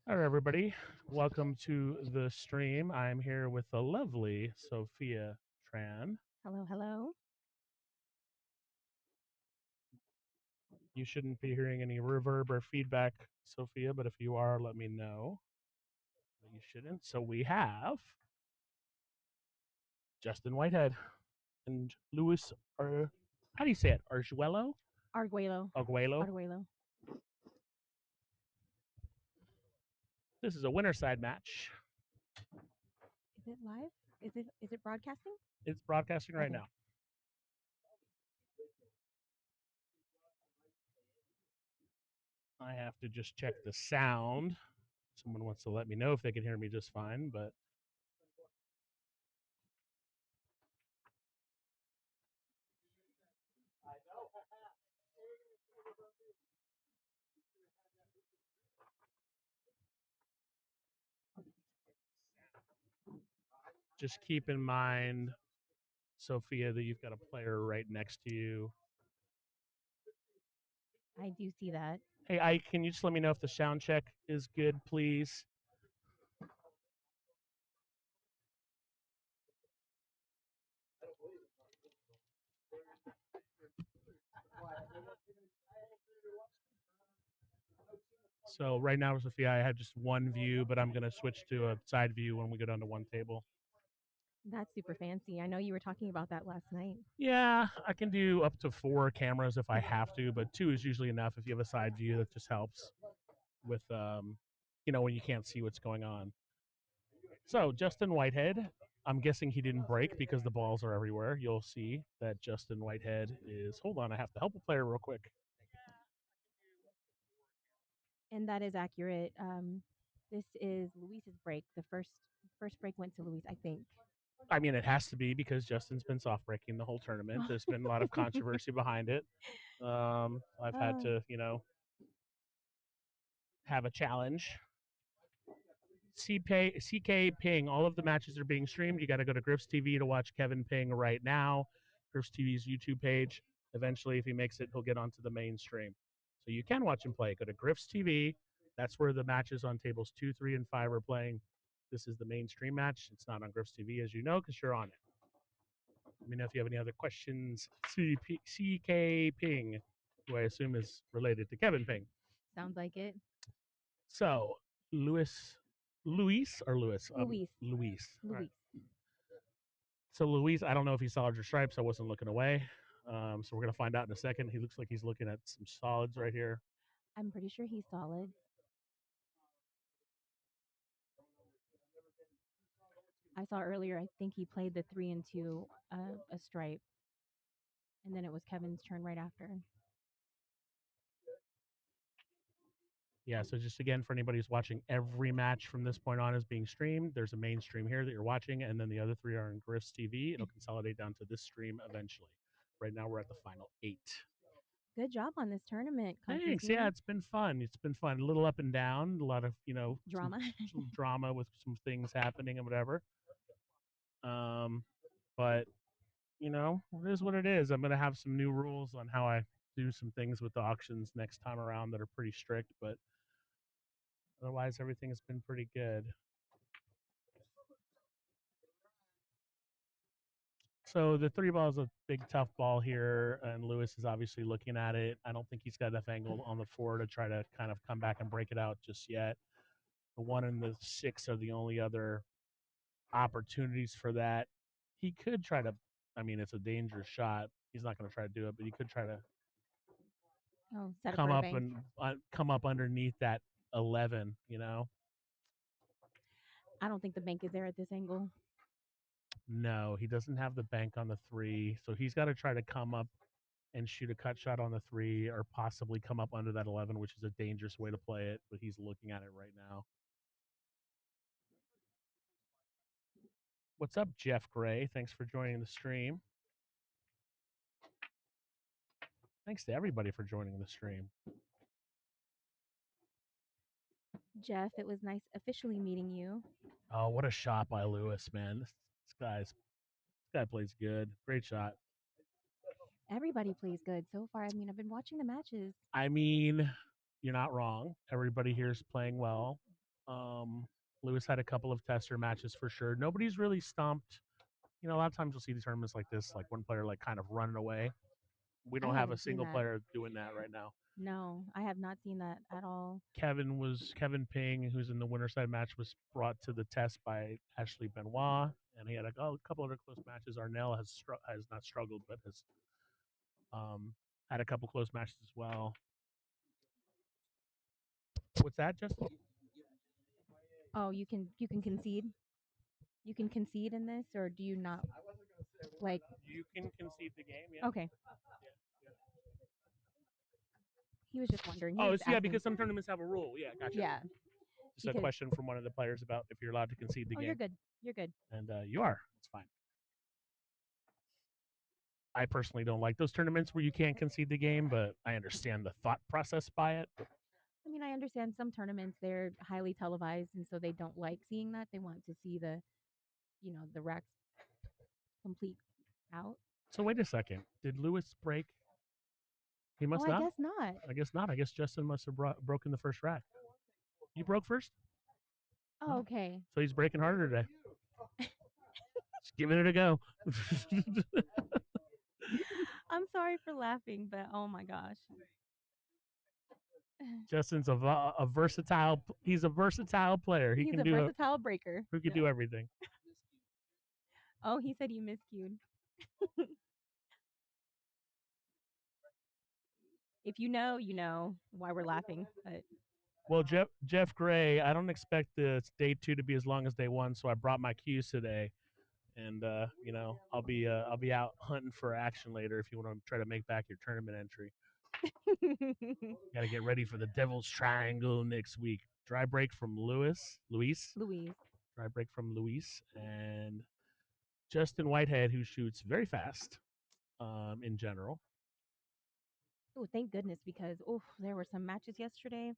All right, everybody. Welcome to the stream. I'm here with the lovely Sophia Tran. Hello, hello. You shouldn't be hearing any reverb or feedback, Sophia, but if you are, let me know. But you shouldn't. So we have Justin Whitehead and Luis, how do you say it? Arguello? Arguello. Arguello. Arguello. This is a winner side match. Is it live? Is it broadcasting? It's broadcasting right Okay. now. I have to just check the sound. Someone wants to let me know if they can hear me just fine, but just keep in mind, Sophia, that you've got a player right next to you. I do see that. Hey, Ike, can you just let me know if the sound check is good, please? So right now, Sophia, I have just one view, but I'm going to switch to a side view when we go down to one table. That's super fancy. I know you were talking about that last night. Yeah, I can do up to 4 cameras if I have to, but 2 is usually enough if you have a side view. That just helps with, when you can't see what's going on. So Justin Whitehead, I'm guessing he didn't break because the balls are everywhere. You'll see that Justin Whitehead is. Hold on, I have to help a player real quick. And that is accurate. This is Luis's break. The first break went to Luis, I think. I mean, it has to be because Justin's been soft breaking the whole tournament. There's been a lot of controversy behind it. I've had to, have a challenge. CK Ping, all of the matches are being streamed. You got to go to Griff's TV to watch Kevin Ping right now. Griff's TV's YouTube page. Eventually, if he makes it, he'll get onto the mainstream. So you can watch him play. Go to Griff's TV. That's where the matches on tables 2, 3, and 5 are playing. This is the mainstream match. It's not on Griff's TV, as you know, because you're on it. Let me know if you have any other questions. CK Ping, who I assume is related to Kevin Ping. Sounds like it. So, Luis or Lewis? Luis. Luis. Luis. Right. So Luis, I don't know if he's solids or stripes. I wasn't looking away. So we're gonna find out in a second. He looks like he's looking at some solids right here. I'm pretty sure he's solid. I saw earlier, I think he played the 3 and 2, a stripe. And then it was Kevin's turn right after. Yeah, so just again for anybody who's watching, every match from this point on is being streamed. There's a main stream here that you're watching, and then the other 3 are in Griff's TV. It'll consolidate down to this stream eventually. Right now we're at the final 8. Good job on this tournament. Thanks. Yeah, it's been fun. It's been fun. A little up and down. A lot of Drama. some drama with some things happening and whatever. But it is what it is. I'm gonna have some new rules on how I do some things with the auctions next time around that are pretty strict, but otherwise everything has been pretty good. So the 3 ball is a big tough ball here, and Lewis is obviously looking at it. I don't think he's got enough angle on the 4 to try to kind of come back and break it out just yet. The 1 and the 6 are the only other opportunities for that. He could try to. I mean, it's a dangerous shot. He's not going to try to do it, but he could try to come up and come up underneath that 11. I don't think the bank is there at this angle. No, he doesn't have the bank on the 3, so he's got to try to come up and shoot a cut shot on the 3, or possibly come up under that 11, which is a dangerous way to play it. But he's looking at it right now. What's up, Jeff Gray? Thanks for joining the stream. Thanks to everybody for joining the stream. Jeff, it was nice officially meeting you. Oh, what a shot by Lewis, man. This guy plays good. Great shot. Everybody plays good so far. I mean, I've been watching the matches. I mean, you're not wrong. Everybody here is playing well. Lewis had a couple of tester matches for sure. Nobody's really stomped. A lot of times you'll see these tournaments like this, like one player like kind of running away. We I don't have a haven't seen single that. player doing that right now. No, I have not seen that at all. Kevin Ping, who's in the winner side match, was brought to the test by Ashley Benoit, and he had a couple other close matches. Arnell has not struggled, but has um, had a couple close matches as well. What's that, Justin? Oh, you can concede. You can concede in this, or do you not like? You can concede the game, yeah. Okay, he was just wondering. He Oh, was it's, yeah, asking. because some tournaments have a rule. Yeah, gotcha. Yeah, Just a because question from one of the players about if you're allowed to concede the oh, you're game, good. You're good. and you are. It's fine. I personally don't like those tournaments where you can't concede the game, but I understand the thought process by it. I mean, I understand some tournaments they're highly televised, and so they don't like seeing that. They want to see the racks complete out. So wait a second. Did Lewis break? He Oh, must I not. guess not. I guess not. I guess Justin must have broken the first rack. You broke first? Oh, Oh. okay. So he's breaking harder today. Just giving it a go. I'm sorry for laughing, but oh my gosh. Justin's a versatile. He's a versatile player. He He's can a do. versatile breaker. Who can do everything. Oh, he said you miscued. If you know, you know why we're laughing. But Well, Jeff Gray, I don't expect the day 2 to be as long as day 1, so I brought my cues today, and I'll be out hunting for action later if you want to try to make back your tournament entry. Got to get ready for the Devil's Triangle next week. Dry break from Luis, Louise. dry break from Luis, and Justin Whitehead, who shoots very fast in general. Oh, thank goodness, because there were some matches yesterday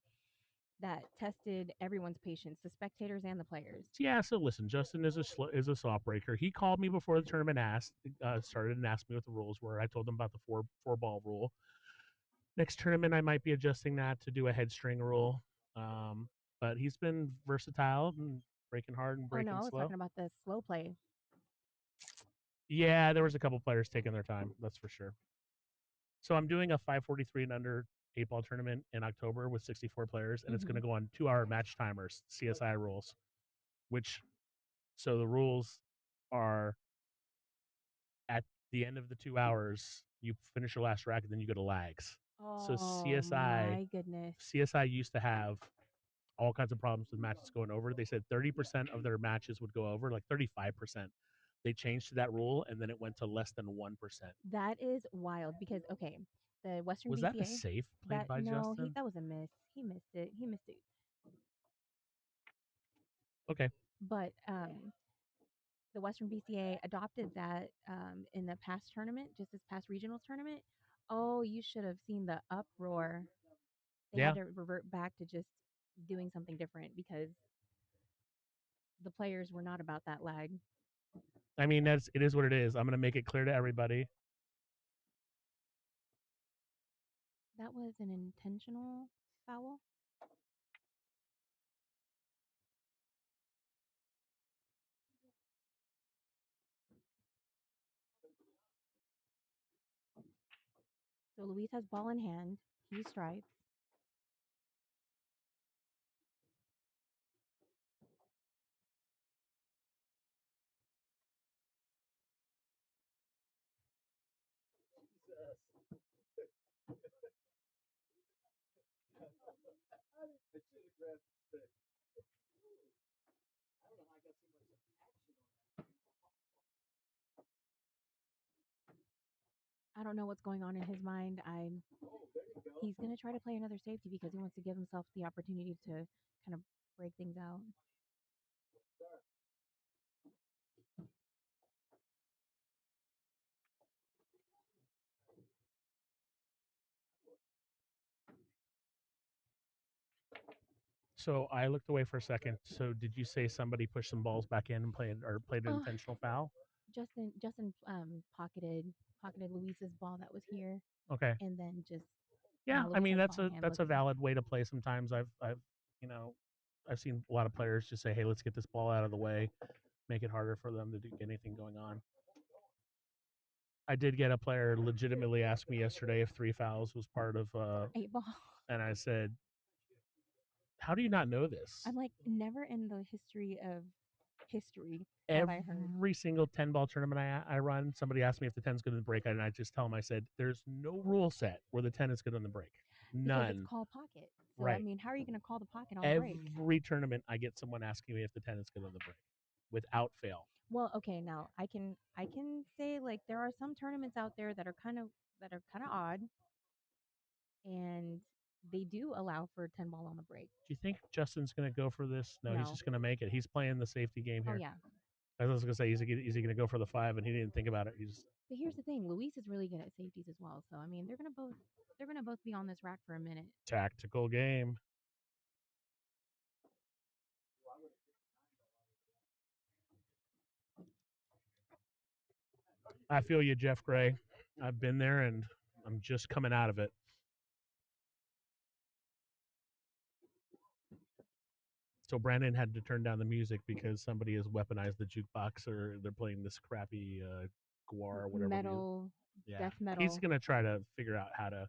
that tested everyone's patience, the spectators and the players. Yeah, so listen, Justin is a slot breaker. He called me before the tournament started and asked me what the rules were. I told him about the four ball rule. Next tournament, I might be adjusting that to do a head string rule. Um, but he's been versatile and breaking hard and Oh no, breaking I was slow. talking about the slow play. Yeah, there was a couple players taking their time. That's for sure. So I'm doing a 543 and under 8 ball tournament in October with 64 players, and it's going Mm-hmm. to go on 2-hour match timers, CSI rules. Which so the rules are at the end of the 2 hours, you finish your last rack, and then you go to lags. So Oh my goodness. CSI used to have all kinds of problems with matches going over. They said 30% of their matches would go over, like 35%. They changed to that rule, and then it went to less than 1%. That is wild because okay, the Western Was that a BCA safe played that by no, Justin? that was a miss. He missed it. He missed it. Okay. But the Western BCA adopted that in the past tournament, just this past regionals tournament. Oh, you should have seen the uproar. They had Yeah. to revert back to just doing something different because the players were not about that lag. I mean, it is what it is. I'm going to make it clear to everybody. That was an intentional foul. So Luis has ball in hand. He strikes. I don't know what's going on in his mind. He's gonna try to play another safety because he wants to give himself the opportunity to kind of break things out. So I looked away for a second. So did you say somebody pushed some balls back in and played an Oh, intentional foul? Justin pocketed Luis's ball that was here, Okay. and then just Yeah, now I Luis mean has ball in hand that's a looking. valid way to play sometimes. I've you know I've seen a lot of players just say, "Hey, let's get this ball out of the way, make it harder for them to get anything going on." I did get a player legitimately ask me yesterday if 3 fouls was part of, 8 ball. and I said, "How do you not know this?" I'm like, never in the history have I heard. Every single 10 ball tournament I run, somebody asks me if the 10's good on the break, and I just tell them, I said, "There's no rule set where the 10 is good on the break. Because it's None." called pocket. So I Right. mean, how are you going to call the pocket on the break? Every tournament, I get someone asking me if the 10 is good on the break, without fail. Well, okay, now I can say like there are some tournaments out there that are kind of odd, and they do allow for 10 ball on the break. Do you think Justin's going to go for this? No, he's No. just going to make it. He's playing the safety game Oh here. yeah. I was going to say, is he going to go for the 5? And he didn't think about it. He just But here's the thing, Luis is really good at safeties as well. So I mean, they're gonna both be on this rack for a minute. tactical game. I feel you, Jeff Gray. I've been there, and I'm just coming out of it. So Brandon had to turn down the music because somebody has weaponized the jukebox, or they're playing this crappy guar or whatever music. Metal, Yeah, death he's metal. gonna try to figure out how to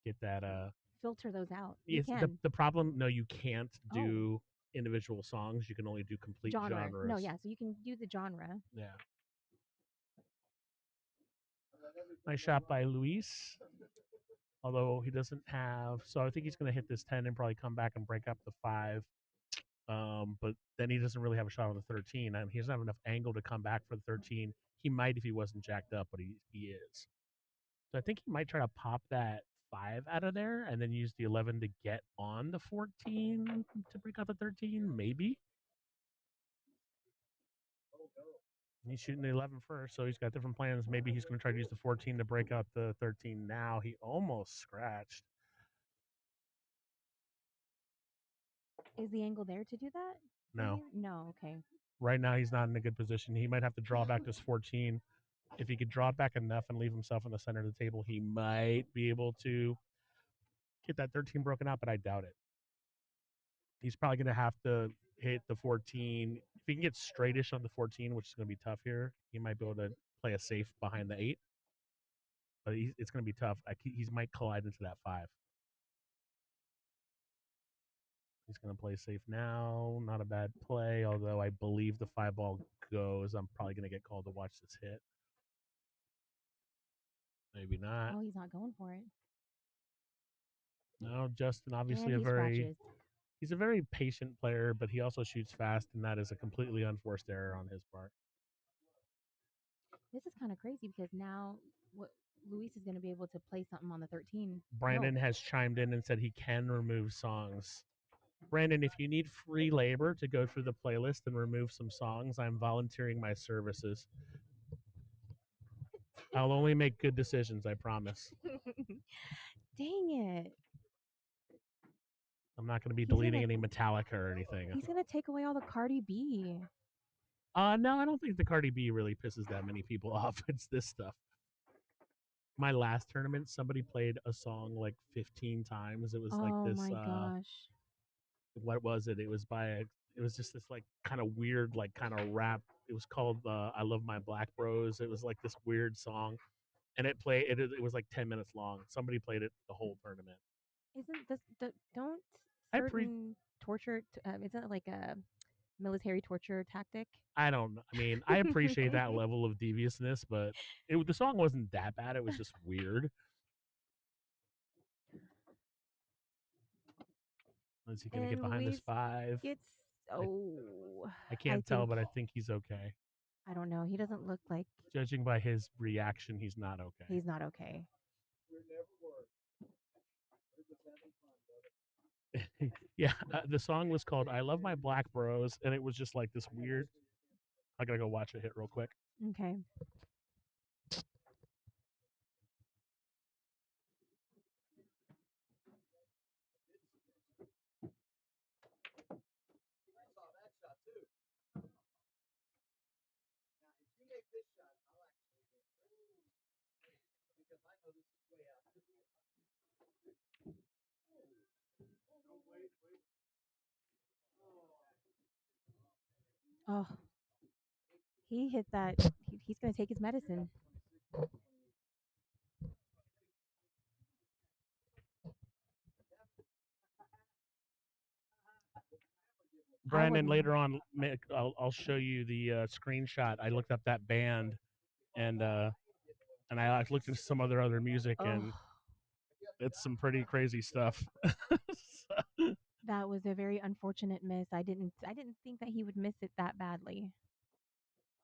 get that. Filter those out. You It's the can. the problem. No, you can't Oh, do individual songs. You can only do complete genre. No, genres. yeah. So you can do the genre. Yeah. Nice shot by Luis. Although he doesn't have, so I think he's going to hit this 10 and probably come back and break up the 5. But then he doesn't really have a shot on the 13. And he doesn't have enough angle to come back for the 13. He might if he wasn't jacked up, but he is. So I think he might try to pop that 5 out of there and then use the 11 to get on the 14 to break out the 13. Maybe. He's shooting the 11 first, so he's got different plans. Maybe he's going to try to use the 14 to break out the 13 now. He almost scratched. Is the angle there to do that? No. Maybe? No. Okay. Right now, he's not in a good position. He might have to draw back this 14. If he could draw it back enough and leave himself in the center of the table, he might be able to get that 13 broken out, but I doubt it. He's probably going to have to hit the 14. If he can get straightish on the 14, which is going to be tough here, he might be able to play a safe behind the 8. But it's going to be tough. He might collide into that 5. He's going to play safe now. Not a bad play, although I believe the 5 ball goes. I'm probably going to get called to watch this hit. Maybe not. Oh, he's not going for it. No, Justin obviously And he scratches. he's a very patient player, but he also shoots fast, and that is a completely unforced error on his part. This is kind of crazy because now what Luis is going to be able to play something on the 13. No. Brandon has chimed in and said he can remove songs. Brandon, if you need free labor to go through the playlist and remove some songs, I'm volunteering my services. I'll only make good decisions, I promise. Dang it. I'm not going to be He's deleting gonna any Metallica or anything. he's gonna take away all the Cardi B. No, I don't think the Cardi B really pisses that many people off. It's this stuff. My last tournament, somebody played a song like 15 times. It was like Oh this. my gosh. What was it? It was by a. It was just this like kind of weird, like kind of rap. It was called "I Love My Black Bros." It was like this weird song, and it was like 10 minutes long. Somebody played it the whole tournament. Isn't this don't I pre certain torture isn't it like a military torture tactic? I don't know. I mean, I appreciate that level of deviousness, but the song wasn't that bad. It was just weird. Is he gonna get And behind this Luis 5? gets I oh I I can't tell, think but I think he's okay. I don't know. He doesn't look like Judging by his reaction, he's not okay. he's not okay. Yeah, the song was called "I Love My Black Bros," and it was just like this weird. I gotta go watch it hit real quick. Okay. Oh, he hit that. He's going to take his medicine. I Brandon, wouldn't. later on, I'll show you the screenshot. I looked up that band and I looked into some other music, Oh, and it's some pretty crazy stuff. that was a very unfortunate miss. I didn't think that he would miss it that badly.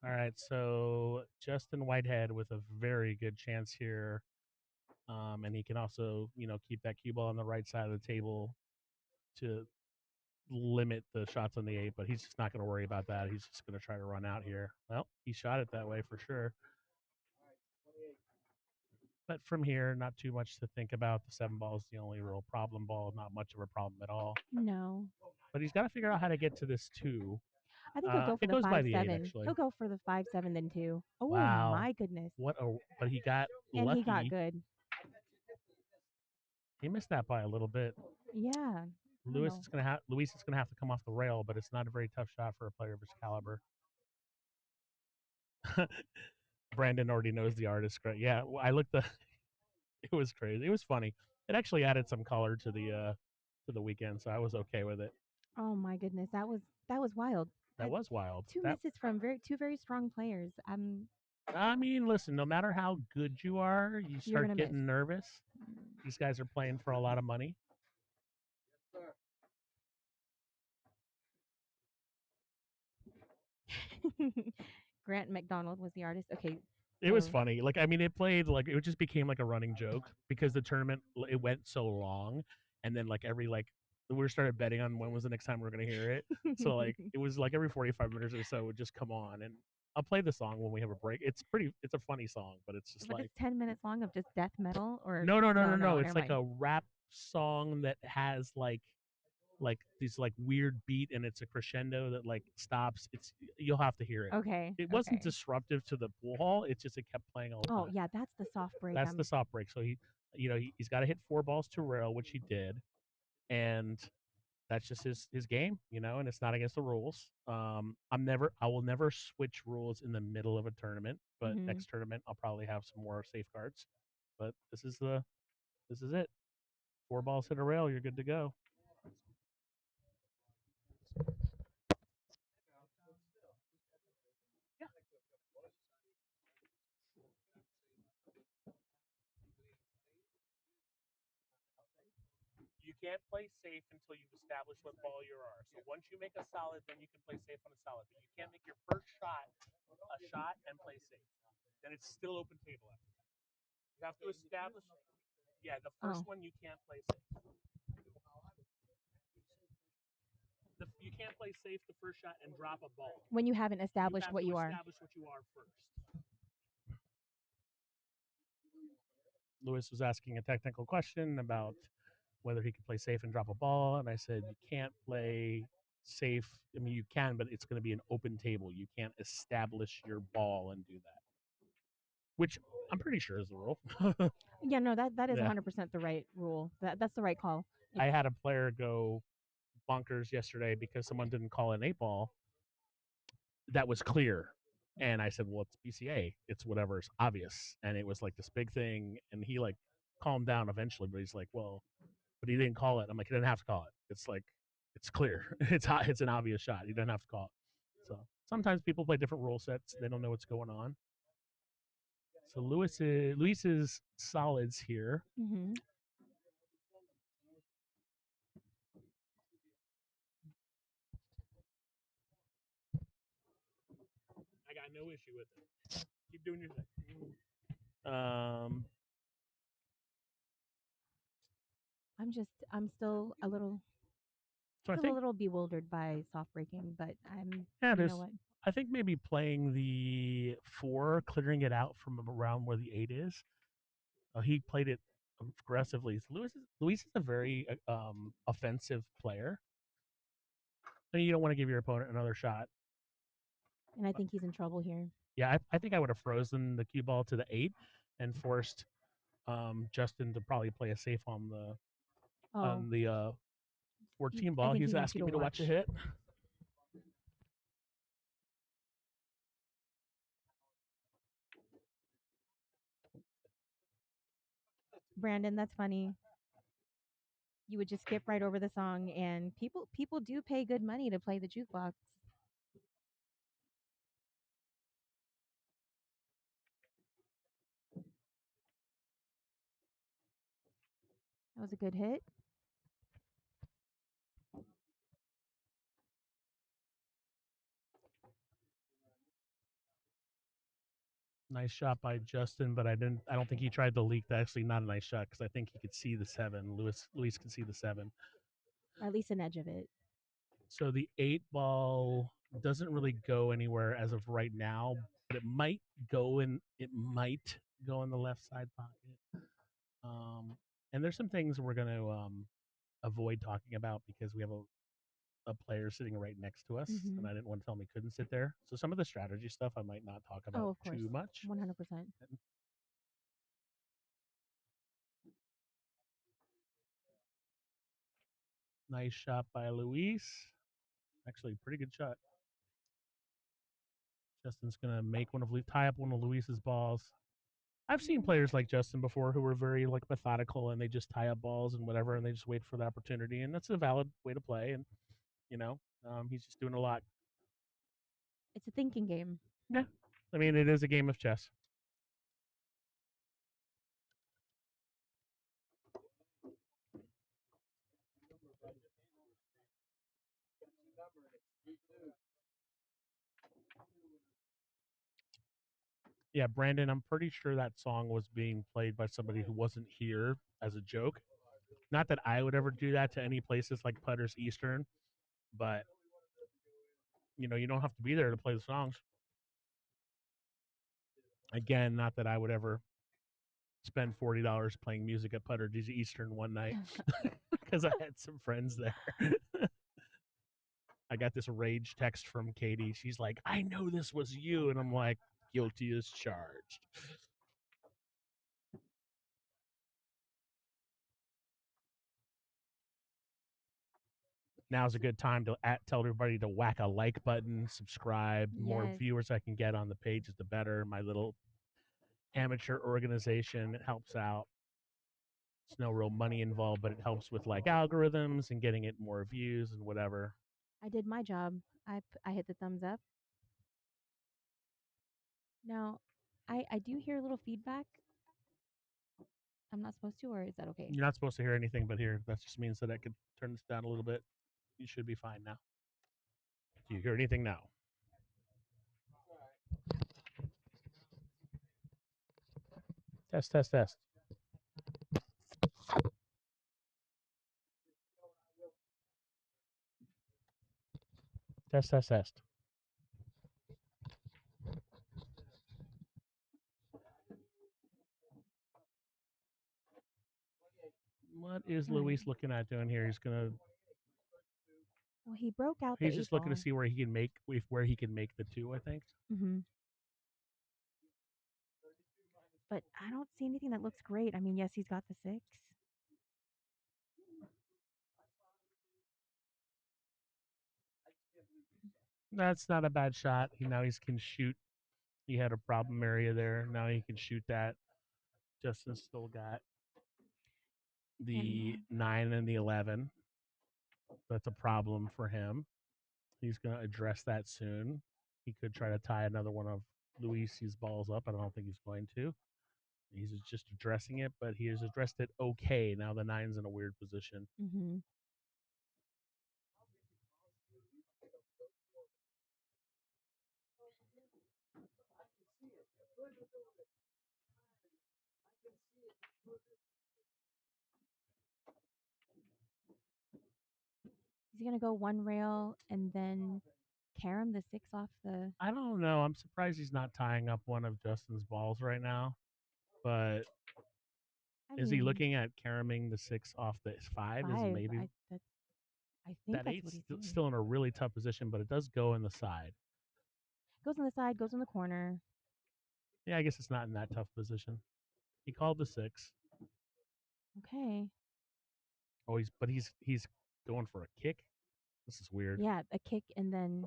All right, so Justin Whitehead with a very good chance here, and he can also keep that cue ball on the right side of the table to limit the shots on the eight. But he's just not going to worry about that. He's just going to try to run out here. Well, he shot it that way for sure. But from here, not too much to think about. The seven ball is the only real problem ball. Not much of a problem at all. No. But he's got to figure out how to get to this two. I think he'll go for It the goes by five the eight seven. actually. He'll go for the 5-7 then 2. Oh Wow, my goodness. what a! But he got And he got lucky. good. He missed that by a little bit. Yeah. I don't know. Luis is gonna have to come off the rail, but it's not a very tough shot for a player of his caliber. Brandon already knows the artist. Yeah, I looked the. It was crazy. It was funny. It actually added some color to the weekend, so I was okay with it. Oh my goodness. That was wild. That That was wild. two That misses from two very strong players. I mean, listen, no matter how good you are, you You're start gonna miss. getting nervous. These guys are playing for a lot of money. Grant McDonald was the artist. Okay, It was so funny. Like, I mean, it just became like a running joke because the tournament it went so long, and then like every like we started betting on when was the next time we are gonna hear it. So like it was like every 45 minutes or so it would just come on, and I'll play the song when we have a break. It's a funny song, but it's just but like it's 10 minutes long of just death metal or no, no, no, no, no, no. no, It's never like mind. a rap song that has like these like weird beat, and it's a crescendo that like stops. It's You'll have to hear it. Okay, It wasn't okay. disruptive to the pool hall. It's just it kept playing all the Oh time. yeah, that's the soft break. That's the soft break. So he's got to hit four balls to rail, which he did, and that's just his game, and it's not against the rules. I will never switch rules in the middle of a tournament, but Hmm. next tournament I'll probably have some more safeguards. But this is it. Four balls hit a rail, you're good to go. Yeah. You can't play safe until you've established what ball you are. So once you make a solid, then you can play safe on a solid. But you can't make your first shot a shot and play safe. Then it's still open table after that. You have to establish. Yeah, the first Oh, one you can't play safe. You can't play safe the first shot and drop a ball. when you haven't You established have what to you are. establish what you are first. Lewis was asking a technical question about whether he could play safe and drop a ball, and I said you can't play safe. I mean, you can, but it's going to be an open table. You can't establish your ball and do that, which I'm pretty sure is the rule. Yeah, no, that is Yeah, 100% the right rule. That's the right call. I It's had a player go bonkers yesterday because someone didn't call an eight ball that was clear. And I said, well, it's BCA. It's whatever's obvious. And it was like this big thing. And he like calmed down eventually, but he's like, well, but he didn't call it. I'm like, he didn't have to call it. It's like, it's clear. It's an obvious shot. He doesn't have to call it. So sometimes people play different rule sets. They don't know what's going on. So Luis's solids here. hmm I got no issue with it. Keep doing your thing. Um, I'm so I still a think little bewildered by soft breaking, but yeah, you know there's what? I think maybe playing the four, clearing it out from around where the eight is. He played it aggressively. So Luis is a very offensive player. And you don't want to give your opponent another shot. And I think he's in trouble here. Yeah, I think I would have frozen the cue ball to the eight and forced Justin to probably play a safe Oh, on the 14 I ball. think He's he wants you asking to me to watch a watch. hit. Brandon, that's funny. You would just skip right over the song, and people do pay good money to play the jukebox. That was a good hit. Nice shot by Justin, but I don't think he tried the leak. That's actually not a nice shot because I think he could see the 7. Luis can see the 7. Or at least an edge of it. So the 8 ball doesn't really go anywhere as of right now, but it might go in the left side pocket. And there's some things we're going to avoid talking about because we have a player sitting right next to us, Hmm. and I didn't want to tell him he couldn't sit there. So some of the strategy stuff I might not talk Oh, about of course, too much. 100%. Nice shot by Luis. Actually, pretty good shot. Justin's gonna tie up one of Luis's balls. I've seen players like Justin before who were very like methodical and they just tie up balls and whatever and they just wait for the opportunity and that's a valid way to play and you know he's just doing a lot. It's a thinking game. Yeah, I mean it is a game of chess. Yeah, Brandon, I'm pretty sure that song was being played by somebody who wasn't here as a joke. Not that I would ever do that to any places like Putters Eastern, but you don't have to be there to play the songs. Again, not that I would ever spend $40 playing music at Putters Eastern one night because I had some friends there. I got this rage text from Katie. She's like, "I know this was you," and I'm like, "Guilty as charged." Now's a good time to tell everybody to whack a like button, subscribe. The more Yes. viewers I can get on the page, the better. My little amateur organization, it helps out. There's no real money involved, but it helps with like algorithms and getting it more views and whatever. I did my job. I hit the thumbs up. Now, I do hear a little feedback. I'm not supposed to, or is that okay? You're not supposed to hear anything but here. That just means that I could turn this down a little bit. You should be fine now. Do you hear anything now? Test, test, test. Test, test, test. What is All right. Luis looking at doing here? Well, he broke out the He's eight just looking to ball. see where he can make the 2, I think. Mm-hmm. But I don't see anything that looks great. I mean, yes, he's got the 6. That's not a bad shot. Now he can shoot. He had a problem area there. Now he can shoot that. Justin still got And the 9 and the 11. That's a problem for him. He's going to address that soon. He could try to tie another one of Luis's balls up. I don't think he's going to. He's just addressing it, but he has addressed it okay. Now the 9's in a weird position. mm-hmm. Is he gonna go one rail and then carom the 6 off the? I don't know. I'm surprised he's not tying up one of Justin's balls right now. But I is he mean, looking at caromming the 6 off the 5? Is 5. maybe I think that that's what 8's he's doing. still in a really tough position, but it does go in the side. Goes on the side, goes in the corner. Yeah, I guess it's not in that tough position. He called the 6. Okay. Oh, he's going for a kick. This is weird. Yeah, a kick and then.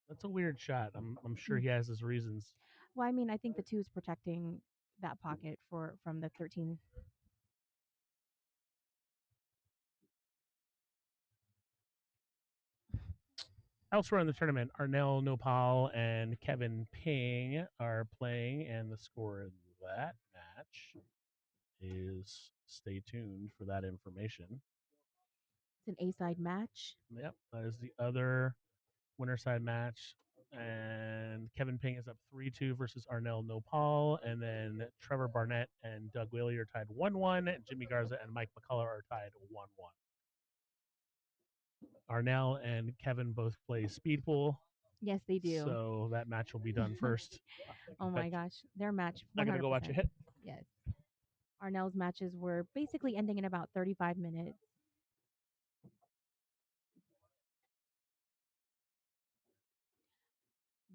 That's a weird shot. I'm sure Mm. he has his reasons. Well, I mean, I think the 2 is protecting that pocket from the 13. Elsewhere in the tournament, Arnel Nopal and Kevin Ping are playing, and the score in that match is, stay tuned for that information. It's an A-side match. Yep, that is the other winner side match. And Kevin Ping is up 3-2 versus Arnel Nopal. And then Trevor Barnett and Doug Whaley are tied 1-1. And Jimmy Garza and Mike McCullough are tied 1-1. Arnel and Kevin both play speed pool. Yes, they do. So that match will be done first. Oh my gosh, their match. 100%. I gotta go watch it hit. Yes. Arnell's matches were basically ending in about 35 minutes.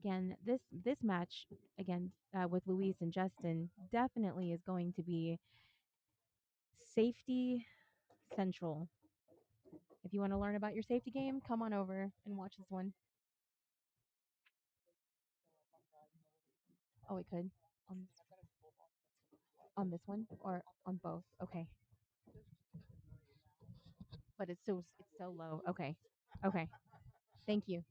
Again, this match again with Luis and Justin definitely is going to be safety central. If you want to learn about your safety game, come on over and watch this one. Oh, it could on this one or on both. Okay. But it's so low. Okay. Okay. Thank you.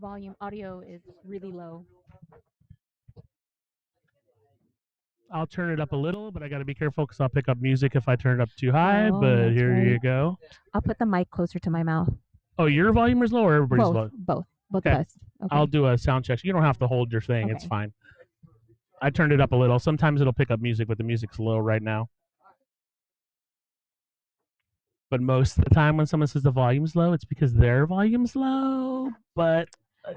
Volume audio is really low. I'll turn it up a little, but I got to be careful because I'll pick up music if I turn it up too high. Oh, but that's here right. you go. I'll put the mic closer to my mouth. Oh, your volume is low or everybody's low? Both Okay. of us. Okay. I'll do a sound check. You don't have to hold your thing. It's Okay. fine. I turned it up a little. Sometimes it'll pick up music, but the music's low right now. But most of the time when someone says the volume's low, it's because their volume's low. But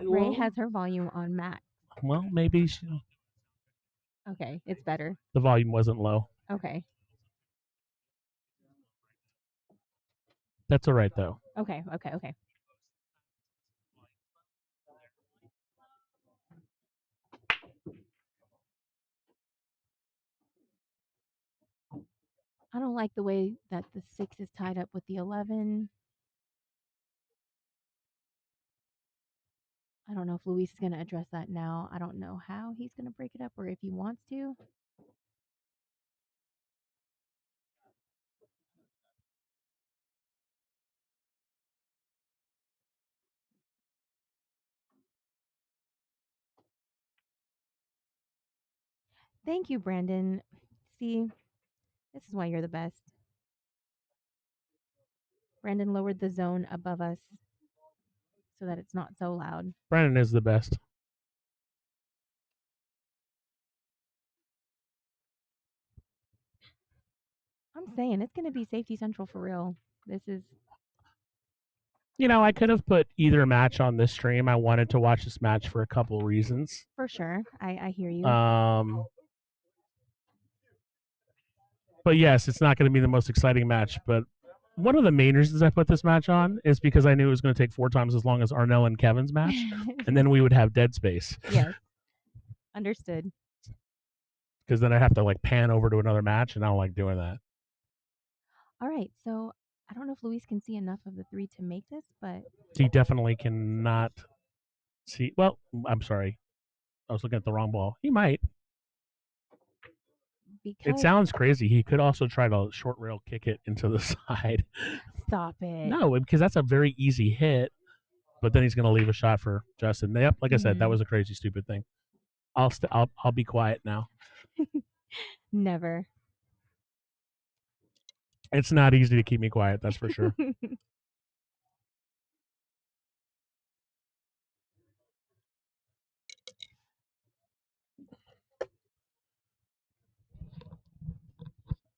Ray has her volume on max. well, maybe Okay, it's better. The volume wasn't low. Okay. That's all right though. Okay. I don't like the way that the 6 is tied up with the 11. I don't know if Luis is going to address that now. I don't know how he's going to break it up or if he wants to. Thank you, Brandon. See, this is why you're the best. Brandon lowered the zone above us so that it's not so loud. Brandon is the best. I'm saying it's going to be safety central for real. This is. I could have put either match on this stream. I wanted to watch this match for a couple reasons. For sure. I hear you. But yes, it's not going to be the most exciting match. But one of the main reasons I put this match on is because I knew it was going to take 4 times as long as Arnel and Kevin's match, and then we would have dead space. Yes. Understood. Because then I have to pan over to another match, and I don't like doing that. All right, so I don't know if Luis can see enough of the 3 to make this, but he definitely cannot see. Well, I'm sorry, I was looking at the wrong ball. He might. It sounds crazy. He could also try to short rail kick it into the side. Stop it. No, because that's a very easy hit. But then he's going to leave a shot for Justin. Yep, like I said, that was a crazy, stupid thing. I'll be quiet now. Never. It's not easy to keep me quiet. That's for sure.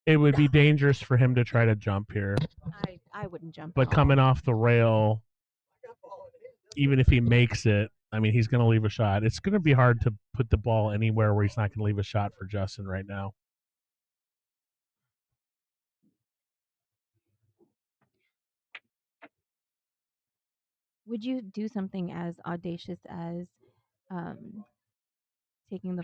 It would be dangerous for him to try to jump here. I wouldn't jump. But coming off the rail, even if he makes it, I mean, he's going to leave a shot. It's going to be hard to put the ball anywhere where he's not going to leave a shot for Justin right now. Would you do something as audacious as taking the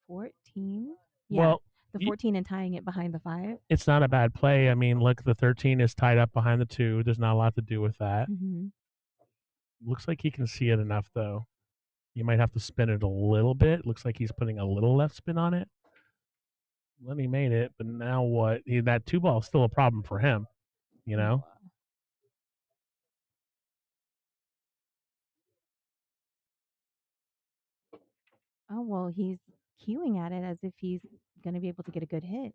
14? Yeah, well, the 14 and tying it behind the 5? It's not a bad play. I mean, look, the 13 is tied up behind the 2. There's not a lot to do with that. Mm-hmm. Looks like he can see it enough, though. You might have to spin it a little bit. Looks like he's putting a little left spin on it. Then he made it, but now what? That two ball is still a problem for him. You know. Oh, well, he's cueing at it as if he's going to be able to get a good hit.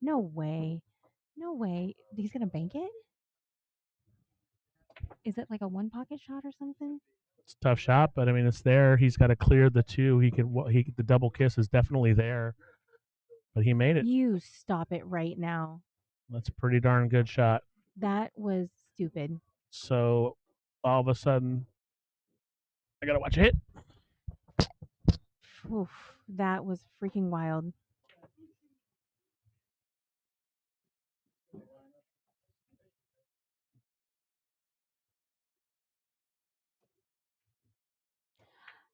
No way. No way. He's going to bank it? Is it like a one pocket shot or something? It's a tough shot, but I mean, it's there. He's got to clear the two. The double kiss is definitely there, but he made it. You stop it right now. That's a pretty darn good shot. That was stupid. So all of a sudden, I gotta watch a hit. Oof, that was freaking wild.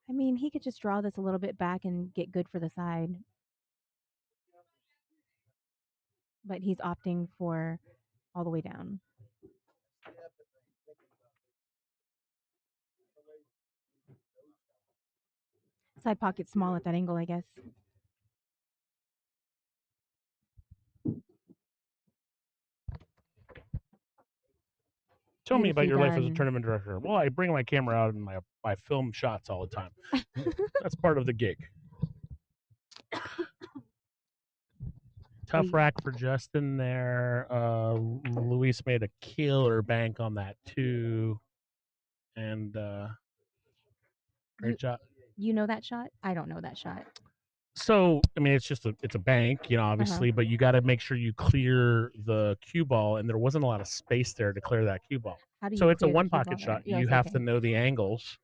I mean, he could just draw this a little bit back and get good for the side. But he's opting for all the way down. Side pocket small at that angle, I guess. Tell me about Beautifully your life as a done. tournament director. Well, I bring my camera out and I film shots all the time. That's part of the gig. Tough rack for Justin there. Luis made a killer bank on that too, and great job. You know that shot? I don't know that shot. So I mean, it's a bank, obviously, but you got to make sure you clear the cue ball, and there wasn't a lot of space there to clear that cue ball. How do you So it's a clear the one cue ball pocket there? shot. Yes, You have okay. to know the angles.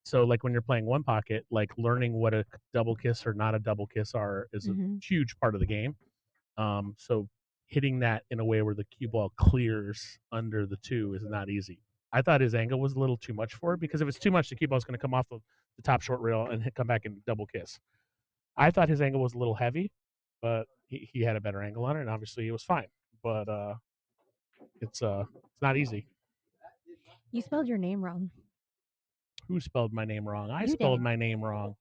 So like when you're playing one pocket, like learning what a double kiss or not a double kiss are is a huge part of the game. So hitting that in a way where the cue ball clears under the two is not easy. I thought his angle was a little too much for it because if it's too much, the cue ball is going to come off the top short rail and come back and double kiss. I thought his angle was a little heavy, but he had a better angle on it, and obviously it was fine. But it's not easy. You spelled your name wrong. Who spelled my name wrong? I You spelled did. my name wrong.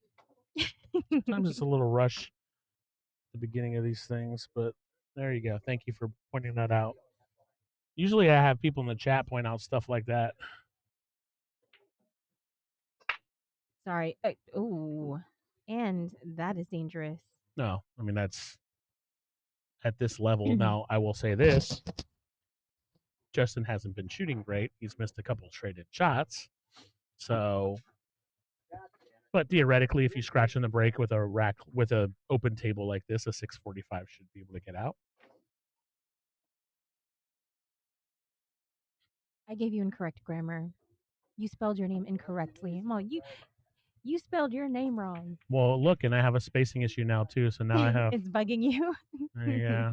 Sometimes it's a little rush at the beginning of these things, but there you go. Thank you for pointing that out. Usually I have people in the chat point out stuff like that. Sorry. Ooh. And that is dangerous. No, I mean, that's at this level. Now, I will say this Justin hasn't been shooting great. He's missed a couple traded shots. So, but theoretically, if you scratch in the break with a rack, with a open table like this, a 645 should be able to get out. I gave you incorrect grammar. You spelled your name incorrectly. Well, you spelled your name wrong. Well, look, and I have a spacing issue now too. So now I have. It's bugging you. Yeah.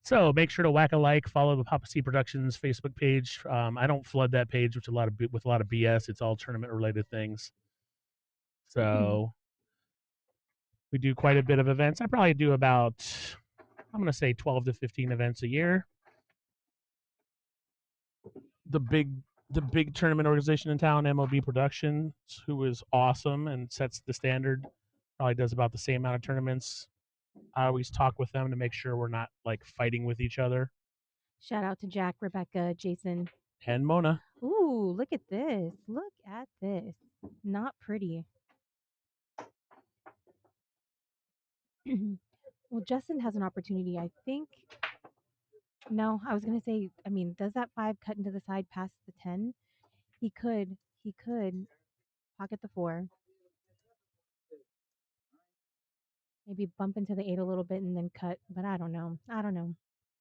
So make sure to whack a like, follow the Papa C Productions Facebook page. I don't flood that page with a lot of BS. It's all tournament related things. So we do quite a bit of events. I probably do about, I'm going to say 12 to 15 events a year. The big tournament organization in town, MOB Productions, who is awesome and sets the standard, probably does about the same amount of tournaments. I always talk with them to make sure we're not like fighting with each other. Shout out to Jack, Rebecca, Jason, and Mona. Ooh, look at this. Look at this. Not pretty. Well, Justin has an opportunity, I think. No, I was going to say, I mean, does that 5 cut into the side past the 10? He could. He could pocket the 4. Maybe bump into the 8 a little bit and then cut, but I don't know. I don't know.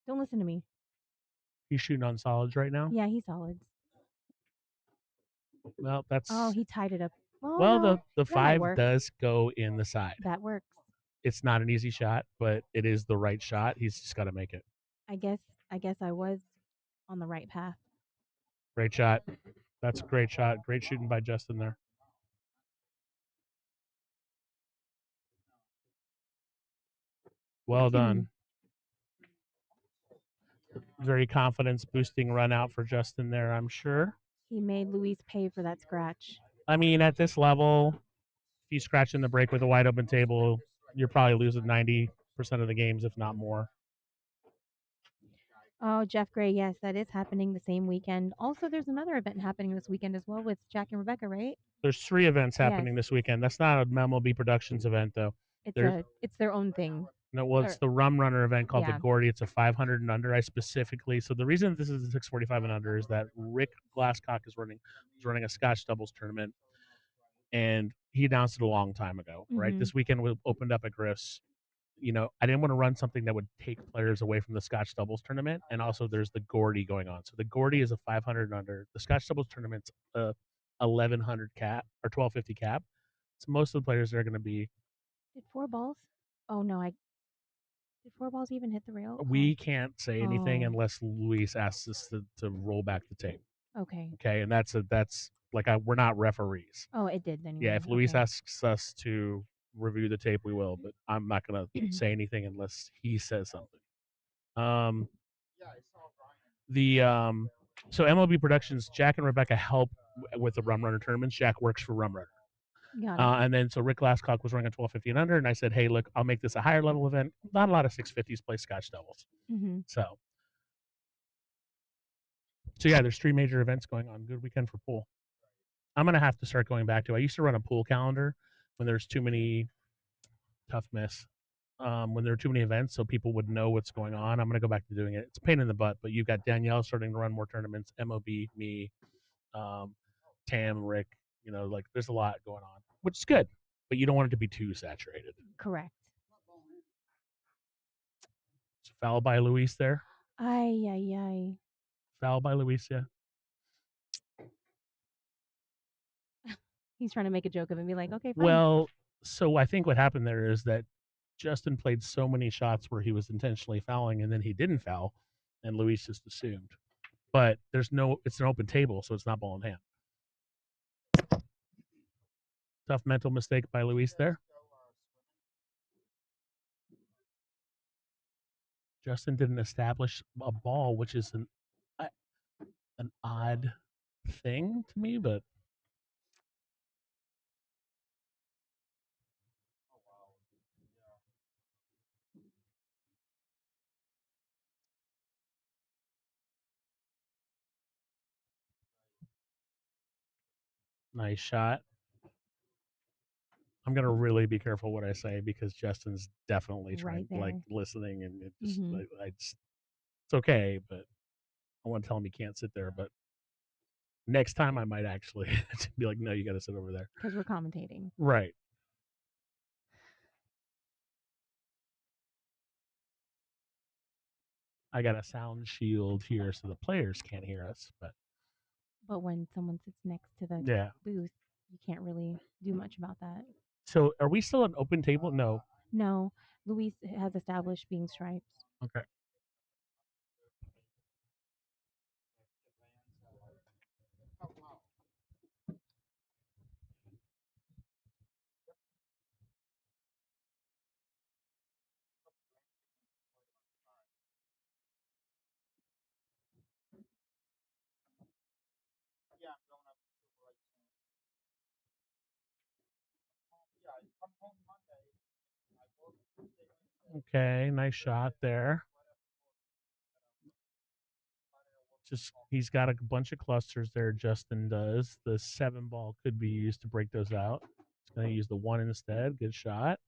Don't listen to me. He's shooting on solids right now. Yeah, he's solids. Well, that's. Oh, he tied it up. Oh, well, no, the that might 5 work. does go in the side. That works. It's not an easy shot, but it is the right shot. He's just got to make it. I guess I was on the right path. Great shot. That's a great shot. Great shooting by Justin there. Well done. Very confidence boosting run out for Justin there, I'm sure. He made Luis pay for that scratch. I mean, at this level, if you scratch in the break with a wide open table, you're probably losing 90% of the games, if not more. Oh, Jeff Gray, yes, that is happening the same weekend. Also, there's another event happening this weekend as well with Jack and Rebecca, right? There's 3 events Yes, happening this weekend. That's not a MLB Productions event though. There's it's their own thing. no, well, it's Or the Rum Runner event called the yeah. Gordy. It's a 500 and under. I specifically, so the reason this is a 645 and under is that Rick Glasscock is running a Scotch doubles tournament, and he announced it a long time ago. Right, Mhm. this weekend we opened up at Griff's. I didn't want to run something that would take players away from the Scotch doubles tournament, and also there's the Gordy going on. So the Gordy is a 500 and under. The Scotch doubles tournament's a 1100 cap or 1250 cap. So most of the players are going to be. Did four balls? Oh no, I did four balls even hit the rail? Oh. We can't say anything Oh. unless Luis asks us to roll back the tape. Okay. Okay, and that's like we're not referees. Oh, it did Yeah, anyway. if Luis Okay. asks us to review the tape, we will. But I'm not going to say anything unless he says something. Um, the so MLB Productions, Jack and Rebecca help with the Rum Runner tournaments. Jack works for Rum Runner. Got it. And then so Rick Glasscock was running a 1250 and under, and I said, hey, look, I'll make this a higher level event. Not a lot of 650s play Scotch doubles. Mhm. So yeah, there's 3 major events going on. Good weekend for pool. I'm gonna have to start going back to. I used to run a pool calendar when there's too many. Tough miss. When there are too many events, so people would know what's going on. I'm gonna go back to doing it. It's a pain in the butt, but you've got Danielle starting to run more tournaments. MOB, me, um, Tam, Rick. Like there's a lot going on, which is good, but you don't want it to be too saturated. Correct. So foul by Luis there. Ay ay ay. Foul by Luis. Yeah. He's trying to make a joke of it and be like, okay, fine. Well, so I think what happened there is that Justin played so many shots where he was intentionally fouling, and then he didn't foul, and Luis just assumed. But it's an open table, so it's not ball in hand. Tough mental mistake by Luis there. Justin didn't establish a ball, which is an odd thing to me, but nice shot. I'm gonna really be careful what I say because Justin's definitely Right trying, like, there. listening, and Mhm. it's okay, but I want to tell him he can't sit there. But next time I might actually be like, no, you got to sit over there. Because we're commentating. Right. I got a sound shield here so the players can't hear us, but But when someone sits next to the yeah. booth, you can't really do much about that. So are we still an open table? No. No, Luis has established being stripes. Okay. Okay, nice shot there. Just he's got a bunch of clusters there. Justin does. The 7 ball could be used to break those out. He's going to use the 1 instead. Good shot.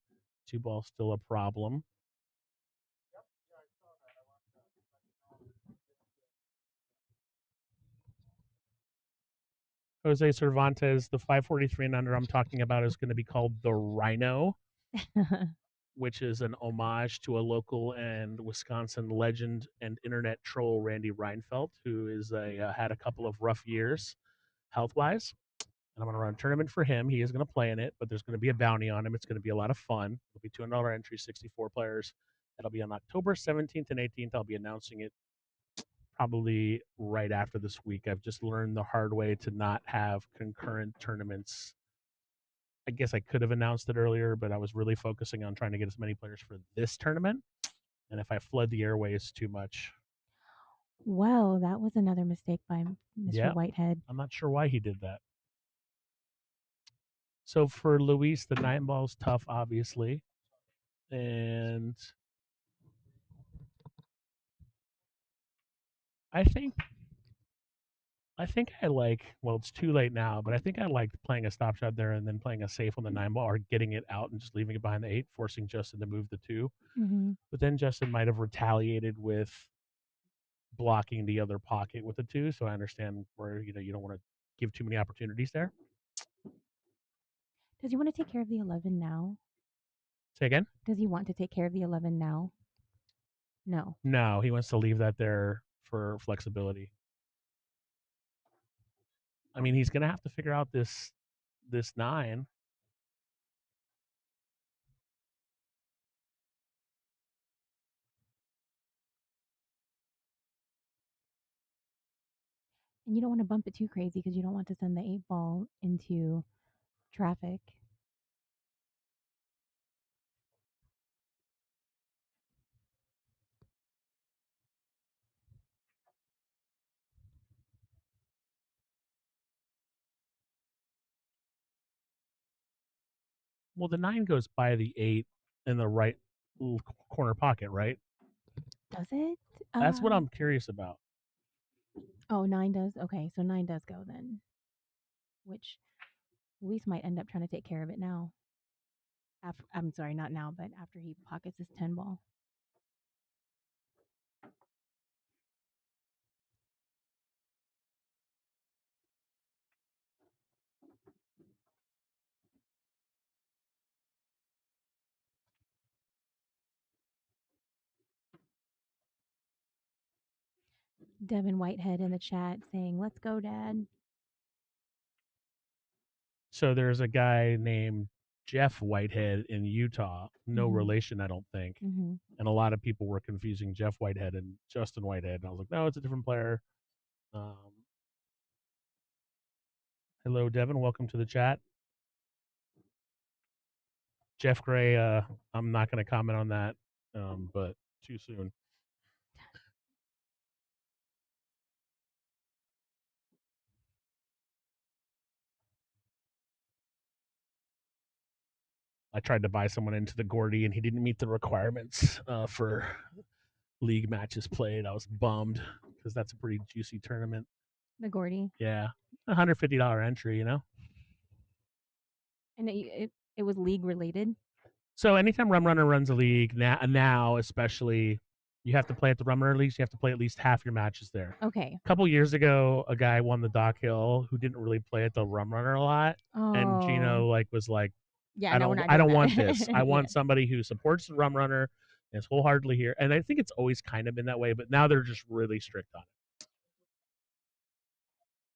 2 ball still a problem. Jose Cervantes, the 543 and under I'm talking about is going to be called the Rhino, which is an homage to a local and Wisconsin legend and internet troll, Randy Reinfeldt, who had a couple of rough years health wise. And I'm going to run a tournament for him. He is going to play in it, but there's going to be a bounty on him. It's going to be a lot of fun. It'll be $200 entry, 64 players. It'll be on October 17th and 18th. I'll be announcing it probably right after this week. I've just learned the hard way to not have concurrent tournaments. I guess I could have announced it earlier, but I was really focusing on trying to get as many players for this tournament. And if I flood the airways too much, Well, that was another mistake by Mr. yeah, Whitehead. I'm not sure why he did that. So for Luis, the 9-ball's tough, obviously, and I think I like. Well, it's too late now, but I think I liked playing a stop shot there and then playing a safe on the 9-ball, or getting it out and just leaving it behind the 8, forcing Justin to move the 2. Mm-hmm. But then Justin might have retaliated with blocking the other pocket with the 2. So I understand where you don't want to give too many opportunities there. Does he want to take care of the 11 now? Say again? Does he want to take care of the 11 now? No. No, he wants to leave that there for flexibility. I mean, he's gonna have to figure out this 9. And you don't want to bump it too crazy because you don't want to send the 8-ball into traffic. Well, the 9 goes by the 8 in the right corner pocket, right? Does it? That's what I'm curious about. Oh, 9 does? Okay, so 9 does go then. Which Luis might end up trying to take care of it now. I'm sorry, not now, but after he pockets his 10 ball. Devin Whitehead in the chat saying, "Let's go, Dad." So there's a guy named Jeff Whitehead in Utah, no Mhm. relation, I don't think. Mhm. And a lot of people were confusing Jeff Whitehead and Justin Whitehead, and I was like, no, it's a different player. Hello, Devin. Welcome to the chat. Jeff Gray, I'm not going to comment on that, but too soon. I tried to buy someone into the Gordy, and he didn't meet the requirements for league matches played. I was bummed because that's a pretty juicy tournament. The Gordy. Yeah, $150 entry, And it was league related. So anytime Rum Runner runs a league now especially, you have to play at the Rum Runner leagues. You have to play at least half your matches there. Okay. A couple years ago, a guy won the Dock Hill who didn't really play at the Rum Runner a lot, and Gino Oh. was like, Yeah, I no, we're don't not doing that. want this. I Yeah. want somebody who supports the Rum Runner and is wholeheartedly here. And I think it's always kind of been that way, but now they're just really strict on it,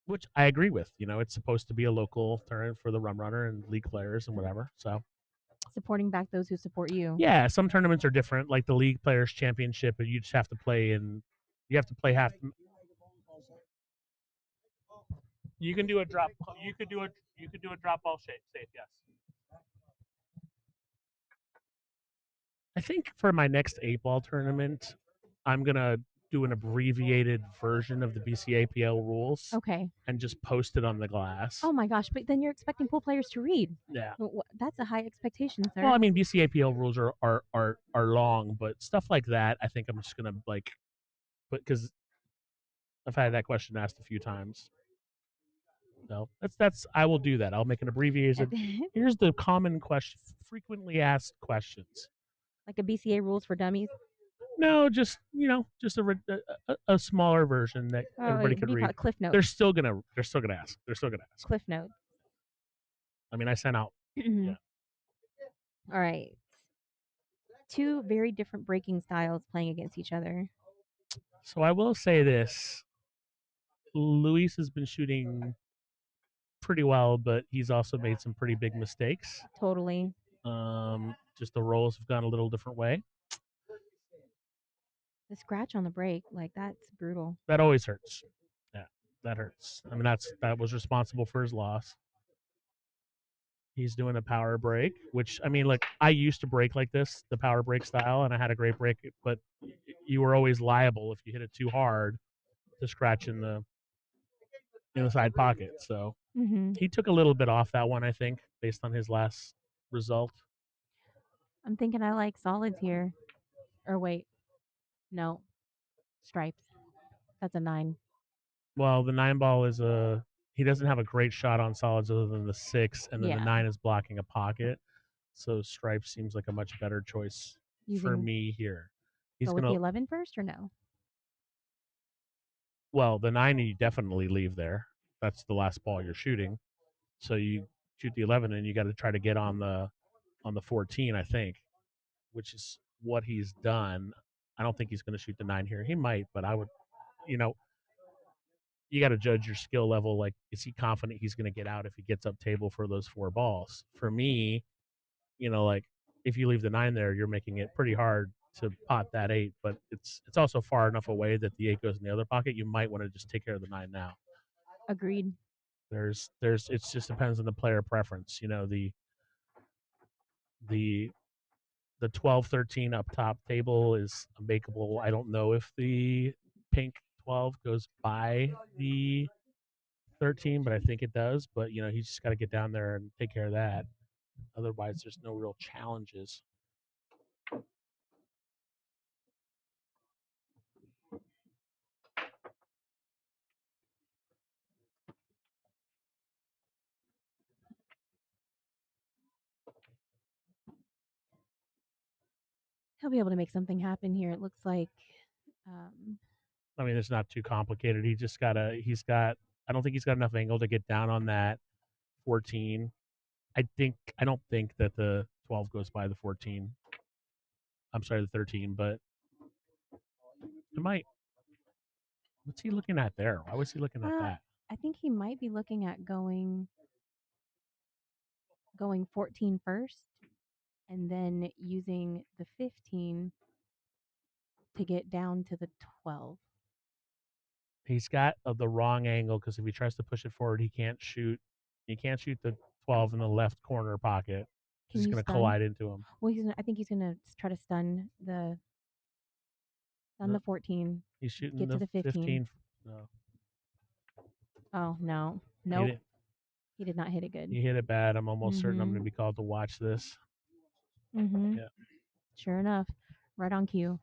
which I agree with. It's supposed to be a local tournament for the Rum Runner and league players and whatever. So Supporting back those who support you. yeah, some tournaments are different, like the League Players Championship, and you just have to play you have to play half. You can do a drop. You could do a drop ball safe. Yes. I think for my next 8-ball tournament, I'm gonna do an abbreviated version of the BCAPL rules. Okay. And just post it on the glass. Oh my gosh! But then you're expecting pool players to read. Yeah. That's a high expectation, sir. Well, I mean, BCAPL rules are long, but stuff like that, I think I'm just gonna because I've had that question asked a few times. So that's I will do that. I'll make an abbreviated. Here's the common question, frequently asked questions. Like a BCA rules for dummies. No, just a smaller version that everybody could read. Cliff notes. They're still gonna ask. Cliff notes. I mean, I sent out. Yeah. All right. Two very different breaking styles playing against each other. So I will say this: Luis has been shooting pretty well, but he's also made some pretty big mistakes. Totally. Just the rolls have gone a little different way. The scratch on the break, like that's brutal. That always hurts. Yeah, that hurts. I mean, that was responsible for his loss. He's doing a power break, which I mean, like I used to break like this, the power break style, and I had a great break, but you were always liable if you hit it too hard to scratch in in the side pocket. So Mm-hmm. he took a little bit off that one, I think, based on his last result. I'm thinking I like solids here. Or wait, no, stripes. That's a 9. Well, the 9 ball is a he doesn't have a great shot on solids other than the 6, and then the Yeah, 9 is blocking a pocket. So stripe seems like a much better choice for using me here. He's go with the gonna 11 first or no? well, the 9 you definitely leave there. That's the last ball you're shooting. So you shoot the 11, and you got to try to get on the 14, I think, which is what he's done. I don't think he's going to shoot the 9 here. He might, but I would, you know, you got to judge your skill level. Like, is he confident he's going to get out if he gets up table for those 4 balls? For me, like if you leave the 9 there, you're making it pretty hard to pot that 8. But it's also far enough away that the 8 goes in the other pocket. You might want to just take care of the 9 now. Agreed. There's it just depends on the player preference. The the 12-13 up top table is makeable. I don't know if the pink 12 goes by the 13, but I think it does. But he's just got to get down there and take care of that. Otherwise, there's no real challenges. He'll be able to make something happen here. It looks like. Um, I mean, it's not too complicated. He's got. I don't think he's got enough angle to get down on that 14. I don't think that the 12 goes by the 14. I'm sorry, the 13, but it might. What's he looking at there? Why was he looking at that? I think he might be looking at going 14 first, and then using the 15 to get down to the 12. He's got the wrong angle because if he tries to push it forward, he can't shoot. He can't shoot the 12 in the left corner pocket. Can He's you going to stun? collide into him. Well, I think he's gonna try to stun No, the 14. he's shooting Get to the the 15. 15. No, Oh no, he nope. didn't. He did not hit it good. He hit it bad. I'm almost certain I'm Mm-hmm. going to be called to watch this. Mm-hmm. Yeah. Sure enough, right on cue.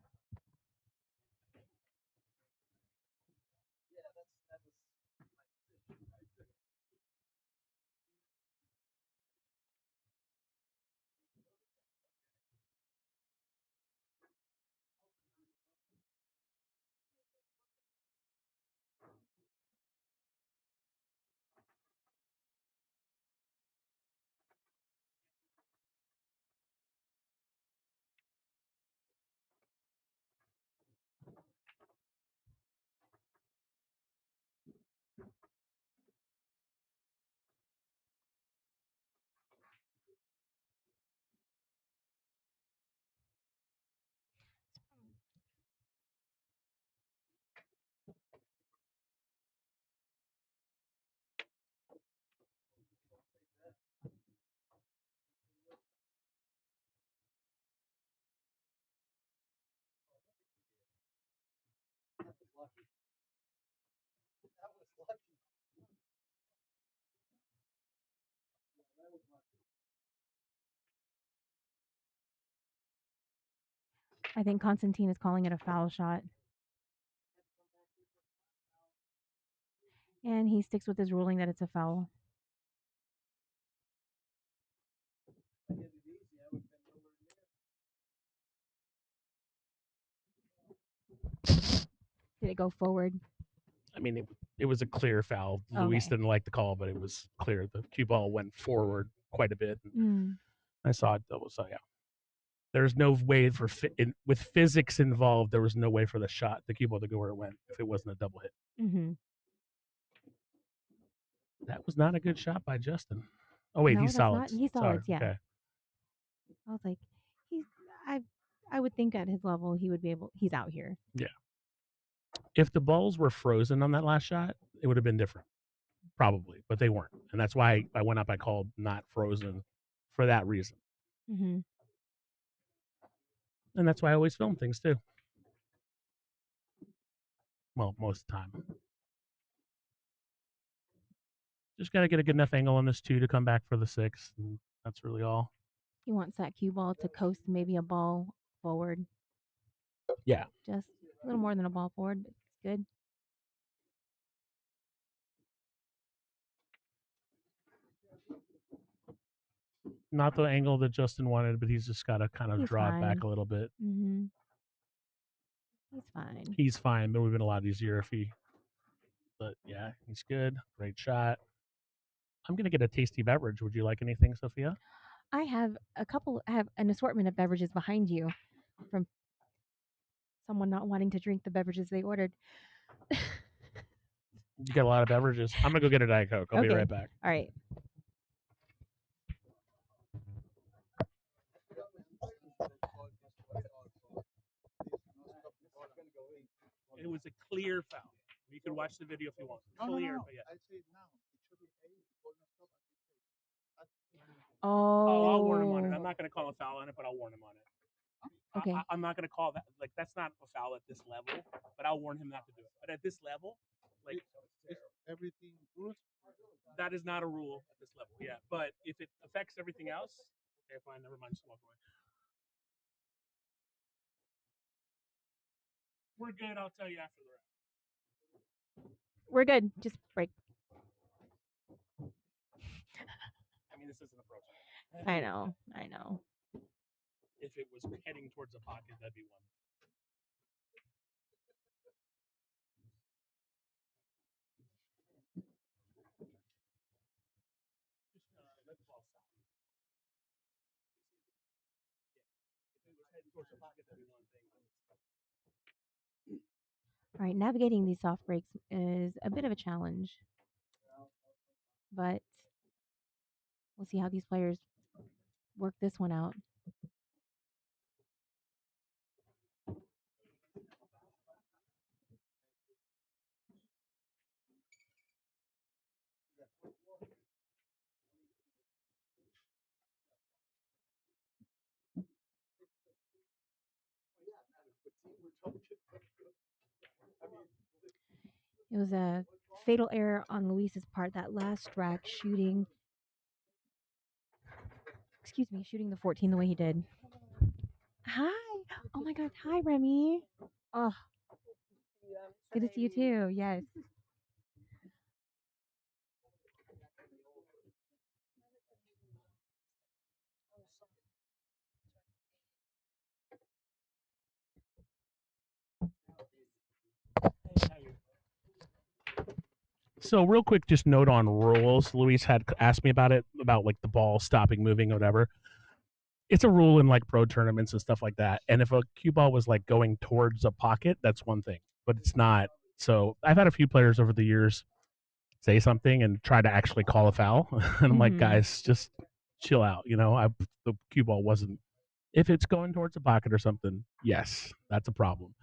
I think Constantine is calling it a foul shot. And he sticks with his ruling that it's a foul. Did it go forward? I mean, it was a clear foul. Luis Okay. didn't like the call, but it was clear. The cue ball went forward quite a bit. Mm. I saw it double. So yeah, there's no way with physics involved. There was no way for the cue ball to go where it went if it wasn't a double hit. Mm-hmm. That was not a good shot by Justin. Oh wait, No, he's that's not. solids. He's Sorry. solids. Yeah. Okay. I was like, he's. I. I would think at his level he would be able. He's out here. Yeah. If the balls were frozen on that last shot, it would have been different, probably, but they weren't, and that's why I went up. I called not frozen for that reason, Mm-hmm. and that's why I always film things too. Well, most of the time. Just got to get a good enough angle on this 2 to come back for the 6. And that's really all. He wants that cue ball to coast maybe a ball forward. Yeah. Just a little more than a ball forward. But it's good. Not the angle that Justin wanted, but he's just got to kind of He's draw it back fine. a little bit. Mm-hmm. He's fine. He's fine. There would have been a lot easier if he. But yeah, he's good. Great shot. I'm gonna get a tasty beverage. Would you like anything, Sophia? I have I have an assortment of beverages behind you from someone not wanting to drink the beverages they ordered. You got a lot of beverages. I'm gonna go get a Diet Coke. I'll be Okay. right back. All right. It was a clear foul. You can watch the video if you want. Clear, but yeah. Oh, I'll warn him on it. I'm Oh. not gonna call a foul on it, but I'll warn him on it. Okay. I'm not gonna call that like that's not a foul at this level, but I'll warn him not to do it. But at this level, like everything rules. that is not a rule at this level. Yeah, but if it affects everything else, okay, fine, never mind. Just walk away. We're good. I'll tell you after the round. We're good. Just break. I mean, this isn't a pro foul. I know. I know. If it was heading towards a pocket, that'd be one. Just let the ball stop. If it was heading towards the pocket, that'd be one thing. All right. Navigating these soft breaks is a bit of a challenge, but we'll see how these players work this one out. It was a fatal error on Luis's part, that last rack shooting. Excuse me, shooting the 14 the way he did. Hi. Oh my God. Hi, Remy. Oh, good to see you too. Yes. So real quick, just note on rules. Luis had asked me about it, about like the ball stopping moving or whatever. It's a rule in like pro tournaments and stuff like that. And if a cue ball was like going towards a pocket, that's one thing, but it's not. So I've had a few players over the years say something and try to actually call a foul, and I'm like, guys, just chill out. You know, the cue ball wasn't. If it's going towards a pocket or something, yes, that's a problem.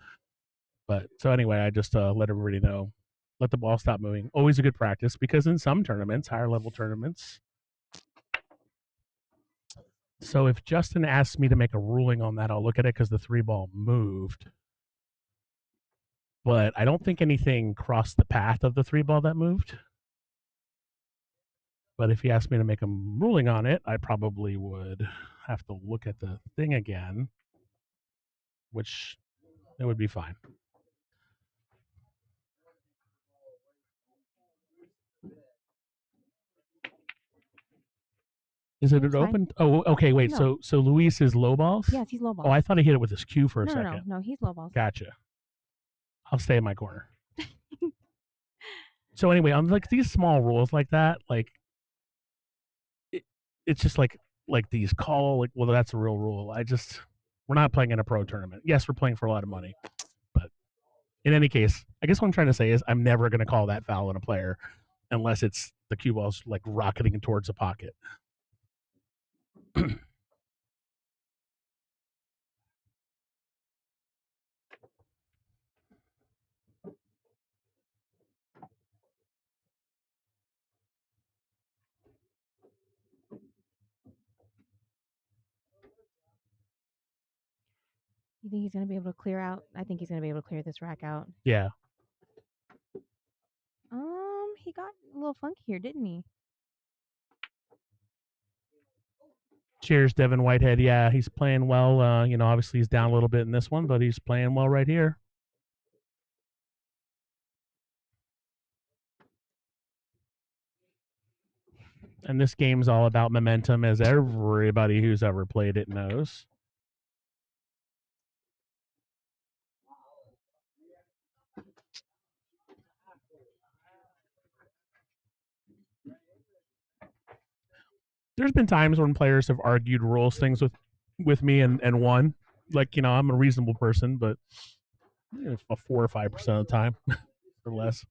But so anyway, I just let everybody know, let the ball stop moving. Always a good practice because in some tournaments, higher level tournaments. So if Justin asks me to make a ruling on that, I'll look at it because the 3 ball moved. But I don't think anything crossed the path of the 3 ball that moved. But if he asked me to make a ruling on it, I probably would have to look at the thing again, which it would be fine. Is it an open? Oh, okay. Wait. No. So Luis is low balls? Yes, he's low balls. Oh, I thought he hit it with his cue for a no, second. No, he's low balls. Gotcha. I'll stay in my corner. So anyway, on like these small rules like that, like it's just like these call like, well, that's a real rule. We're not playing in a pro tournament. Yes, we're playing for a lot of money, but in any case, I guess what I'm trying to say is I'm never going to call that foul on a player unless it's the cue ball's like rocketing towards a pocket. You think he's going to be able to clear out? I think he's going to be able to clear this rack out. Yeah. He got a little funky here, didn't he? Cheers, Devin Whitehead. Yeah, he's playing well. Obviously he's down a little bit in this one, but he's playing well right here. And this game's all about momentum, as everybody who's ever played it knows. There's been times when players have argued rules things with me and won. Like, I'm a reasonable person, but 4 or 5% of the time or less.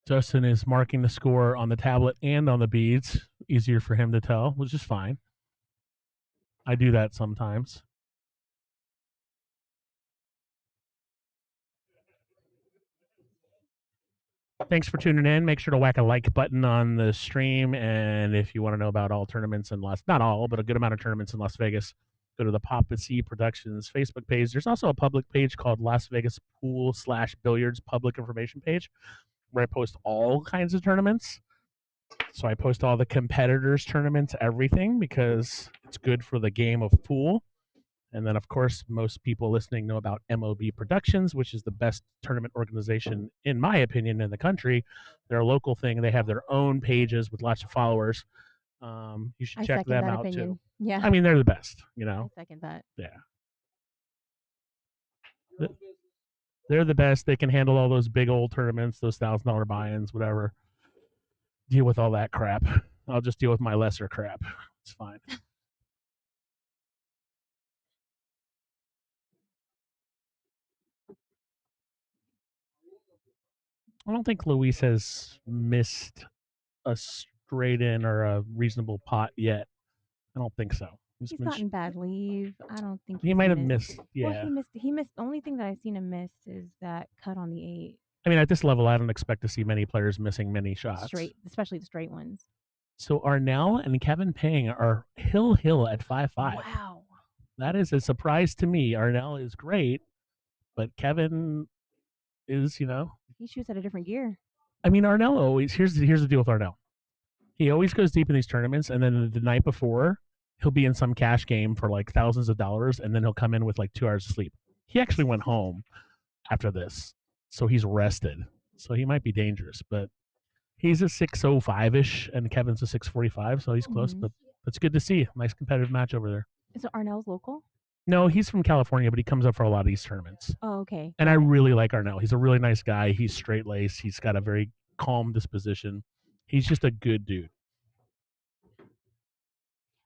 Justin is marking the score on the tablet and on the beads. Easier for him to tell, which is fine. I do that sometimes. Thanks for tuning in. Make sure to whack a like button on the stream. And if you want to know about all tournaments in not all, but a good amount of tournaments in Las Vegas, go to the Papacy Productions Facebook page. There's also a public page called Las Vegas Pool/Billiards public information page where I post all kinds of tournaments. So I post all the competitors' tournaments, everything, because it's good for the game of pool. And then, of course, most people listening know about MOB Productions, which is the best tournament organization, in my opinion, in the country. They're a local thing. They have their own pages with lots of followers. You should check them out, opinion. too. Yeah. I mean, they're the best, I second that. Yeah. They're the best. They can handle all those big old tournaments, those $1,000 buy-ins, whatever. Deal with all that crap. I'll just deal with my lesser crap. It's fine. I don't think Luis has missed a straight in or a reasonable pot yet. I don't think so. He's gotten bad leave. I don't think he might have missed. Yeah. Well, he missed. The only thing that I've seen him miss is that cut on the 8. I mean, at this level, I don't expect to see many players missing many shots. Straight, especially the straight ones. So Arnell and Kevin Ping are hill at 5-5. Wow. That is a surprise to me. Arnell is great, but Kevin is, He shoots at a different gear. I mean, Arnell always, here's the deal with Arnell. He always goes deep in these tournaments, and then the night before, he'll be in some cash game for like thousands of dollars, and then he'll come in with like 2 hours of sleep. He actually went home after this, so he's rested. So he might be dangerous, but he's a 6:05-ish, and Kevin's a 6:45, so he's close, but it's good to see. Nice competitive match over there. Is Arnell's local? No, he's from California, but he comes up for a lot of these tournaments. Oh, okay. And I really like Arnell. He's a really nice guy. He's straight-laced. He's got a very calm disposition. He's just a good dude.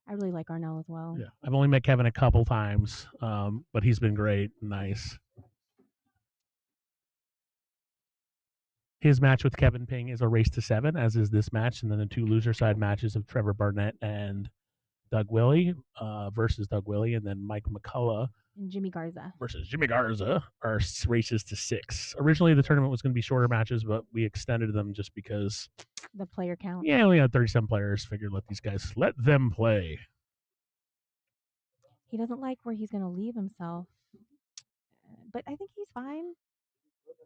I really like Arnell as well. Yeah, I've only met Kevin a couple times, but he's been great. Nice. His match with Kevin Ping is a race to 7, as is this match, and then the 2 loser side matches of Trevor Barnett and Doug Willie versus Doug Willie, and then Mike McCullough and Jimmy Garza versus Jimmy Garza are races to 6. Originally, the tournament was going to be shorter matches, but we extended them just because the player count. Yeah, we had 37 players. Figured let them play. He doesn't like where he's going to leave himself, but I think he's fine.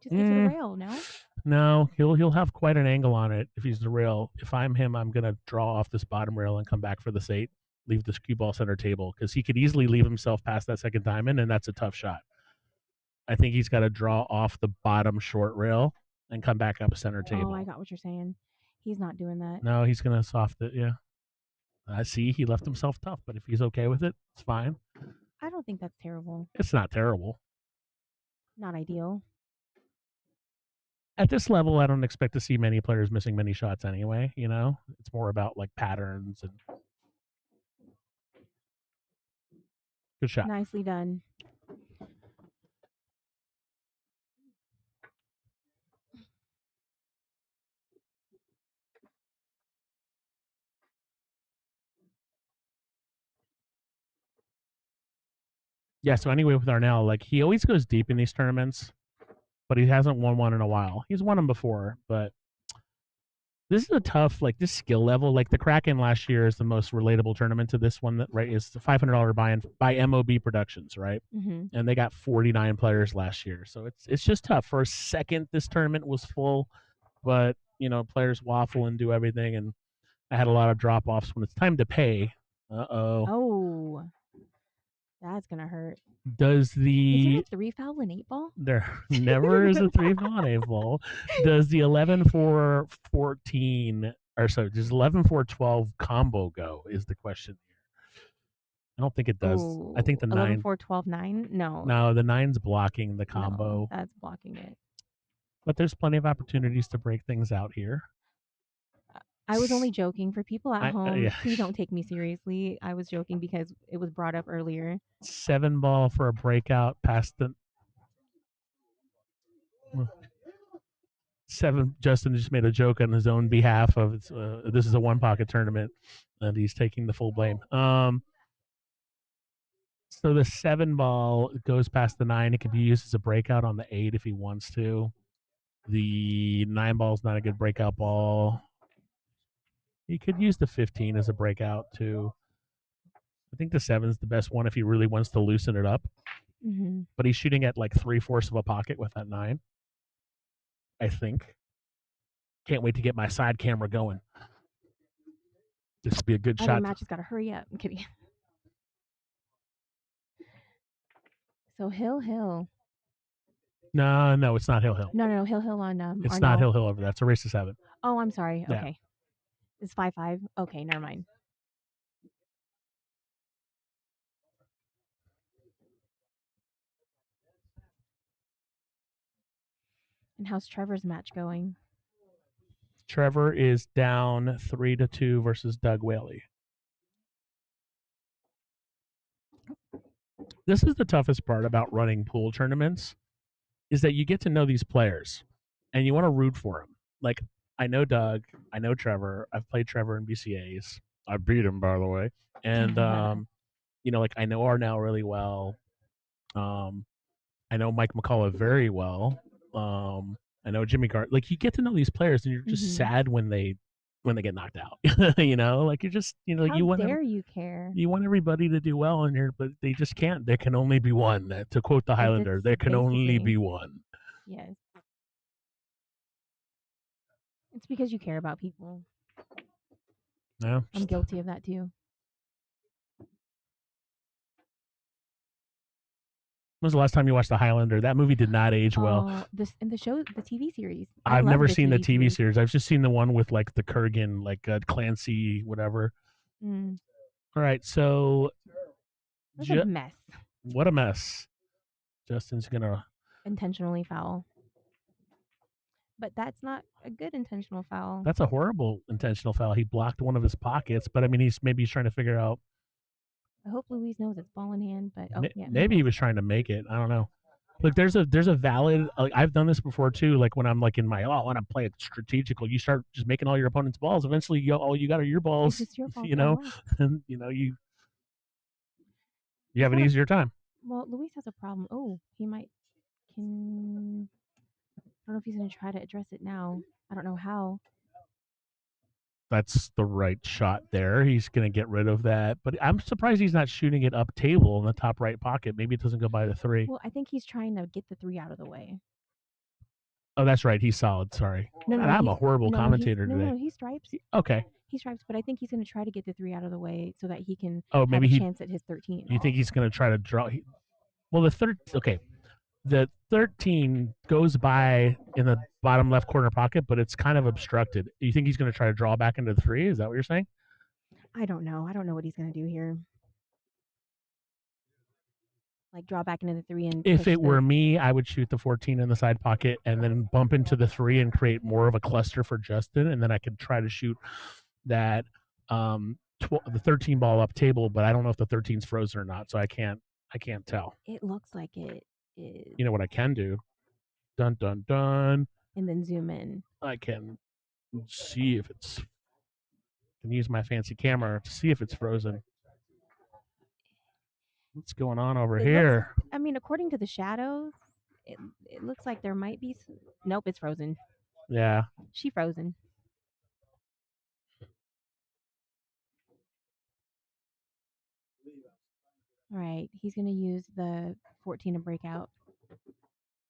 Just get to the rail, no? No, he'll have quite an angle on it if he's the rail. If I'm him, I'm gonna draw off this bottom rail and come back for the 8. Leave this cue ball center table because he could easily leave himself past that second diamond, and that's a tough shot. I think he's got to draw off the bottom short rail and come back up center table. Oh, I got what you're saying. He's not doing that. No, he's gonna soft it. Yeah, I see. He left himself tough, but if he's okay with it, it's fine. I don't think that's terrible. It's not terrible. Not ideal. At this level, I don't expect to see many players missing many shots anyway. It's more about like patterns and good shot. Nicely done. Yeah, so anyway, with Arnell, like he always goes deep in these tournaments, but he hasn't won one in a while. He's won them before, but This is a tough, like this skill level. Like the Kraken last year is the most relatable tournament to this one. That right is the $500 buy-in by MOB Productions, right? Mm-hmm. And they got 49 players last year, so it's just tough. For a second, this tournament was full, but players waffle and do everything, and I had a lot of drop offs when it's time to pay. Oh, that's gonna hurt. Does Is there the a 3 foul in 8 ball? there never is a 3 ball? Does the 11-4-14 or so does 11-4-12 combo go? Is the question here. I don't think it does. I think Oh, the 11, nine. 4, 12, 9? No, No, the nine's blocking the no, combo, that's blocking it. but there's plenty of opportunities to break things out here. I was only joking. For people at home, Yeah. please don't take me seriously. I was joking because it was brought up earlier. 7 ball for a breakout past the 7. Justin just made a joke on his own behalf of this is a one pocket tournament, and he's taking the full blame. So the 7 ball goes past the 9. It can be used as a breakout on the 8 if he wants to. The 9 ball is not a good breakout ball. He could use the 15 as a breakout too. I think the 7's the best one if he really wants to loosen it up. Mm-hmm. But he's shooting at like 3/4 of a pocket with that 9. I think. Can't wait to get my side camera going. This would be a good Other shot. matches gotta hurry up. I'm kidding. So Hill. No, it's not Hill. No, Hill on It's Arnell. not Hill over there. It's a race to 7. Oh, I'm sorry. Yeah. Okay, it's 5-5. Okay, never mind. And how's Trevor's match going? Trevor is down 3-2 versus Doug Whaley. This is the toughest part about running pool tournaments, is that you get to know these players, and you want to root for them. Like I know Doug, I know Trevor. I've played Trevor in BCAs. I beat him, by the way, and like I know Arnell really well. I know Mike McCullough very well. I know Jimmy Gart. Like you get to know these players, and you're just sad when they get knocked out. Like you're just How you want dare you care? you want everybody to do well in here, but they just can't. There can only be one. To quote the Highlander, there can only be one. Yes. It's because you care about people. Yeah, I'm guilty of that too. When was the last time you watched The Highlander? That movie did not age well. This in the show, the TV series. I've never seen the TV series. I've just seen the one with like the Kurgan, like Clancy, whatever. Mm. All right, so It was a mess. What a mess. Justin's gonna Intentionally foul. But that's not a good intentional foul. That's a horrible intentional foul. He blocked one of his pockets, but I mean, he's trying to figure out. I hope Luis knows it's ball in hand, but maybe he was trying to make it. I don't know. Look, there's a valid. Like I've done this before too. Like when I'm like in my I want to play it strategical. You start just making all your opponent's balls. Eventually, all you got are your balls. It's just your fault. And you have an easier time. Well, Luis has a problem. Oh, he might I don't know if he's going to try to address it now. I don't know how. That's the right shot there. He's going to get rid of that. But I'm surprised he's not shooting it up table in the top right pocket. Maybe it doesn't go by the 3. Well, I think he's trying to get the 3 out of the way. Oh, that's right. He's solid. Sorry. No, I'm a horrible commentator today. No, he stripes. Okay. He stripes, but I think he's going to try to get the 3 out of the way so that he can maybe have a chance at his 13. You think he's going to try to draw? Well, the 13 goes by in the bottom left corner pocket, but it's kind of obstructed. You think he's going to try to draw back into the 3? Is that what you're saying? I don't know. I don't know what he's going to do here. Like draw back into the 3 and if it were me, I would shoot the 14 in the side pocket and then bump into the 3 and create more of a cluster for Justin, and then I could try to shoot that the 13 ball up table, but I don't know if the 13's frozen or not, so I can't tell. It looks like it is. You know what I can do? Dun dun dun. And then zoom in. I can see if it's. I can use my fancy camera to see if it's frozen. What's going on over here? I mean, according to the shadows, it looks like there might be. Nope, it's frozen. Yeah. She frozen. All right, he's going to use the 14 to break out.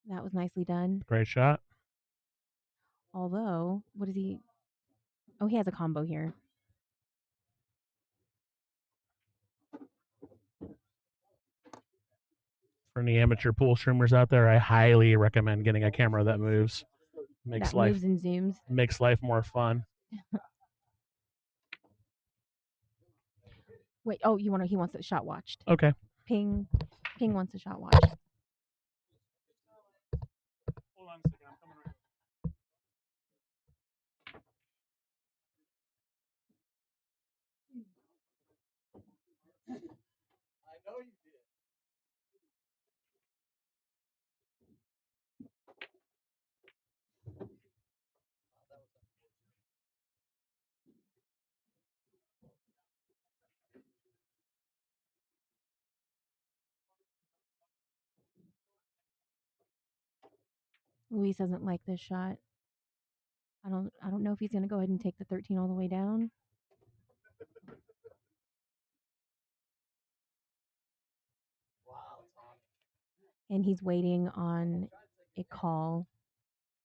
That was nicely done. Great shot. Although, what is he? Oh, he has a combo here. For any amateur pool streamers out there, I highly recommend getting a camera that moves. That moves and zooms. Makes life more fun. Wait, oh, he wants the shot watched. Okay. Ping wants the shot watched. Hold on a second. I'm coming right. Luis doesn't like this shot. I don't know if he's going to go ahead and take the 13 all the way down. And he's waiting on a call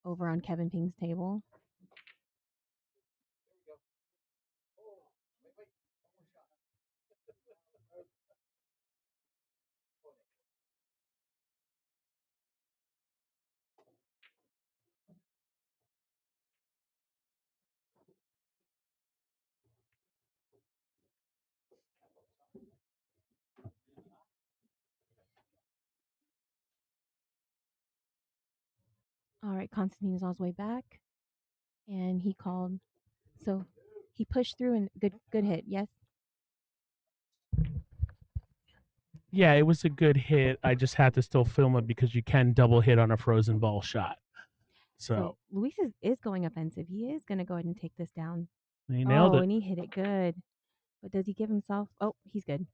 over on Kevin Ping's table. All right, Constantine is on his way back, and he called. So he pushed through and good hit. Yes. Yeah, it was a good hit. I just had to still film it because you can double hit on a frozen ball shot. So Luis is going offensive. He is going to go ahead and take this down. he nailed it. And he hit it good. But does he give himself? Oh, he's good.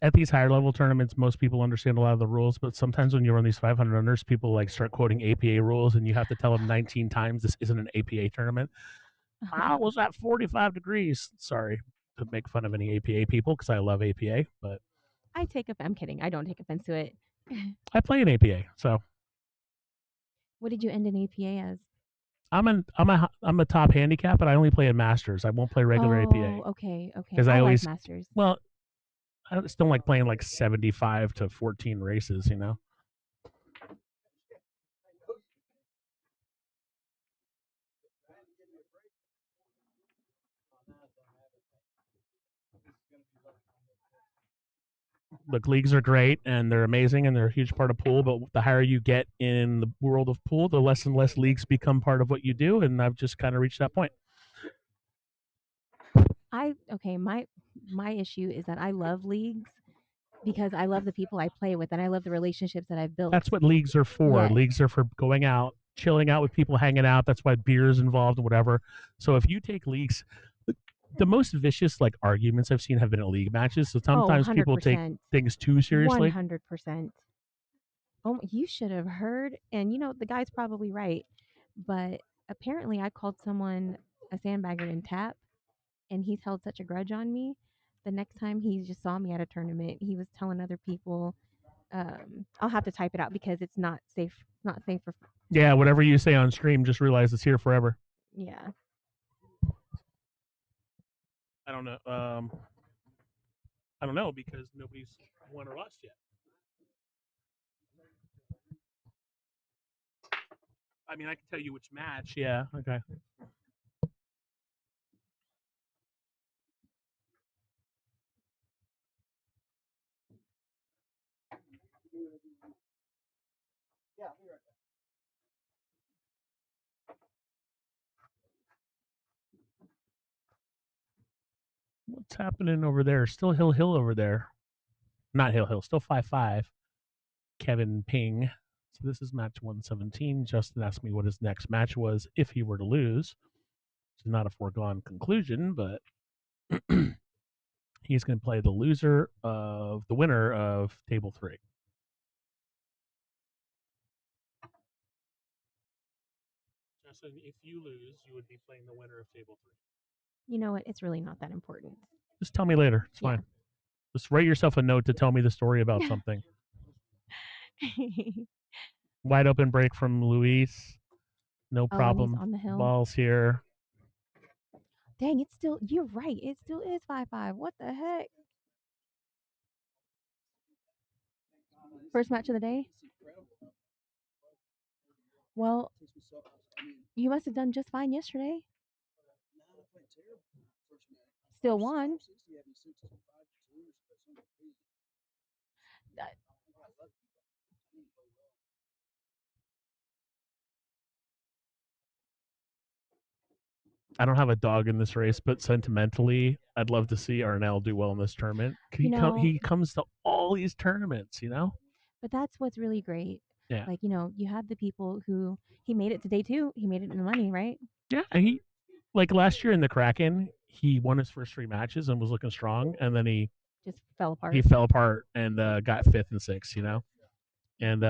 At these higher level tournaments, most people understand a lot of the rules, but sometimes when you run these 500 unders, people like start quoting APA rules, and you have to tell them 19 times this isn't an APA tournament. How was that 45 degrees? Sorry to make fun of any APA people because I love APA, but I'm kidding. I don't take offense to it. I play an APA, so What did you end in APA as? I'm a top handicap, but I only play in Masters. I won't play regular APA. Okay. Because I always like Masters. Well, I just don't like playing like 75 to 14 races, you know. Look, leagues are great and they're amazing and they're a huge part of pool, but the higher you get in the world of pool, the less and less leagues become part of what you do, and I've just kind of reached that point. My issue is that I love leagues because I love the people I play with and I love the relationships that I've built. That's what leagues are for. Yes. Leagues are for going out, chilling out with people, hanging out. That's why beer is involved and whatever. So if you take leagues, the most vicious like arguments I've seen have been at league matches. So sometimes people take things too seriously. 100%. Oh, you should have heard. And the guy's probably right, but apparently I called someone a sandbagger in tap, and he's held such a grudge on me. The next time he just saw me at a tournament, he was telling other people. I'll have to type it out because it's not safe. Not safe for. Yeah, whatever you say on stream, just realize it's here forever. Yeah. I don't know. I don't know because nobody's won or lost yet. I mean, I can tell you which match. Yeah. Okay. What's happening over there? Still Hill over there. Not Hill. Still 5-5. Kevin Ping. So this is match 117. Justin asked me what his next match was if he were to lose. Which is not a foregone conclusion, but he's going to play the winner of table 3. So if you lose, you would be playing the winner of table 3. You know what? It's really not that important. Just tell me later. It's Yeah. fine. Just write yourself a note to tell me the story about something. Wide open break from Luis. No Oh, and he's problem. on the hill. Ball's here. Dang, it's still. You're right. It still is 5-5. What the heck? First match of the day. Well, you must have done just fine yesterday. Still won. I don't have a dog in this race, but sentimentally, I'd love to see Arnell do well in this tournament. He comes to all these tournaments, you know? But that's what's really great. Yeah. Like, you had the people who he made it to day 2. He made it in the money, right? Yeah, and he like last year in the Kraken, he won his first 3 matches and was looking strong, and then he Just fell apart. fell apart and got 5th and 6th, you know? And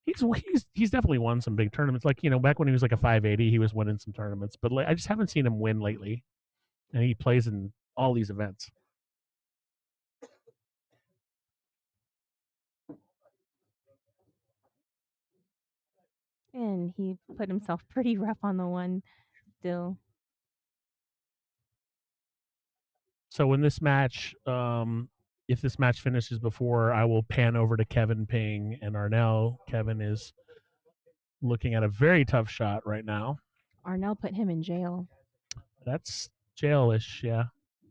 he's definitely won some big tournaments. Like, back when he was like a 580, he was winning some tournaments, but I just haven't seen him win lately. And he plays in all these events. And he put himself pretty rough on the one still. So in this match, if this match finishes before, I will pan over to Kevin Ping and Arnell. Kevin is looking at a very tough shot right now. Arnell put him in jail. That's jailish, yeah.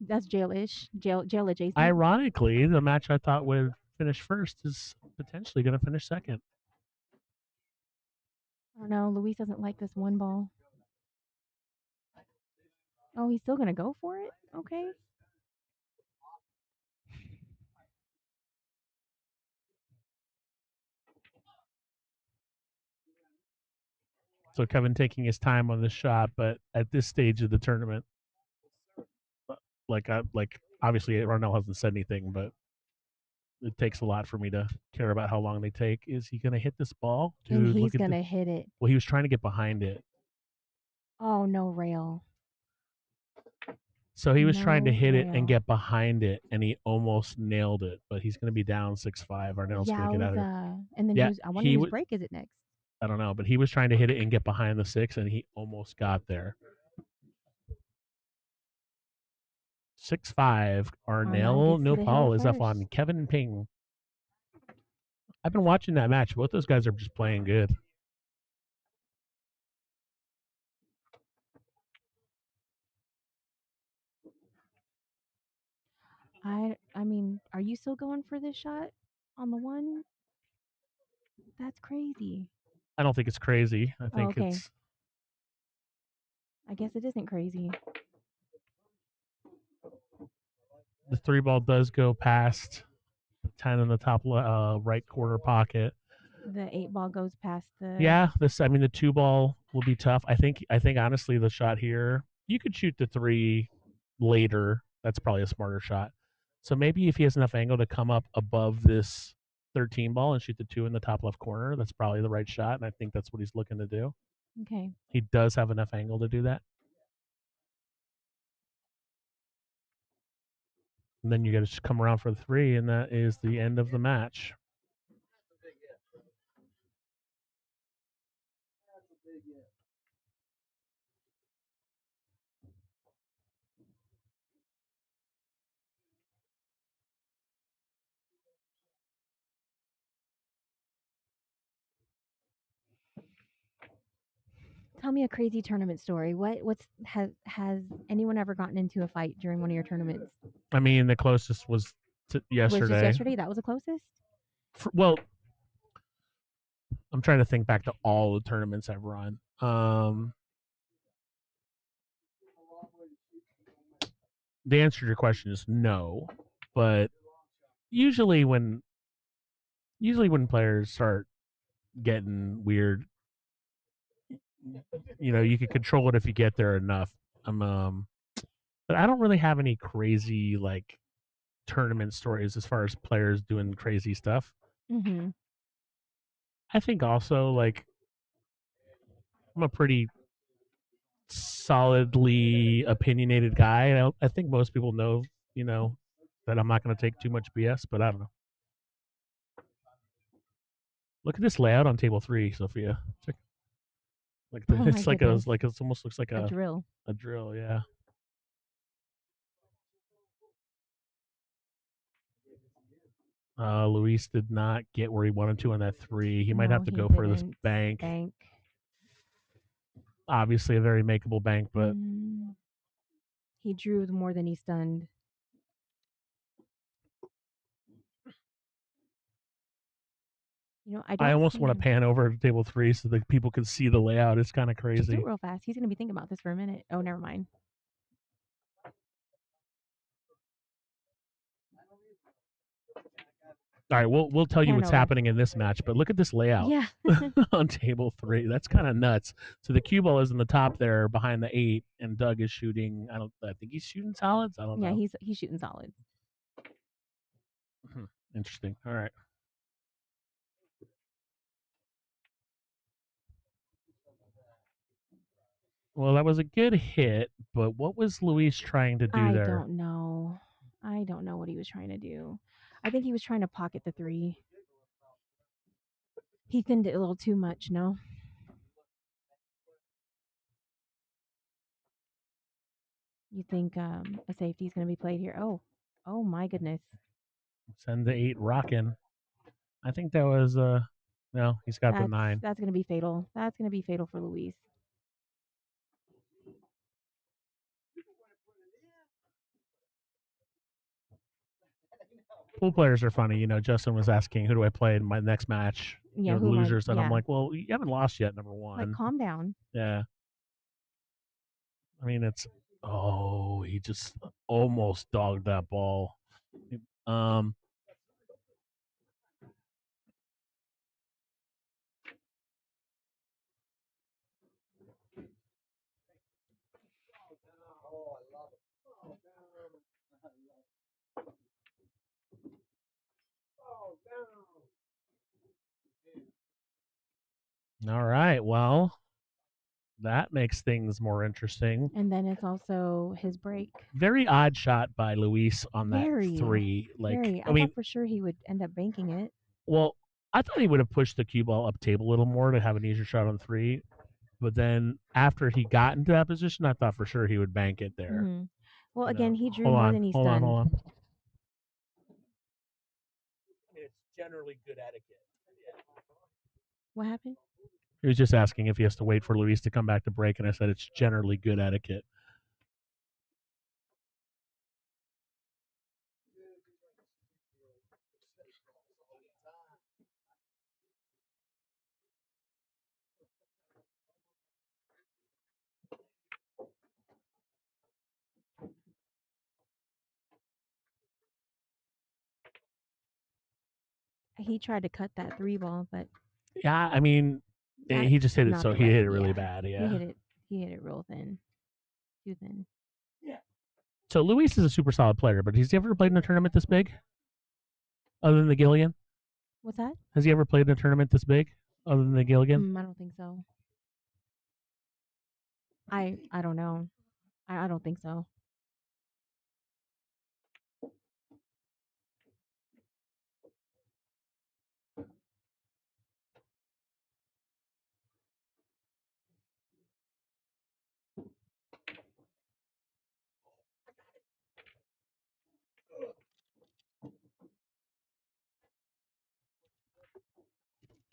That's jailish. Jail adjacent. Ironically, the match I thought would finish first is potentially going to finish second. I don't know. Luis doesn't like this one ball. Oh, he's still gonna go for it? Okay. So Kevin taking his time on this shot, but at this stage of the tournament, like obviously Arnell hasn't said anything, but it takes a lot for me to care about how long they take. Is he going to hit this ball? Dude, And he's look at gonna hit it. Well, he was trying to get behind it. Oh, no rail. So he was trying to No hit it and rail. get behind it, and he almost nailed it. But he's going to be down 6-5. Arnell's going to get out of it. And then Yeah, I wonder whose break is it next? I don't know, but he was trying to hit it and get behind the 6, and he almost got there. 6-5. Arnell Nopal is up on Kevin Ping. I've been watching that match. Both those guys are just playing good. I mean, are you still going for this shot on the one? That's crazy. I don't think it's crazy. I think it's. I guess it isn't crazy. The 3 ball does go past 10 in the top right corner pocket. The 8 ball goes past the. Yeah, the 2 ball will be tough. I think honestly the shot here, you could shoot the 3 later. That's probably a smarter shot. So maybe if he has enough angle to come up above this 13 ball and shoot the 2 in the top left corner, that's probably the right shot, and I think that's what he's looking to do. Okay. He does have enough angle to do that. And then you got to just come around for the 3, and that is the end of the match. Tell me a crazy tournament story. Has anyone ever gotten into a fight during one of your tournaments? I mean, the closest was yesterday. Was just yesterday? That was the closest? Well, I'm trying to think back to all the tournaments I've run. The answer to your question is no, but usually when players start getting weird, you can control it if you get there enough. But I don't really have any crazy like tournament stories as far as players doing crazy stuff. Mm-hmm. I think also like I'm a pretty solidly opinionated guy. I think most people know, that I'm not going to take too much BS, but I don't know. Look at this layout on table 3, Sophia. Check, Oh my it's like a, goodness. like it almost looks like A drill. a drill. Yeah. Luis did not get where he wanted to on that 3. He might No, have to he go for this didn't. bank. Bank. Obviously, a very makeable bank, but He drew more than he stunned. I don't. I almost see want to pan over to table 3 so that people can see the layout. It's kind of Just do crazy. it real fast. He's gonna be thinking about this for a minute. Oh, never mind. All right, we'll tell you Pan what's over. happening in this match, but look at this layout Yeah. on table 3. That's kind of nuts. So the cue ball is in the top there behind the 8, and Doug is shooting. I think he's shooting solids. I don't know. Yeah, he's shooting solid. Interesting. All right. Well, that was a good hit, but what was Luis trying to do I there? don't know. I don't know what he was trying to do. I think he was trying to pocket the 3. He thinned it a little too much, no? You think a safety is going to be played here? Oh my goodness. Send the 8 rocking. I think that was no, he's got the 9. That's going to be fatal. That's going to be fatal for Luis. Pool players are funny. Justin was asking, who do I play in my next match? Yeah, who am I- losers. And I'm yeah. like, well, you haven't lost yet, number 1. Like, calm down. Yeah. I mean, he just almost dogged that ball. All right. Well, that makes things more interesting. And then it's also his break. Very odd shot by Luis on Very. that 3. Very. I mean, thought for sure he would end up banking it. well, I thought he would have pushed the cue ball up table a little more to have an easier shot on 3. But then after he got into that position, I thought for sure he would bank it there. Mm-hmm. Well, again, he drew hold more on, than he hold stunned. on, hold on. I mean, it's generally good etiquette. What happened? He was just asking if he has to wait for Luis to come back to break, and I said it's generally good etiquette. He tried to cut that 3 ball, but Yeah, I mean, he just hit it, not so the he right- hit it really yeah. bad. Yeah. He hit it real thin. Too thin. So Luis is a super solid player, but has he ever played in a tournament this big? Other than the Gilligan? What's that? Has he ever played in a tournament this big? Other than the Gilligan? I don't think so. I don't know. I don't think so.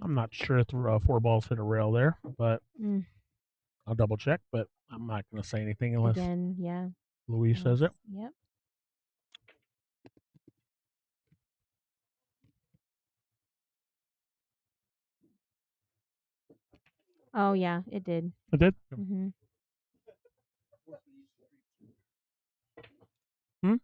I'm not sure if the 4 balls hit a rail there, but I'll double check. But I'm not going to say anything unless Again, yeah. Luis says it. Yep. Oh yeah, it did. It did? Mm-hmm. Hmm?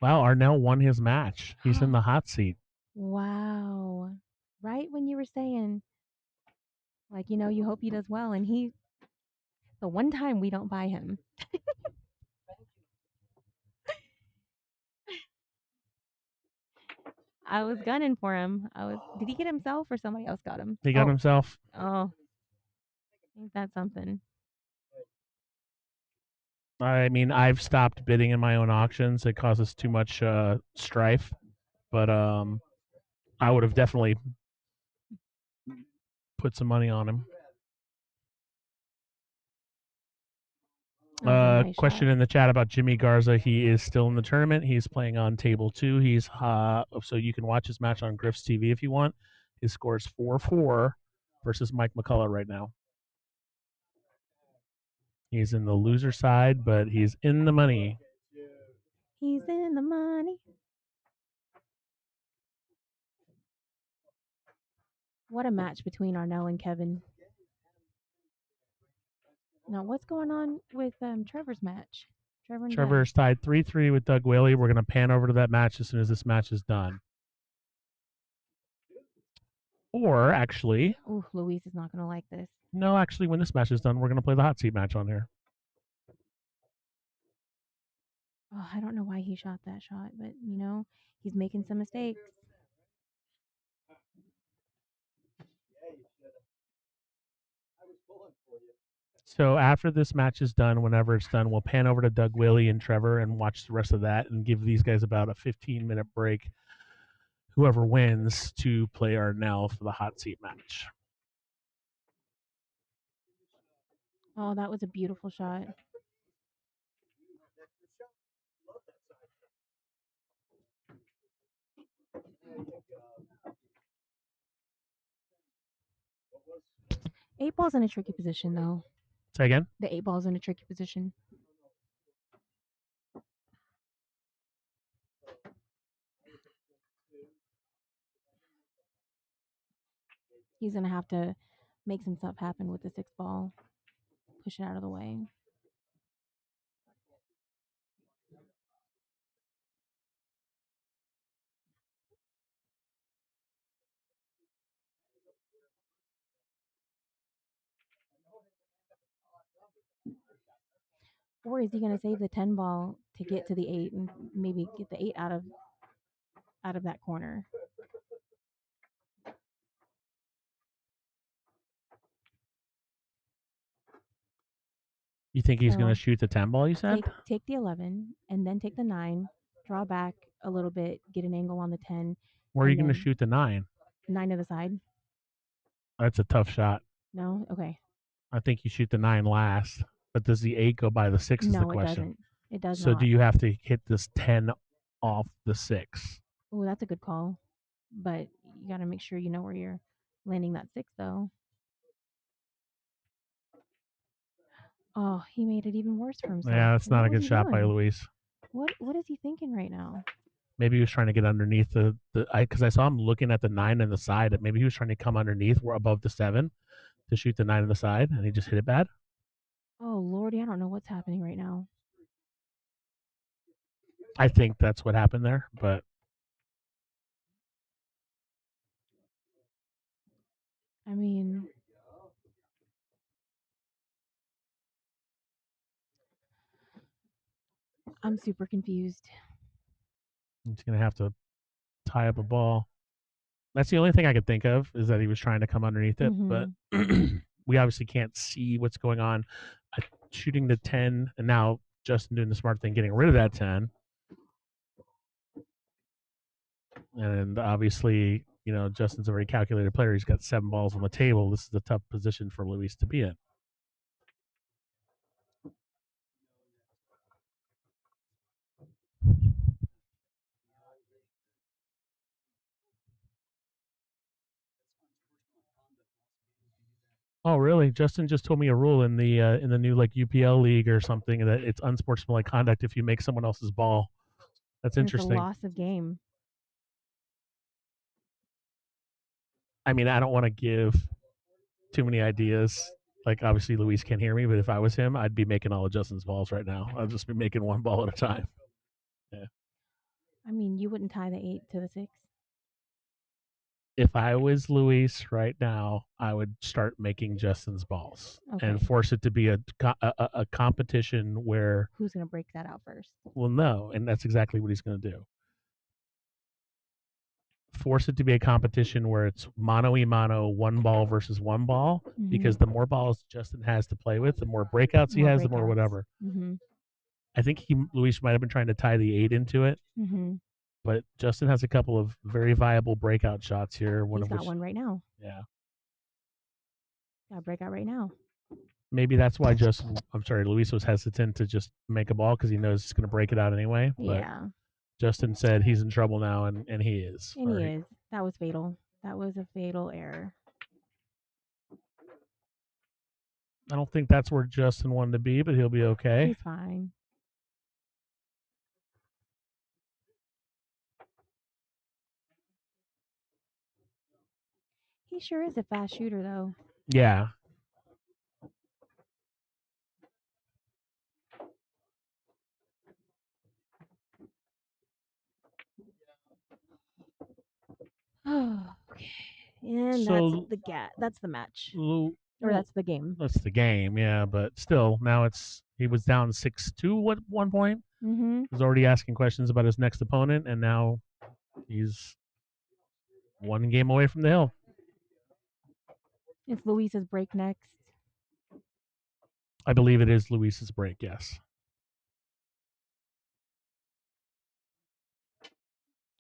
Wow, Arnell won his match. He's in the hot seat. Wow. Right when you were saying, like, you hope he does well, and the one time we don't buy him. I was gunning for him. Did he get himself or somebody else got him? He got Oh, himself. oh, ain't that something? I mean, I've stopped bidding in my own auctions. It causes too much strife. But I would have definitely put some money on him. That was a nice Question shot. in the chat about Jimmy Garza. He is still in the tournament. He's playing on table 2. He's so you can watch his match on Griff's TV if you want. His score is 4-4 versus Mike McCullough right now. He's in the loser side, but he's in the money. He's in the money. What a match between Arnell and Kevin. Now, what's going on with Trevor's match? Trevor and Trevor is tied 3-3 with Doug Whaley. We're going to pan over to that match as soon as this match is done. Or actually, Ooh, Luis is not going to like this. no, actually, when this match is done, we're going to play the hot seat match on here. Oh, I don't know why he shot that shot, but he's making some mistakes. So after this match is done, whenever it's done, we'll pan over to Doug Whaley and Trevor and watch the rest of that and give these guys about a 15-minute break. Whoever wins to play Arnell for the hot seat match. Oh, that was a beautiful shot. Eight ball's in a tricky position, though. Say again? The eight ball's in a tricky position. He's going to have to make some stuff happen with the 6 ball. Push it out of the way. Or is he going to save the 10 ball to get to the 8 and maybe get the 8 out of that corner? You think he's going to So shoot the 10 ball, you said? take the 11 and then take the 9, draw back a little bit, get an angle on the 10. Where are you and going to then shoot the 9? 9 to the side? That's a tough shot. No? Okay. I think you shoot the 9 last. But does the 8 go by the 6 is the No, it question. doesn't. It does So not. do you have to hit this 10 off the 6? Oh, that's a good call. But you got to make sure you know where you're landing that 6, though. Oh, he made it even worse for himself. Yeah, that's not a What was good he shot by doing? Luis. What is he thinking right now? Maybe he was trying to get underneath because I saw him looking at the 9 on the side. Maybe he was trying to come underneath or above the 7 to shoot the 9 on the side, and he just hit it bad. Oh, Lordy, I don't know what's happening right now. I think that's what happened there, but I mean, I'm super confused. he's going to have to tie up a ball. That's the only thing I could think of is that he was trying to come underneath it, but we obviously can't see what's going on. Shooting the 10, and now Justin doing the smart thing, getting rid of that 10. And obviously, Justin's a very calculated player. He's got 7 balls on the table. This is a tough position for Luis to be in. Oh, really? Justin just told me a rule in the new like UPL league or something that it's unsportsmanlike conduct if you make someone else's ball. That's And it's a interesting. loss of game. I mean, I don't want to give too many ideas. Like, obviously, Luis can't hear me, but if I was him, I'd be making all of Justin's balls right now. I'd just be making one ball at a time. Yeah. I mean, you wouldn't tie the 8 to the 6. If I was Luis right now, I would start making Justin's balls and Okay. force it to be a competition where, Who's going to break that out first? well, no, and that's exactly what he's going to do. Force it to be a competition where it's mano y mano, one ball versus one ball, because the more balls Justin has to play with, the more breakouts he has, the more whatever. Mm-hmm. I think Luis might have been trying to tie the 8 into it, Mm-hmm. but Justin has a couple of very viable breakout shots here. He's got one right now. Yeah. Got a breakout right now. Maybe that's why Luis was hesitant to just make a ball because he knows he's going to break it out anyway. But Yeah. Justin said he's in trouble now, and he is. And he is. That was fatal. That was a fatal error. I don't think that's where Justin wanted to be, but he'll be okay. He's fine. He sure is a fast shooter, though. Yeah. Okay. And So that's the match. Or That's the game. That's the game, yeah. But still, now he was down 6-2 at one point. Mm-hmm. He was already asking questions about his next opponent, and now he's one game away from the hill. It's Luis's break next. I believe it is Luis's break, yes.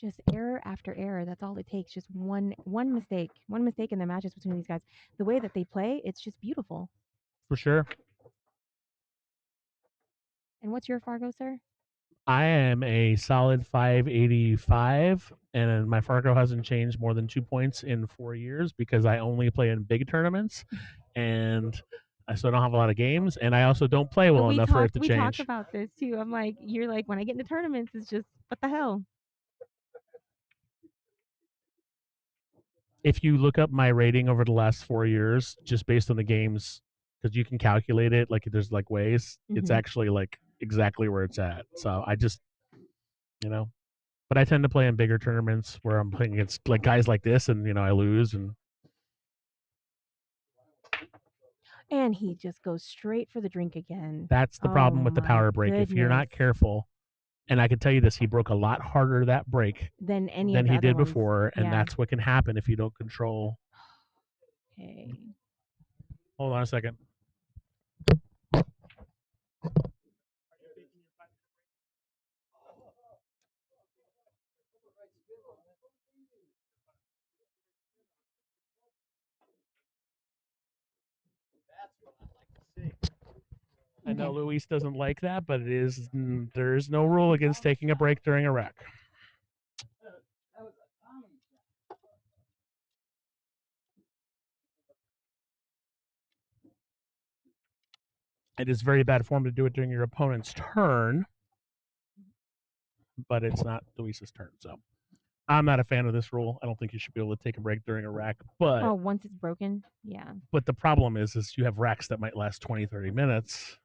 Just error after error. That's all it takes. Just one mistake. One mistake in the matches between these guys. The way that they play, it's just beautiful. For sure. And what's your Fargo, sir? I am a solid 585, and my Fargo hasn't changed more than 2 points in 4 years because I only play in big tournaments, and I still don't have a lot of games, and I also don't play well enough for it to we change. We talked about this too. I'm like, you're like, when I get into tournaments, it's just, what the hell? If you look up my rating over the last 4 years, just based on the games, because you can calculate it, like there's like ways, it's actually like exactly where it's at. So I just, but I tend to play in bigger tournaments where I'm playing against like guys like this, and I lose. And he just goes straight for the drink again. That's the problem with the power break. If you're not careful, and I can tell you this, he broke a lot harder that break than he did before, and that's what can happen if you don't control. Okay. Hold on a second. I know Luis doesn't like that, but there is no rule against taking a break during a rec. It is very bad form to do it during your opponent's turn, but it's not Luis's turn, so I'm not a fan of this rule. I don't think you should be able to take a break during a rack, but once it's broken, yeah. But the problem is you have racks that might last 20, 30 minutes,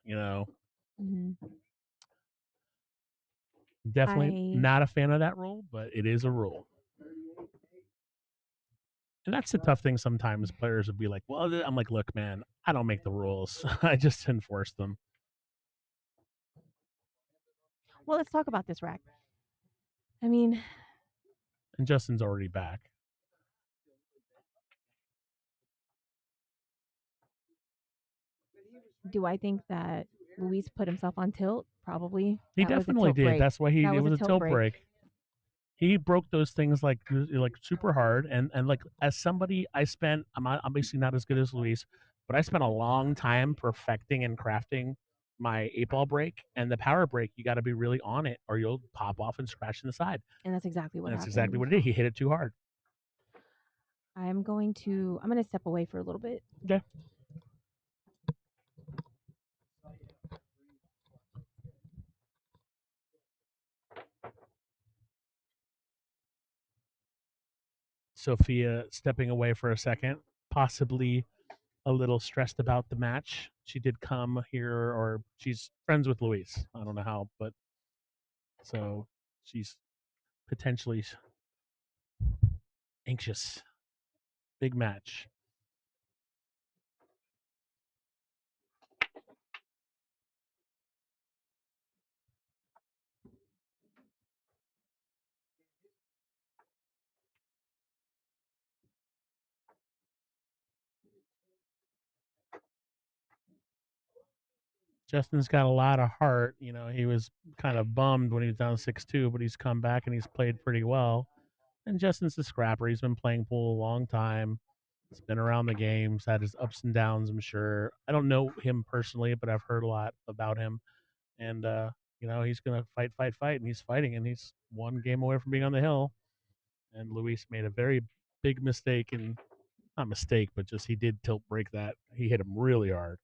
Definitely not a fan of that rule, but it is a rule. And that's the tough thing sometimes. Players would be like, well, I'm like, look, man, I don't make the rules. I just enforce them. Well, let's talk about this rack. I mean, and Justin's already back. Do I think that Luis put himself on tilt? Probably. He definitely did. That's why it was a tilt break. He broke those things like super hard, and like as somebody, I'm obviously not as good as Luis, but I spent a long time perfecting and crafting my 8-ball break, and the power break. You got to be really on it, or you'll pop off and scratch in the side. And that's exactly what happened. That's exactly what it did. He hit it too hard. I'm going to step away for a little bit. Okay. Sophia stepping away for a second, possibly a little stressed about the match. She did come here, or she's friends with Luis. I don't know how, but so she's potentially anxious. Big match. Justin's got a lot of heart. You know, he was kind of bummed when he was down 6-2, but he's come back and he's played pretty well. And Justin's a scrapper. He's been playing pool a long time. He's been around the games, had his ups and downs, I'm sure. I don't know him personally, but I've heard a lot about him. And, you know, he's going to fight, and he's fighting, and he's one game away from being on the hill. And Luis made a very big mistake, and not mistake, but just he did tilt break that. He hit him really hard.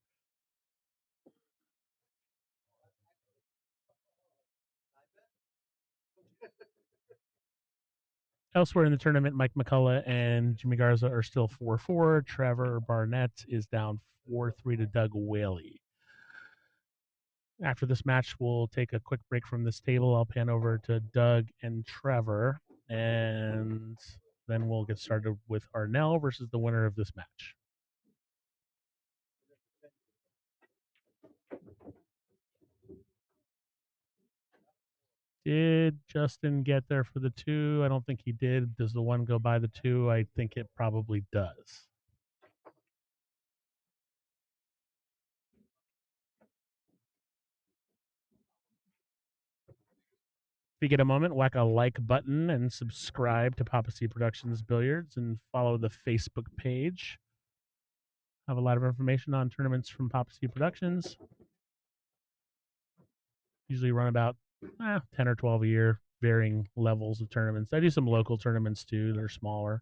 Elsewhere in the tournament, Mike McCullough and Jimmy Garza are still 4-4. Trevor Barnett is down 4-3 to Doug Whaley. After this match, we'll take a quick break from this table. I'll pan over to Doug and Trevor, and then we'll get started with Arnell versus the winner of this match. Did Justin get there for the 2? I don't think he did. Does the 1 go by the 2? I think it probably does. If you get a moment, whack a like button and subscribe to Papa C Productions Billiards and follow the Facebook page. I have a lot of information on tournaments from Papa C Productions. Usually run about 10 or 12 a year, varying levels of tournaments. I do some local tournaments too that are smaller.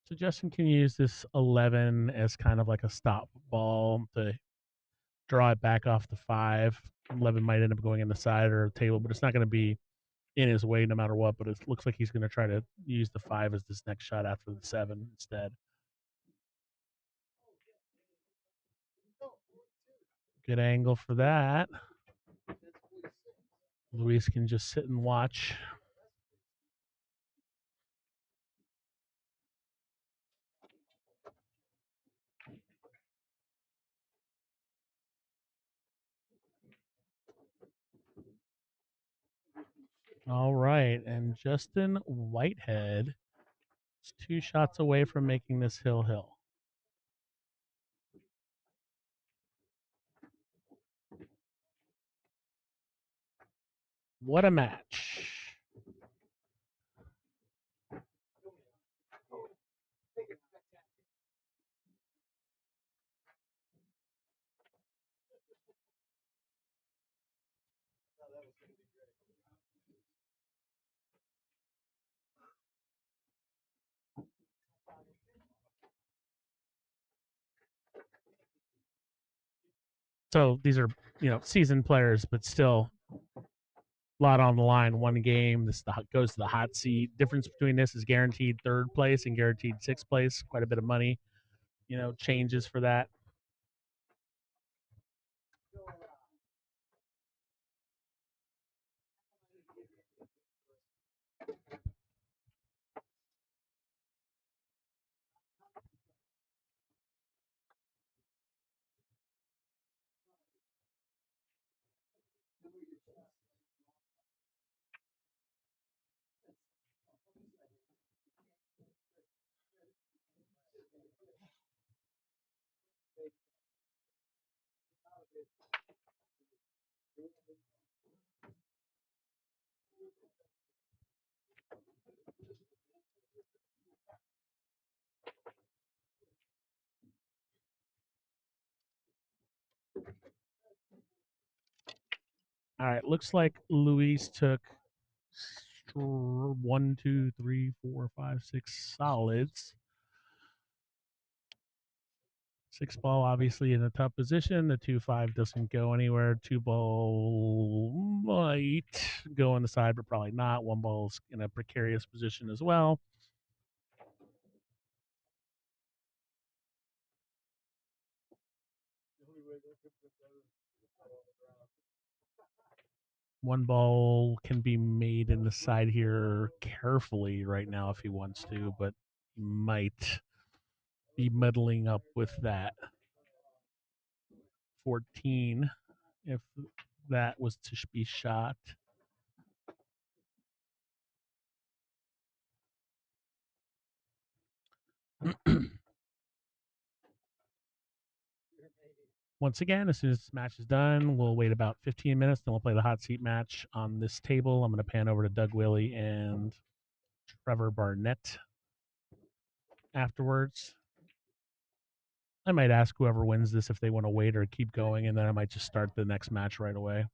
So Justin can use this 11 as kind of like a stop ball to draw it back off the 5. 11 might end up going in the side or table, but it's not going to be in his way no matter what. But it looks like he's going to try to use the 5 as this next shot after the 7 instead. Good angle for that. Luis can just sit and watch. All right, and Justin Whitehead is 2 shots away from making this hill. What a match. So these are, seasoned players, but still a lot on the line. One game, this goes to the hot seat. Difference between this is guaranteed 3rd place and guaranteed 6th place. Quite a bit of money, changes for that. All right, looks like Luis took 1, 2, 3, 4, 5, 6 solids. 6 ball obviously in a tough position. The 2-5 doesn't go anywhere. 2 ball might go on the side, but probably not. 1 ball's in a precarious position as well. One ball can be made in the side here carefully right now if he wants to, but he might be muddling up with that. 14 if that was to be shot. Once again, as soon as this match is done, we'll wait about 15 minutes. Then we'll play the hot seat match on this table. I'm going to pan over to Doug Willie and Trevor Barnett afterwards. I might ask whoever wins this if they want to wait or keep going, and then I might just start the next match right away.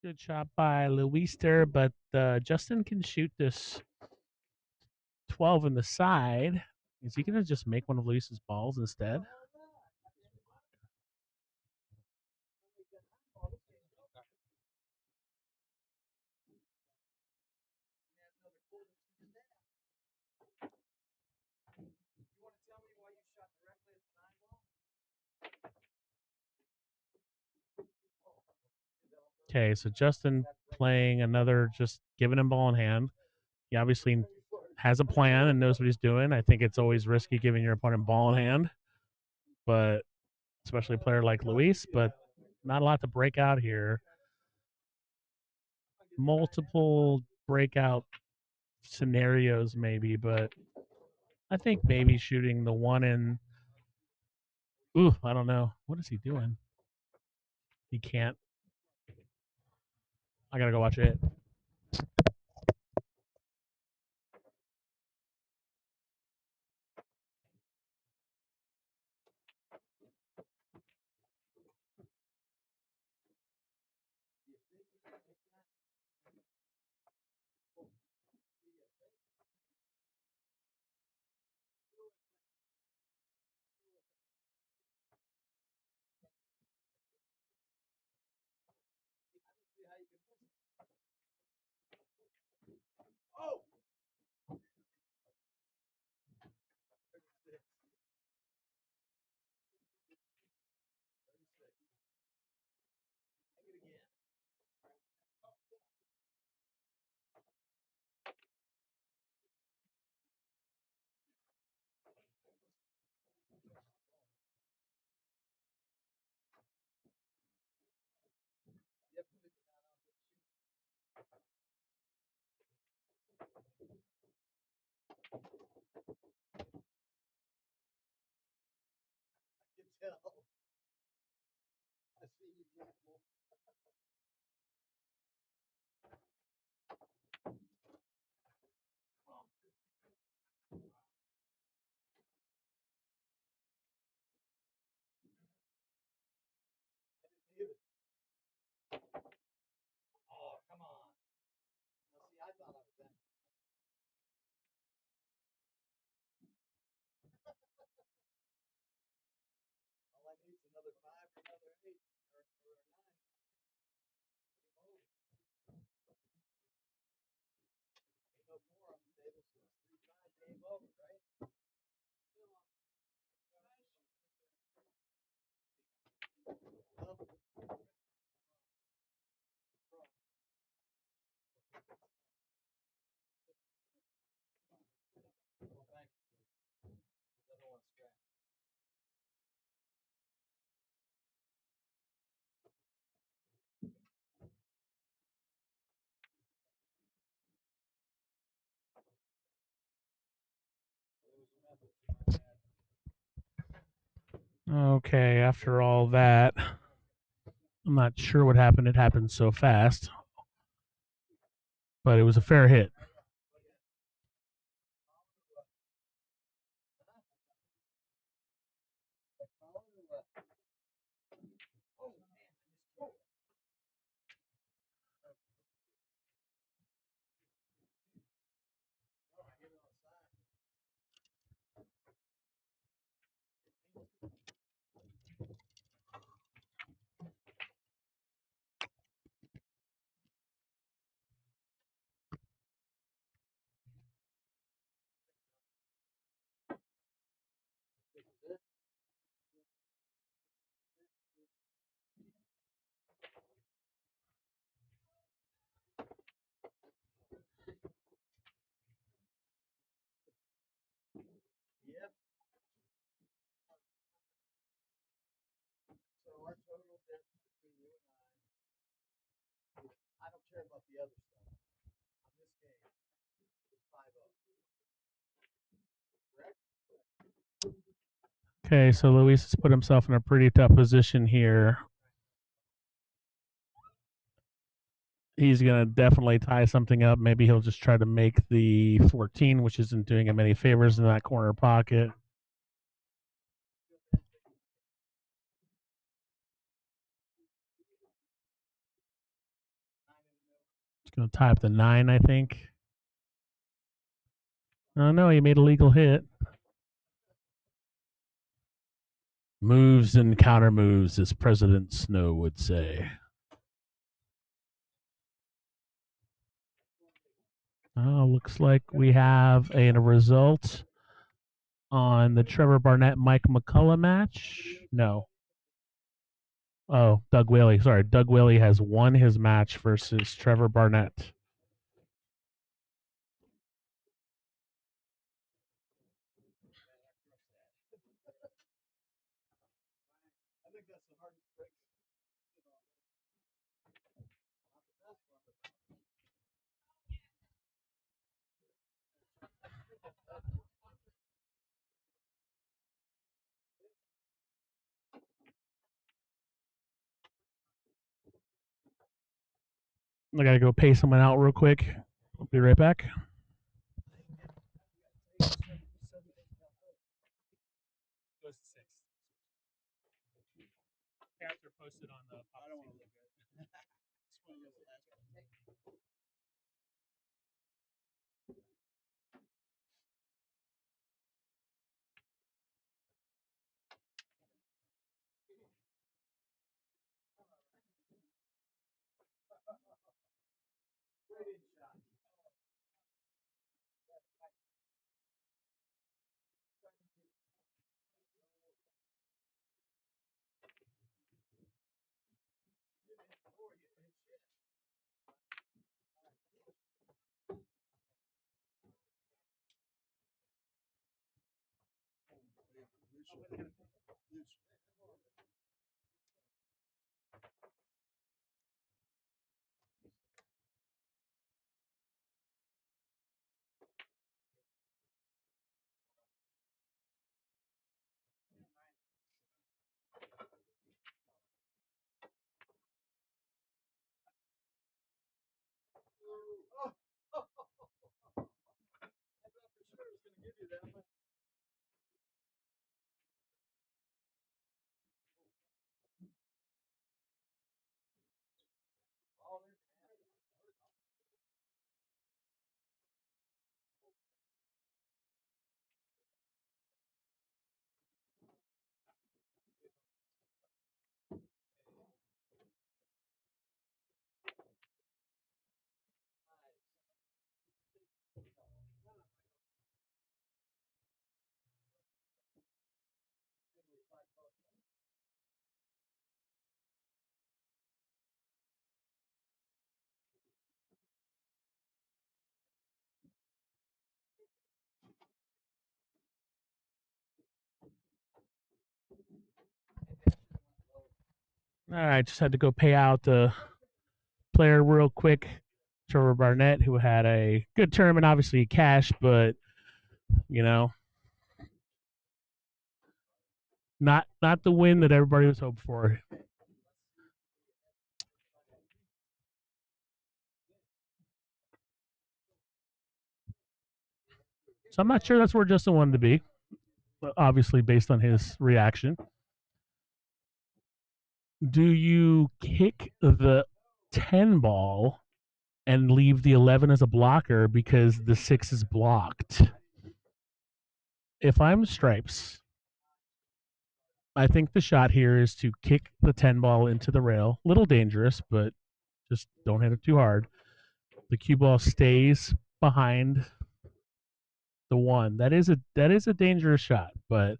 Good shot by Luister, but Justin can shoot this 12 in the side. Is he going to just make one of Luis's balls instead? Okay, so Justin playing another, just giving him ball in hand. He obviously has a plan and knows what he's doing. I think it's always risky giving your opponent ball in hand, but especially a player like Luis, but not a lot to break out here. Multiple breakout scenarios, maybe, but I think maybe shooting the one in. Ooh, I don't know. What is he doing? He can't. I gotta go watch it. Okay, after all that, I'm not sure what happened. It happened so fast, but it was a fair hit. Okay, so Luis has put himself in a pretty tough position here. He's going to definitely tie something up. Maybe he'll just try to make the 14, which isn't doing him any favors in that corner pocket. He's going to tie up the 9, I think. Oh, no, he made a legal hit. Moves and counter moves, as President Snow would say. Oh, looks like we have a result on the Trevor Barnett-Mike McCullough match. No. Oh, Doug Whaley. Sorry, Doug Whaley has won his match versus Trevor Barnett. I gotta go pay someone out real quick. I'll be right back. After posted on the. I don't want to look at it. All right, just had to go pay out the player real quick. Trevor Barnett, who had a good tournament, obviously cash, but you know, not the win that everybody was hoping for. So I'm not sure that's where Justin wanted to be, but obviously based on his reaction. Do you kick the 10 ball and leave the 11 as a blocker because the 6 is blocked? If I'm Stripes, I think the shot here is to kick the 10 ball into the rail. Little dangerous, but just don't hit it too hard. The cue ball stays behind the 1. That is a dangerous shot, but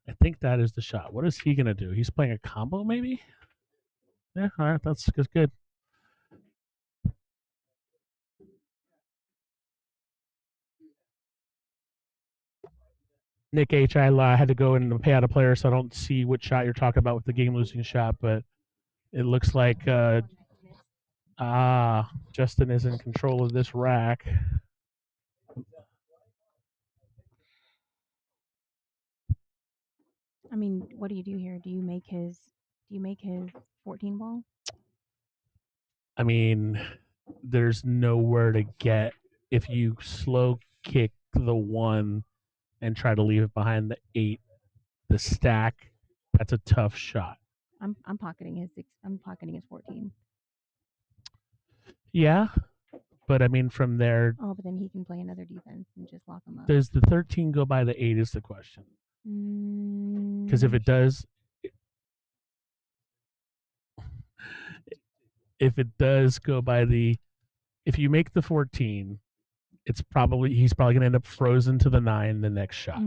I think that is the shot. What is he going to do? He's playing a combo maybe? Yeah, all right, that's good. Nick H, I had to go in and pay out a player, so I don't see what shot you're talking about with the game-losing shot, but it looks like Justin is in control of this rack. I mean, what do you do here? Do you make his 14 ball? I mean, there's nowhere to get if you slow kick the 1 and try to leave it behind the 8, the stack. That's a tough shot. I'm pocketing his 6. I'm pocketing his 14. Yeah, but I mean, from there, Oh, but then he can play another defense and just lock him up. does the 13 go by the 8 is the question. Because if it does, go by the, if you make the 14, he's probably going to end up frozen to the 9 the next shot.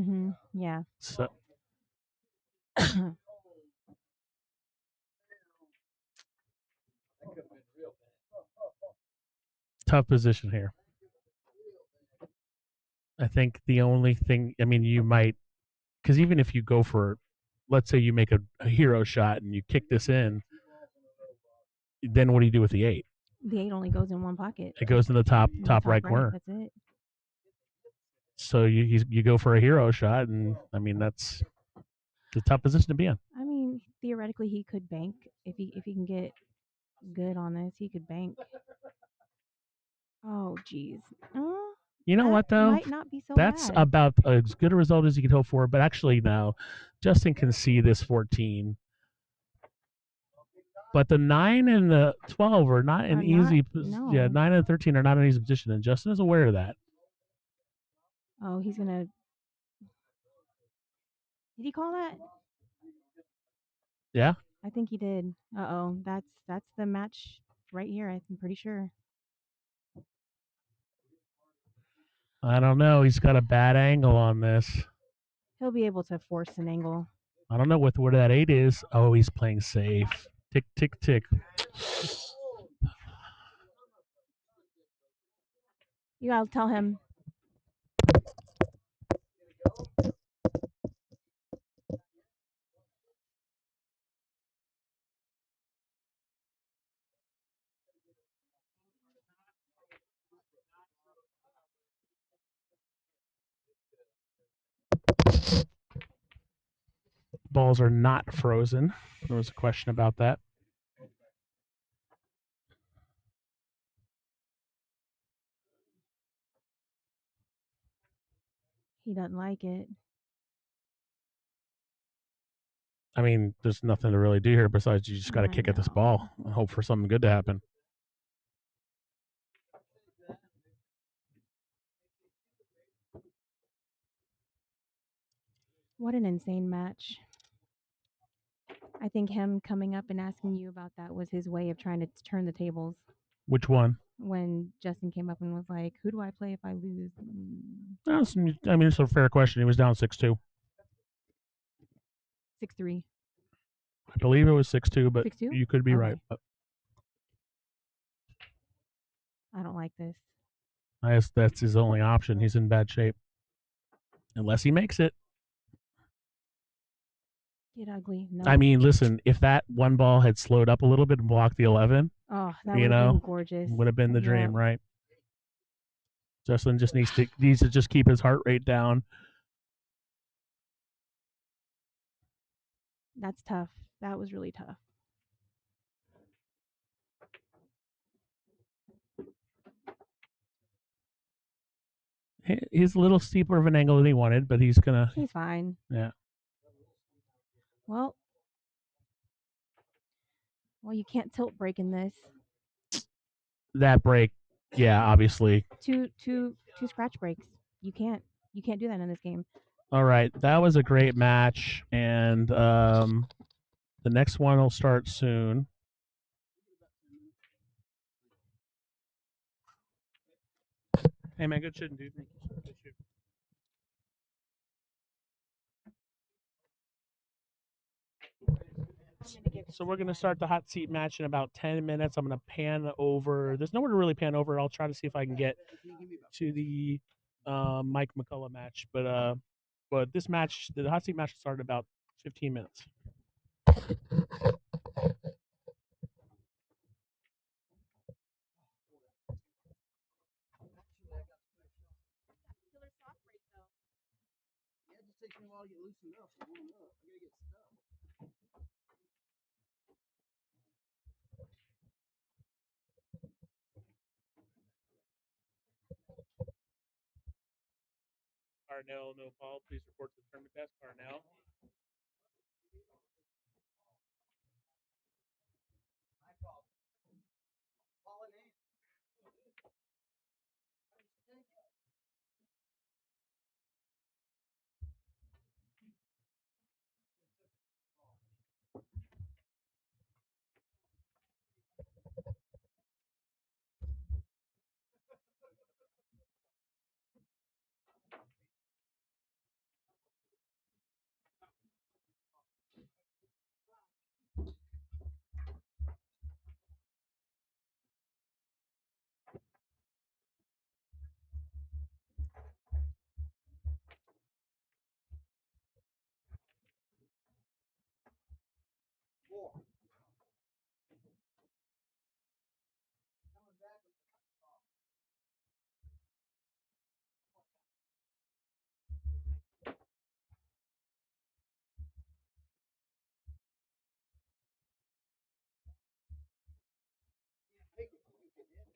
Yeah. So tough position here. I think the only thing, I mean, you might, because even if you go for, let's say you make a hero shot and you kick this in, then what do you do with the 8? The 8 only goes in one pocket. It goes in the top right corner. That's it. So you go for a hero shot, and I mean that's a tough position to be in. I mean, theoretically, he could bank if he can get good on this. He could bank. Oh, geez. You know what though? Might not be so That's bad. about as good a result as you could hope for. But actually, no. Justin can see this 14. But the 9 and the 12 are not an easy. No. Yeah, 9 and 13 are not an easy position, and Justin is aware of that. Oh, he's gonna. Did he call that? Yeah. I think he did. That's the match right here. I'm pretty sure. I don't know. He's got a bad angle on this. He'll be able to force an angle. I don't know where that 8 is. Oh, he's playing safe. Tick, tick, tick. You gotta tell him. Balls are not frozen. There was a question about that. He doesn't like it. I mean, there's nothing to really do here besides you just got to kick at this ball and hope for something good to happen. What an insane match. I think him coming up and asking you about that was his way of trying to turn the tables. Which one? When Justin came up and was like, "Who do I play if I lose?" I mean, it's a fair question. He was down 6-2. 6-3. I believe it was 6-2, but 6-2? you could be right. But I don't like this. I guess that's his only option. He's in bad shape. Unless he makes it. Get ugly. No. I mean, listen, if that one ball had slowed up a little bit and blocked the 11, that would have been gorgeous. Would have been the dream, right? Justin just needs to just keep his heart rate down. That's tough. That was really tough. He's a little steeper of an angle than he wanted, but he's fine. Yeah. Well, you can't tilt break in this. That break, yeah, obviously. Two scratch breaks. You can't do that in this game. All right, that was a great match, and the next one will start soon. Hey man, good shooting, dude. Good shoot. So we're going to start the hot seat match in about 10 minutes. I'm going to pan over. There's nowhere to really pan over. I'll try to see if I can get to the Mike McCullough match. But this match, the hot seat match, started about 15 minutes. takes me a while to get loosened up. I gotta get stuck. Carnell, no call. Please report to the tournament desk. Carnell. I call. Call a name. Four. Coming back with the call. Make it you can hit.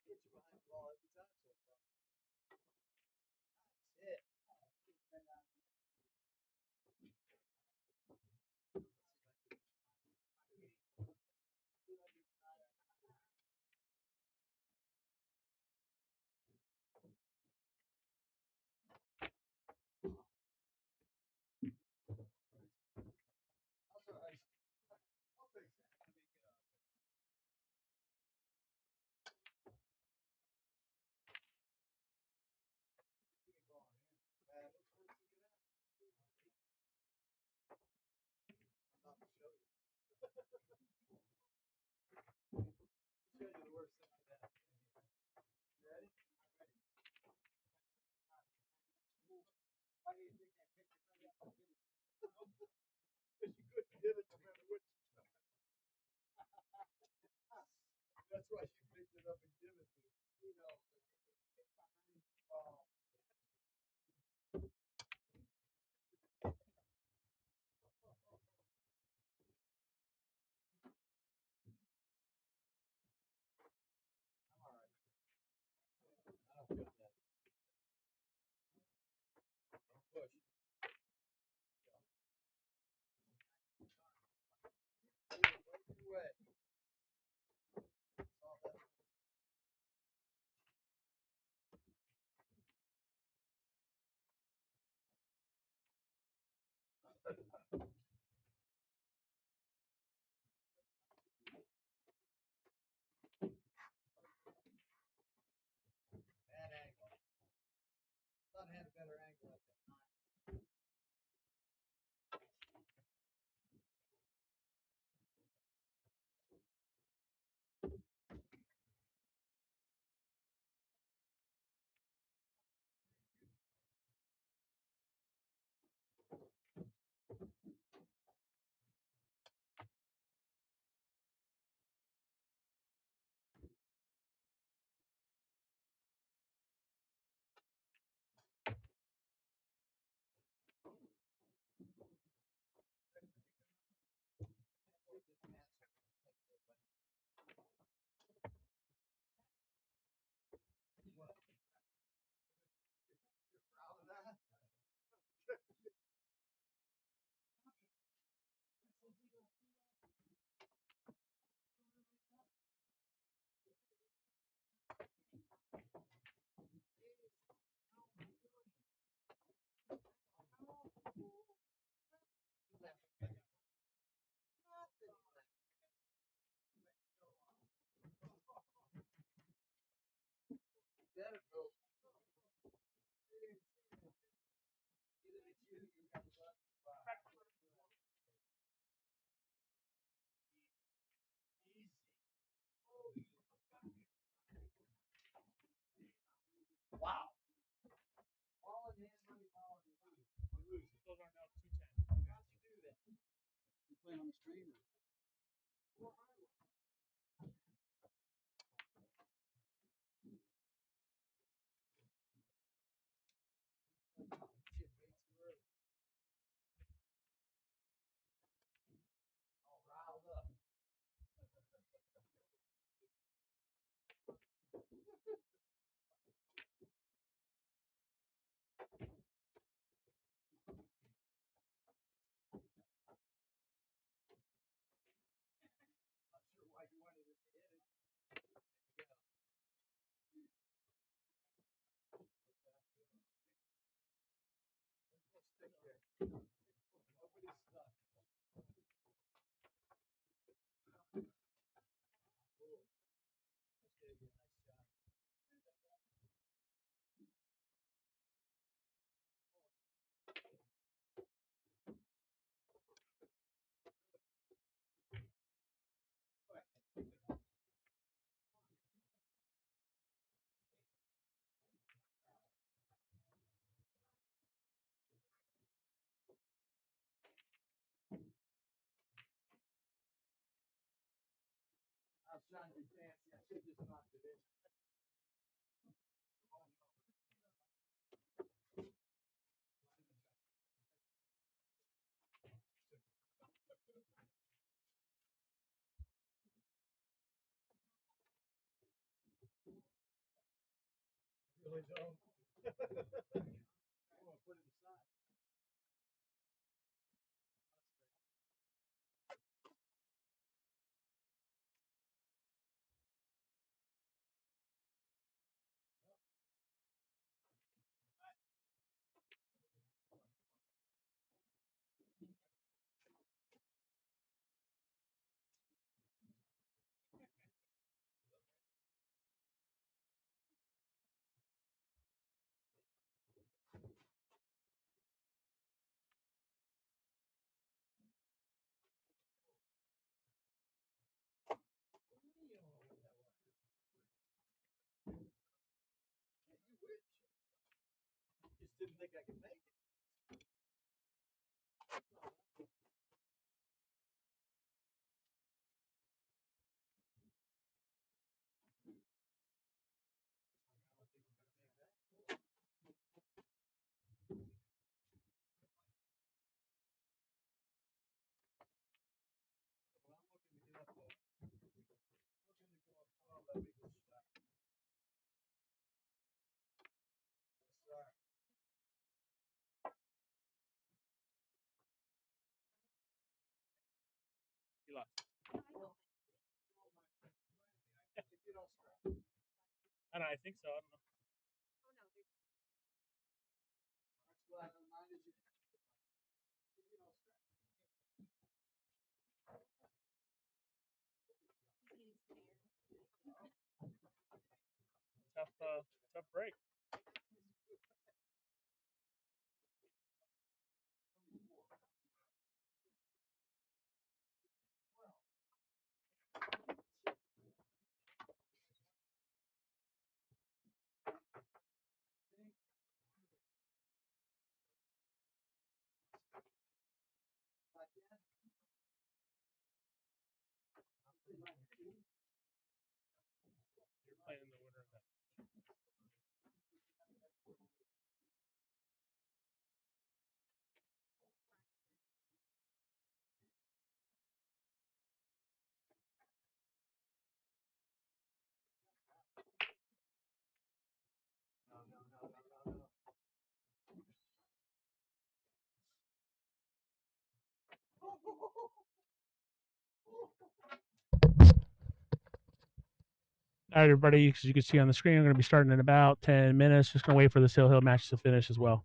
Get you behind the ball every time so far. That's it. Also, I'll fix that. I'm about to show you. Show you the worst thing of that. You ready? Ready. Why do you think that picture from that? Because you couldn't give it no matter what you tried. That's why she picked it up and give it to you. You know. Oh. I'm all right. I don't feel that. Don't push. Bad angle. Thought I had a better angle at that time. Proud of that? Better go. Wow. Ball in hand, money, ball in hand. You lose. Those are now 210. How'd you do that? You playing on the stream? Shit, way too early. All riled up. Not sure why you wanted it to hit it. Yeah. Let's stick there. Nobody's stuck. Cool. Let's get a nice shot. I was trying to be fancy. I should just knocked it in. Really don't. I want to put it aside. You wish. Just didn't think I could make it. Well, I'm looking to get up there. Looking to go up 12, that'd be a good shot. Yes, sir. You lost. If you don't strike. I don't know. I think so. I don't know. That's what I remind you. If you don't tough break. You're playing the winner of that. All right, everybody, as you can see on the screen, I'm going to be starting in about 10 minutes. Just going to wait for the Hill match to finish as well.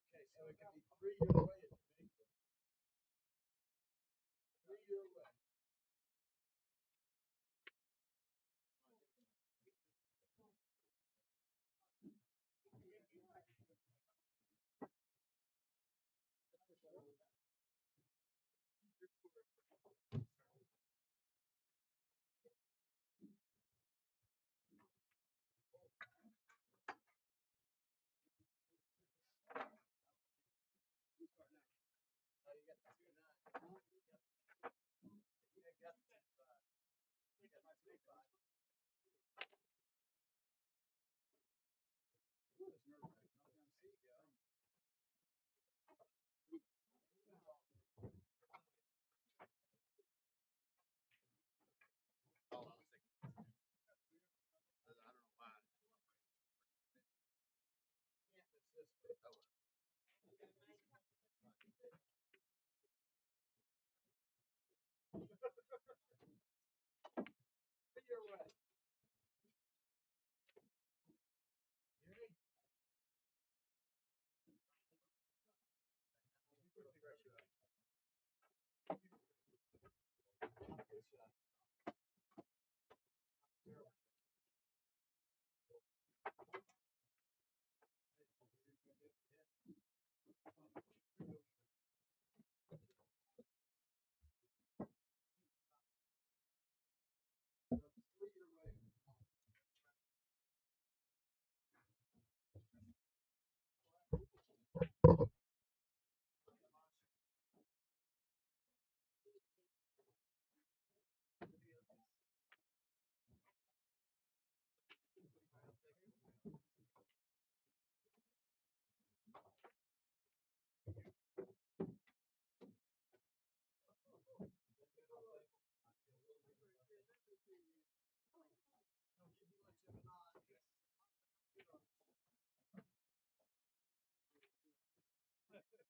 Okay, so it can be 3 your way. Three your way.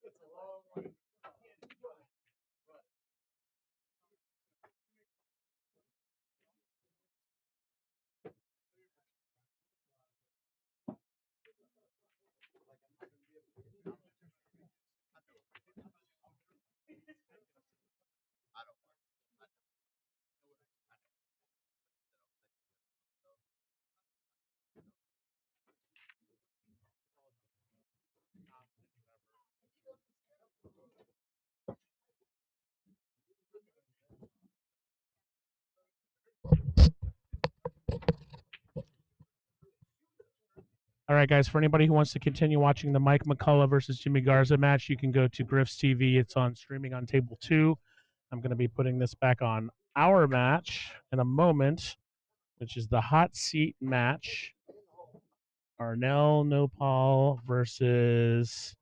It's a long way. All right, guys, for anybody who wants to continue watching the Mike McCullough versus Jimmy Garza match, you can go to Griff's TV. It's on streaming on table 2. I'm going to be putting this back on our match in a moment, which is the hot seat match. Arnell Nopal versus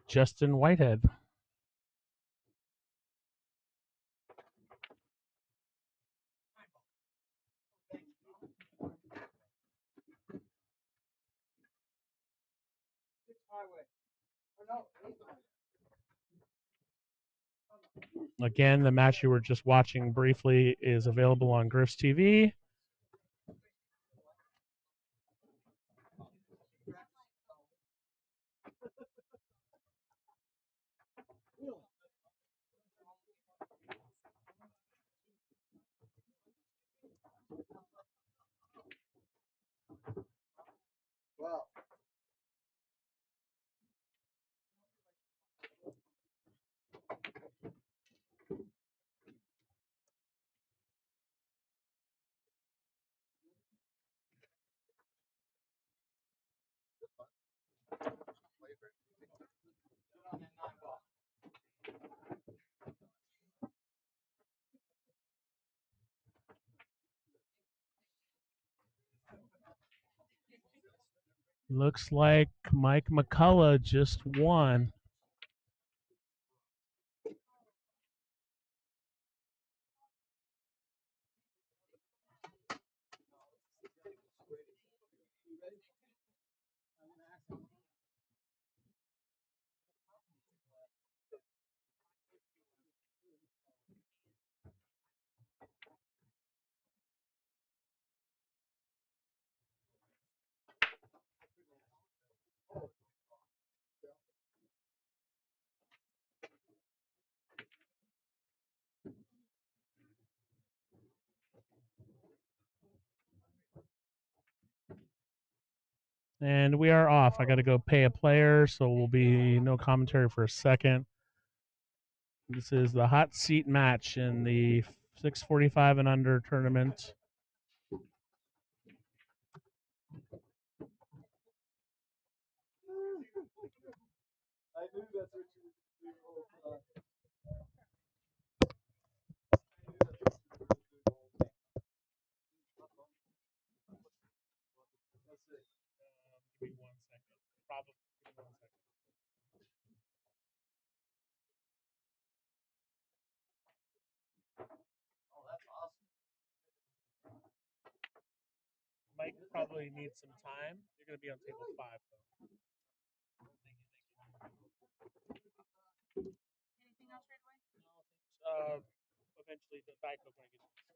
Justin Whitehead. Again, the match you were just watching briefly is available on Griff's TV. Looks like Mike McCullough just won. And we are off. I got to go pay a player, so will be no commentary for a second. This is the hot seat match in the 645 and under tournament. I knew that's what you would do the whole time. Give me 1 second. Probably 1 second. Oh, that's awesome. Mike probably needs some time. You're going to be on table 5, though. Anything else right away? Eventually, the Diet Coke when I get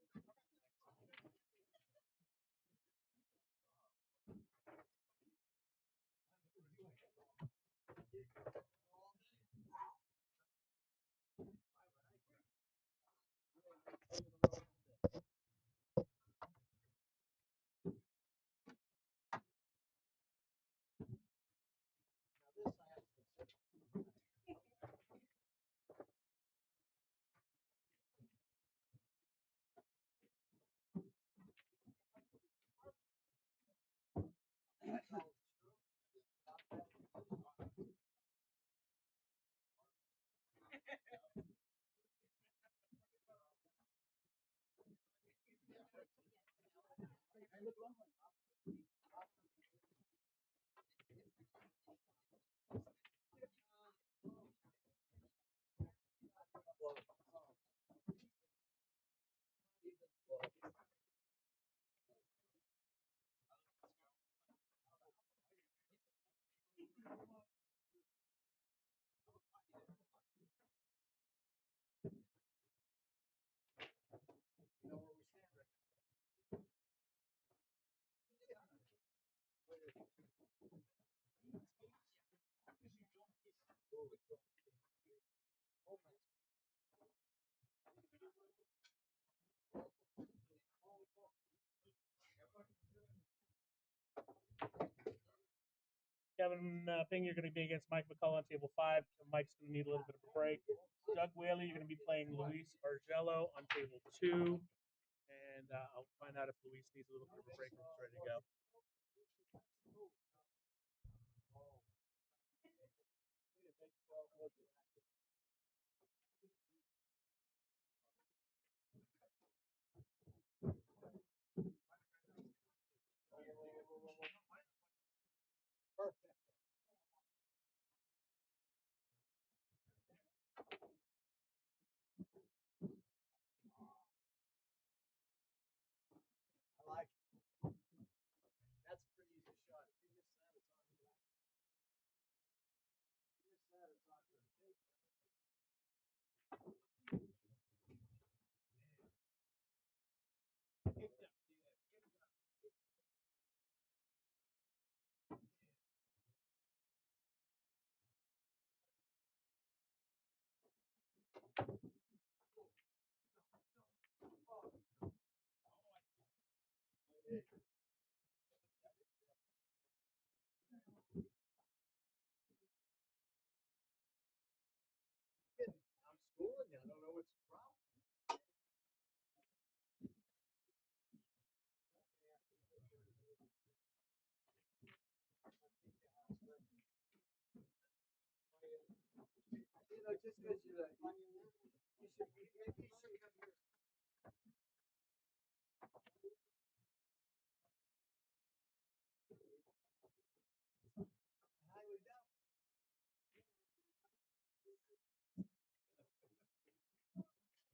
Kevin Ping, you're going to be against Mike McCullough on table 5. Mike's going to need a little bit of a break. Doug Whaley, you're going to be playing Luis Argello on table 2. and I'll find out if Luis needs a little bit of a break or he's ready to go. I like it. That's a pretty easy shot. If you miss that, it's on you. If you miss that, it's on you. I'm schooling you. I don't know what's the problem. You know, just because you should, maybe you should come here. Highway down.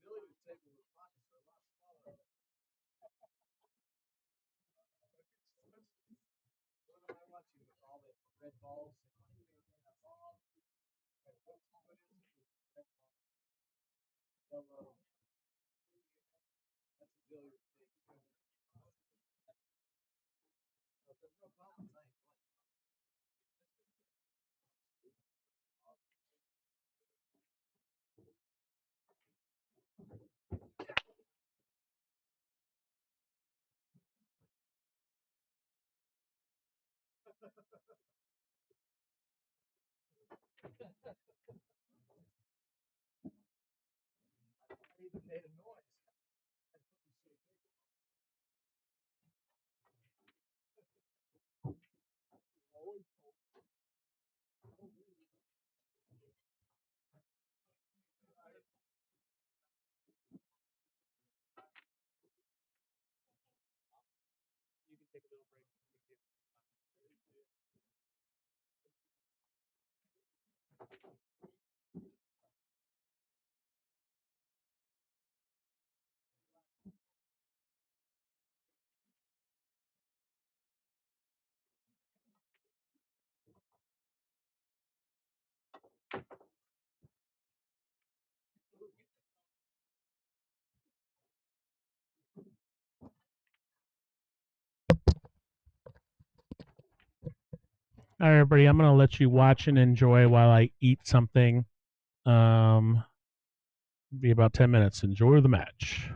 Billiards table with pockets are a lot smaller. What am I watching with all the red balls? Yellow. That's a billiard table. There's no problems. I ain't playing. I even made a noise. You can take a little break. All right, everybody. I'm gonna let you watch and enjoy while I eat something. Be about 10 minutes. Enjoy the match.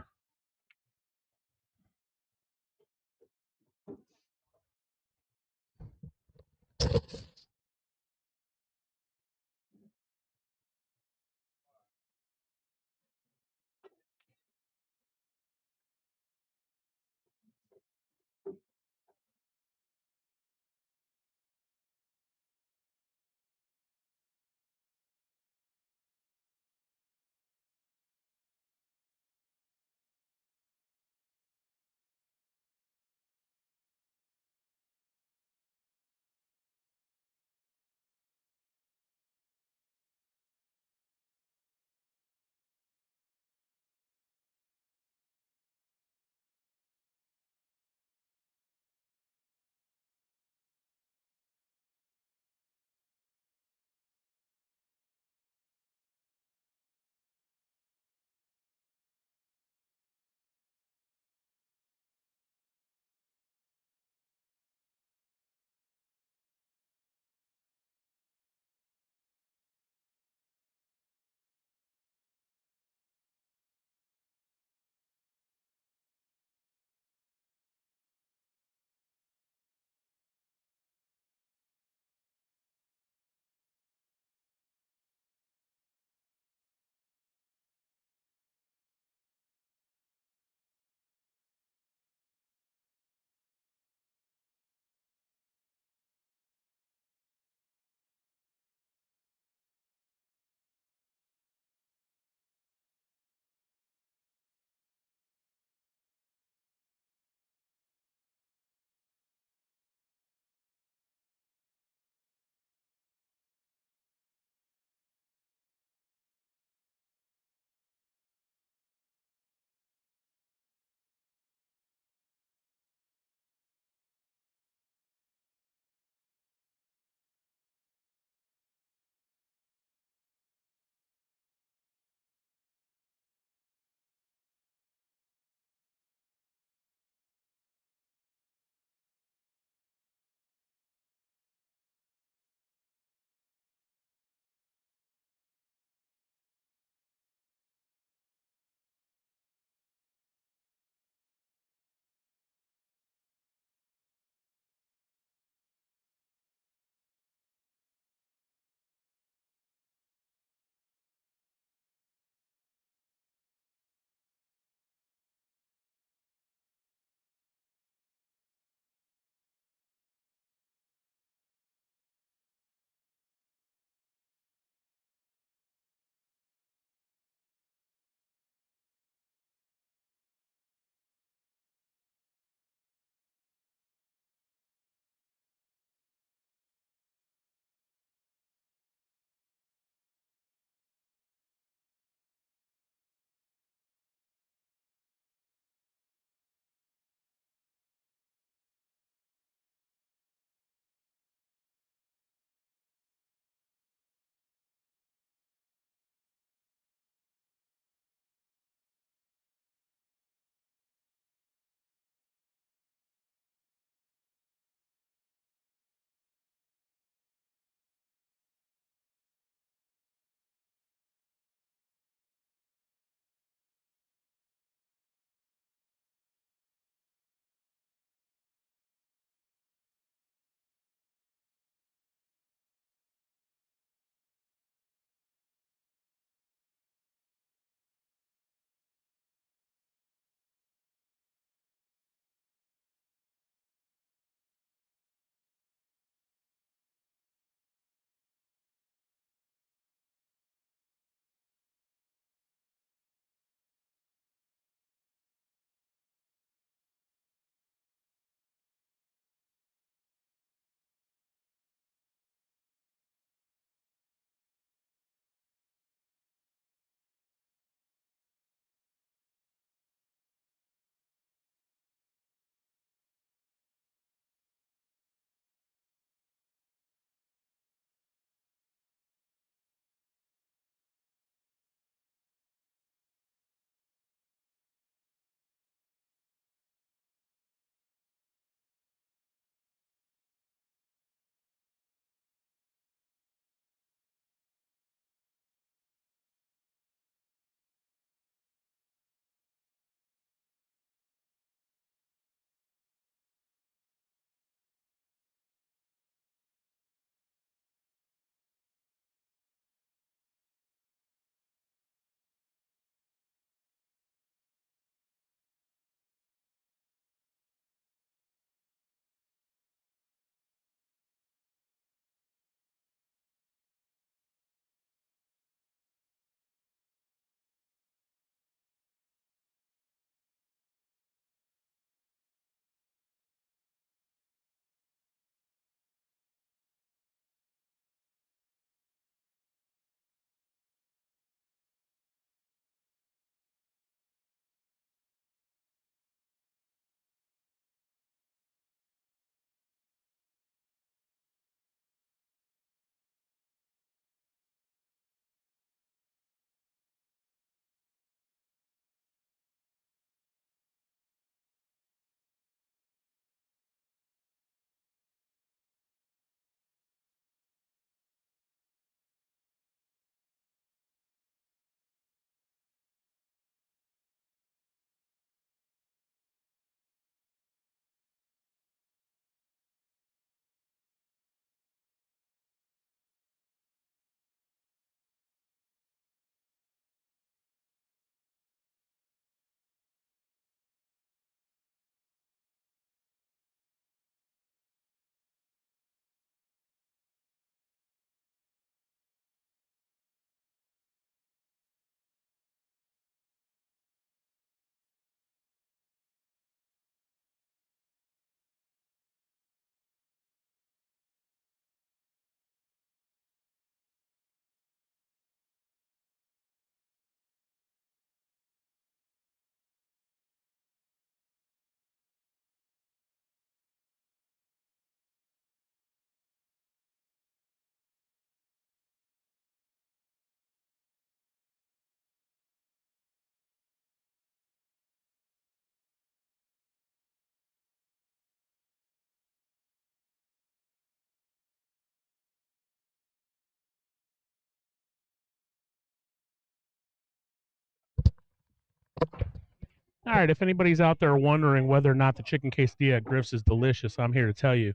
All right, if anybody's out there wondering whether or not the chicken quesadilla at Griff's is delicious, I'm here to tell you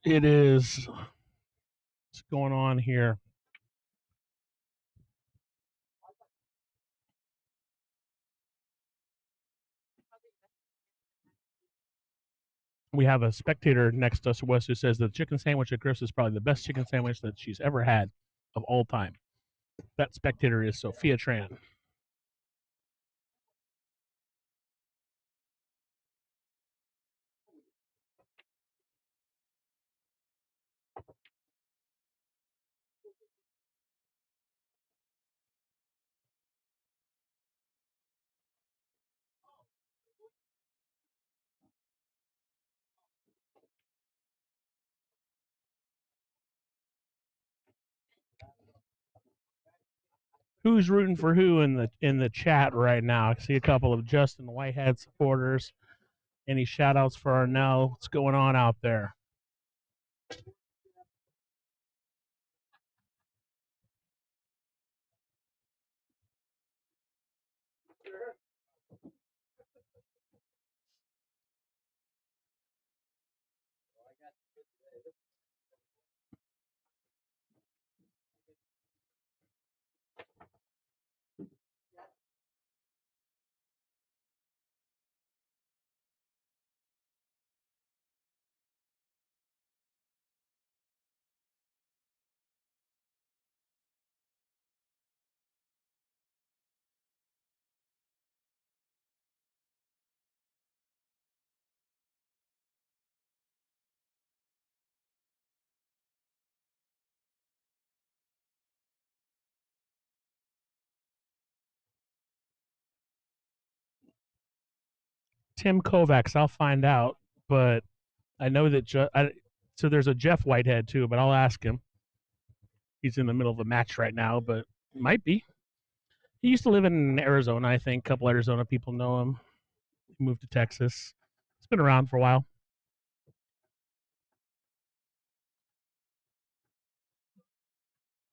it is. What's going on here? We have a spectator next to us who says the chicken sandwich at Griff's is probably the best chicken sandwich that she's ever had of all time. That spectator is Sophia Tran. Who's rooting for who in the chat right now? I see a couple of Justin Whitehead supporters. Any shout outs for Arnell? What's going on out there? Tim Kovacs, I'll find out, but I know that so there's a Jeff Whitehead too, but I'll ask him. He's in the middle of a match right now, but might be. He used to live in Arizona, I think. A couple Arizona people know him. He moved to Texas. He's been around for a while.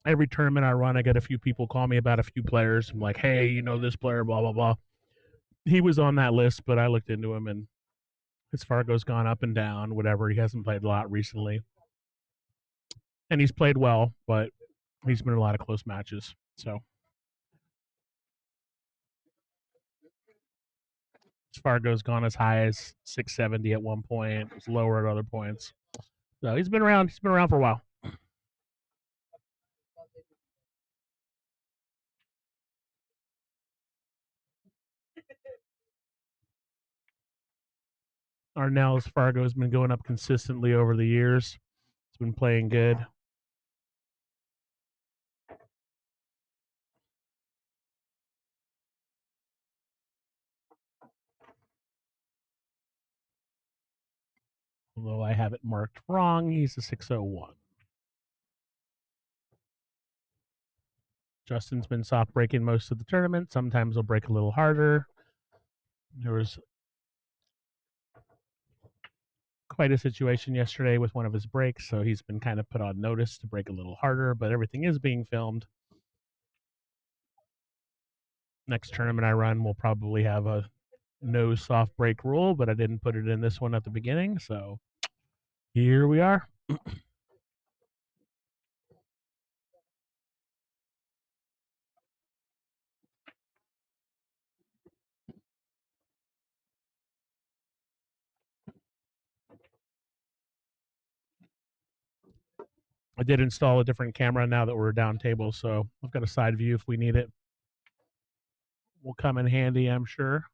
Every tournament I run, I get a few people call me about a few players. I'm like, hey, you know this player, blah, blah, blah. He was on that list, but I looked into him, and his Fargo's gone up and down, whatever. He hasn't played a lot recently. And he's played well, but he's been in a lot of close matches. So Fargo's gone as high as 670 at one point. It was lower at other points. So he's been around. He's been around for a while. Arnell's Fargo has been going up consistently over the years. It's been playing good. Although I have it marked wrong, he's a 601. Justin's been soft breaking most of the tournament. Sometimes he'll break a little harder. There was quite a situation yesterday with one of his breaks, so he's been kind of put on notice to break a little harder, but everything is being filmed. Next tournament I run, we'll probably have a no soft break rule, but I didn't put it in this one at the beginning, so here we are. I did install a different camera now that we're down table, so I've got a side view if we need it. Will come in handy, I'm sure.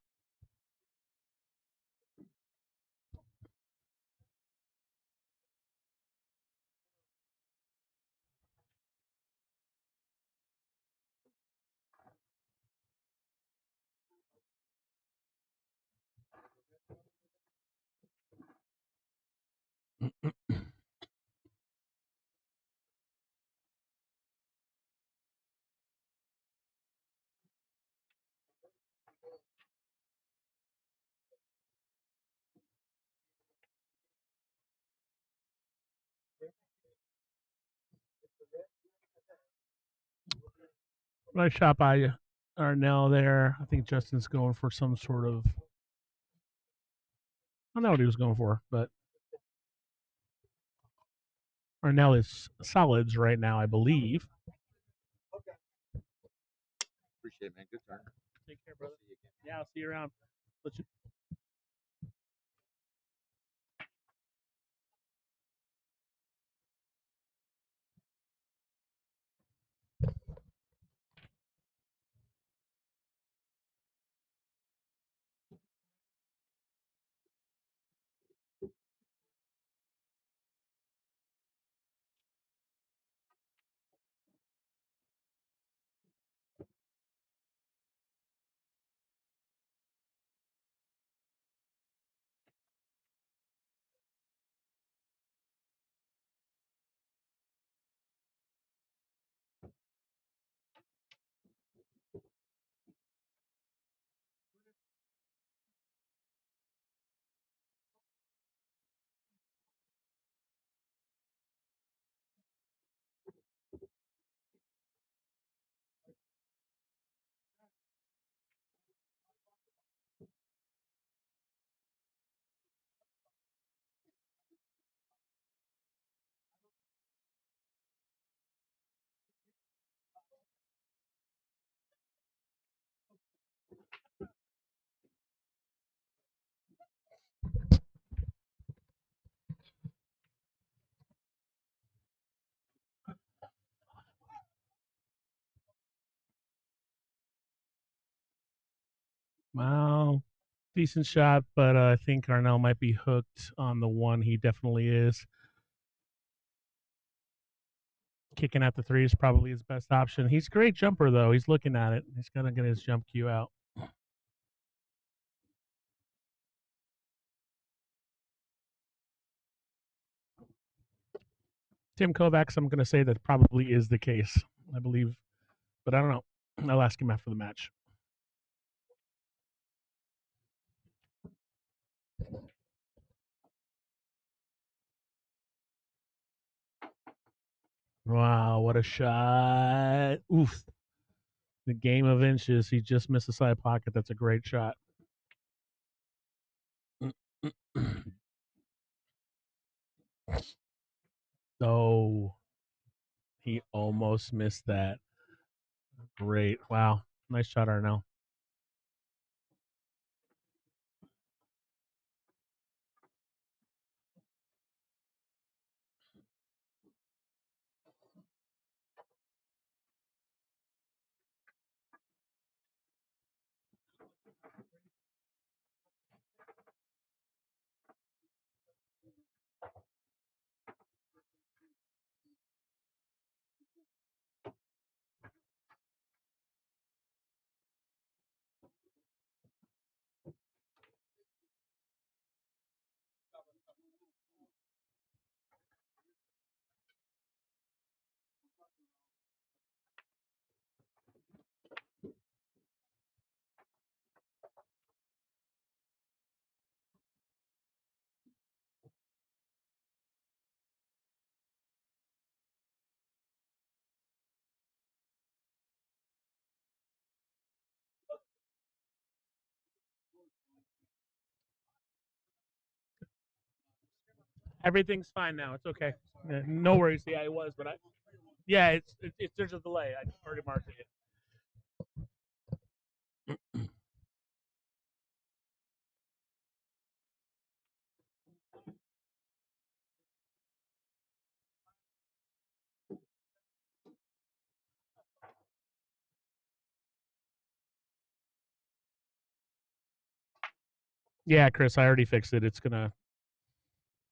Nice shot by you. Arnell there. I think Justin's going for some sort of. I don't know what he was going for, but Arnell is solids right now, I believe. Appreciate it, man. Good turn. Take care, brother. Yeah, I'll see you around. Let you. Wow. Decent shot, but I think Arnell might be hooked on the one. He definitely is. Kicking at the three is probably his best option. He's a great jumper, though. He's looking at it. He's going to get his jump cue out. Tim Kovacs, I'm going to say that probably is the case. I believe, but I don't know. I'll ask him after the match. Wow, what a shot. Oof. The game of inches. He just missed the side pocket. That's a great shot. Oh, he almost missed that. Great. Wow. Nice shot, Arnell. Everything's fine now. It's okay. No worries. Yeah, it was, but yeah, it's there's a delay. I already marked it. Yeah, Chris, I already fixed it. It's gonna.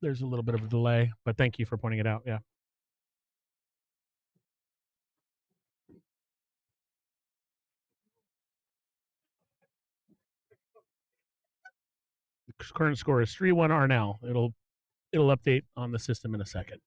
There's a little bit of a delay, but thank you for pointing it out. Yeah. The current score is 3-1 Arnell. It'll update on the system in a second.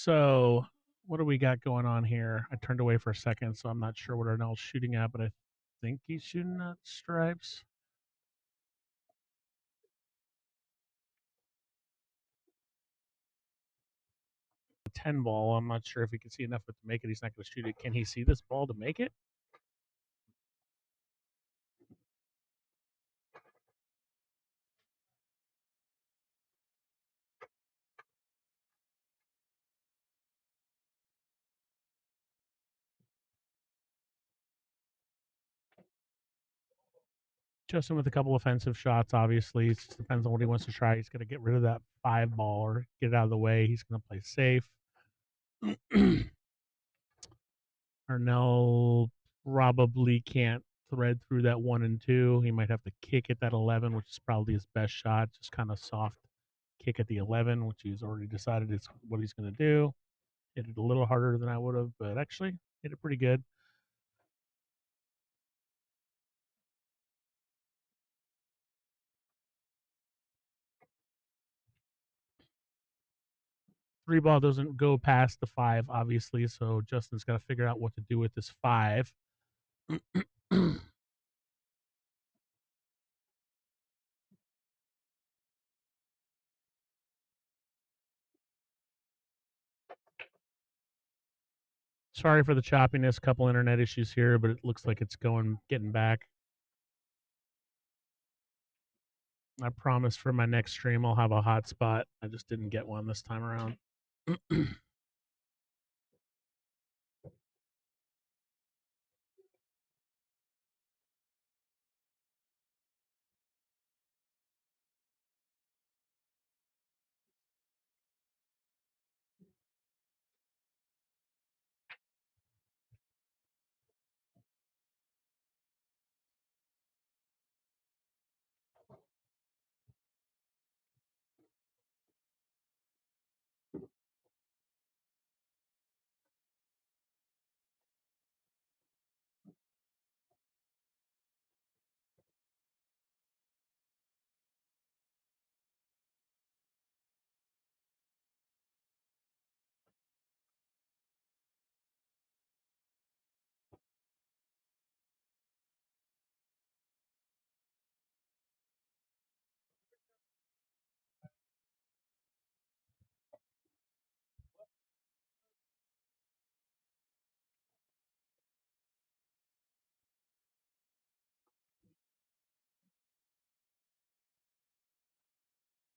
So, what do we got going on here? I turned away for a second, so I'm not sure what Arnell's shooting at, but I think he's shooting at stripes. A 10 ball. I'm not sure if he can see enough of it to make it. He's not going to shoot it. Can he see this ball to make it? Justin with a couple offensive shots, obviously. It just depends on what he wants to try. He's going to get rid of that 5 ball or get it out of the way. He's going to play safe. Arnell probably can't thread through that 1 and 2. He might have to kick at that 11, which is probably his best shot. Just kind of soft kick at the 11, which he's already decided is what he's going to do. Hit it a little harder than I would have, but actually hit it pretty good. Three ball doesn't go past the 5, obviously, so Justin's got to figure out what to do with this 5. Sorry for the choppiness, couple internet issues here, but it looks like it's getting back. I promise for my next stream I'll have a hotspot. I just didn't get one this time around.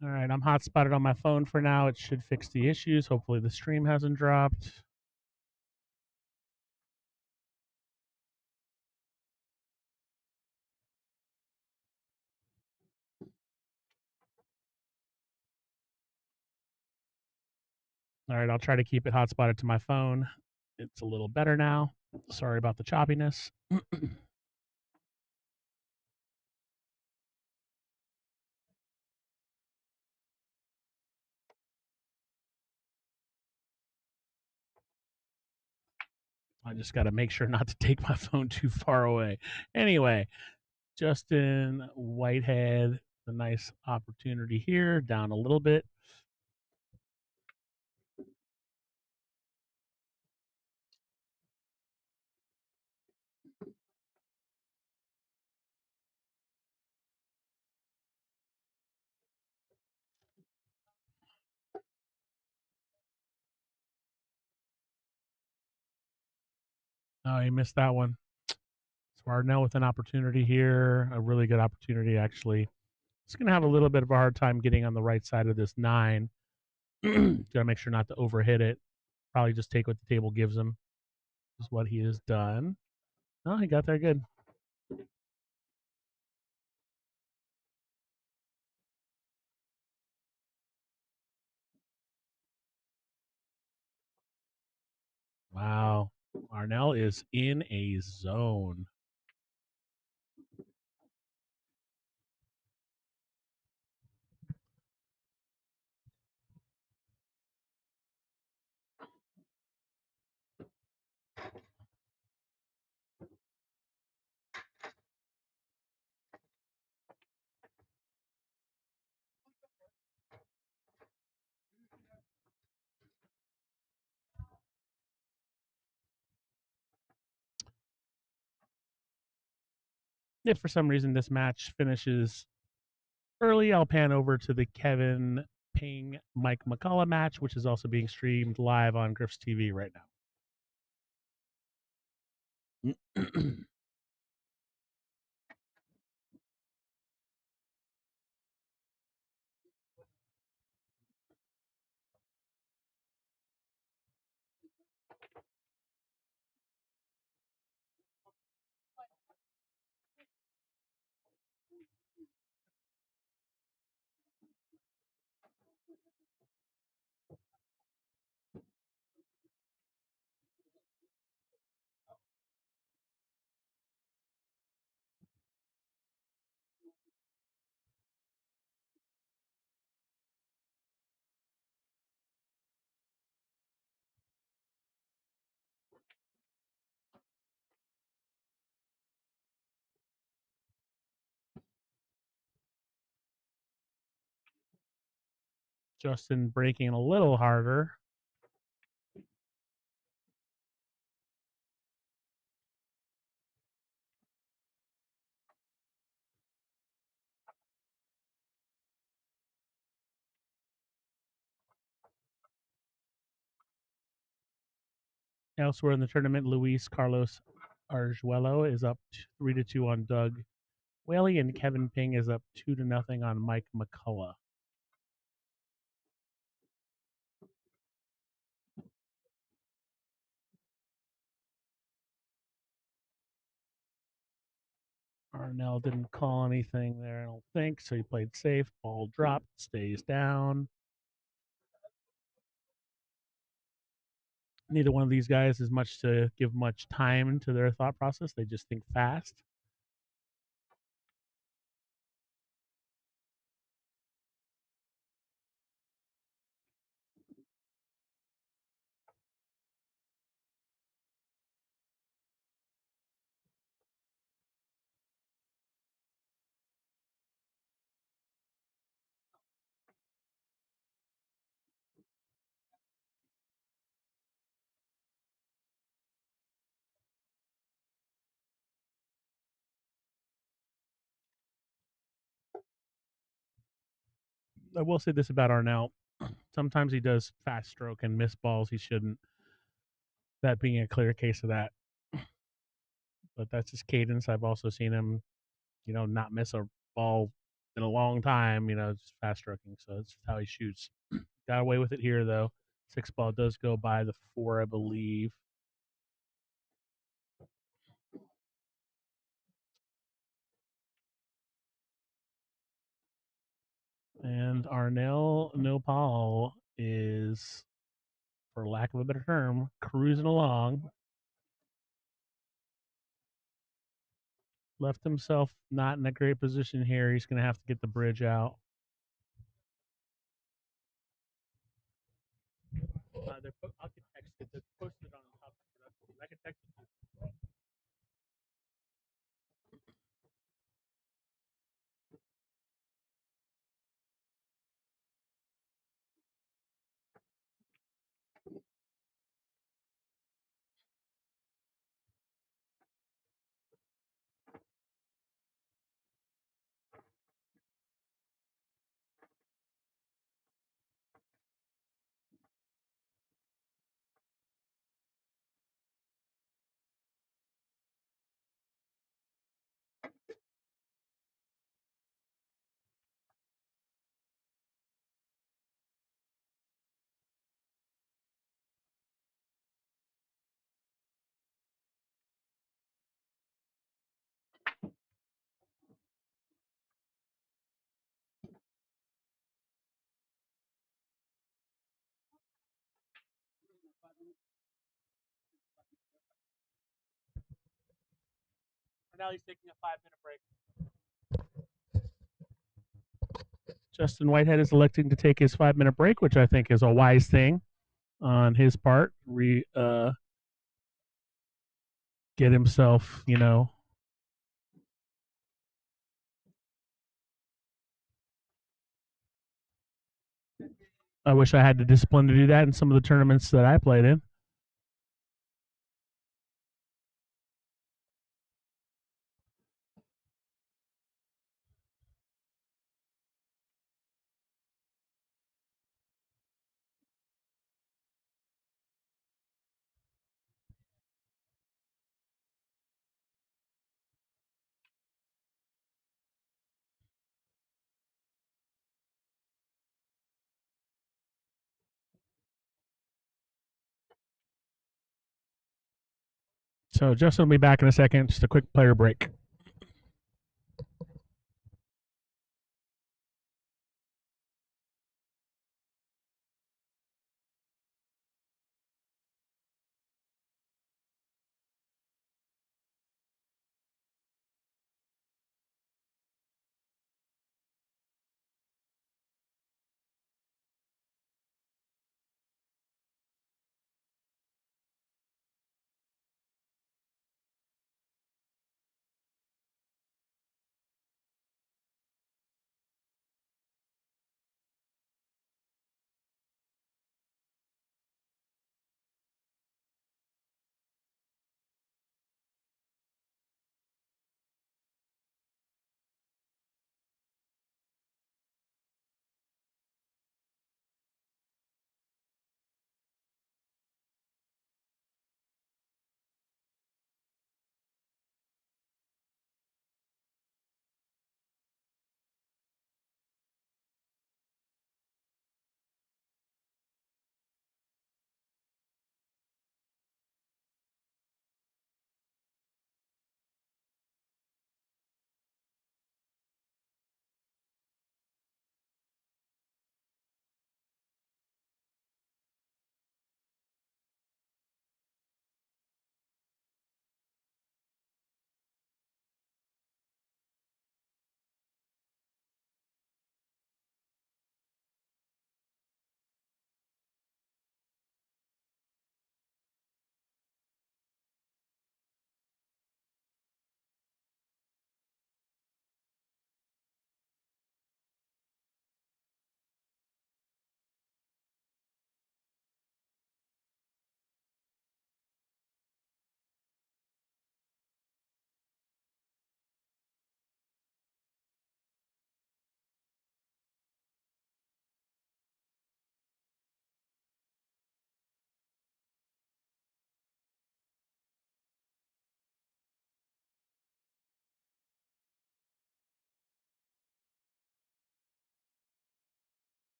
All right, I'm hotspotted on my phone for now. It should fix the issues. Hopefully the stream hasn't dropped. All right, I'll try to keep it hotspotted to my phone. It's a little better now. Sorry about the choppiness. I just got to make sure not to take my phone too far away. Anyway, Justin Whitehead, a nice opportunity here, down a little bit. Oh, he missed that one. So Arnell with an opportunity here, a really good opportunity, actually. He's going to have a little bit of a hard time getting on the right side of this 9. Got to make sure not to overhit it. Probably just take what the table gives him, is what he has done. Oh, he got there good. Wow. Arnell is in a zone. If for some reason this match finishes early, I'll pan over to the Kevin Ping Mike McCullough match, which is also being streamed live on Griff's TV right now. Justin breaking a little harder. Elsewhere in the tournament, Luis Carlos Arguello is up 3-2 on Doug Whaley, and Kevin Ping is up 2-0 on Mike McCullough. Arnell didn't call anything there, I don't think, so he played safe. Ball dropped, stays down. Neither one of these guys is much to give much time to their thought process. They just think fast. I will say this about Arnell. Sometimes he does fast stroke and miss balls he shouldn't. That being a clear case of that. But that's his cadence. I've also seen him, not miss a ball in a long time, just fast stroking. So that's how he shoots. Got away with it here, though. 6 ball does go by the 4, I believe. And Arnell Nopal is, for lack of a better term, cruising along. Left himself not in a great position here. He's going to have to get the bridge out. I can text it. They're posted on top of production. I can text it. Now he's taking a 5-minute break. Justin Whitehead is electing to take his 5-minute break, which I think is a wise thing on his part. Get himself, I wish I had the discipline to do that in some of the tournaments that I played in. So Justin will be back in a second. Just a quick player break.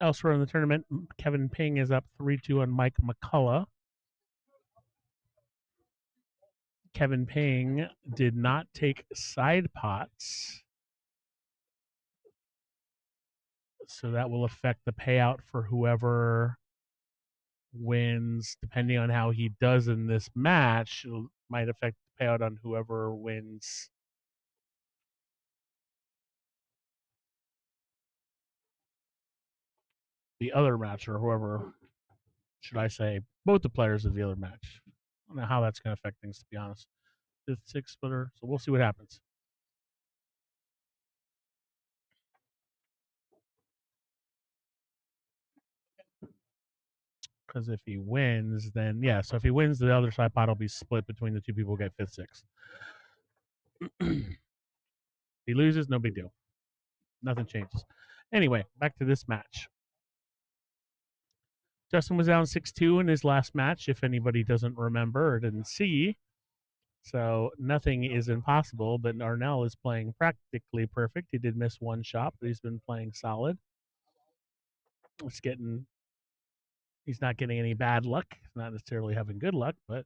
Elsewhere in the tournament, Kevin Ping is up 3-2 on Mike McCullough. Kevin Ping did not take side pots. So that will affect the payout for whoever wins, depending on how he does in this match. It might affect the payout on whoever wins the other match, or whoever, should I say, both the players of the other match. I don't know how that's going to affect things, to be honest. Fifth, sixth splitter. So we'll see what happens. Because if he wins, then yeah. So if he wins, the other side pot will be split between the two people who get fifth, sixth. If he loses, no big deal. Nothing changes. Anyway, back to this match. Justin was down 6-2 in his last match, if anybody doesn't remember or didn't see. So nothing is impossible, but Arnell is playing practically perfect. He did miss one shot, but he's been playing solid. He's not getting any bad luck. He's not necessarily having good luck, but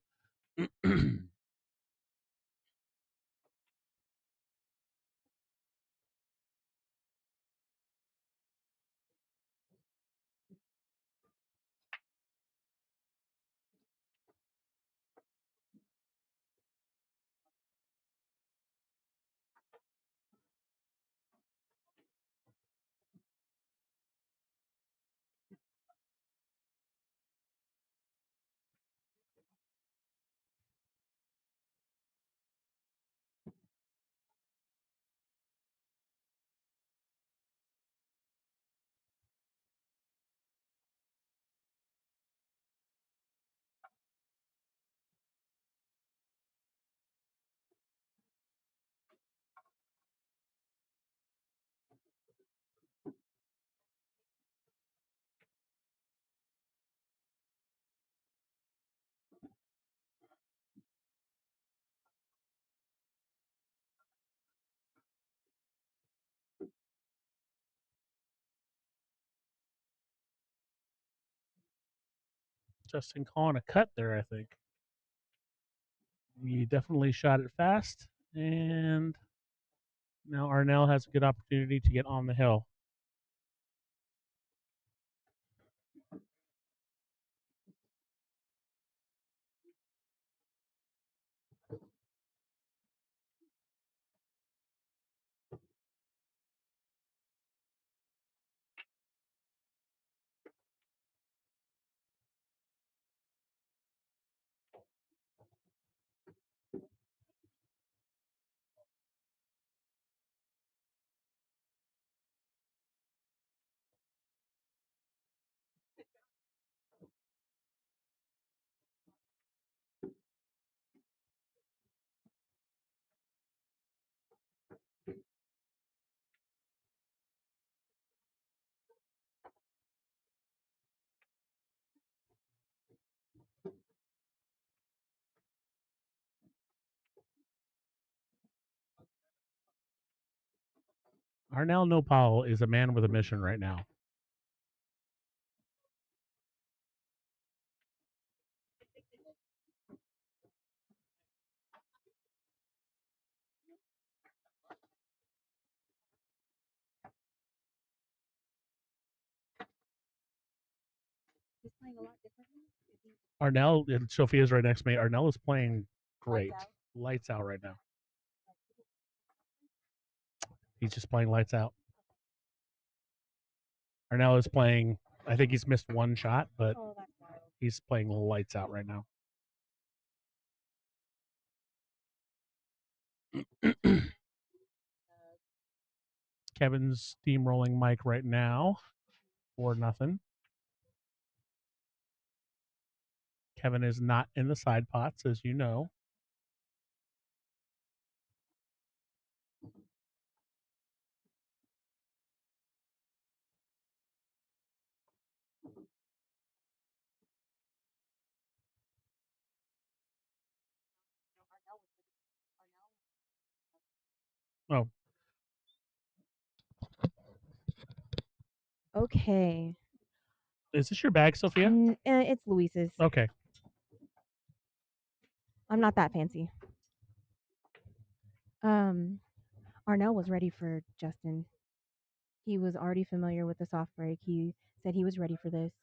Justin calling a cut there, I think. He definitely shot it fast, and now Arnell has a good opportunity to get on the hill. Arnell Nopal is a man with a mission right now. He's playing a lot differently. Arnell, and Sophia's right next to me. Arnell is playing great. Lights out right now. He's just playing lights out. Arnell is playing, I think he's missed one shot, but he's playing lights out right now. Kevin's steamrolling Mike right now, 4-0. Kevin is not in the side pots, as you know. Oh, Okay. is this your bag, Sophia? It's Luis's. Okay. I'm not that fancy. Arnell was ready for Justin. He was already familiar with the soft break. He said he was ready for this.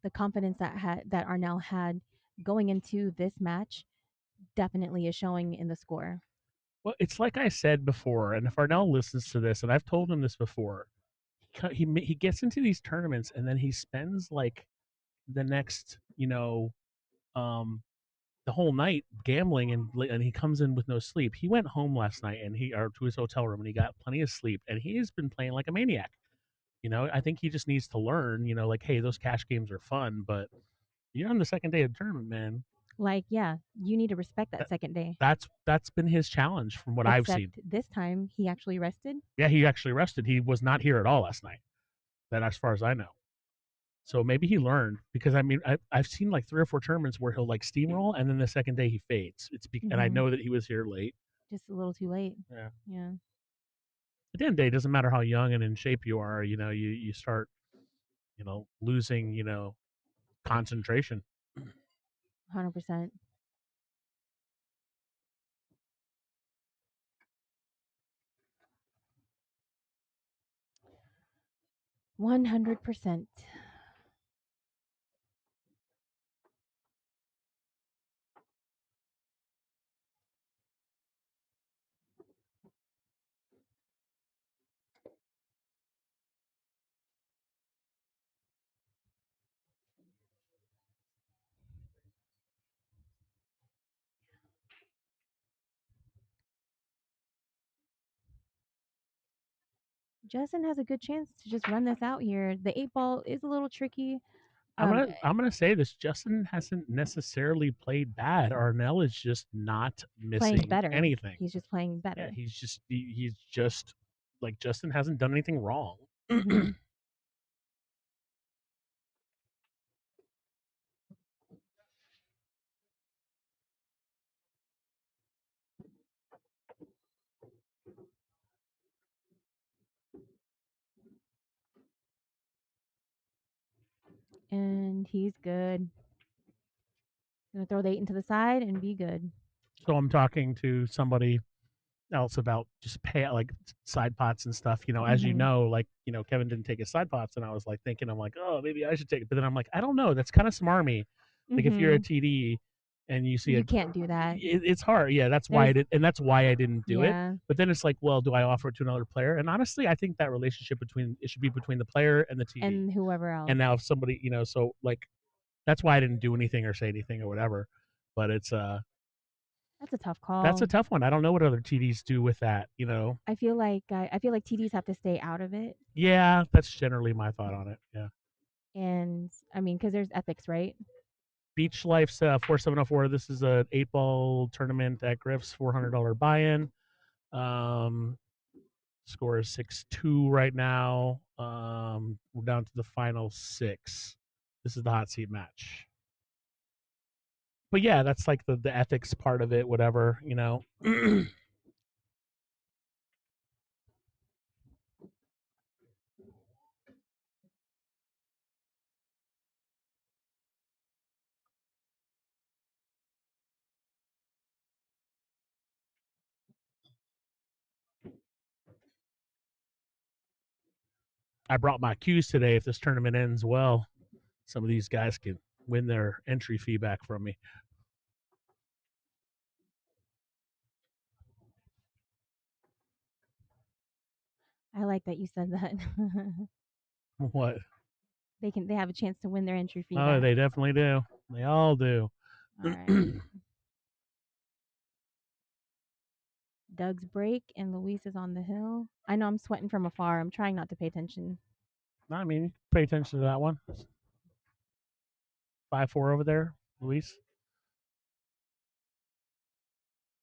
The confidence that Arnell had going into this match definitely is showing in the score. Well, it's like I said before, and if Arnell listens to this, and I've told him this before, he gets into these tournaments and then he spends like the next, um, the whole night gambling, and he comes in with no sleep. He went home last night and he or to his hotel room and he got plenty of sleep and he has been playing like a maniac. I think he just needs to learn, like, hey, those cash games are fun, but you're on the second day of the tournament, man. Like, yeah, you need to respect that That, second day. that's been his challenge from what I've Except seen. this time he actually rested. Yeah, he actually rested. He was not here at all last night. That as far as I know. So maybe he learned because I mean I've seen like 3 or 4 tournaments where he'll like steamroll and then the second day he fades. And I know that he was here late. Just a little too late. Yeah. Yeah. At the end of the day, it doesn't matter how young and in shape you are. You start losing concentration. 100%. 100%. Justin has a good chance to just run this out here. The 8 ball is a little tricky. I'm gonna say this. Justin hasn't necessarily played bad. Arnell is just not Playing missing better. anything. He's just playing Yeah, better. he's just like Justin hasn't done anything wrong. Mhm. And he's good. Gonna throw the 8 into the side and be good. So I'm talking to somebody else about just pay like side pots and stuff. As you Mhm. know, like Kevin didn't take his side pots, and I was like thinking, I'm like, oh, maybe I should take it, but then I'm like, I don't know, that's kind of smarmy. Like if you're a Mhm. TD and you see You can't do that. it's hard. Yeah, that's why There's I did, and that's why I didn't do it. yeah, But then it's like, well, do I offer it to another player? And honestly, I think that relationship it should be between the player and the TD. and whoever else. And now if somebody, so like that's why I didn't do anything or say anything or whatever. But That's a tough call. that's a tough one. I don't know what other TDs do with that. I feel like TDs have to stay out of it. Yeah, that's generally my thought on it. Yeah. And I mean, because there's ethics, right? Beach Life's 4704. This is a 8 ball tournament at Griff's $400 buy-in. Score is 6-2 right now. We're down to the final 6. This is the hot seat match. But yeah, that's like the ethics part of it, whatever. I brought my cues today. If this tournament ends well, some of these guys can win their entry fee back from me. I like that you said that. What? They have a chance to win their entry fee Oh, back. they definitely do. They all do. All right. Doug's break and Luis is on the hill. I know I'm sweating from afar. I'm trying not to pay attention. I mean, pay attention to that one. 5-4 over there, Luis.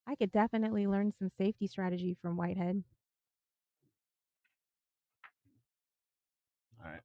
I could definitely learn some safety strategy from Whitehead. All right.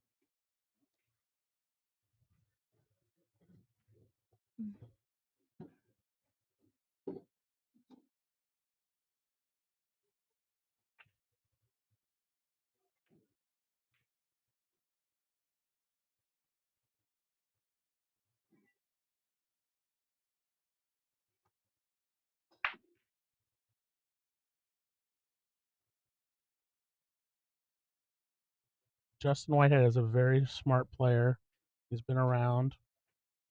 Justin Whitehead is a very smart player. He's been around,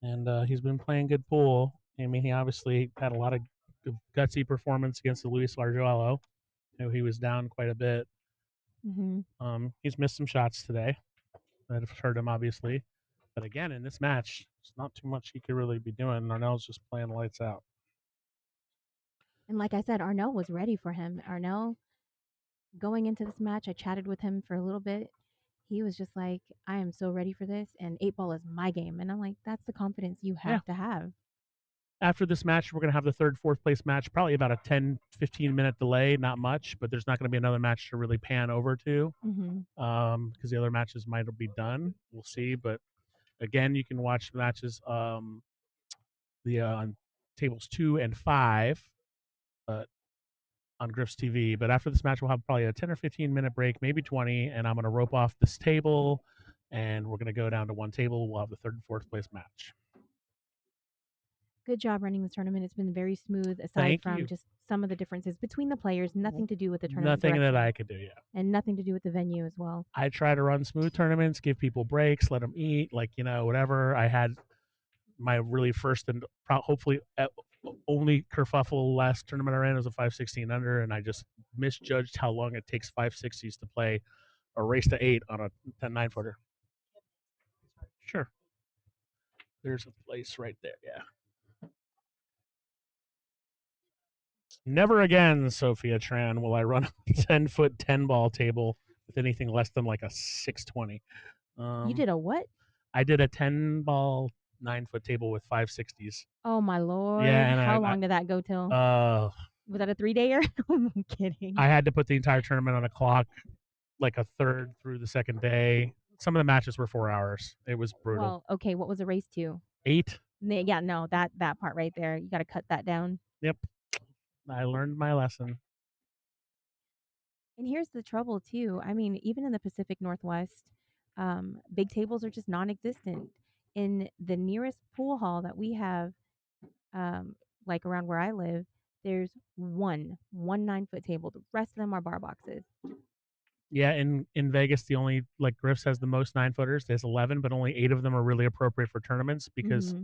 and he's been playing good pool. I mean, he obviously had a lot of gutsy performance against the Luis Larjuelo, who he was down quite a bit. Mm-hmm. He's missed some shots today that have hurt him, obviously. But again, in this match, it's not too much he could really be doing. Arnell's just playing lights out. And like I said, Arnell was ready for him. Arnell, going into this match, I chatted with him for a little bit. He was just like, I am so ready for this, and 8 ball is my game. And I'm like, that's the confidence you Yeah. have to have. After this match, we're going to have the third, fourth place match, probably about a 10, 15-minute delay, not much, but there's not going to be another match to really pan over to Mm-hmm. because the other matches might be done. We'll see. But again, you can watch the matches on tables 2 and 5 on Griff's TV. But after this match, we'll have probably a 10 or 15-minute break, maybe 20, and I'm going to rope off this table, and we're going to go down to one table. We'll have the third and fourth place match. Good job running this tournament. It's been very smooth, aside Thank from you. just some of the differences between the players. Nothing to do with the tournament Nothing that direction, I could do, yeah. and nothing to do with the venue as well. I try to run smooth tournaments, give people breaks, let them eat, whatever. I had my really first and hopefully only kerfuffle last tournament I ran was a 516 under, and I just misjudged how long it takes 560s to play a race to 8 on a 10-9 footer. Sure. There's a place right there, yeah. Never again, Sophia Tran, will I run a 10-foot 10-ball table with anything less than like a 620. You did a what? I did a 10-ball 9-foot table with 560s. Oh my lord! Yeah, and how long did that go till? Was that a 3-dayer? I'm kidding. I had to put the entire tournament on a clock, like a third through the second day. Some of the matches were 4 hours. It was brutal. Well, okay. What was the race to? 8. Yeah, no, that part right there. You got to cut that down. Yep. I learned my lesson. And here's the trouble too. I mean, even in the Pacific Northwest, big tables are just non-existent. In the nearest pool hall that we have, like around where I live, there's one 9-foot table. The rest of them are bar boxes. Yeah, in Vegas, the only Griff's has the most 9-footers. There's 11, but only 8 of them are really appropriate for tournaments because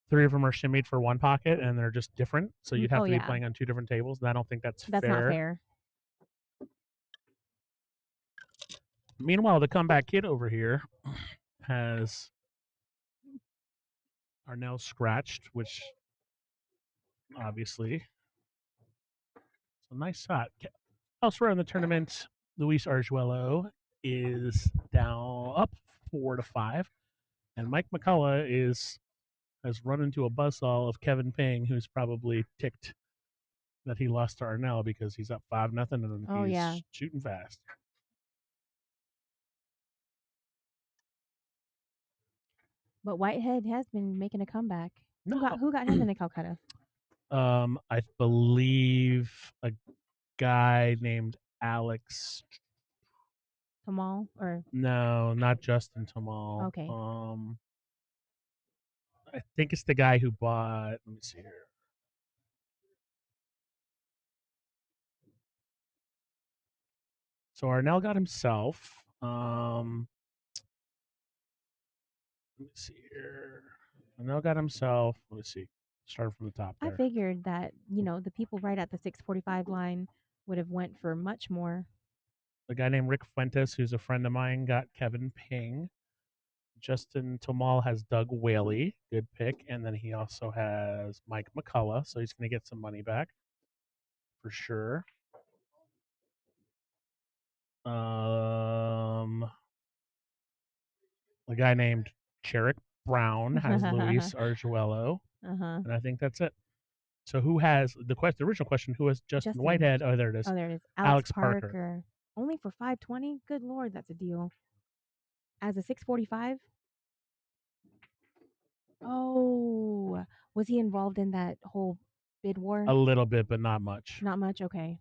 3 of them are shimmied for one pocket, and they're just different. So you'd have to be playing on 2 different tables, and I don't think that's fair. That's not fair. Meanwhile, the comeback kid over here has Arnell scratched, which obviously is a nice shot. Elsewhere in the tournament, Luis Arjuelo is down up 4-5, and Mike McCullough has run into a buzzsaw of Kevin Ping, who's probably ticked that he lost to Arnell because he's up 5-0 and he's shooting fast. But Whitehead has been making a comeback. No. Who got him in the Calcutta? I believe a guy named Alex Tamal or no, not Justin Tamal. Okay. I think it's the guy who bought. Let me see here. So Arnell got himself. Let me see here. Arnell got himself. Let me see. Start from the top there. I figured that, the people right at the 645 line would have went for much more. A guy named Rick Fuentes, who's a friend of mine, got Kevin Ping. Justin Tomal has Doug Whaley, good pick, and then he also has Mike McCullough, so he's going to get some money back for sure. A guy named Cherrick Brown has Luis Arjuelo, and I think that's it. So who has the original question? Who has Justin Whitehead? Oh, there it is. Oh, there it is. Alex Parker. Only for 520. Good lord, that's a deal. As a 645. Oh, was he involved in that whole bid war? A little bit, but not much. Not much. Okay.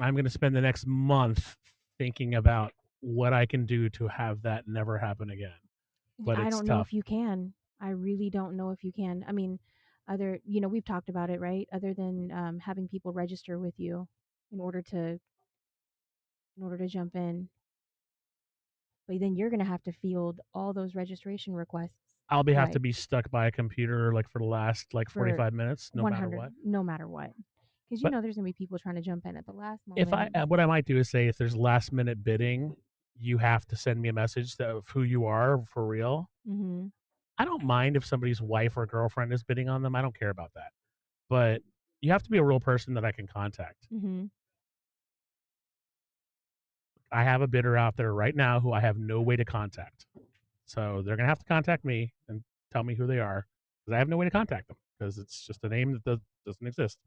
I'm going to spend the next month thinking about what I can do to have that never happen again. But I it's don't know tough. if you can. I really don't know if you can. I mean, we've talked about it, right? Other than having people register with you in order to jump in, but then you're gonna have to field all those registration requests I'll be have to like be stuck by a computer like for the last like for 45 minutes, no matter 100, what. no matter what, because But there's gonna be people trying to jump in at the last if I moment. what I might do is say if there's last minute bidding, you have to send me a message of who you are for real. Mm-hmm. I don't mind if somebody's wife or girlfriend is bidding on them. I don't care about that. But you have to be a real person that I can contact. Mm-hmm. I have a bidder out there right now who I have no way to contact. So they're going to have to contact me and tell me who they are because I have no way to contact them because it's just a name that doesn't exist.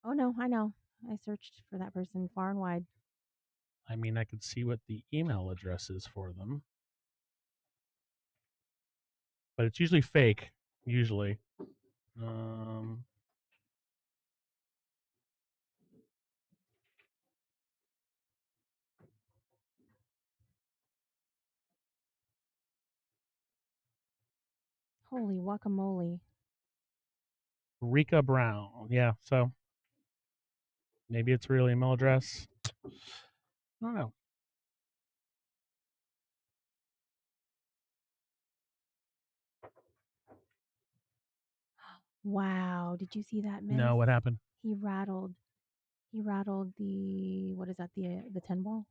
Oh no, I know. I searched for that person far and wide. I mean, I could see what the email address is for them, but it's usually fake. Usually, um, Holy guacamole! Rika Brown. Yeah, so maybe it's a real email address. I don't know. Wow, did you see that miss? No, what happened? He rattled. He rattled the what is that? The 10 ball.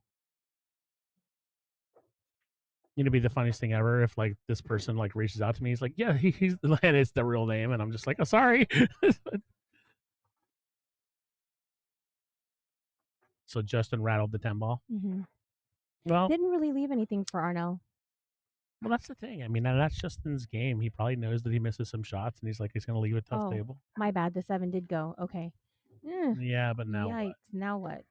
You know, be the funniest thing ever if like this person like reaches out to me. He's like, yeah, he's and it's the real name, and I'm just like, oh, sorry. So Justin rattled the 10 ball. Mm-hmm. Well, Didn't really leave anything for Arnell. well, that's the thing. I mean, that's Justin's game. He probably knows that he misses some shots, and he's like, he's going to leave a tough Oh, table. my bad. The 7 did go. Okay. Yeah, but now Yikes. what? Now what?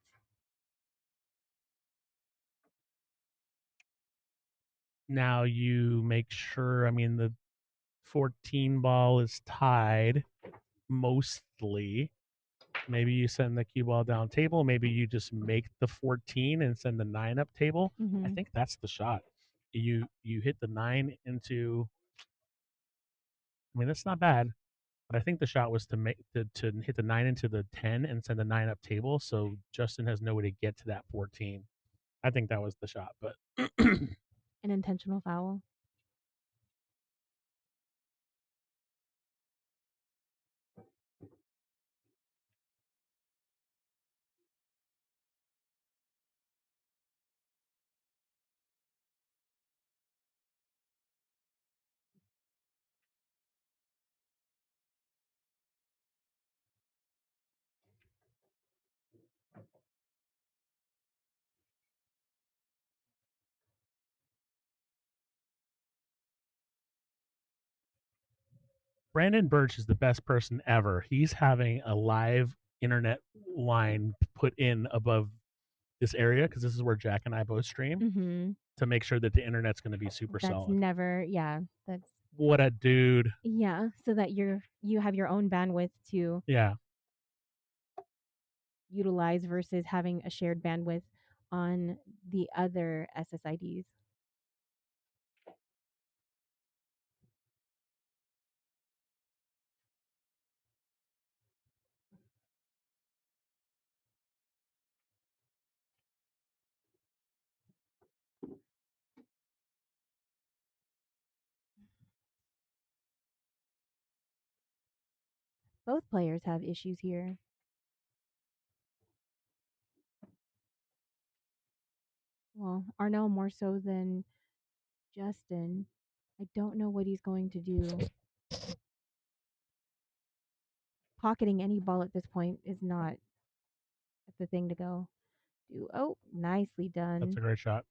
Now you make sure. I mean, the 14 ball is tied mostly. Maybe you send the cue ball down table. Maybe you just make the 14 and send the 9 up table. I Mm-hmm. think that's the shot. You hit the 9 into. I mean, that's not bad. But I think the shot was to make to hit the 9 into the 10 and send the 9 up table. So Justin has no way to get to that 14. I think that was the shot, but An intentional foul. Brandon Birch is the best person ever. He's having a live internet line put in above this area because this is where Jack and I both stream Mm-hmm. to make sure that the internet's going to be super That's solid. never, yeah. That's What a dude. yeah. So that you have your own bandwidth to Yeah. utilize versus having a shared bandwidth on the other SSIDs. Both players have issues here. Well, Arnell more so than Justin. I don't know what he's going to do. Pocketing any ball at this point is not the thing to go do. Oh, nicely That's done. a great shot.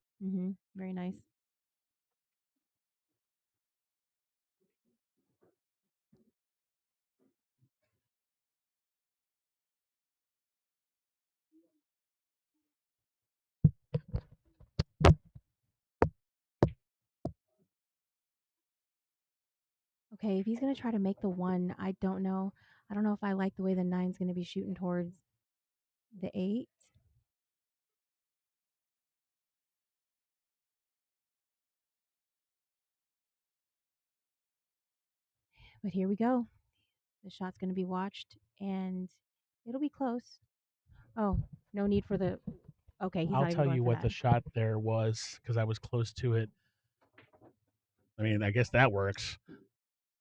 Very nice. Okay, if he's gonna try to make the 1, I don't know. I don't know if I like the way the 9's gonna be shooting towards the 8. But here we go. The shot's going to be watched, and it'll be close. Oh, no need for the. Okay, he's I'll not even tell going you for what that. the shot there was because I was close to it. I mean, I guess that works.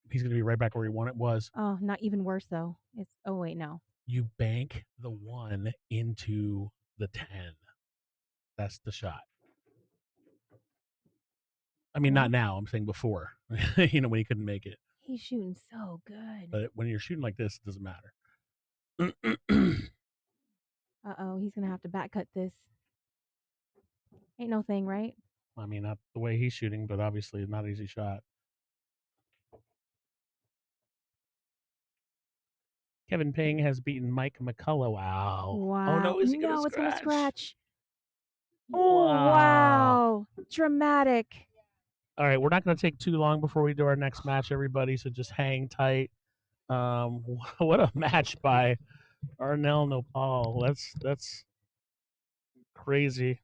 He's going to be right back where he was. Oh, not even worse though. It's. Oh wait, no. You bank the 1 into the 10. That's the shot. I mean, not Well, now. I'm saying before. When he couldn't make it. he's shooting so good. But when you're shooting like this, it doesn't matter. He's gonna have to back cut this. Ain't no thing, right? I mean, not the way he's shooting, but obviously not an easy shot. Kevin Ping has beaten Mike McCullough. Wow. Wow. Oh no, is he gonna No, it's gonna scratch? scratch. Oh Wow. wow. Dramatic. All right, we're not going to take too long before we do our next match, everybody. So just hang tight. What a match by Arnell Nopal. That's crazy.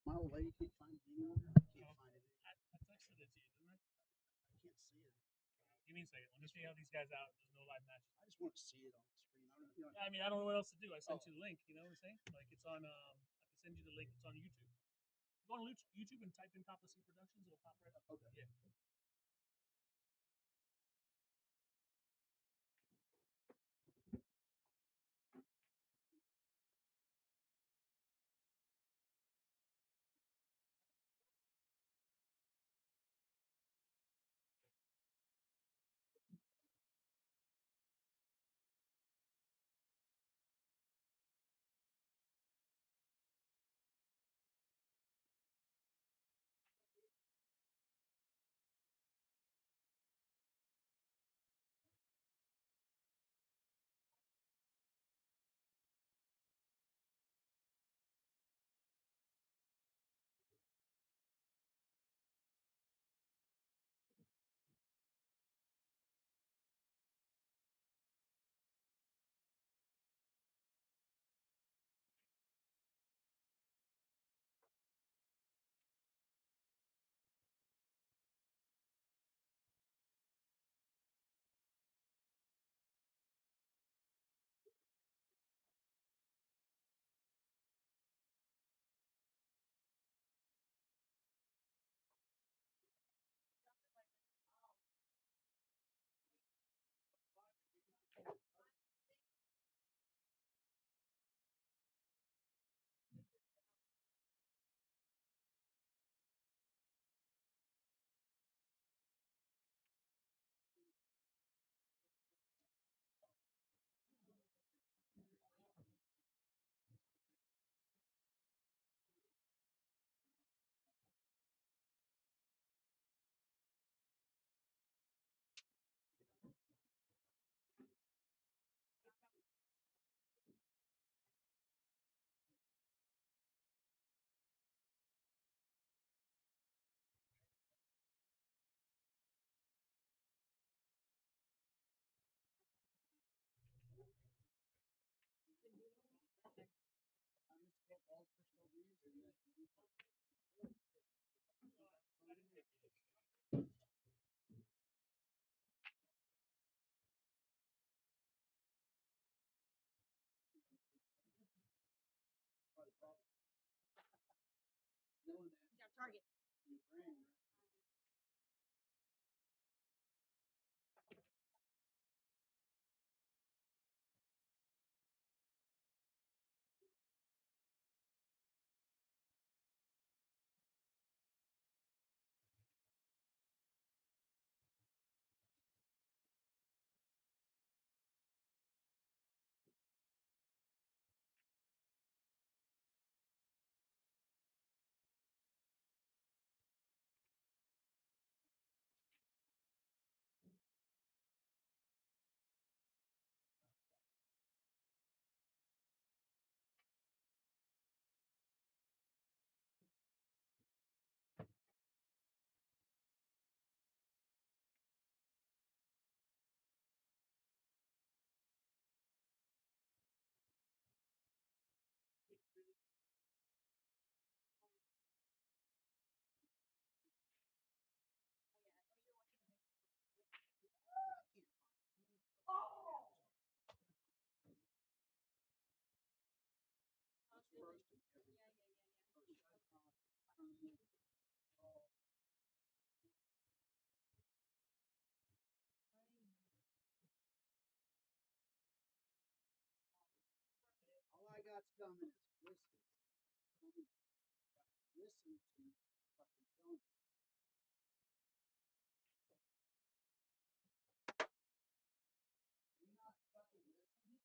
My old lady can't find the email. I can't find it. I texted it to you, didn't I? I can't see it. Give me a second. Let me see how these guys out. There's no live matches. I just want to see it on the screen. I don't, you know, Yeah, I mean, I don't know what else to do. I sent you the link. You know what I'm saying? Like it's on. I can send you the link. It's on YouTube. Go on YouTube and type in Copper C Productions. It'll pop right up. Okay. Yeah. All I got's coming is whiskey. Listen to fucking Tony. You're not fucking listening.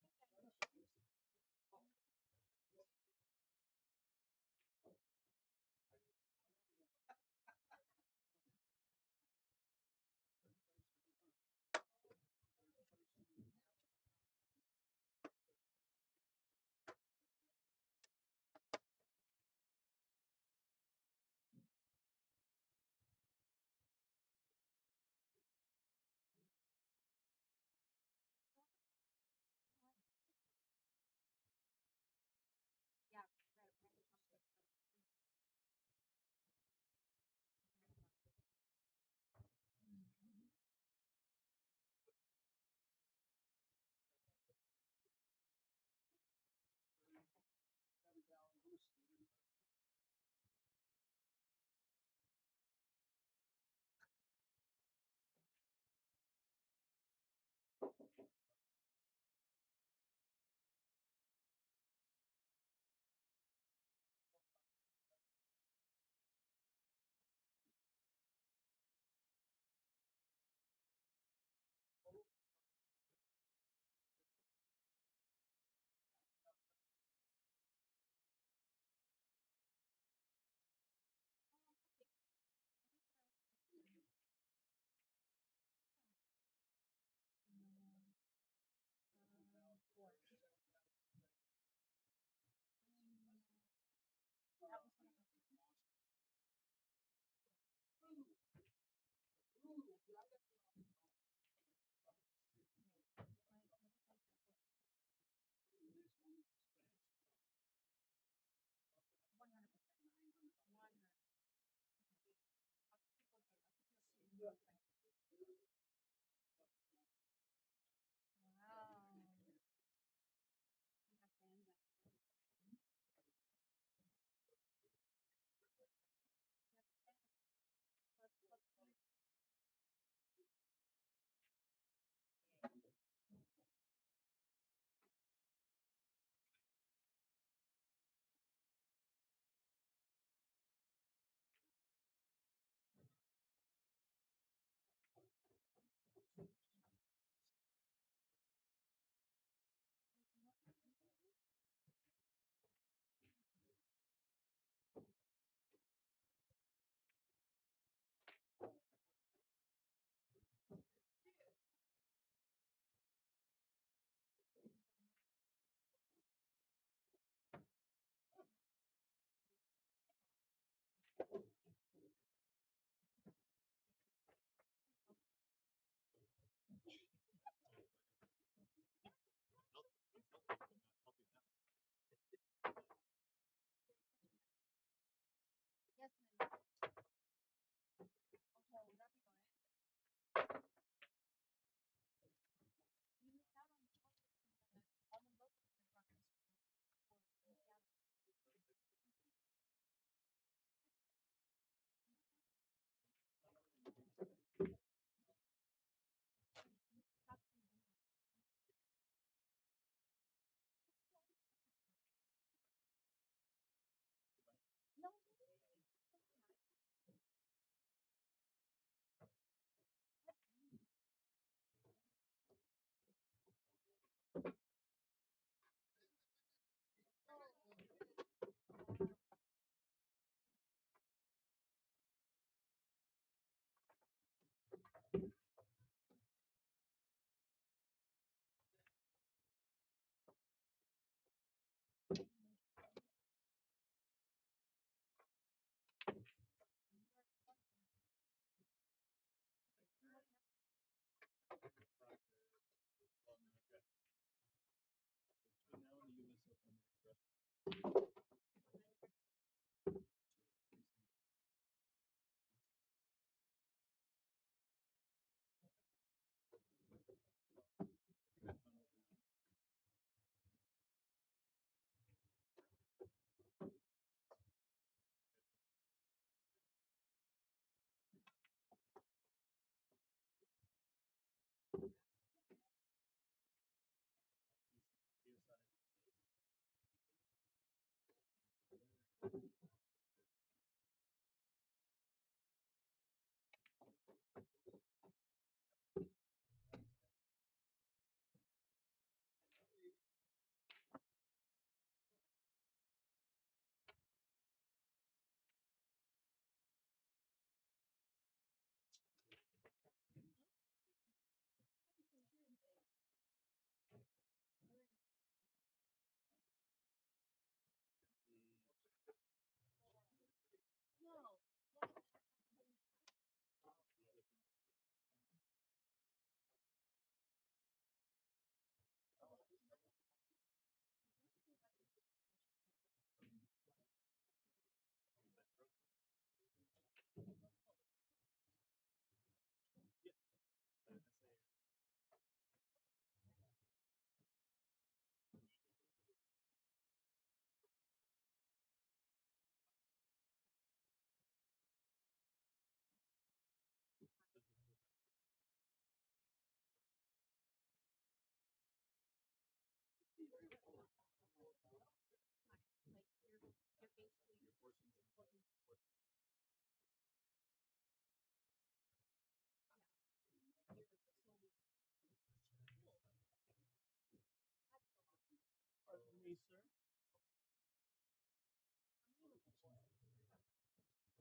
Pardon me, sir.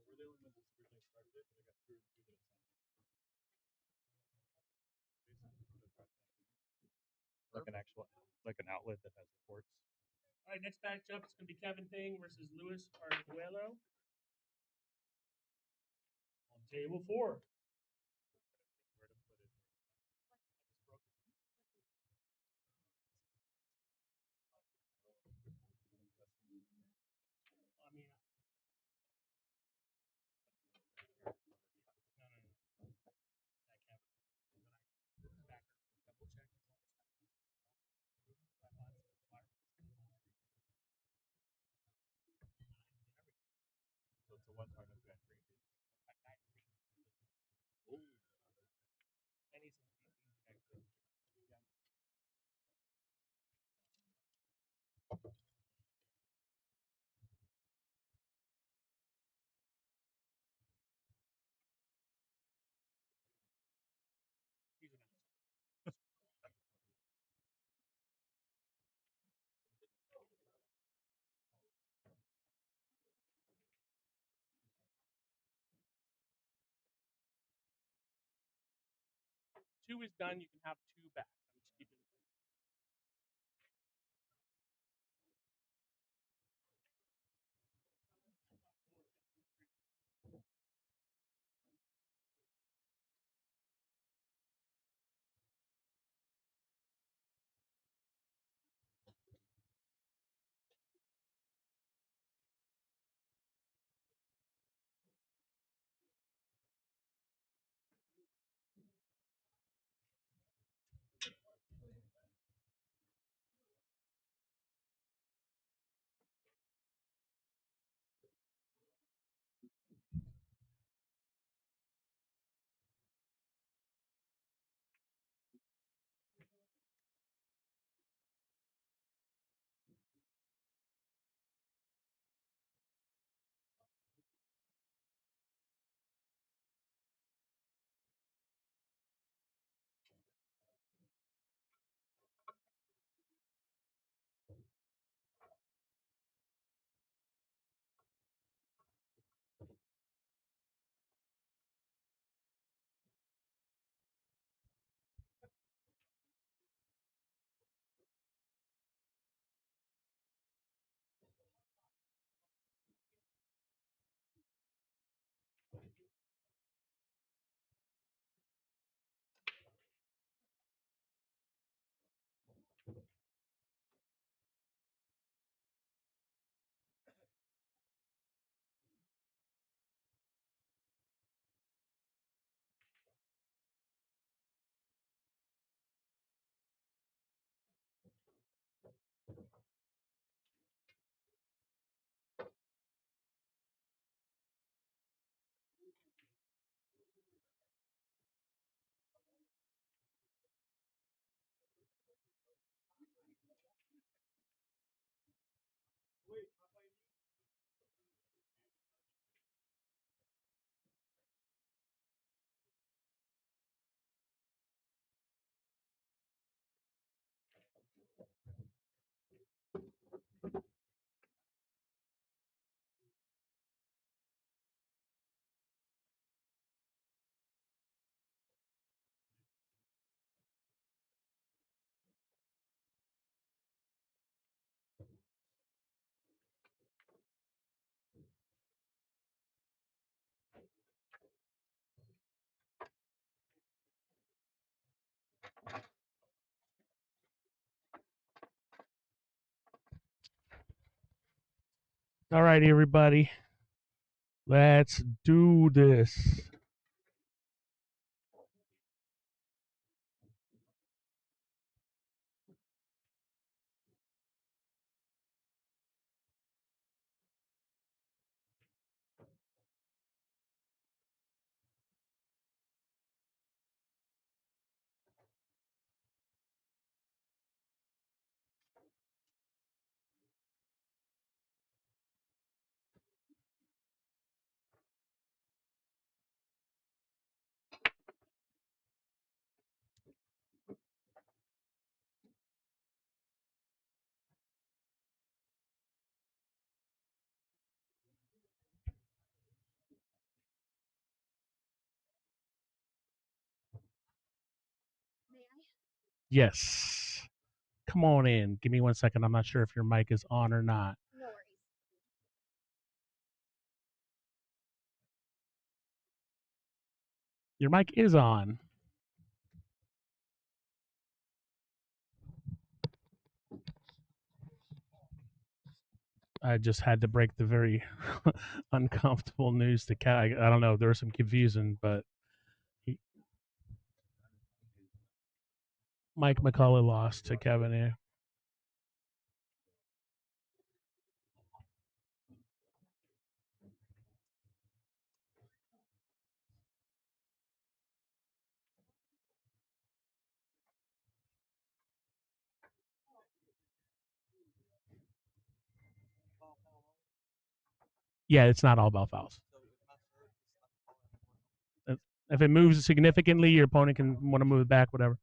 Were they when this originally started it, but it got screwed into it? Like an actual, like an outlet that has ports. All right, next matchup is going to be Kevin Ping versus Luis Arguello on table 4. Where to put it? I mean, no, no, no. That can't. Backer, double check. So it's a one-time event. Any species. He's an 2 is done. You can have 2 back. I'm just keeping it. All right, everybody. Let's do this. Yes. Come on in. Give me 1 second. I'm not sure if your mic is on or not. No worries. Your mic is on. I just had to break the very uncomfortable news to Cat. I don't know. There was some confusion, but Mike McCullough lost to Kevin here. Yeah, it's not all about fouls. If it moves significantly, your opponent can want to move it back, whatever.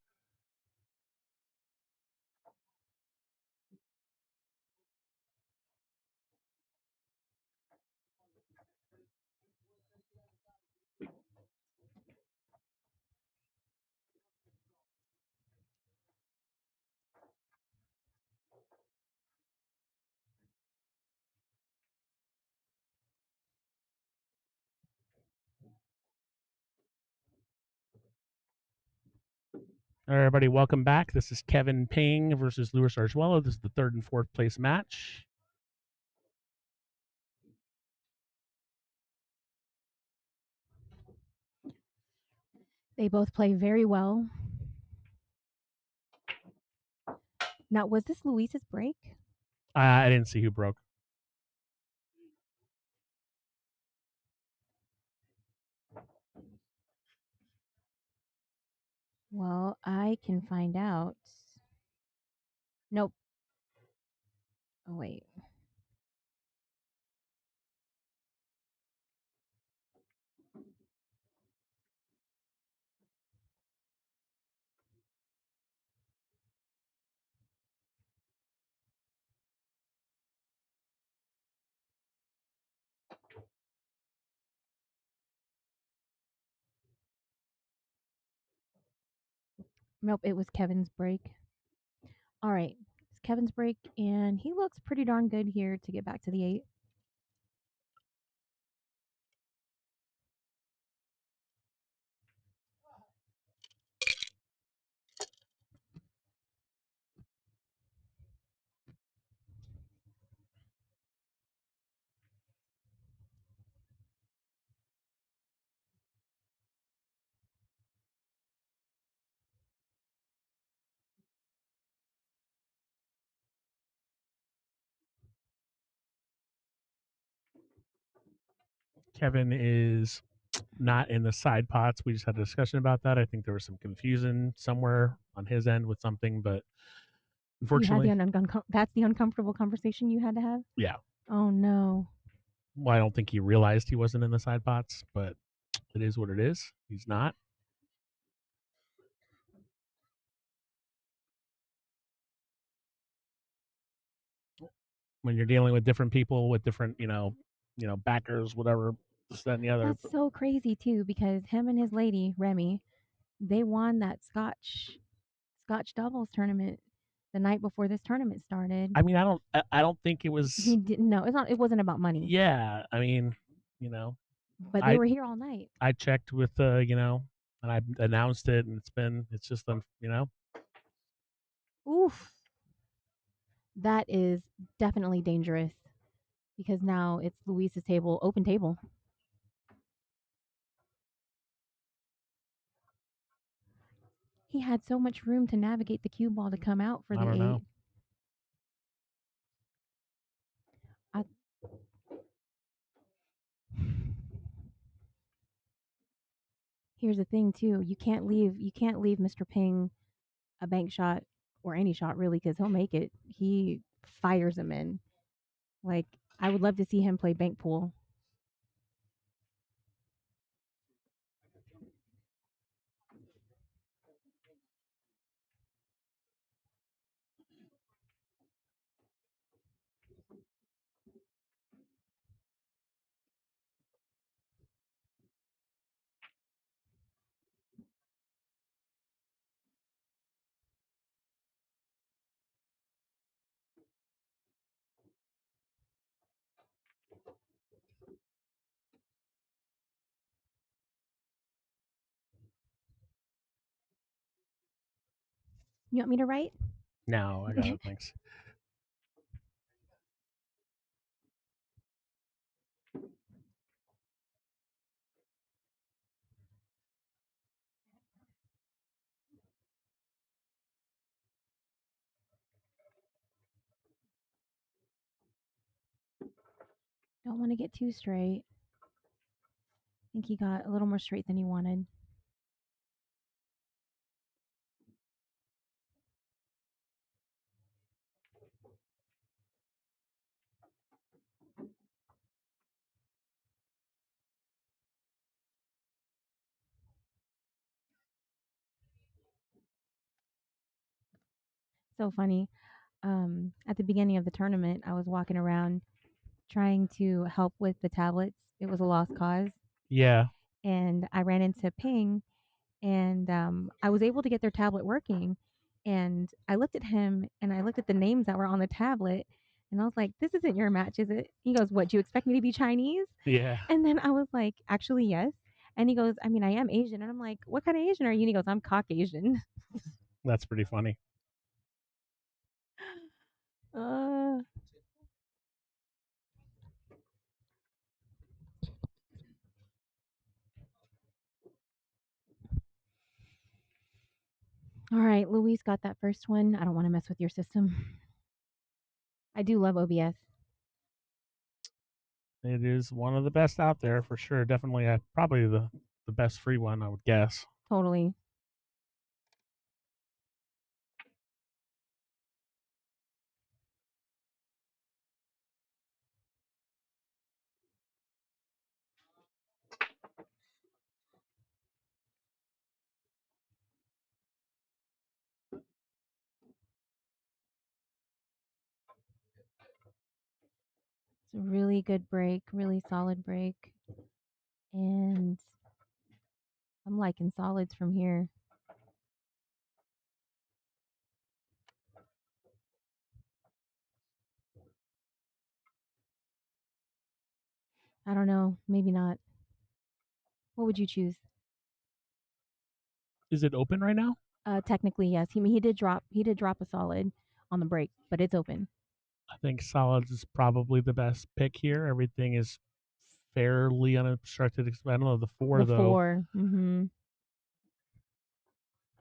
All right, everybody, welcome back. This is Kevin Ping versus Luis Arzuela. This is the third and fourth place match. They both play very well. Now, was this Luis's break? I didn't see who broke. Well, I can find out. Nope. Oh, wait. Nope, it was Kevin's break. All right. It's Kevin's break, and he looks pretty darn good here to get back to the 8. Kevin is not in the side pots. We just had a discussion about that. I think there was some confusion somewhere on his end with something, but unfortunately, You had that's the uncomfortable conversation you had to have? yeah. Oh, no. Well, I don't think he realized he wasn't in the side pots, but it is what it is. He's not. When you're dealing with different people with different, backers, whatever, this, that, and the other. That's so crazy, too, because him and his lady, Remy, they won that Scotch doubles tournament the night before this tournament started. I mean, I don't think it was. He didn't know. It wasn't about money. Yeah, I mean, But they were here all night. I checked with and I announced it, and it's just Oof. That is definitely dangerous because now it's Luis's table, open table. He had so much room to navigate the cue ball to come out for I the don't 8. know. Here's the thing too. You can't leave Mr. Ping a bank shot or any shot really because he'll make it. He fires them in. Like I would love to see him play bank pool. You want me to write? No, I got it. Thanks. Don't want to get too straight. I think he got a little more straight than he wanted. So funny. At the beginning of the tournament, I was walking around trying to help with the tablets. It was a lost cause. Yeah. And I ran into Ping, and I was able to get their tablet working. And I looked at him and I looked at the names that were on the tablet, and I was like, "This isn't your match, is it?" He goes, "What? Do you expect me to be Chinese?" Yeah. And then I was like, "Actually, yes." And he goes, "I mean, I am Asian." And I'm like, "What kind of Asian are you?" And he goes, "I'm Caucasian." That's pretty funny. Uh, all right, Luis got that first one. I don't want to mess with your system. I do love OBS. It is one of the best out there for sure. Definitely, probably the best free one, I would guess. Totally. It's a really good break, really solid break. And I'm liking solids from here. I don't know. Maybe not. What would you choose? Is it open right now? Technically, yes. He did drop. He did drop a solid on the break, but it's open. I think solids is probably the best pick here. Everything is fairly unobstructed. I don't know the four The though. 4. Mm-hmm.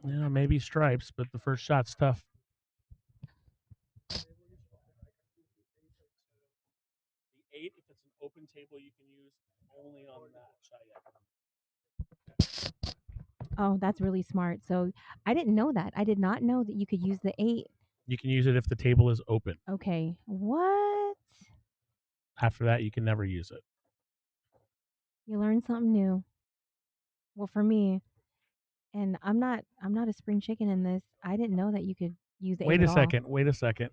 Yeah, maybe stripes, but the first shot's tough. The 8, if it's an open table, you can use only on that shot. Oh, that's really smart. So I didn't know that. I did not know that you could use the 8. You can use it if the table is open. Okay. What? After that, you can never use it. You learned something new. Well, for me, and I'm not a spring chicken in this. I didn't know that you could use the 8 Wait at a all. second. Wait a second.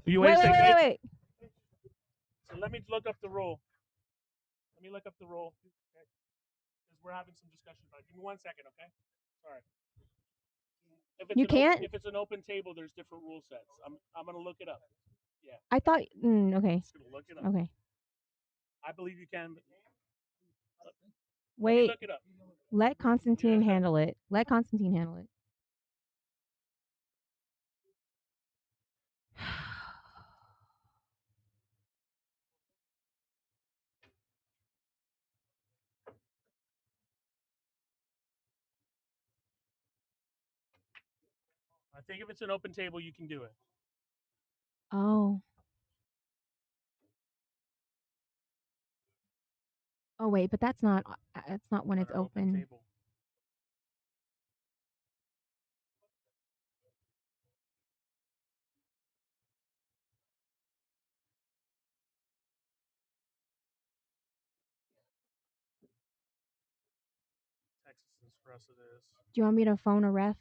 You Wait, wait a wait, second. wait, wait. So let me look up the rule. Let me look up the rule. Okay. Because we're having some discussion about it. Give me 1 second, okay? Sorry. You can't? If it's an open table, there's different rule sets. I'm gonna look it up. Yeah. I thought. Okay. I'm just gonna look it up. Okay. I believe you can. But let me Wait. look it up. Let Constantine handle it. Let Constantine handle it. I think if it's an open table, you can do it. Oh. Oh wait, but that's not. It's not when it's On an open. table. Texas is for us. It is. Do you want me to phone a ref?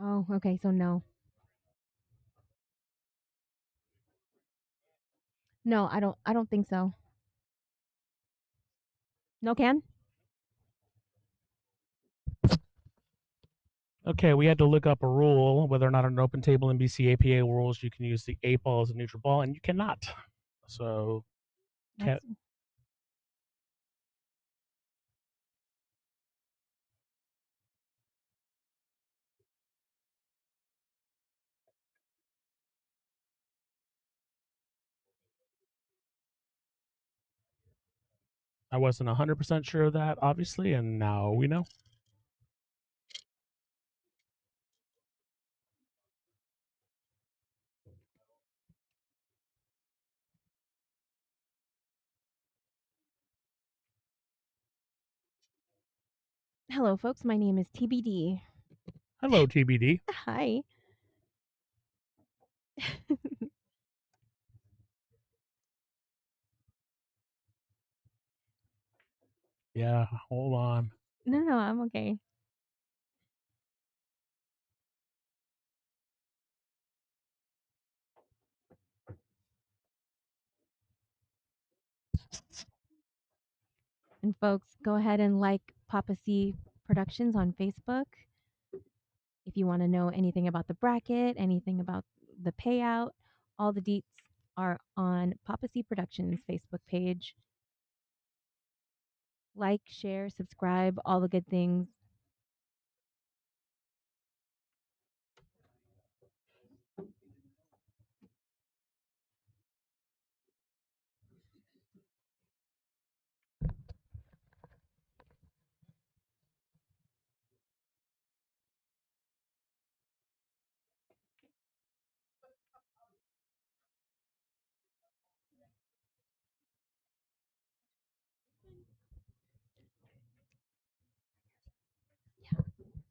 Oh, okay. So no. No, I don't. I don't think so. No can. Okay, we had to look up a rule whether or not on an open table in BCAPA rules you can use the 8 ball as a neutral ball, and you cannot. So That's, I wasn't 100% sure of that, obviously, and now we know. Hello, folks. My name is TBD. Hello, TBD. Hi. Yeah, hold on. No, I'm okay. And folks, go ahead and like Papa C Productions on Facebook. If you want to know anything about the bracket, anything about the payout, all the deets are on Papa C Productions Facebook page. Like, share, subscribe, all the good things.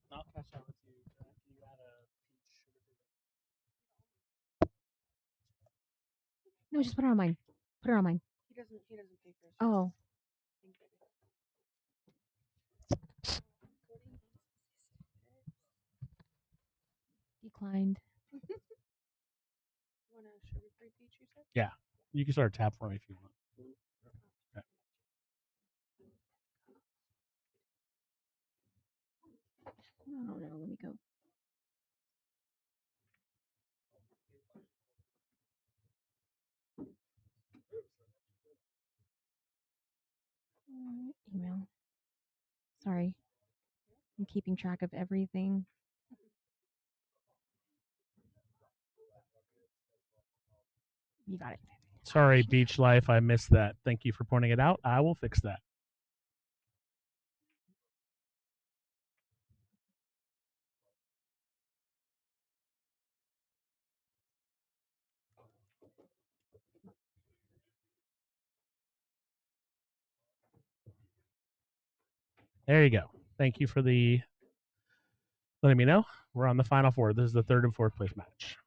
Not catch up with you. Can you add a No, just put her on mine. Put her on mine. He doesn't pay for his Oh, declined. You want a sugar-free peach, you said? Yeah, you can start a tab for me if you want. Okay. I don't know. Let me go. Email. Sorry. I'm keeping track of everything. You got it. Sorry, Beach Life, I missed that. Thank you for pointing it out. I will fix that. There you go. Thank you for the letting me know. We're on the final four. This is the third and fourth place match.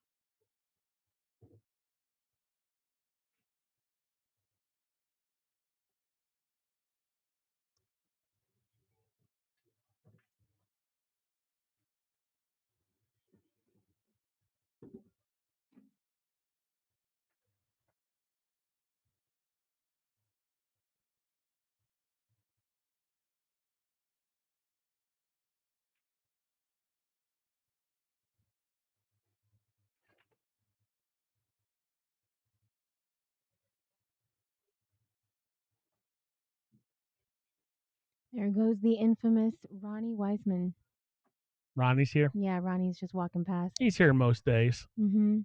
There goes the infamous Ronnie Wiseman. Ronnie's here. Yeah, Ronnie's just walking past. He's here most days. Mm-hmm.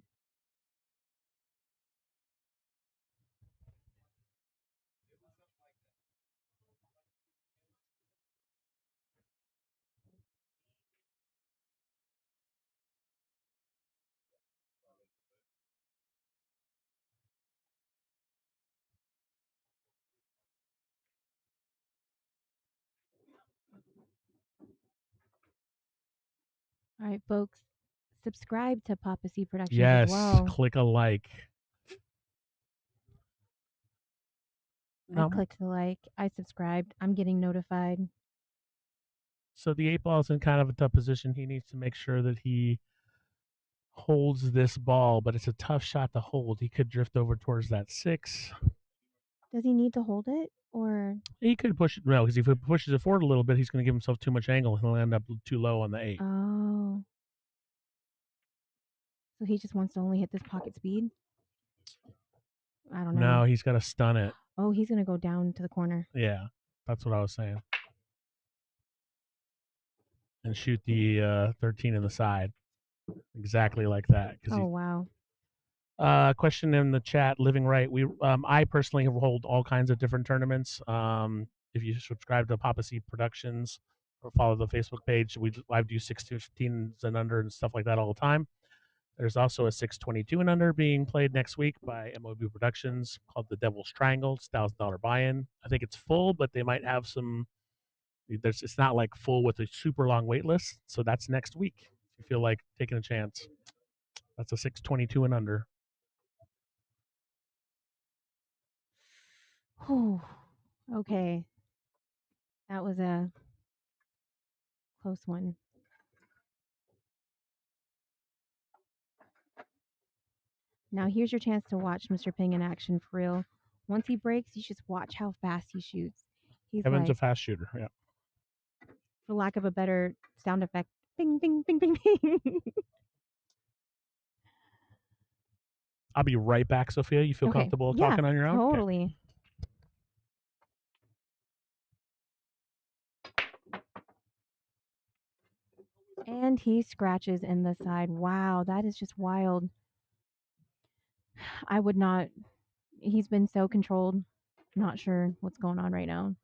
All right, folks. Subscribe to Papa C Productions Yes, as well. click a like. I clicked the like. I subscribed. I'm getting notified. So the 8-ball's in kind of a tough position. He needs to make sure that he holds this ball, but it's a tough shot to hold. He could drift over towards that 6. Does he need to hold it or? He could push it. No, because if he pushes it forward a little bit, he's going to give himself too much angle. He'll end up too low on the 8. Oh. So he just wants to only hit this pocket speed? I don't know. No, he's got to stun it. Oh, he's going to go down to the corner. Yeah, that's what I was saying. And shoot the 13 in the side. Exactly like that. Oh, wow. Question in the chat, living right. I personally hold all kinds of different tournaments. If you subscribe to Papa C Productions or follow the Facebook page, we live do 6-15s and under and stuff like that all the time. There's also a 622 and under being played next week by MOB Productions called The Devil's Triangle. It's $1,000 buy-in. I think it's full, but they might have some. It's not like full with a super long wait list. So that's next week. If you feel like taking a chance, that's a 622 and under. Whew. Okay. That was a close one. Now here's your chance to watch Mr. Ping in action for real. Once he breaks, you just watch how fast he shoots. He's Kevin's like, a fast shooter. Yeah. for lack of a better sound effect, bing, bing, bing, bing, bing. I'll be right back, Sophia. You feel Okay. comfortable Yeah, talking on your own? Okay. totally. And he scratches in the side. Wow, that is just wild. I would not. He's been so controlled. Not sure what's going on right now.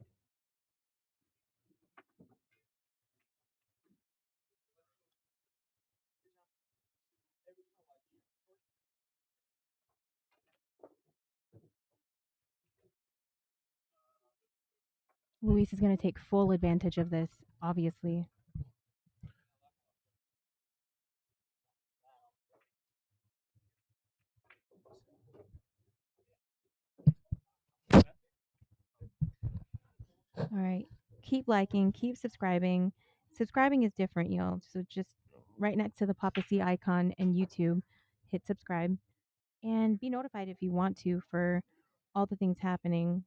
Luis is going to take full advantage of this, obviously. All right. Keep liking, keep subscribing. Subscribing is different, y'all. So just right next to the Papa C icon and YouTube, hit subscribe and be notified if you want to for all the things happening.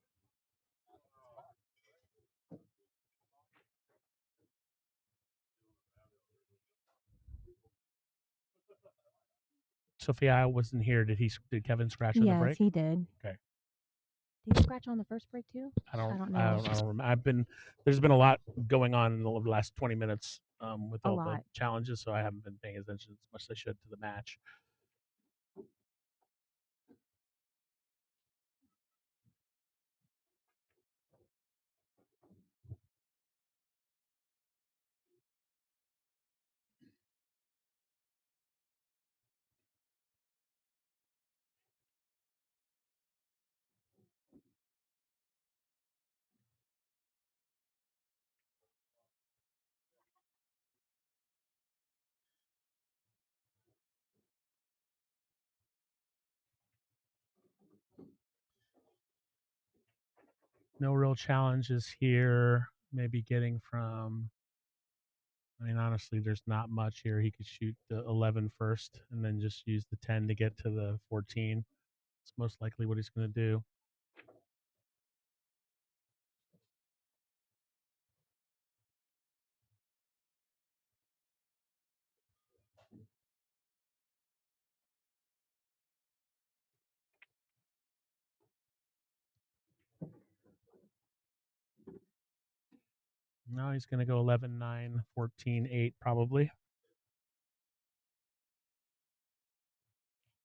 Sophia, I wasn't here. Did Kevin scratch on the Yes, break? he did. Okay. Did he scratch on the first break too? I don't know. remember. There's been a lot going on in the last 20 minutes with A all the lot. challenges, so I haven't been paying attention as much as I should to the match. No real challenges here. Maybe getting from. I mean, honestly, there's not much here. He could shoot the 11 first and then just use the 10 to get to the 14. It's most likely what he's going to do. No, he's going to go 11, 9, 14, 8 probably.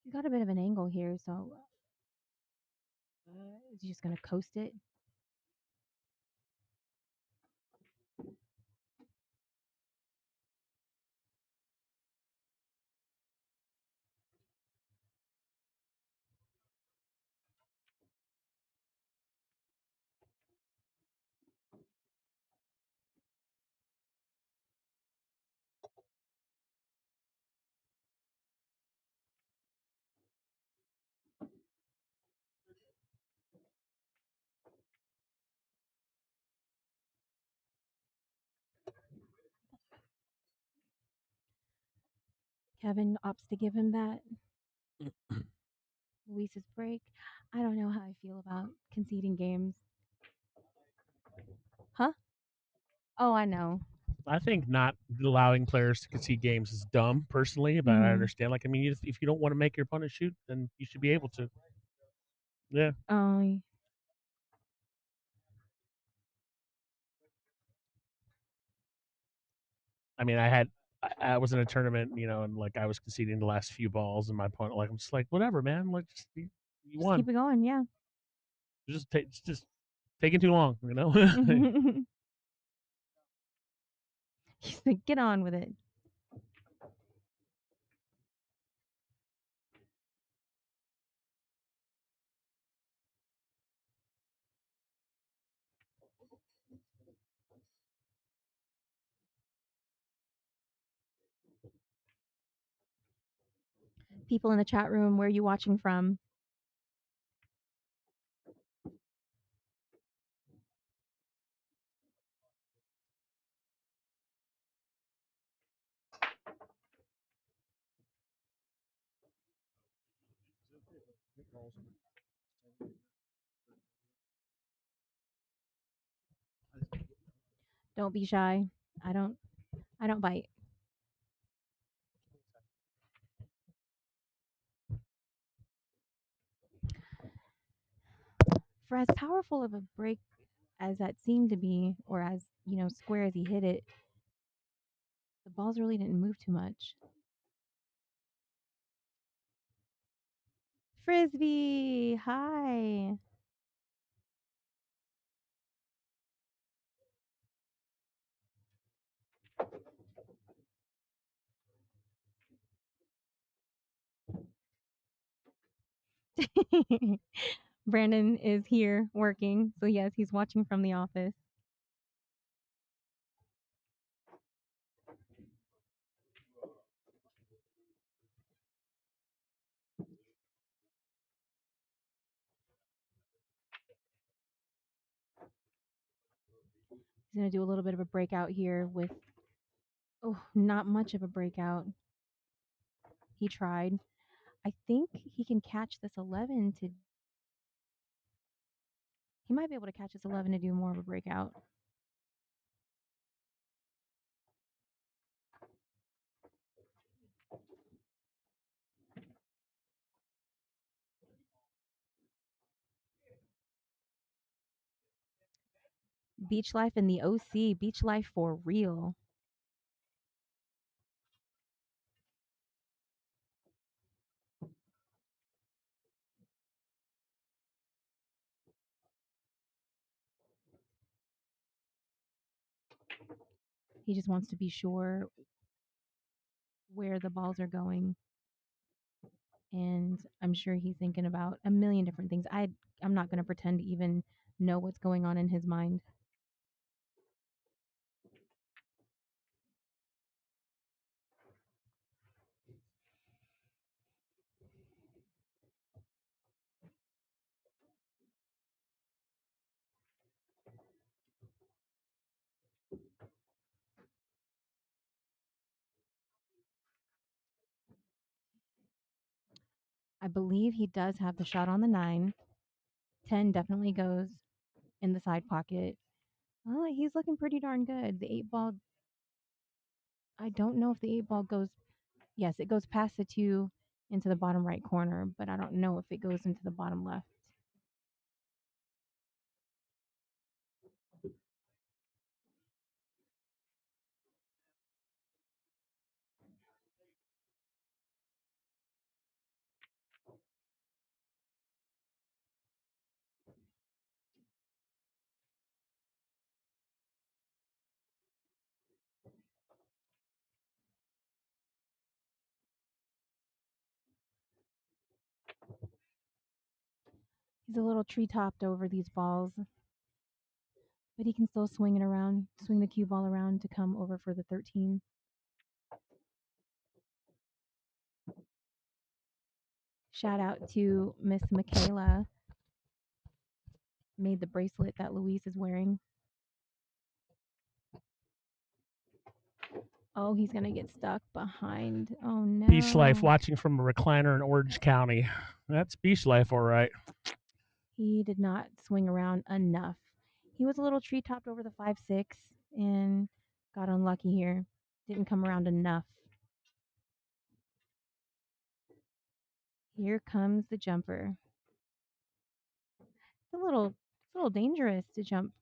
You got a bit of an angle here, so is he just going to coast it? Kevin opts to give him that. Luis's break. I don't know how I feel about conceding games. Huh? Oh, I know. I think not allowing players to concede games is dumb, personally, but I understand. Like, I mean, if you don't want to make your opponent shoot, then you should be able to. Yeah. Oh, I mean, I had I was in a tournament, and like I was conceding the last few balls, and my opponent, like I'm just like, whatever, man, like you Just won. keep it going, yeah. Just taking too long, He's like, get on with it. People in the chat room, where are you watching from? Don't be shy. I don't bite. For as powerful of a break as that seemed to be, or as, square as he hit it, the balls really didn't move too much. Frisbee, hi. Brandon is here working, so yes, he's watching from the office. He's going to do a little bit of a breakout here with, not much of a breakout. He tried. I think he can catch this 11 to. He might be able to catch this 11 to do more of a breakout. Beach life in the OC. Beach life for real. He just wants to be sure where the balls are going. And I'm sure he's thinking about a million different things. I'm not going to pretend to even know what's going on in his mind. I believe he does have the shot on the 9. 10 definitely goes in the side pocket. Oh, he's looking pretty darn good. The 8 ball, I don't know if the 8 ball goes, yes, it goes past the 2 into the bottom right corner, but I don't know if it goes into the bottom left. He's a little tree topped over these balls, but he can still swing it around, swing the cue ball around to come over for the 13. Shout out to Miss Michaela. Made the bracelet that Luis is wearing. Oh, he's going to get stuck behind. Oh, no. Beach life watching from a recliner in Orange County. That's beach life, all right. He did not swing around enough. He was a little tree topped over the 5-6 and got unlucky here. Didn't come around enough. Here comes the jumper. It's a little dangerous to jump.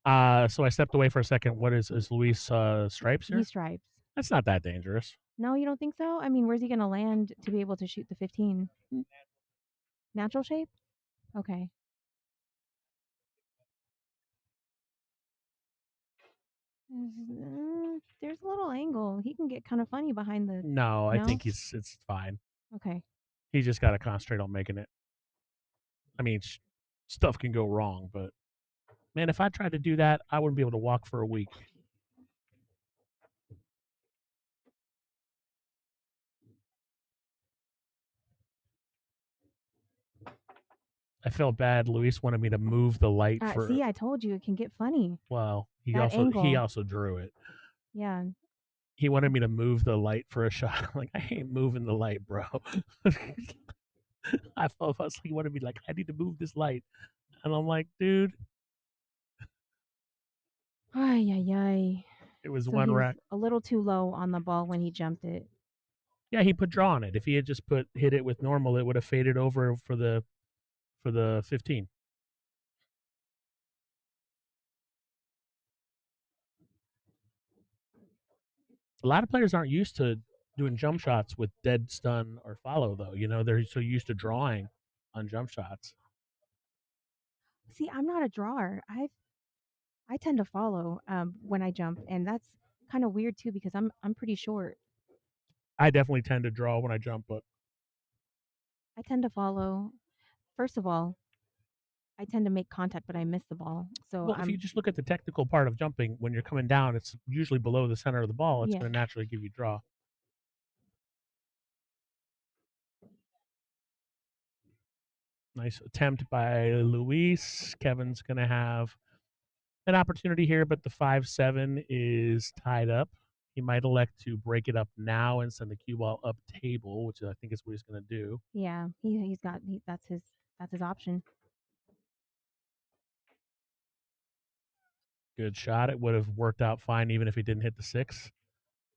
So I stepped away for a second. What is Luis stripes here? He stripes. That's not that dangerous. No, you don't think so? I mean, where's he going to land to be able to shoot the 15? Natural shape? Okay. There's a little angle. He can get kind of funny behind the. No, I No? think it's fine. Okay. He just got to concentrate on making it. I mean, stuff can go wrong, but man, if I tried to do that, I wouldn't be able to walk for a week. I felt bad. Luis wanted me to move the light for. See, I told you it can get funny. Well, he That angle. also drew it. Yeah. He wanted me to move the light for a shot. I'm like, I ain't moving the light, bro. I felt like he wanted me like, I need to move this light, and I'm like, dude, Ay, ay, ay. it was So one he was rack. a little too low on the ball when he jumped it. Yeah, he put draw on it. If he had just hit it with normal, it would have faded over for the 15. A lot of players aren't used to doing jump shots with dead stun or follow though. You know, they're so used to drawing on jump shots. See, I'm not a drawer. I tend to follow when I jump, and that's kind of weird too because I'm pretty short. I definitely tend to draw when I jump, but I tend to follow. First of all, I tend to make contact, but I miss the ball. So well, if you just look at the technical part of jumping, when you're coming down, it's usually below the center of the ball. It's yeah. going to naturally give you draw. Nice attempt by Luis. Kevin's going to have an opportunity here, but the 5-7 is tied up. He might elect to break it up now and send the cue ball up table, which I think is what he's going to do. Yeah, that's his option. Good shot. It would have worked out fine even if he didn't hit the 6.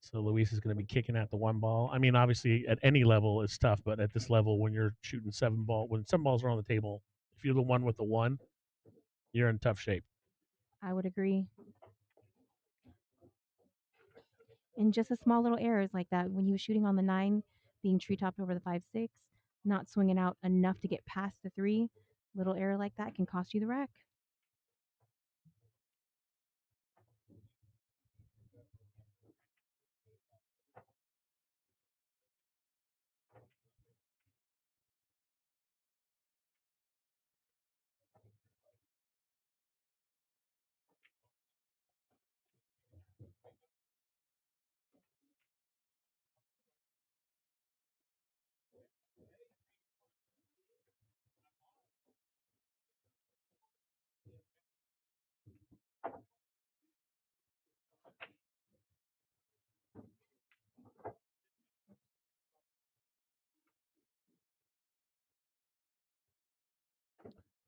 So Luis is going to be kicking at the 1 ball. I mean, obviously at any level it's tough, but at this level, when you're shooting when 7 balls are on the table, if you're the one with the 1, you're in tough shape. I would agree. And just a small little errors like that when he was shooting on the 9, being tree topped over the 5-6, not swinging out enough to get past the 3, little error like that can cost you the rack.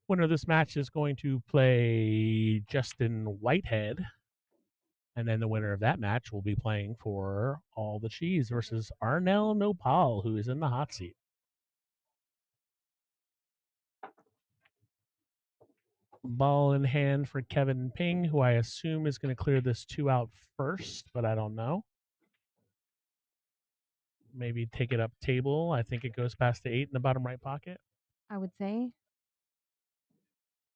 Winner of this match is going to play Justin Whitehead. And then the winner of that match will be playing for All the Cheese versus Arnell Nopal, who is in the hot seat. Ball in hand for Kevin Ping, who I assume is going to clear this 2 out first, but I don't know. Maybe take it up table. I think it goes past the 8 in the bottom right pocket. I would say.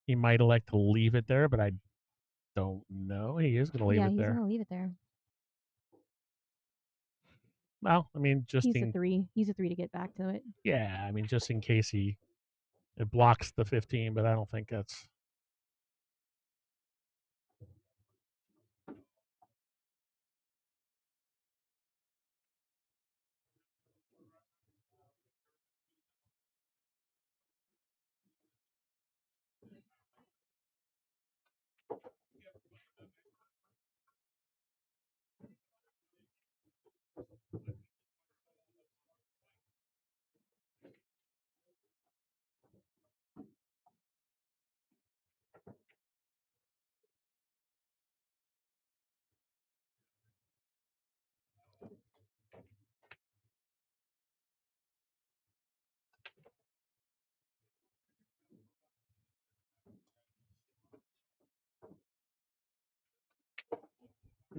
He might elect to leave it there, but I don't know. He is going to leave Yeah, it he's there. gonna leave it there. Well, I mean, He's a 3. He's a 3 to get back to it. Yeah, I mean, just in case it blocks the 15, but I don't think that's.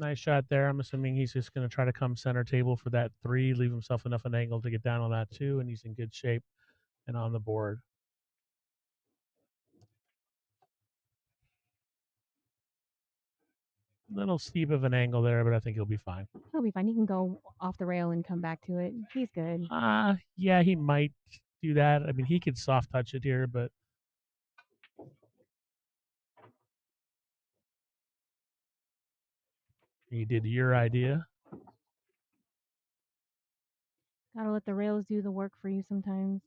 Nice shot there. I'm assuming he's just going to try to come center table for that 3, leave himself enough an angle to get down on that 2, and he's in good shape and on the board. Little steep of an angle there, but I think he'll be fine. He'll be fine. He can go off the rail and come back to it. He's good. Yeah, he might do that. I mean, he could soft touch it here, but he did your idea. Gotta let the rails do the work for you sometimes.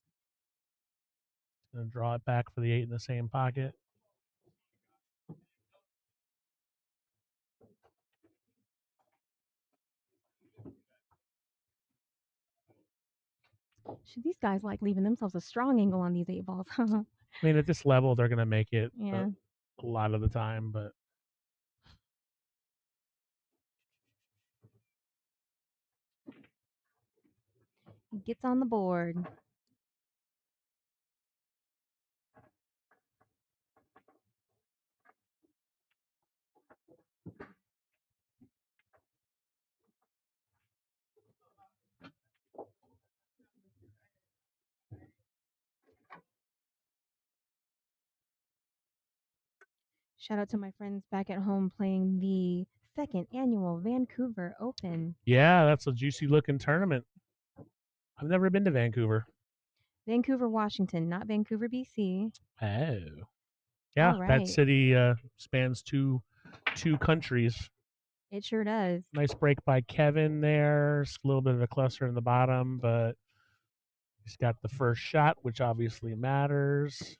Gonna draw it back for the 8 in the same pocket. These guys like leaving themselves a strong angle on these 8 balls. I mean, at this level, they're gonna make it Yeah. a lot of the time, but He gets on the board. Shout out to my friends back at home playing the 2nd annual Vancouver Open. yeah, that's a juicy looking tournament. I've never been to Vancouver. Vancouver, Washington, not Vancouver, BC. Oh, yeah, All that right. city spans two countries. It sure does. Nice break by Kevin there. Just a little bit of a cluster in the bottom, but he's got the first shot, which obviously matters.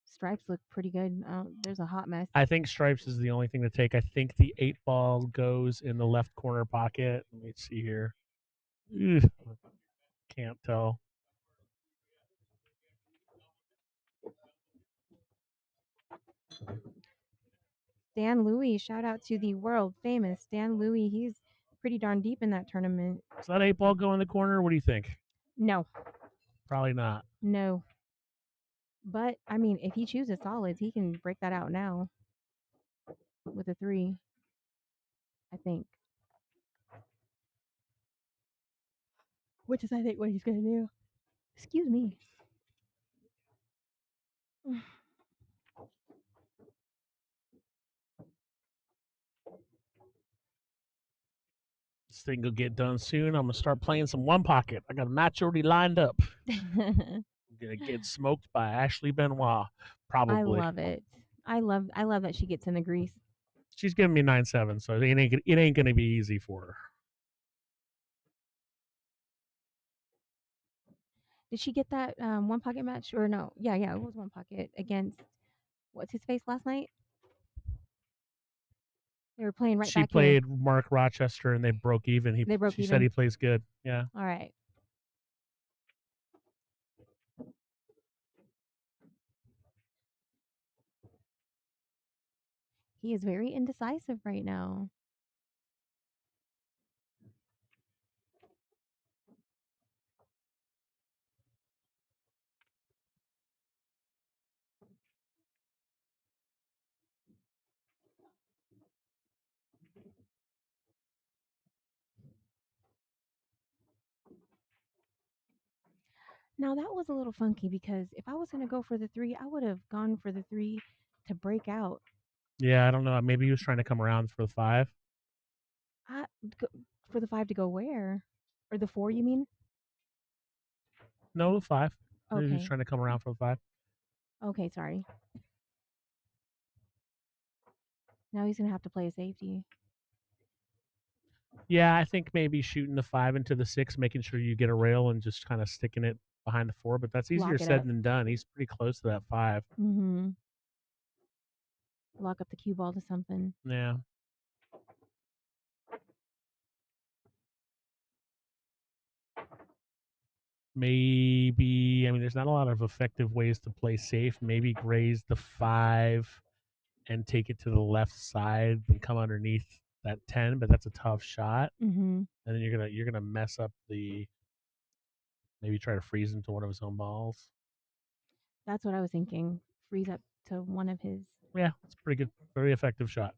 Stripes look pretty good. There's a hot mess. I think stripes is the only thing to take. I think the 8 ball goes in the left corner pocket. Let me see here. Ugh, can't tell. Stan Louis, shout out to the world famous Stan Louis. He's pretty darn deep in that tournament. Does that 8 ball go in the corner? What do you think? No, Probably not. no. But I mean, if he chooses solids, he can break that out now with a 3. I think. Which is, I think, what he's gonna do. Excuse me. This thing will get done soon. I'm gonna start playing some one pocket. I got a match already lined up. I'm gonna get smoked by Ashley Benoit. Probably. I love it. I love that she gets in the grease. She's giving me 9-7, so it ain't gonna be easy for her. Did she get that one pocket match or no? Yeah, it was one pocket against what's his face last night. They were playing right She back played Mark Rochester and they broke even. They broke She even? said he plays good. Yeah. All right. He is very indecisive right now. Now that was a little funky because if I was going to go for the 3, I would have gone for the 3 to break out. Yeah, I don't know. Maybe he was trying to come around for the 5. I, for the 5 to go where? Or the 4, you mean? No, the 5. Maybe he was Okay. trying to come around for the 5. Okay, sorry. Now he's going to have to play a safety. Yeah, I think maybe shooting the 5 into the 6, making sure you get a rail and just kind of sticking it behind the 4. But that's easier Lock it said up. than done. He's pretty close to that 5. Mm-hmm. Lock up the cue ball to something. Yeah. Maybe, I mean, there's not a lot of effective ways to play safe. Maybe graze the 5 and take it to the left side and come underneath that 10, but that's a tough shot. Mm-hmm. And then you're gonna mess up the, maybe try to freeze him to one of his own balls. That's what I was thinking. Freeze up to one of his. Yeah, it's a pretty good, very effective shot.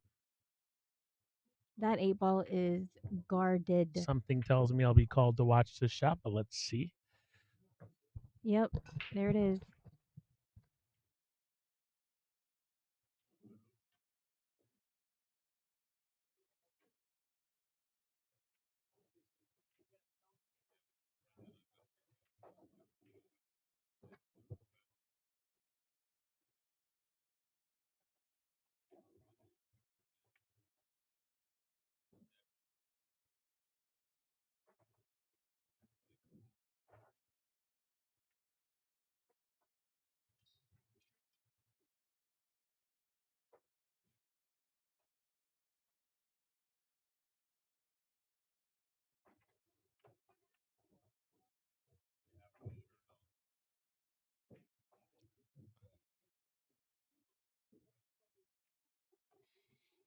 That 8 ball is guarded. Something tells me I'll be called to watch this shot, but let's see. Yep, there it is.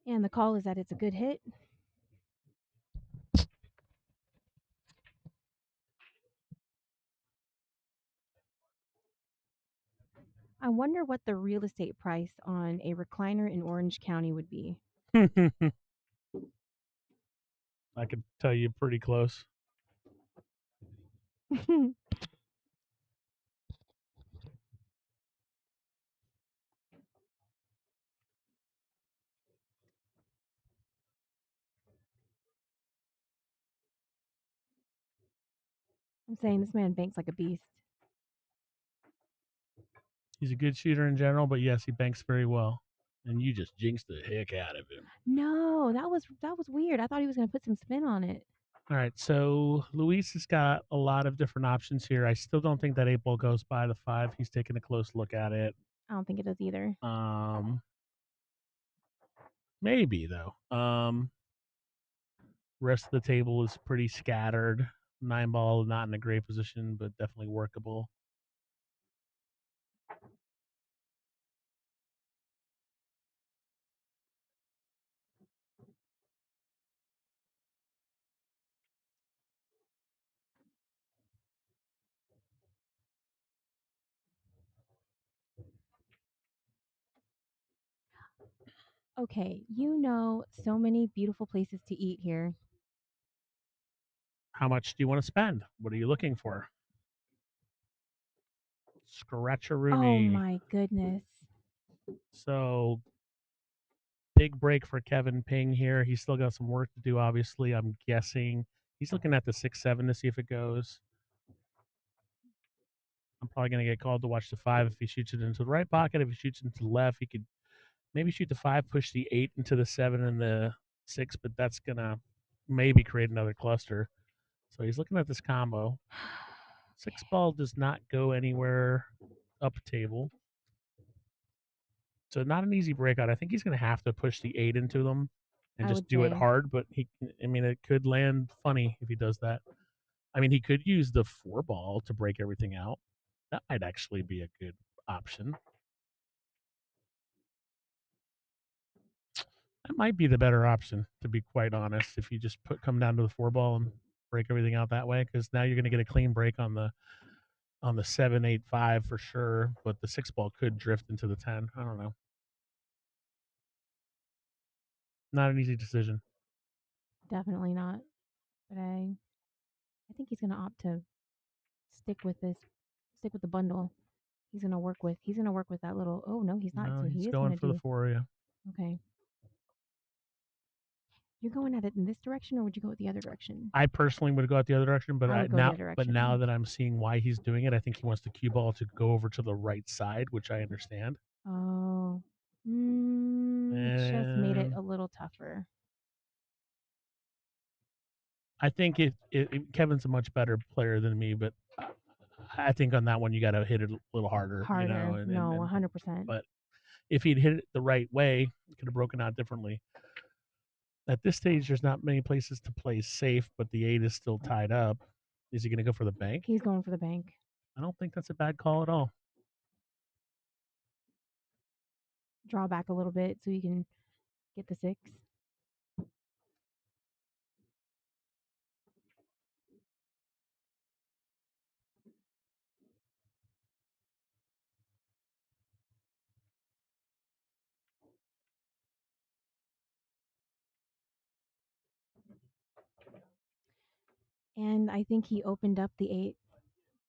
And the call is that it's a good hit. I wonder what the real estate price on a recliner in Orange County would be. I could tell you pretty close. I'm saying this man banks like a beast. He's a good shooter in general, but yes, he banks very well. And you just jinxed the heck out of him. No, that was weird. I thought he was gonna put some spin on it. All right, so Luis has got a lot of different options here. I still don't think that 8 ball goes by the 5. He's taking a close look at it. I don't think it does either. Maybe though. Rest of the table is pretty scattered. 9 ball not in a great position, but definitely workable. Okay, you know so many beautiful places to eat here. How much do you want to spend? What are you looking for? Oh Scratch-a-rooney. my goodness. So big break for Kevin Ping here. He's still got some work to do, obviously. I'm guessing he's looking at the 6-7 to see if it goes. I'm probably going to get called to watch the 5 if he shoots it into the right pocket. If he shoots into the left, he could maybe shoot the 5, push the 8 into the 7 and the 6, but that's going to maybe create another cluster. So he's looking at this combo. 6 ball does not go anywhere up table. So not an easy breakout. I think he's going to have to push the 8 into them and I just would do it say. hard, but it could land funny if he does that. I mean, he could use the 4 ball to break everything out. That might actually be a good option. That might be the better option, to be quite honest. If you just come down to the 4 ball and break everything out that way, because now you're going to get a clean break on the 7-8-5 for sure, but the 6 ball could drift into the 10. I don't know. Not an easy decision. Definitely not. But I think he's gonna opt to stick with the bundle. He's gonna work with that little. Oh no, he's not. No, So he's he is going gonna for the do. 4. Yeah. Okay. You're going at it in this direction, or would you go the other direction? I personally would go out the other direction, but I would go the other direction. now that I'm seeing why he's doing it, I think he wants the cue ball to go over to the right side, which I understand. Oh, just made it And a little tougher. I think Kevin's a much better player than me, but I think on that one you got to hit it a little harder, Harder. and, No, and 100%. but if he'd hit it the right way, it could have broken out differently. At this stage, there's not many places to play safe, but the 8 is still tied up. Is he going to go for the bank? He's going for the bank. I don't think that's a bad call at all. Draw back a little bit so you can get the 6. And I think he opened up the 8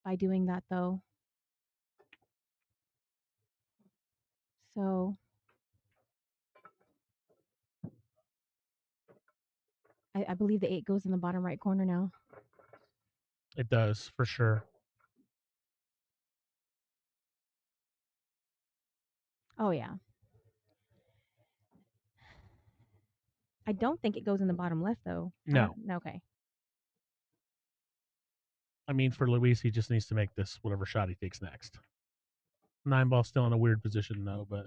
by doing that, though. So I believe the 8 goes in the bottom right corner now. It does, for sure. Oh, yeah. I don't think it goes in the bottom left, though. No. Okay. I mean, for Luis, he just needs to make this whatever shot he takes next. 9 ball still in a weird position, though, but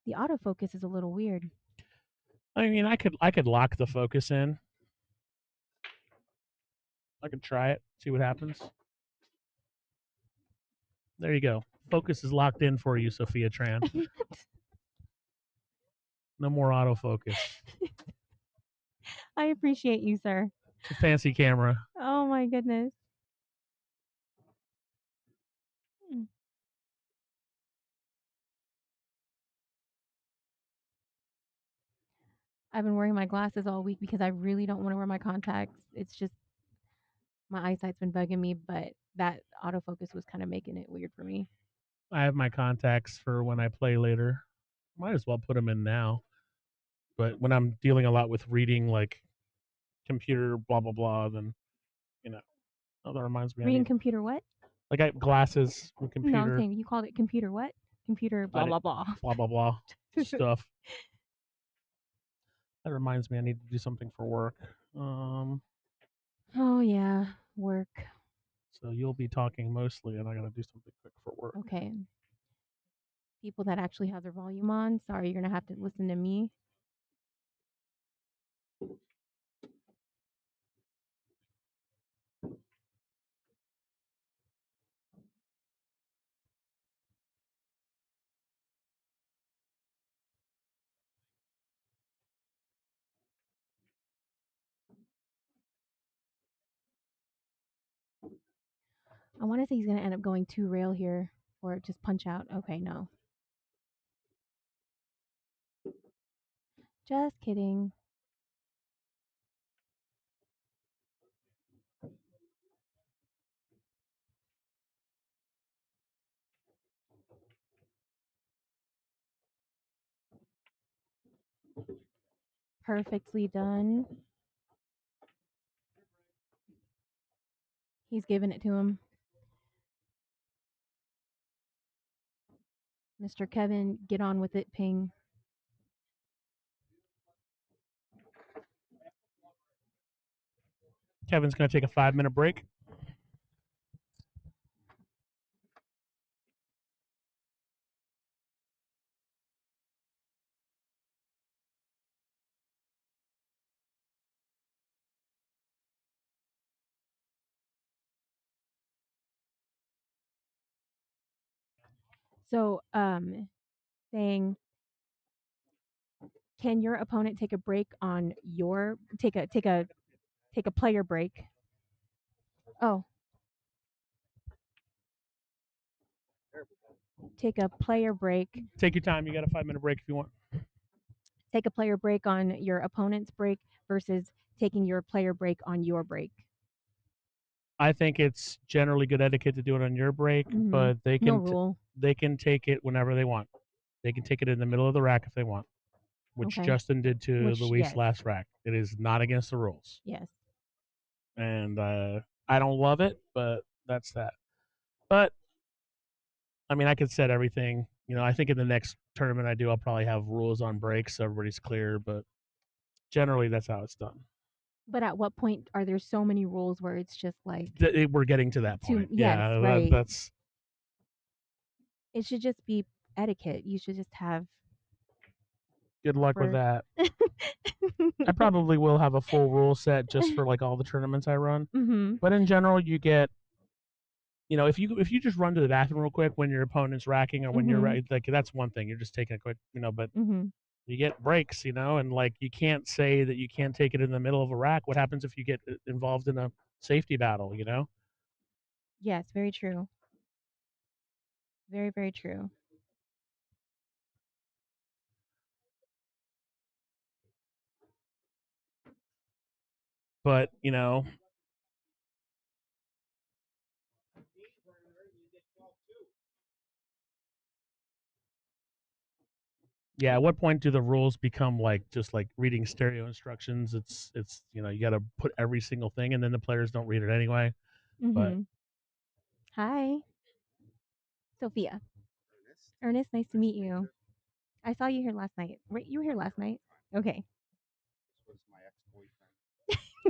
The autofocus is a little weird. I mean, I could lock the focus in. I could try it, see what happens. There you go. Focus is locked in for you, Sophia Tran. No more autofocus. I appreciate you, sir. It's a fancy camera. Oh my goodness. I've been wearing my glasses all week because I really don't want to wear my contacts. It's just my eyesight's been bugging me, but that autofocus was kind of making it weird for me. I have my contacts for when I play later. Might as well put them in now. But when I'm dealing a lot with reading, like computer, blah blah blah, then Oh, that reminds me. Reading computer what? Like I have glasses with No, I'm computer. saying you called it computer what? Computer blah blah blah. Blah blah blah stuff. That reminds me, I need to do something for work. Oh yeah, work. So you'll be talking mostly, and I gotta do something quick for work. Okay. People that actually have their volume on, sorry, you're gonna have to listen to me. I want to say he's gonna end up going 2 rail here, or just punch out. Okay, no. Just kidding. Perfectly done. He's giving it to him. Mr. Kevin, get on with it, ping. Kevin's gonna take a 5-minute break. So, saying, can your opponent take a break on your take a player break? Oh, take a player break. Take your time. You got a 5-minute break if you want. Take a player break on your opponent's break versus taking your player break on your break. I think it's generally good etiquette to do it on your break, but they No can rule. they can take it whenever they want. They can take it in the middle of the rack if they want, which Okay. Justin did to Which, Luis yes. last rack. It is not against the rules, Yes. and I don't love it, but that's that. But I mean, I could set everything. I think in the next tournament I do, I'll probably have rules on breaks so everybody's clear. But generally, that's how it's done. But at what point are there so many rules where it's just like We're getting to that point. yes, Yeah, right. that's It should just be etiquette. You should just have Good luck with for that. I probably will have a full rule set just for like all the tournaments I run. Mhm. But in general, you get, if you just run to the bathroom real quick when your opponent's racking or when you're Mhm. like that's one thing. You're just taking a quick, but Mhm. you get breaks, and like you can't say that you can't take it in the middle of a rack. What happens if you get involved in a safety battle? Yes, very true. Very, very true. But yeah, at what point do the rules become like just like reading stereo instructions? It's you got to put every single thing, and then the players don't read it anyway. But Mhm. Hi, Sophia. Ernest, Ernest, nice to meet you. Griff. I saw you here last night. Right, you were here last night. Okay. This was my ex-boyfriend.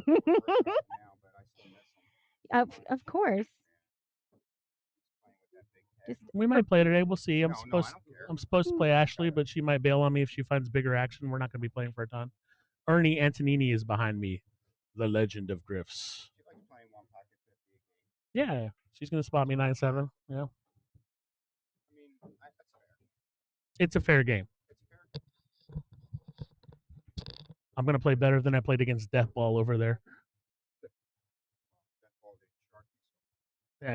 We're broken up now, but I still miss him. Of course. He's playing with that big head. Just we might play today. We'll see. No, I don't care. I'm supposed to play Ashley, but she might bail on me if she finds bigger action. We're not going to be playing for a ton. Ernie Antonini is behind me, the legend of Griffs. She likes playing one pocket 50 a game. Yeah, she's going to spot me 9-7. Yeah, I mean, that's fair. it's a fair game. It's fair. I'm going to play better than I played against Deathball over there. That ball didn't shark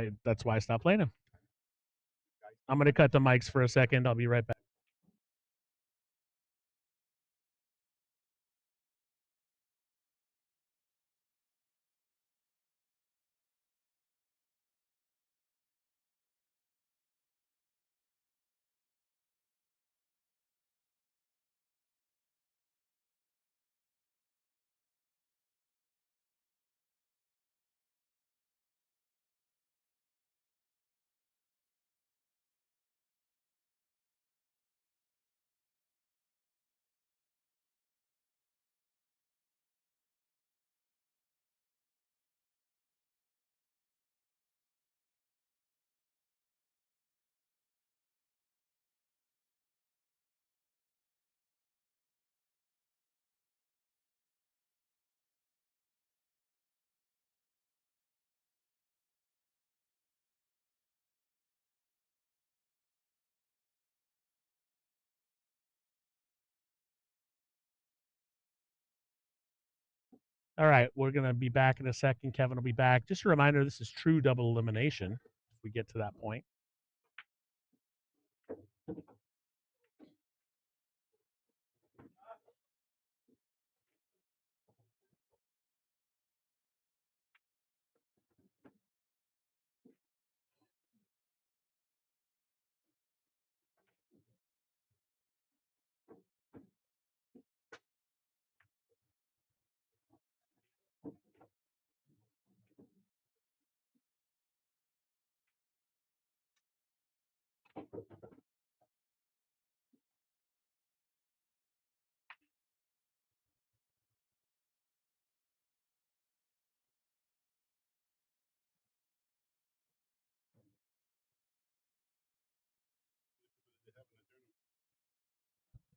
me. Yeah, that's why I stopped playing him. Guys, I'm going to cut the mics for a second. I'll be right back. All right, we're going to be back in a second. Kevin will be back. Just a reminder, this is true double elimination if we get to that point.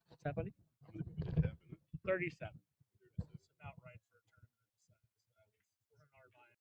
What's that, buddy? 37. It's about right for a tournament of this size. We're in our mind.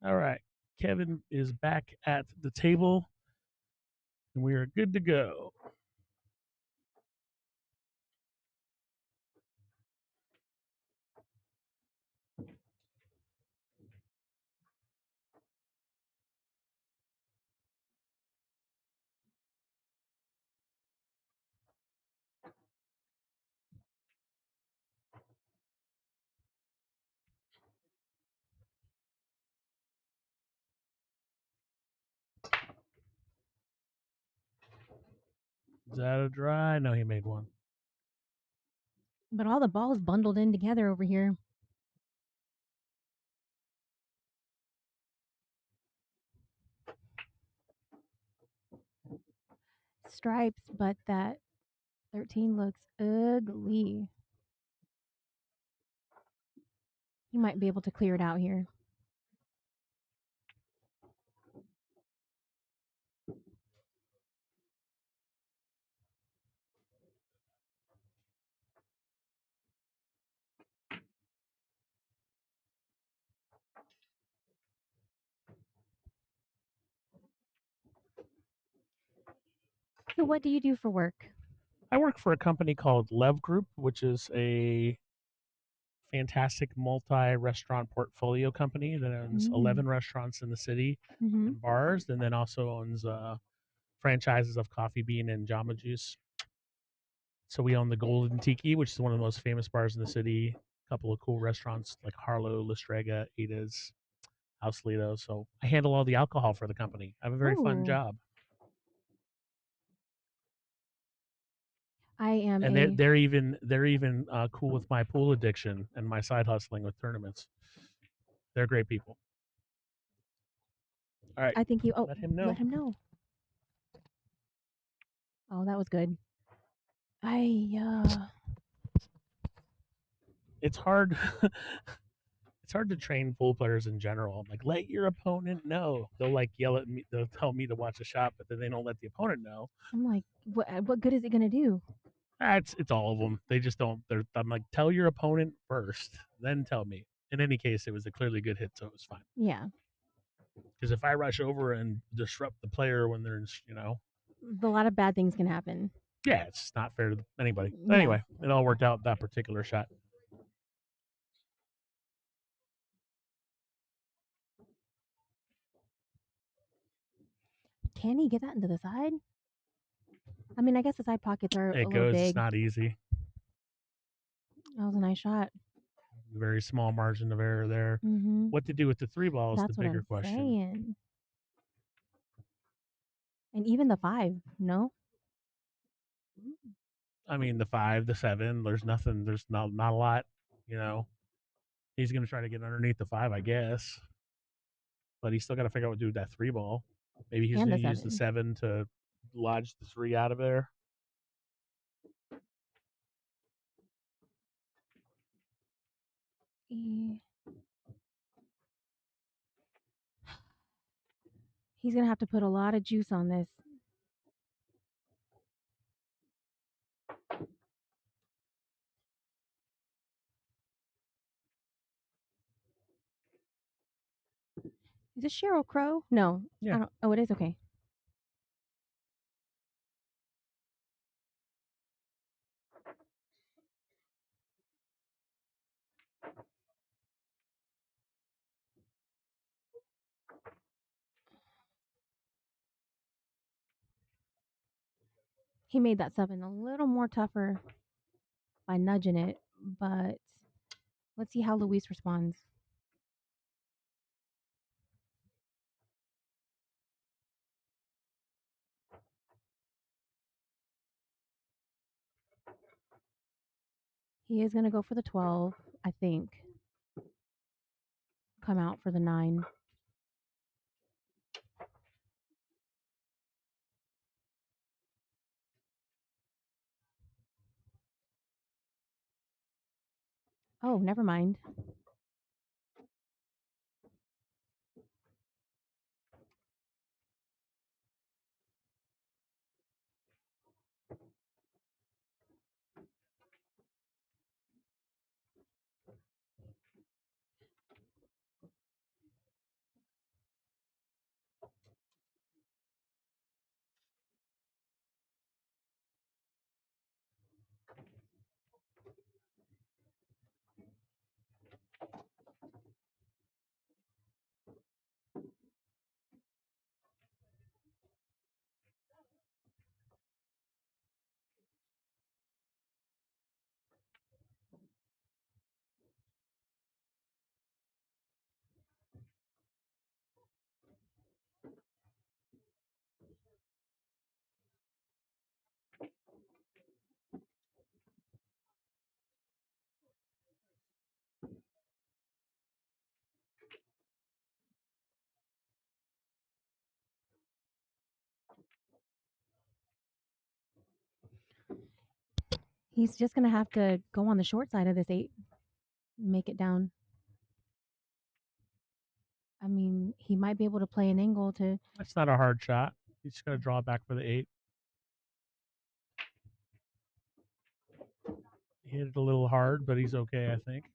All right. Kevin is back at the table, and we are good to go. Is that a dry? No, he made one. But all the balls bundled in together over here. Stripes, but that 13 looks ugly. He might be able to clear it out here. So, what do you do for work? I work for a company called Lev Group, which is a fantastic multi-restaurant portfolio company that owns 11 restaurants in the city Mm-hmm. and bars, and then also owns franchises of Coffee Bean and Jamba Juice. So we own the Golden Tiki, which is one of the most famous bars in the city. A couple of cool restaurants like Harlow, Listrega, Ada's, House Lido. So I handle all the alcohol for the company. I have a very fun Ooh. job, I am and a. they're even cool with my pool addiction and my side hustling with tournaments. They're great people. All right, I think you. Oh, let him know. let him know. Oh, that was good. It's hard. It's hard to train pool players in general. Like, let your opponent know. They'll like yell at me. They'll tell me to watch a shot, but then they don't let the opponent know. I'm like, what good is it gonna do? It's all of them. They just don't. I'm like, tell your opponent first, then tell me. In any case, it was a clearly good hit, so it was fine. Yeah. Because if I rush over and disrupt the player when they're, A lot of bad things can happen. yeah, it's not fair to anybody. But No. anyway, it all worked out that particular shot. Can he get that into the side? I mean, I guess the side pockets are a It little goes. It's big. not easy. That was a nice shot. Very small margin of error there. Mm-hmm. What to do with the three ball is That's the what bigger I'm question. saying. And even the 5, no? I mean, the 5, the 7. There's nothing. There's not a lot. He's going to try to get underneath the 5, I guess. But he's still got to figure out what to do with that 3 ball. Maybe he's And going the to use the 7. 7 to lodge the 3 out of there. He's gonna have to put a lot of juice on this. Is this Cheryl Crow? No. Yeah. I don't. Oh, it is okay. He made that 7 a little more tougher by nudging it, but let's see how Luis responds. He is going to go for the 12, I think. Come out for the 9. Oh, never mind. He's just gonna have to go on the short side of this 8, make it down. I mean, he might be able to play an angle to. That's not a hard shot. He's just gonna draw it back for the 8. He hit it a little hard, but he's okay, I think.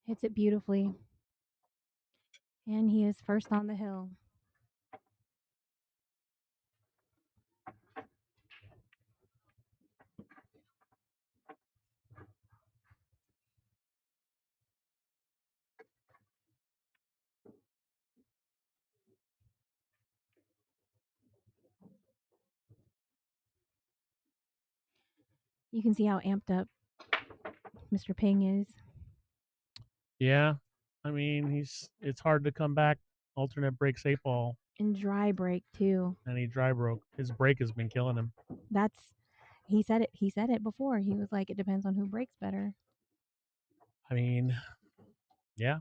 Hits it beautifully. And he is first on the hill. You can see how amped up Mr. Ping is. Yeah. I mean, it's hard to come back. Alternate breaks 8 ball, And dry break too. and he dry broke. His break has been killing him. That's he said it. He said it before. He was like, it depends on who breaks better. I mean, yeah,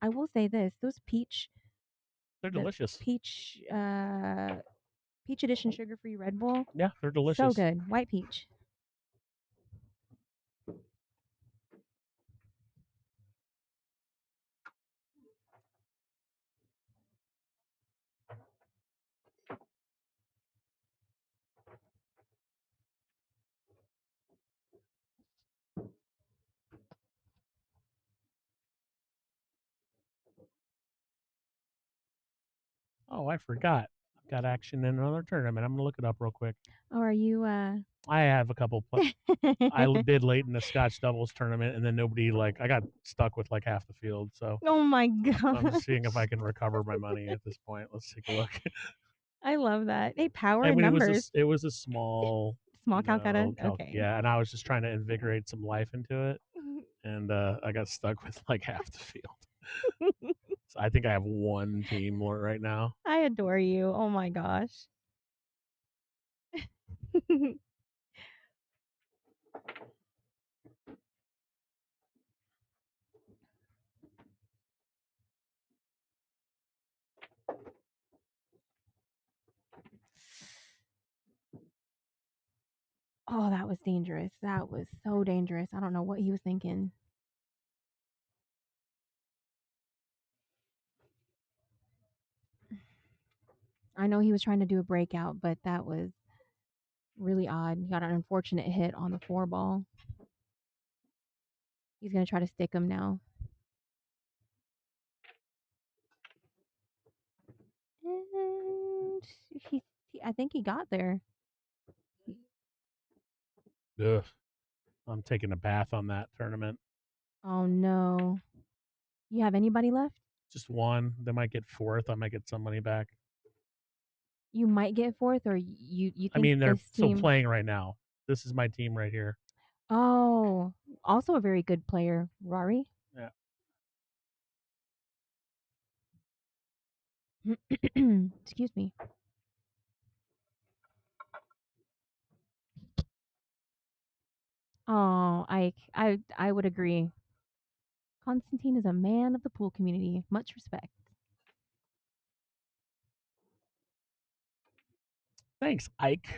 I will say this: those they're the delicious. peach edition sugar-free Red Bull, Yeah, they're delicious. so good. White peach. Oh, I forgot. I've got action in another tournament. I'm gonna look it up real quick. Oh, are you? I have a couple. I did late in the Scotch doubles tournament, and then nobody I got stuck with like half the field. So Oh my I'm just god! seeing if I can recover my money at this point. Let's take a look. I love that. Hey, power I and mean, numbers. it was a small, Small Calcutta. Okay. yeah, and I was just trying to invigorate some life into it, and I got stuck with like half the field. So I think I have one team right now. I adore you. Oh my gosh. Oh, that was dangerous. That was so dangerous. I don't know what he was thinking. I know he was trying to do a breakout, but that was really odd. He got an unfortunate hit on the 4 ball. He's going to try to stick him now. And I think he got there. Ugh. I'm taking a bath on that tournament. Oh no. You have anybody left? Just one. They might get 4th. I might get some money back. You might get 4th, or you think I mean, they're this still team? playing right now. This is my team right here. Oh, also a very good player, Rory. Yeah. Excuse me. Oh, I would agree. Constantine is a man of the pool community. Much respect. Thanks, Ike.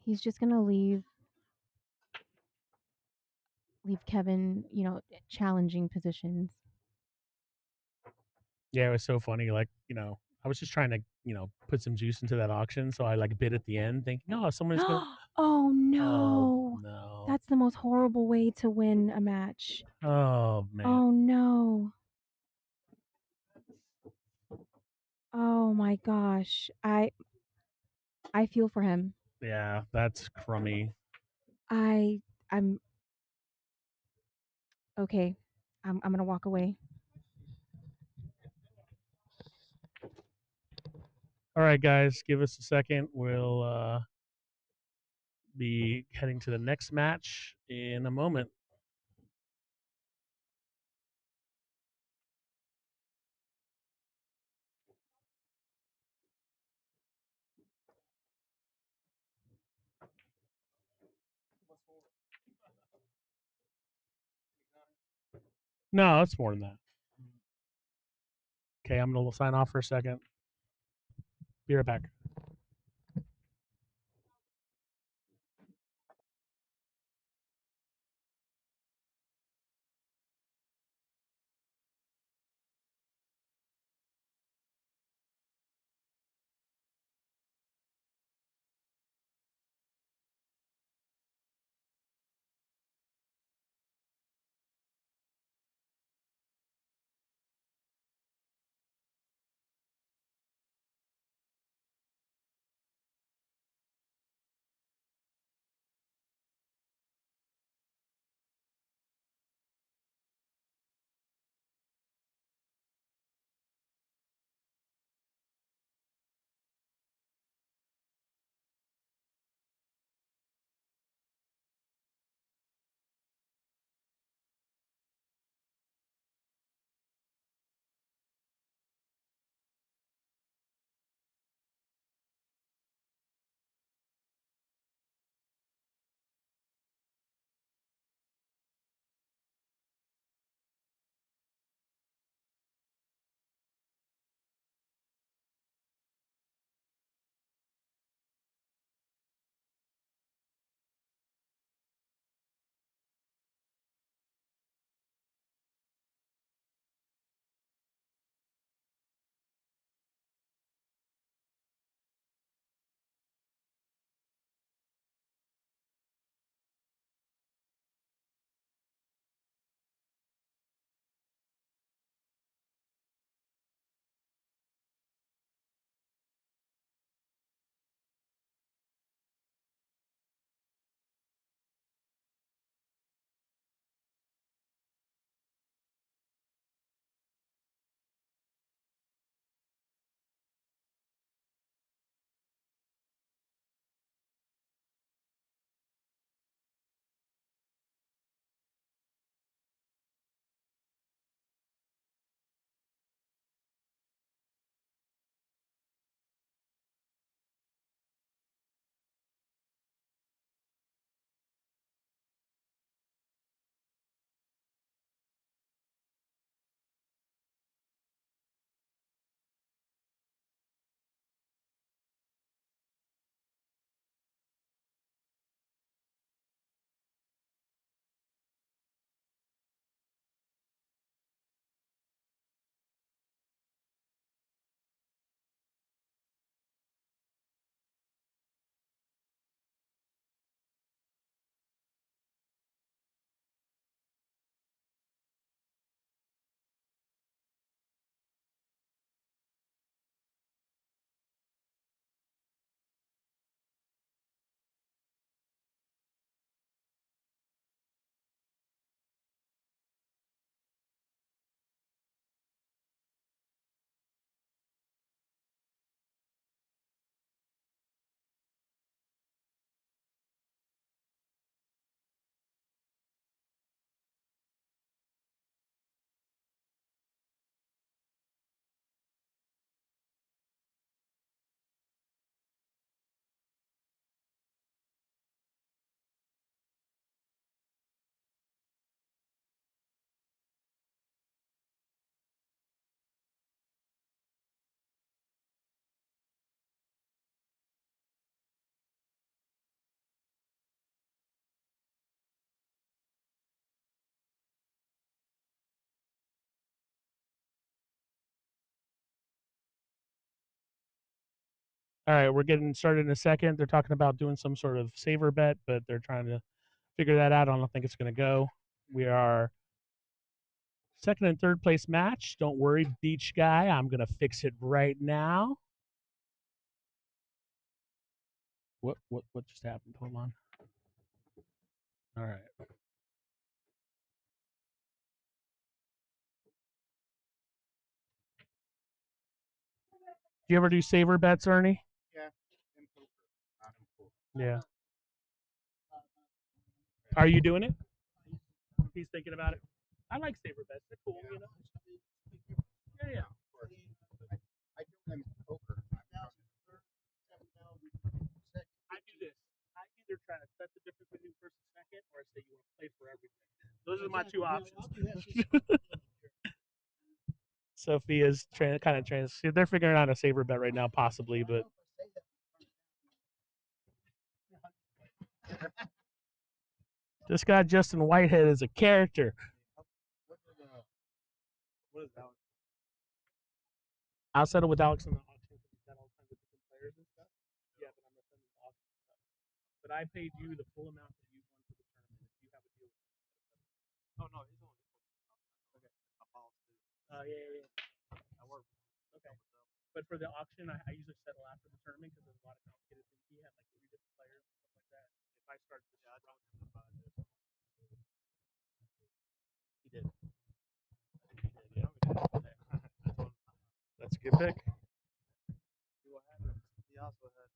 He's just gonna leave Kevin, challenging positions. Yeah, it was so funny. I was just trying to, put some juice into that auction. So I bid at the end thinking, oh, someone's going to. Oh Oh, no. no. That's the most horrible way to win a match. Oh, man. Oh no. Oh my gosh. I feel for him. Yeah, that's crummy. I'm okay. I'm going to walk away. All right, guys, give us a second. We'll be heading to the next match in a moment. No, it's more than that. Okay, I'm going to sign off for a second. Be right back. All right, we're getting started in a second. They're talking about doing some sort of saver bet, but they're trying to figure that out. I don't think it's going to go. We are second and third place match. Don't worry, beach guy. I'm going to fix it right now. What just happened? Hold on. All right. Do you ever do saver bets, Ernie? Yeah, in poker, not in pool. Yeah. Are you doing it? He's thinking about it. I like saber bets. They're cool, you know. Yeah, yeah. Of course. I do them in poker. I do this. I either try to set the difference between first and second, or I say you want to play for everything. Those are my two options. Sophia's kind of trans. They're figuring out a saber bet right now, possibly, but this guy Justin Whitehead is a character. What is that? I'll settle with Alex in the auction because he's got all kinds of different players and stuff. Yeah, but I'm gonna send him the auction stuff. But I paid you the full amount that you won for the tournament. If you have a deal with him. Oh no, he's only. Okay. I follow too. Yeah. I work. Okay. But for the auction, I usually settle after the tournament because there's a lot of complicated things. He had like 3 different players and stuff like that. If I start to, Yeah, I told him about this. he did. Yeah. That's a good pick. See what happens. He also had.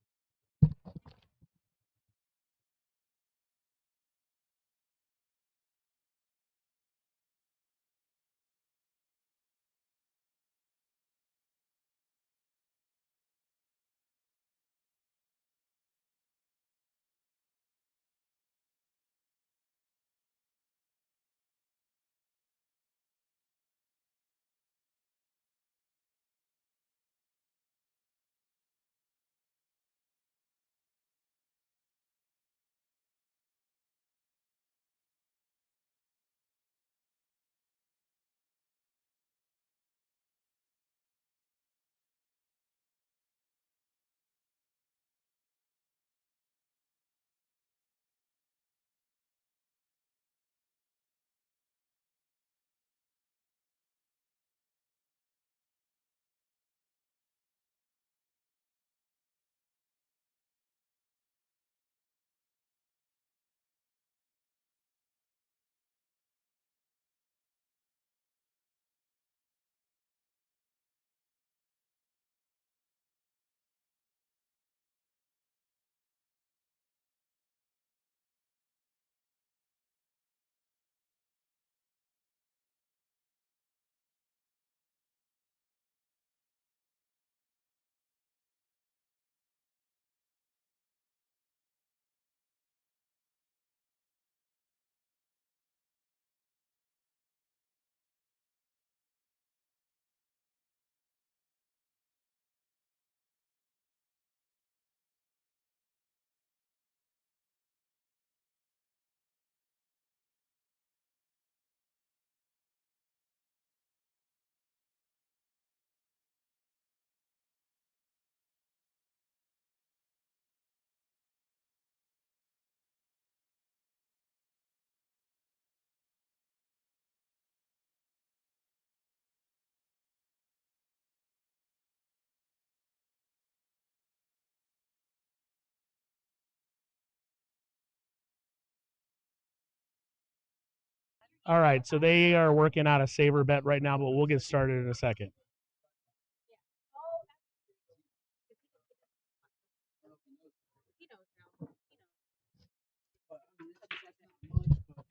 All right, so they are working out a saber bet right now, but we'll get started in a second.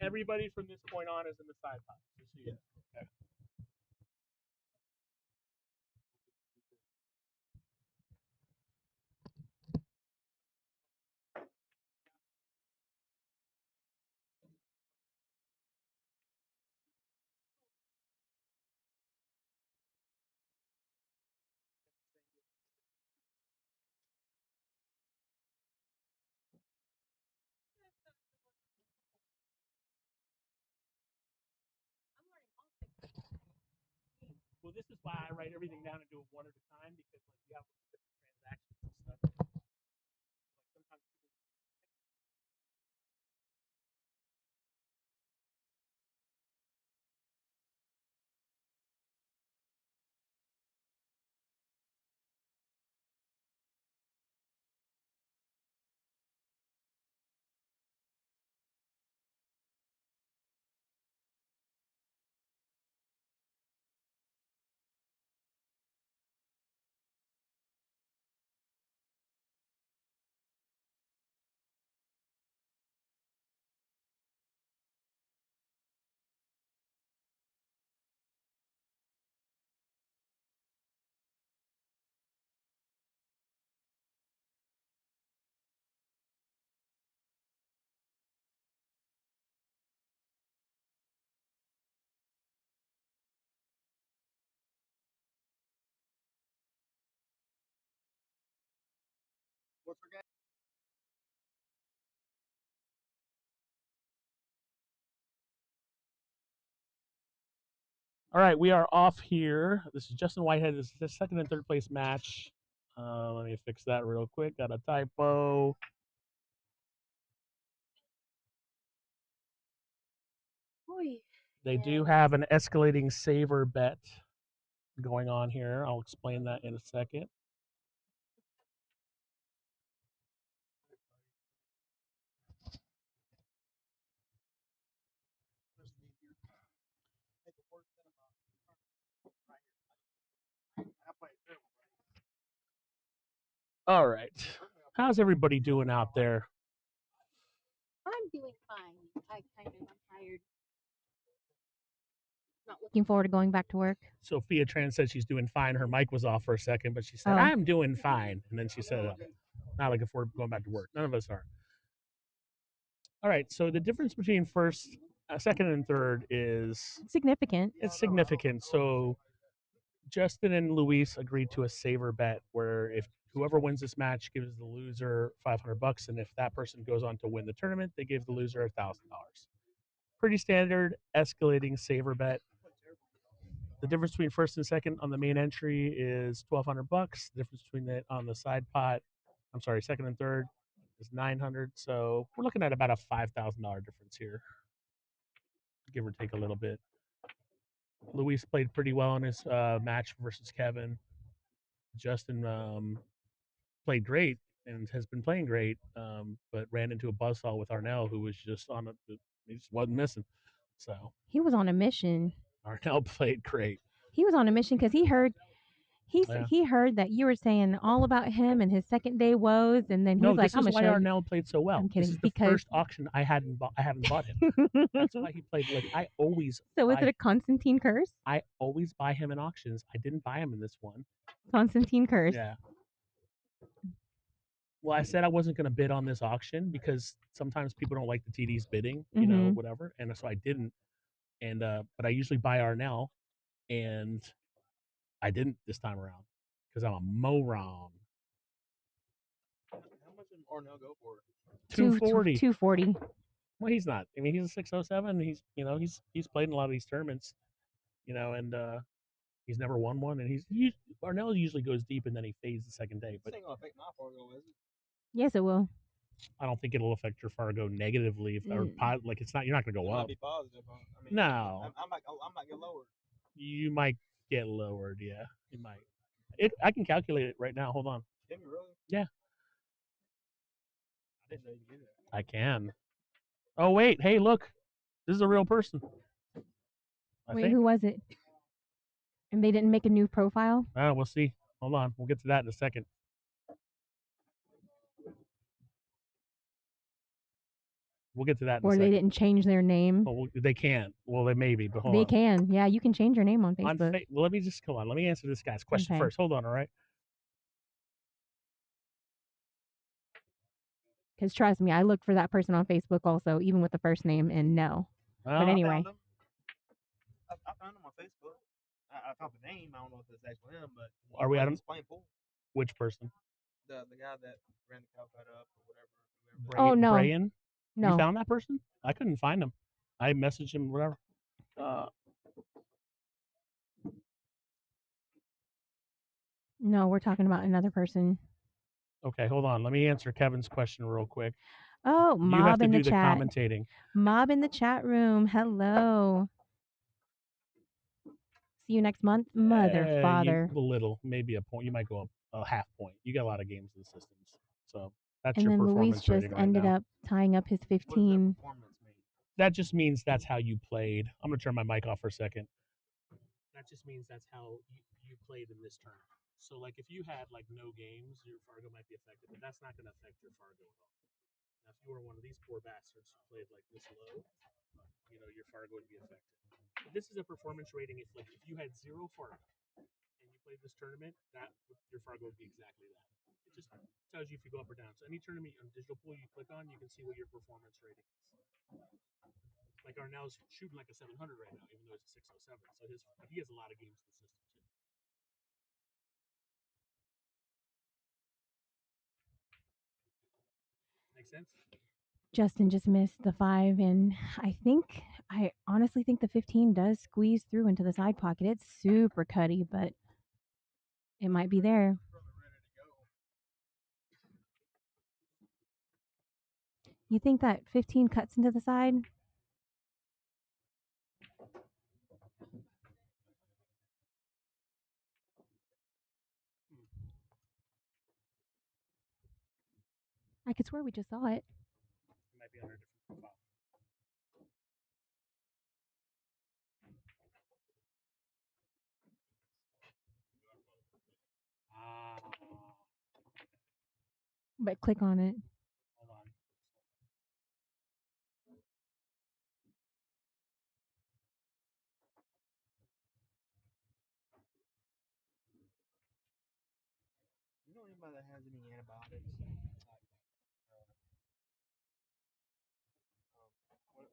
Everybody from this point on is in the side pot. Just so you know. Okay. Well, this is why I write everything down and do it one at a time because like you have different transactions and stuff. Like sometimes people What's her game? All right, we are off here. This is Justin Whitehead. This is the second and third place match. Let me fix that real quick. Got a typo. They do have an escalating saver bet going on here. I'll explain that in a second. All right. How's everybody doing out there? I'm doing fine. I'm tired. Not looking forward to going back to work. Sophia Tran said she's doing fine. Her mic was off for a second, but she said, Oh. I'm doing fine. And then she said, not looking forward to going back to work. None of us are. All right. So the difference between second, and third is Significant. it's significant. So Justin and Luis agreed to a saver bet where if whoever wins this match gives the loser $500, and if that person goes on to win the tournament, they give the loser $1,000. Pretty standard escalating saver bet. The difference between first and second on the main entry is $1,200. The difference between on the side pot, second and third is $900. So we're looking at about a $5,000 difference here, give or take a little bit. Luis played pretty well in his match versus Kevin. Justin played great and has been playing great, but ran into a buzzsaw with Arnell, who was just he just wasn't missing. So He was on a mission. Arnell played great. He was on a mission because he heard that you were saying all about him and his second day woes, and then he's No, like, this is why Arnell played so well. I'm kidding, This is the first auction I haven't bought him. That's why he played. Like I always. So is it a Constantine curse? I always buy him in auctions. I didn't buy him in this one. Constantine curse. Yeah. Well, I said I wasn't going to bid on this auction because sometimes people don't like the TDs bidding, you know, whatever, and so I didn't. And but I usually buy Arnell, and I didn't this time around because I'm a moron. How much did Arnell go for? 240. 240. Well, he's not. I mean, he's a 607. He's played in a lot of these tournaments, and he's never won one. And Arnell usually goes deep and then he fades the second day. But this ain't gonna affect my Fargo, is it? Yes, it will. I don't think it'll affect your Fargo negatively. It's not. You're not going to go It up. might be positive. Huh? I mean, No. I might get lowered. You might get lowered. Yeah, you might. I can calculate it right now. Hold on. Can you really? Yeah. I didn't know you could do that. I can. Oh wait, hey, look, this is a real person. Wait, who was it? And they didn't make a new profile? Oh, we'll see. Hold on, we'll get to that in a second. We'll get to that in a second. Or they didn't change their name? Oh, they can't. Well, they maybe, but hold on. They can. Yeah, you can change your name on Facebook. Well, let me just come on. Let me answer this guy's question first. Hold on, all right? Because trust me, I looked for that person on Facebook also, even with the first name, and no. But anyway. I found him on Facebook. I found the name. I don't know if it's actually him, but are we at him? Playing pool. Which person? The guy that ran the Calcutta up or whatever. Oh no. Brian? No. You found that person? I couldn't find him. I messaged him, whatever. No, we're talking about another person. Okay, hold on. Let me answer Kevin's question real quick. Oh, Mob in the chat. You have to do the commentating. Mob in the chat room. Hello. See you next month, mother, father. A little, maybe a point. You might go up a half point. You got a lot of games in the systems, so that's and your then performance Luis just ended up tying up his 15. That just means that's how you played. I'm gonna turn my mic off for a second. That just means that's how you played in this tournament. So, like, if you had like no games, your Fargo might be affected, but that's not gonna affect your Fargo at all. Now, if you were one of these poor bastards who played like this low, your Fargo would be affected. But this is a performance rating. If you had 0 Fargo and you played this tournament, your Fargo would be exactly that. It just tells you if you go up or down. So any tournament on digital pool you click on, you can see what your performance rating is. Like Arnell's shooting like a 700 right now, even though it's a 607. So he has a lot of games in the system too. Makes sense. Justin just missed the 5, and I honestly think the 15 does squeeze through into the side pocket. It's super cutty, but it might be there. You think that 15 cuts into the side? I could swear we just saw it. It might be on a different profile. Ah, But click on it. hold on. You know anybody that has any antibiotics?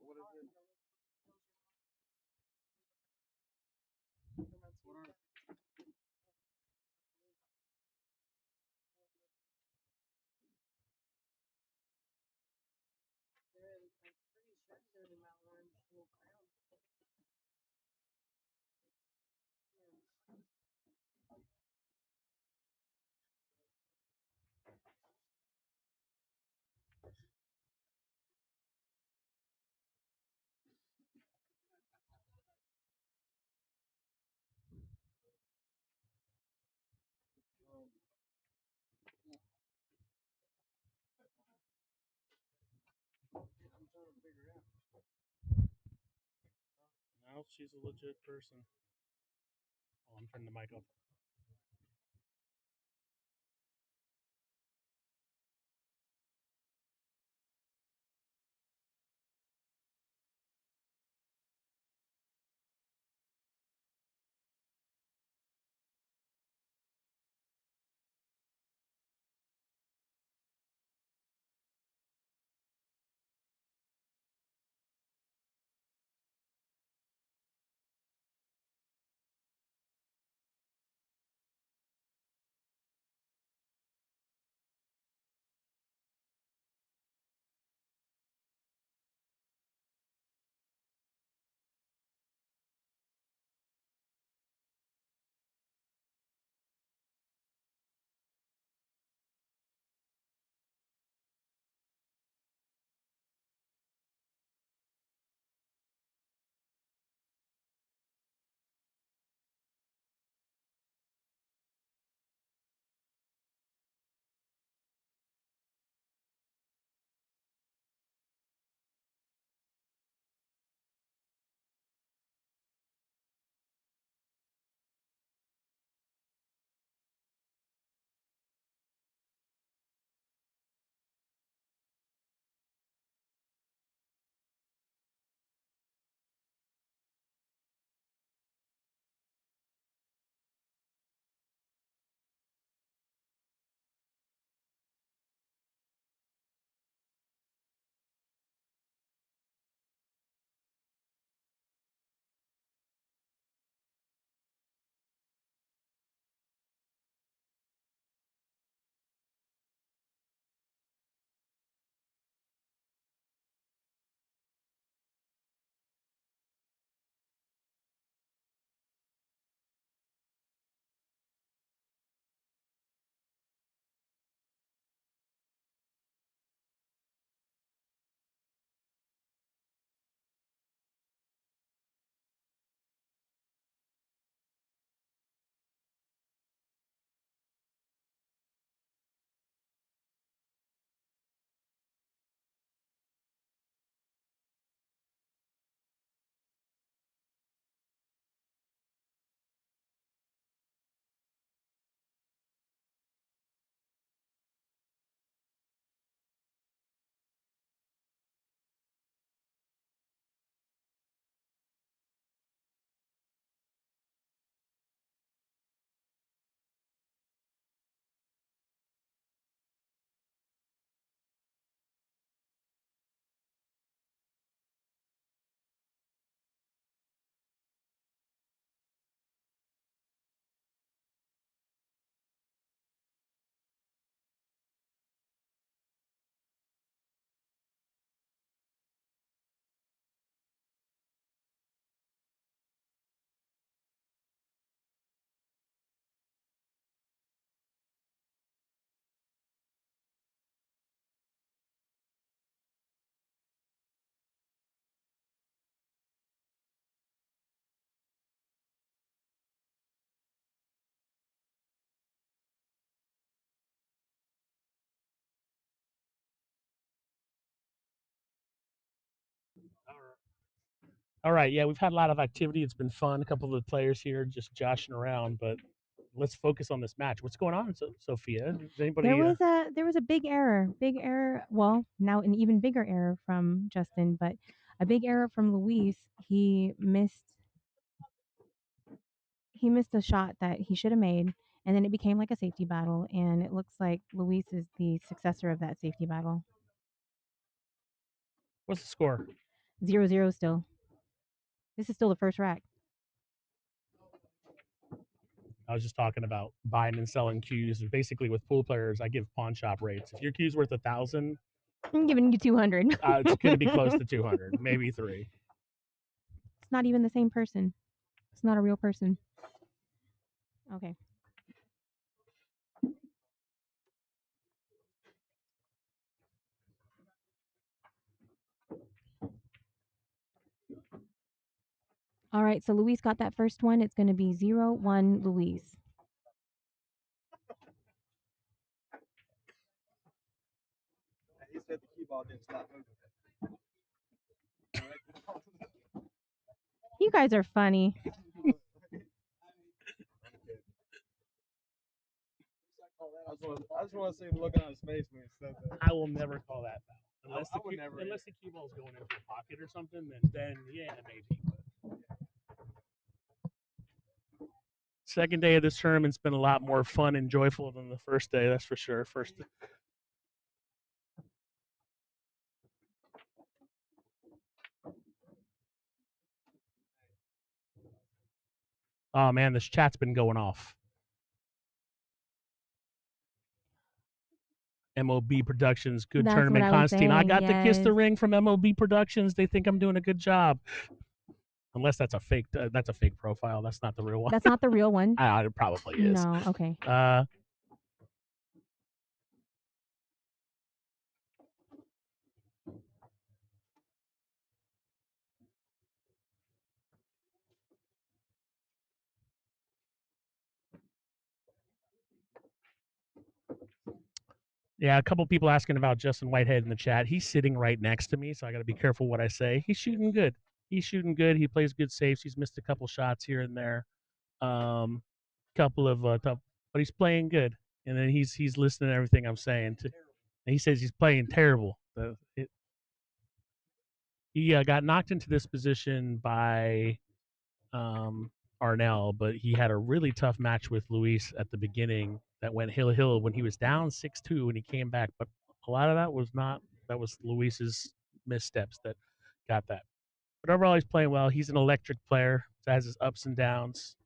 What is it? I'm trying to figure out. No, she's a legit person. Oh, I'm turning the mic off. All right, yeah, we've had a lot of activity. It's been fun. A couple of the players here just joshing around, but let's focus on this match. What's going on, Sophia? Is anybody? There was a big error. Big error. Well, now an even bigger error from Justin, but a big error from Luis. He missed a shot that he should have made, and then it became like a safety battle, and it looks like Luis is the successor of that safety battle. What's the score? 0-0 still. This is still the first rack. I was just talking about buying and selling cues. Basically, with pool players, I give pawn shop rates. If your cue's worth 1,000, I'm giving you 200. it's going to be close to 200, maybe 3. It's not even the same person. It's not a real person. Okay. All right, so Luis got that first one. It's going to be 0-1 Luis. He said the key ball didn't stop moving. You guys are funny. I just want to see him looking on his face when he said that. I will never call that foul. Unless, I would never unless the cue ball's going into a pocket or something, then yeah, maybe. Second day of this tournament's been a lot more fun and joyful than the first day, that's for sure. Oh man, this chat's been going off. MOB Productions, good That's tournament, what I was Constantine. I saying, got the kiss the yes. ring from MOB Productions. They think I'm doing a good job. Unless that's a fake profile. That's not the real one. That's not the real one. It probably is. No, okay. Yeah, a couple people asking about Justin Whitehead in the chat. He's sitting right next to me, so I got to be careful what I say. He's shooting good. He plays good saves. He's missed a couple shots here and there. Couple of tough, but he's playing good. And then he's listening to everything I'm saying. And he says he's playing terrible. He got knocked into this position by Arnell, but he had a really tough match with Luis at the beginning that went hill when he was down 6-2 when he came back. But a lot of that was Luis's missteps that got that. But overall, he's playing well. He's an electric player. Has his ups and downs.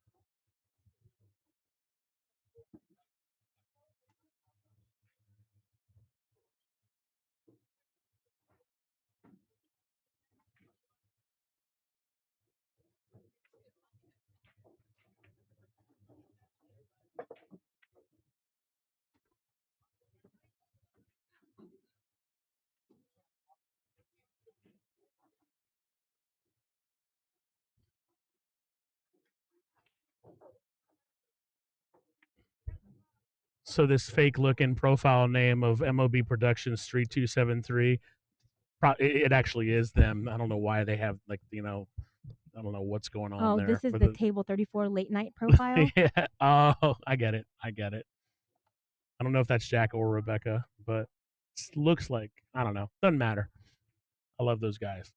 So this fake looking profile name of MOB Productions 3273, it actually is them. I don't know why they have I don't know what's going on there. This is the Table 34 late night profile. Yeah. Oh, I get it. I don't know if that's Jack or Rebecca, but it looks like, I don't know. Doesn't matter. I love those guys.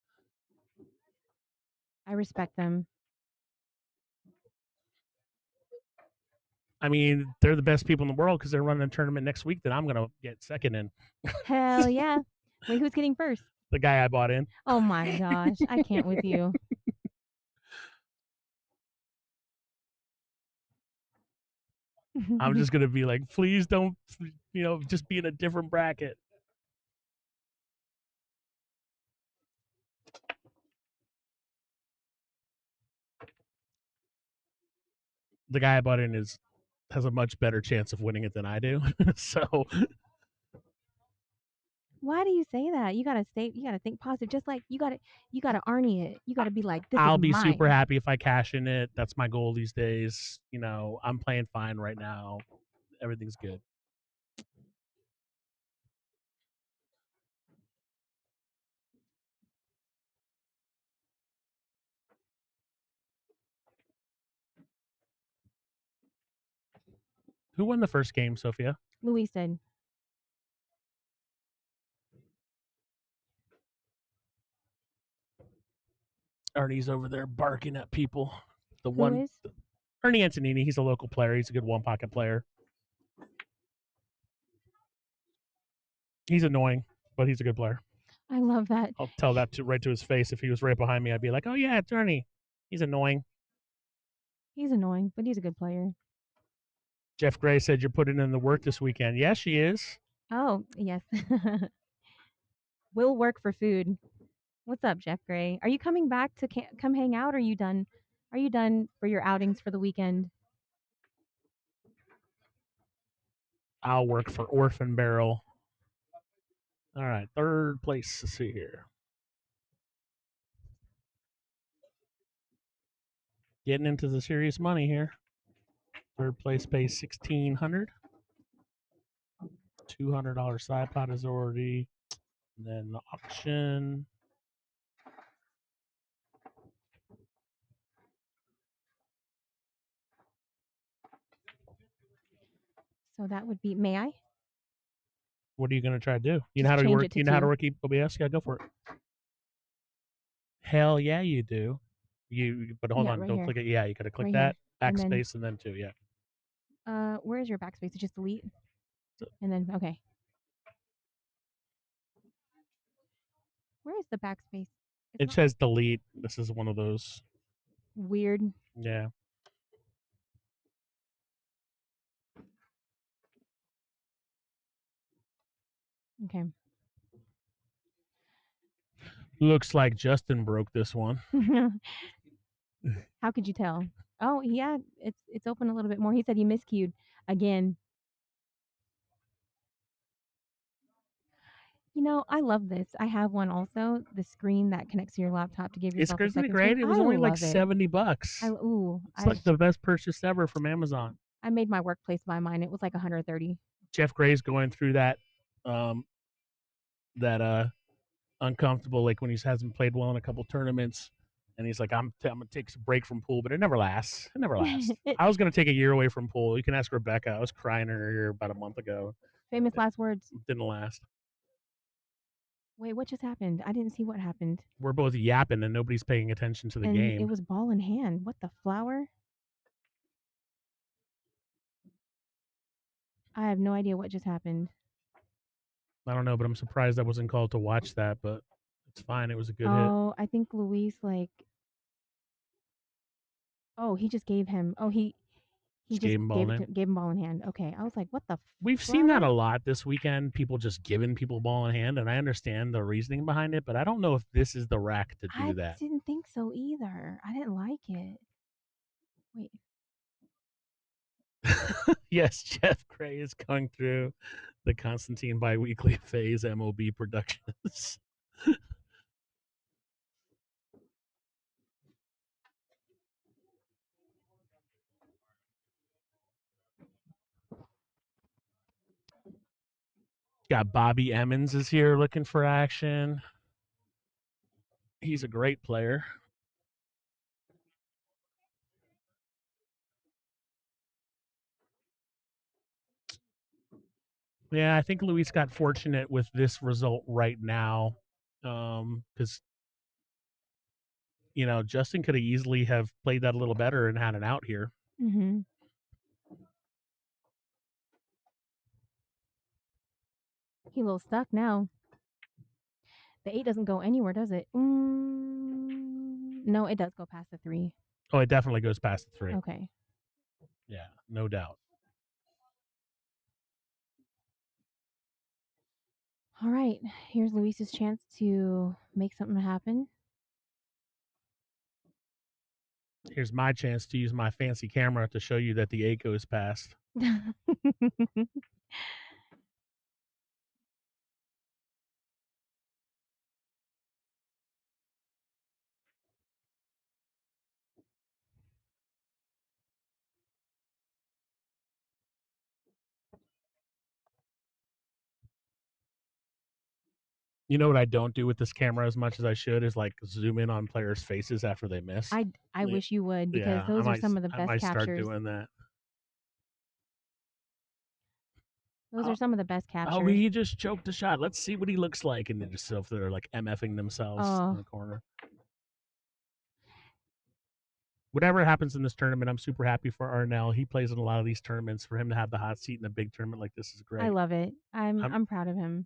I respect them. I mean, they're the best people in the world because they're running a tournament next week that I'm going to get second in. Hell yeah. Wait, who's getting first? The guy I bought in. Oh my gosh. I can't with you. I'm just going to be like, please don't, just be in a different bracket. The guy I bought in has a much better chance of winning it than I do. So why do you say that? You gotta think positive. Just like you gotta Arnie it. You gotta be like, this I'll is be mine. super happy if I cash in it. That's my goal these days. I'm playing fine right now. Everything's good. Who won the first game, Sophia? Luis did. Ernie's over there barking at people. The Who one is? Ernie Antonini, he's a local player. He's a good one pocket player. He's annoying, but he's a good player. I love that. I'll tell that right to his face. If he was right behind me, I'd be like, "Oh yeah, it's Ernie. He's annoying." He's annoying, but he's a good player. Jeff Gray said you're putting in the work this weekend. Yes, she is. Oh, yes. Will work for food. What's up, Jeff Gray? Are you coming back to come hang out? Or are you done? Are you done for your outings for the weekend? I'll work for Orphan Barrel. All right, third place. Let's see here. Getting into the serious money here. Third place pays $1,600. $200 side pot is already. And then the auction. So that would be. May I? What are you gonna try to do? You Just know how to change work. it to You know how to 2. work OBS? Yeah, go for it. Hell yeah, you do. But hold Yeah, on, right don't here. click it. Yeah, you gotta click Right that And then- backspace and then 2. Yeah. Where is your backspace? It's just delete. So- And then okay. Where is the backspace? It's It not says delete. This is one of those. weird. Yeah. Okay. Looks like Justin broke this one. How could you tell? Oh yeah, it's open a little bit more. He said he miscued again. You know, I love this. I have one also. The screen that connects to your laptop to give yourself a Isn't it second great? screen. It was I only like love it. $70. It's like the best purchase ever from Amazon. I made my workplace buy mine. It was like 130. Jeff Gray's going through that that uncomfortable, like when he hasn't played well in a couple tournaments, and he's like, I'm gonna take a break from pool, but it never lasts. It never lasts. I was gonna take a year away from pool. You can ask Rebecca. I was crying in her ear about a month ago. Famous last words. It didn't last. Wait, what just happened? I didn't see what happened. We're both yapping and nobody's paying attention to the And game. it was ball in hand. What the flower? I have no idea what just happened. I don't know, but I'm surprised I wasn't called to watch that, but it's fine. It was a good hit. Oh, I think Luis like. Oh, he just gave him. Oh, he Just just gave him ball in hand? gave him ball in hand. Okay, I was like, what the? We've seen that a flower? lot this weekend. People just giving people ball in hand, and I understand the reasoning behind it, but I don't know if this is the rack to do I that. didn't think so either. I didn't like it. Wait. Yes, Jeff Gray is going through the Constantine biweekly phase MOB Productions. Got Bobby Emmons is here looking for action. He's a great player. Yeah, I think Luis got fortunate with this result right now, because Justin could have easily have played that a little better and had an out here. Mm-hmm. He a little stuck now. The 8 doesn't go anywhere, does it? No, it does go past the 3. Oh, it definitely goes past the 3. Okay. Yeah, no doubt. All right. Here's Luis's chance to make something happen. Here's my chance to use my fancy camera to show you that the 8 goes past. You know what I don't do with this camera as much as I should is like zoom in on players' faces after they miss. I Yeah. wish you would, because Yeah, those are some of the I best might start captures. doing that. Those are some of the best captures. Oh, he just choked a shot. Let's see what he looks like. And they're just so they're like MFing themselves in Oh. the corner. Whatever happens in this tournament, I'm super happy for Arnell. He plays in a lot of these tournaments. For him to have the hot seat in a big tournament like this is great. I love it. I'm proud of him.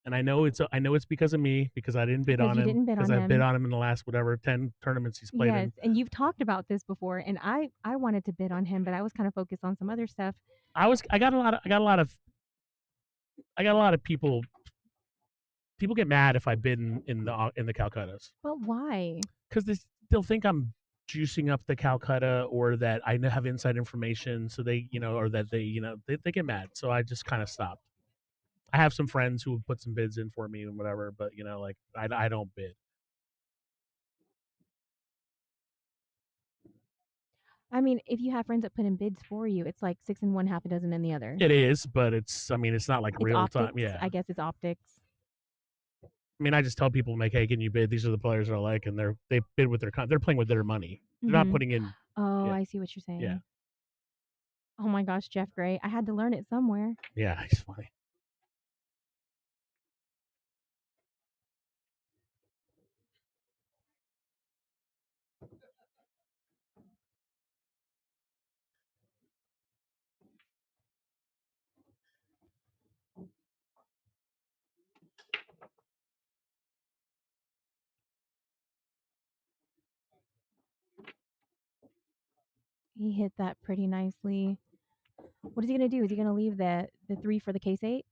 And I know it's because of me because I didn't bid Because on you him didn't bid because on I bid him. on him in the last 10 tournaments he's played Yes, in. and you've talked about this before, and I wanted to bid on him, but I was kind of focused on some other stuff. I got a lot of people get mad if I bid in the Calcuttas But why? because they'll think I'm juicing up the Calcutta or that I have inside information, so they or that they get mad. So I just kind of stopped. I have some friends who have put some bids in for me and whatever, but like I don't bid. I mean, if you have friends that put in bids for you, it's like 6 in one, half a dozen in the other. It is, but it's not like It's real optics. time. Yeah, I guess it's optics. I mean, I just tell people, like, hey, can you bid? These are the players I like, and they bid with they're playing with their money. They're not putting in. Oh, Yeah. I see what you're saying. Yeah. Oh my gosh, Jeff Gray. I had to learn it somewhere. Yeah, he's funny. He hit that pretty nicely. What is he gonna do? Is he gonna leave the 3 for the case 8?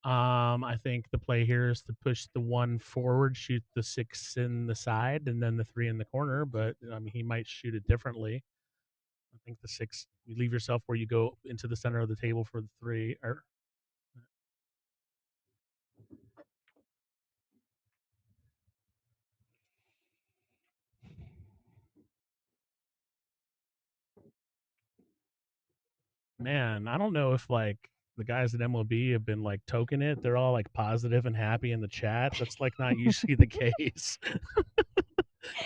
I think the play here is to push the 1 forward, shoot the 6 in the side, and then the 3 in the corner. But I mean, he might shoot it differently. I think the 6, you leave yourself where you go into the center of the table for the 3. Or man, I don't know if like the guys at MLB have been like token it. They're all like positive and happy in the chat. That's like not usually the case.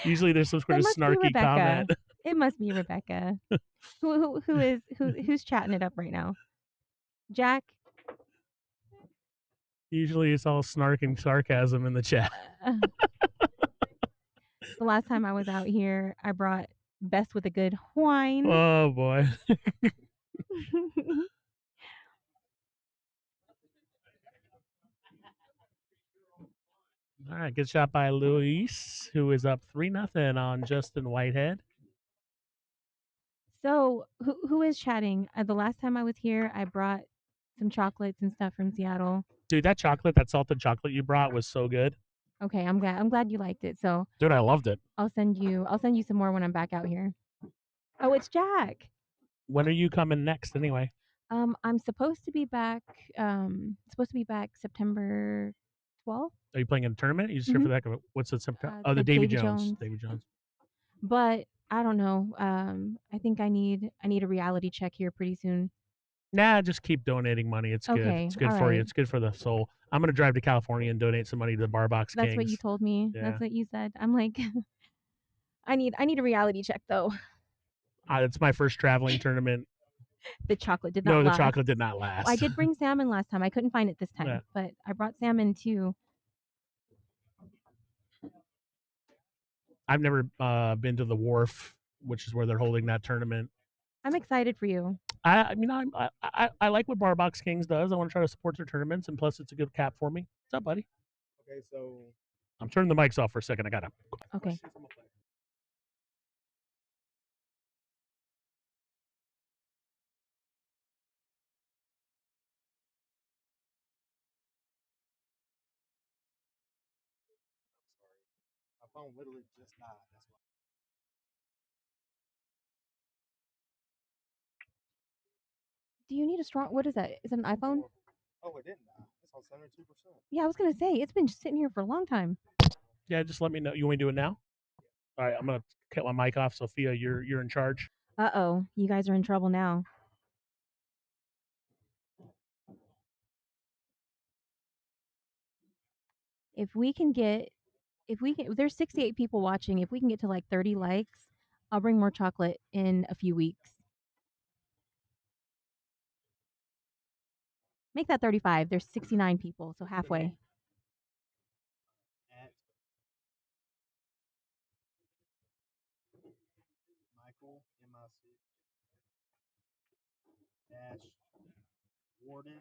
Usually there's some sort of snarky comment. It must be Rebecca. Who's chatting it up right now? Jack. Usually it's all snark and sarcasm in the chat. The last time I was out here, I brought Best with a good wine. Oh boy. All right, good shot by Luis, who is up 3-0 on Justin Whitehead. So who is chatting? The last time I was here, I brought some chocolates and stuff from Seattle. Dude, that salted chocolate you brought was so good. Okay, I'm glad you liked it. So dude, I loved it. I'll send you some more when I'm back out here. Oh, it's Jack. When are you coming next anyway? I'm supposed to be back September 12th. Are you playing in a tournament? Are you just here for that? What's the September? Oh, the Davy Jones. Davy Jones. But I don't know. I think I need a reality check here pretty soon. Nah, just keep donating money. It's good. It's good for you. It's good for the soul. I'm gonna drive to California and donate some money to the Barbox Kings. That's what you told me. Yeah. That's what you said. I'm like, I need a reality check though. It's my first traveling tournament. The chocolate did not last. No, the chocolate did not last. I did bring salmon last time. I couldn't find it this time, but I brought salmon too. I've never been to the Wharf, which is where they're holding that tournament. I'm excited for you. I mean, I like what Barbox Kings does. I want to try to support their tournaments, and plus, it's a good cap for me. What's up, buddy? Okay, so I'm turning the mics off for a second. I gotta. Okay. my phone literally just died. That's why. Do you need a strong? What is that? Is it an iPhone? Oh, it didn't die. It's on 72%. Yeah, I was gonna say it's been just sitting here for a long time. Yeah, just let me know. You want me to do it now? All right, I'm gonna cut my mic off. Sophia, you're in charge. Uh-oh, you guys are in trouble now. If there's 68 people watching, if we can get to like 30 likes, I'll bring more chocolate in a few weeks. Make that 35. There's 69 people, so halfway. At Michael MIC dash Warden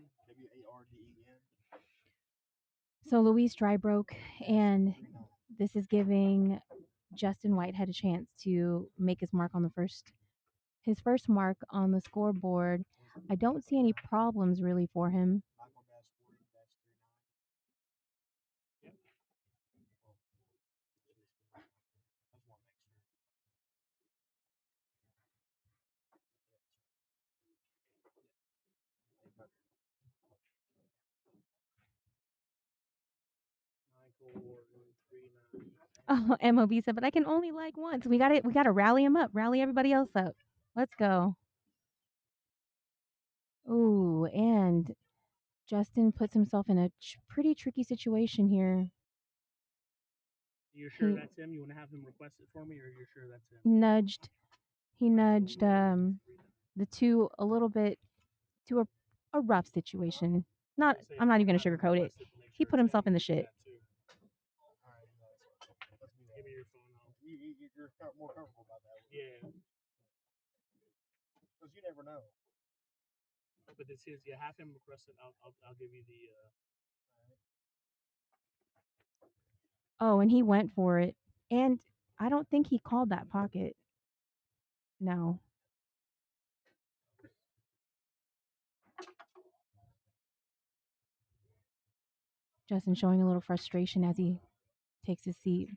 WARDEN. So Louise dry broke, and this is giving Justin Whitehead a chance to make his mark on his first mark on the scoreboard. I don't see any problems really for him. Michael dash Warden dash 39. I just want to make sure. Michael Warden 39. Oh, MOB said, but I can only like once. We got it. We got to rally him up. Rally everybody else up. Let's go. Ooh, and Justin puts himself in a pretty tricky situation here. You sure He that's him? You want to have him request it for me, or you're sure that's him? nudged. He nudged the two a little bit to a rough situation. Not. I'm not even gonna sugarcoat it. He put himself in the shit. All right, let's do that. Give me your phone. You're more comfortable about that. Yeah. Because you never know. But this is, yeah, have him request it. I'll give you the. Oh, and he went for it. And I don't think he called that pocket. No. Justin showing a little frustration as he takes his seat.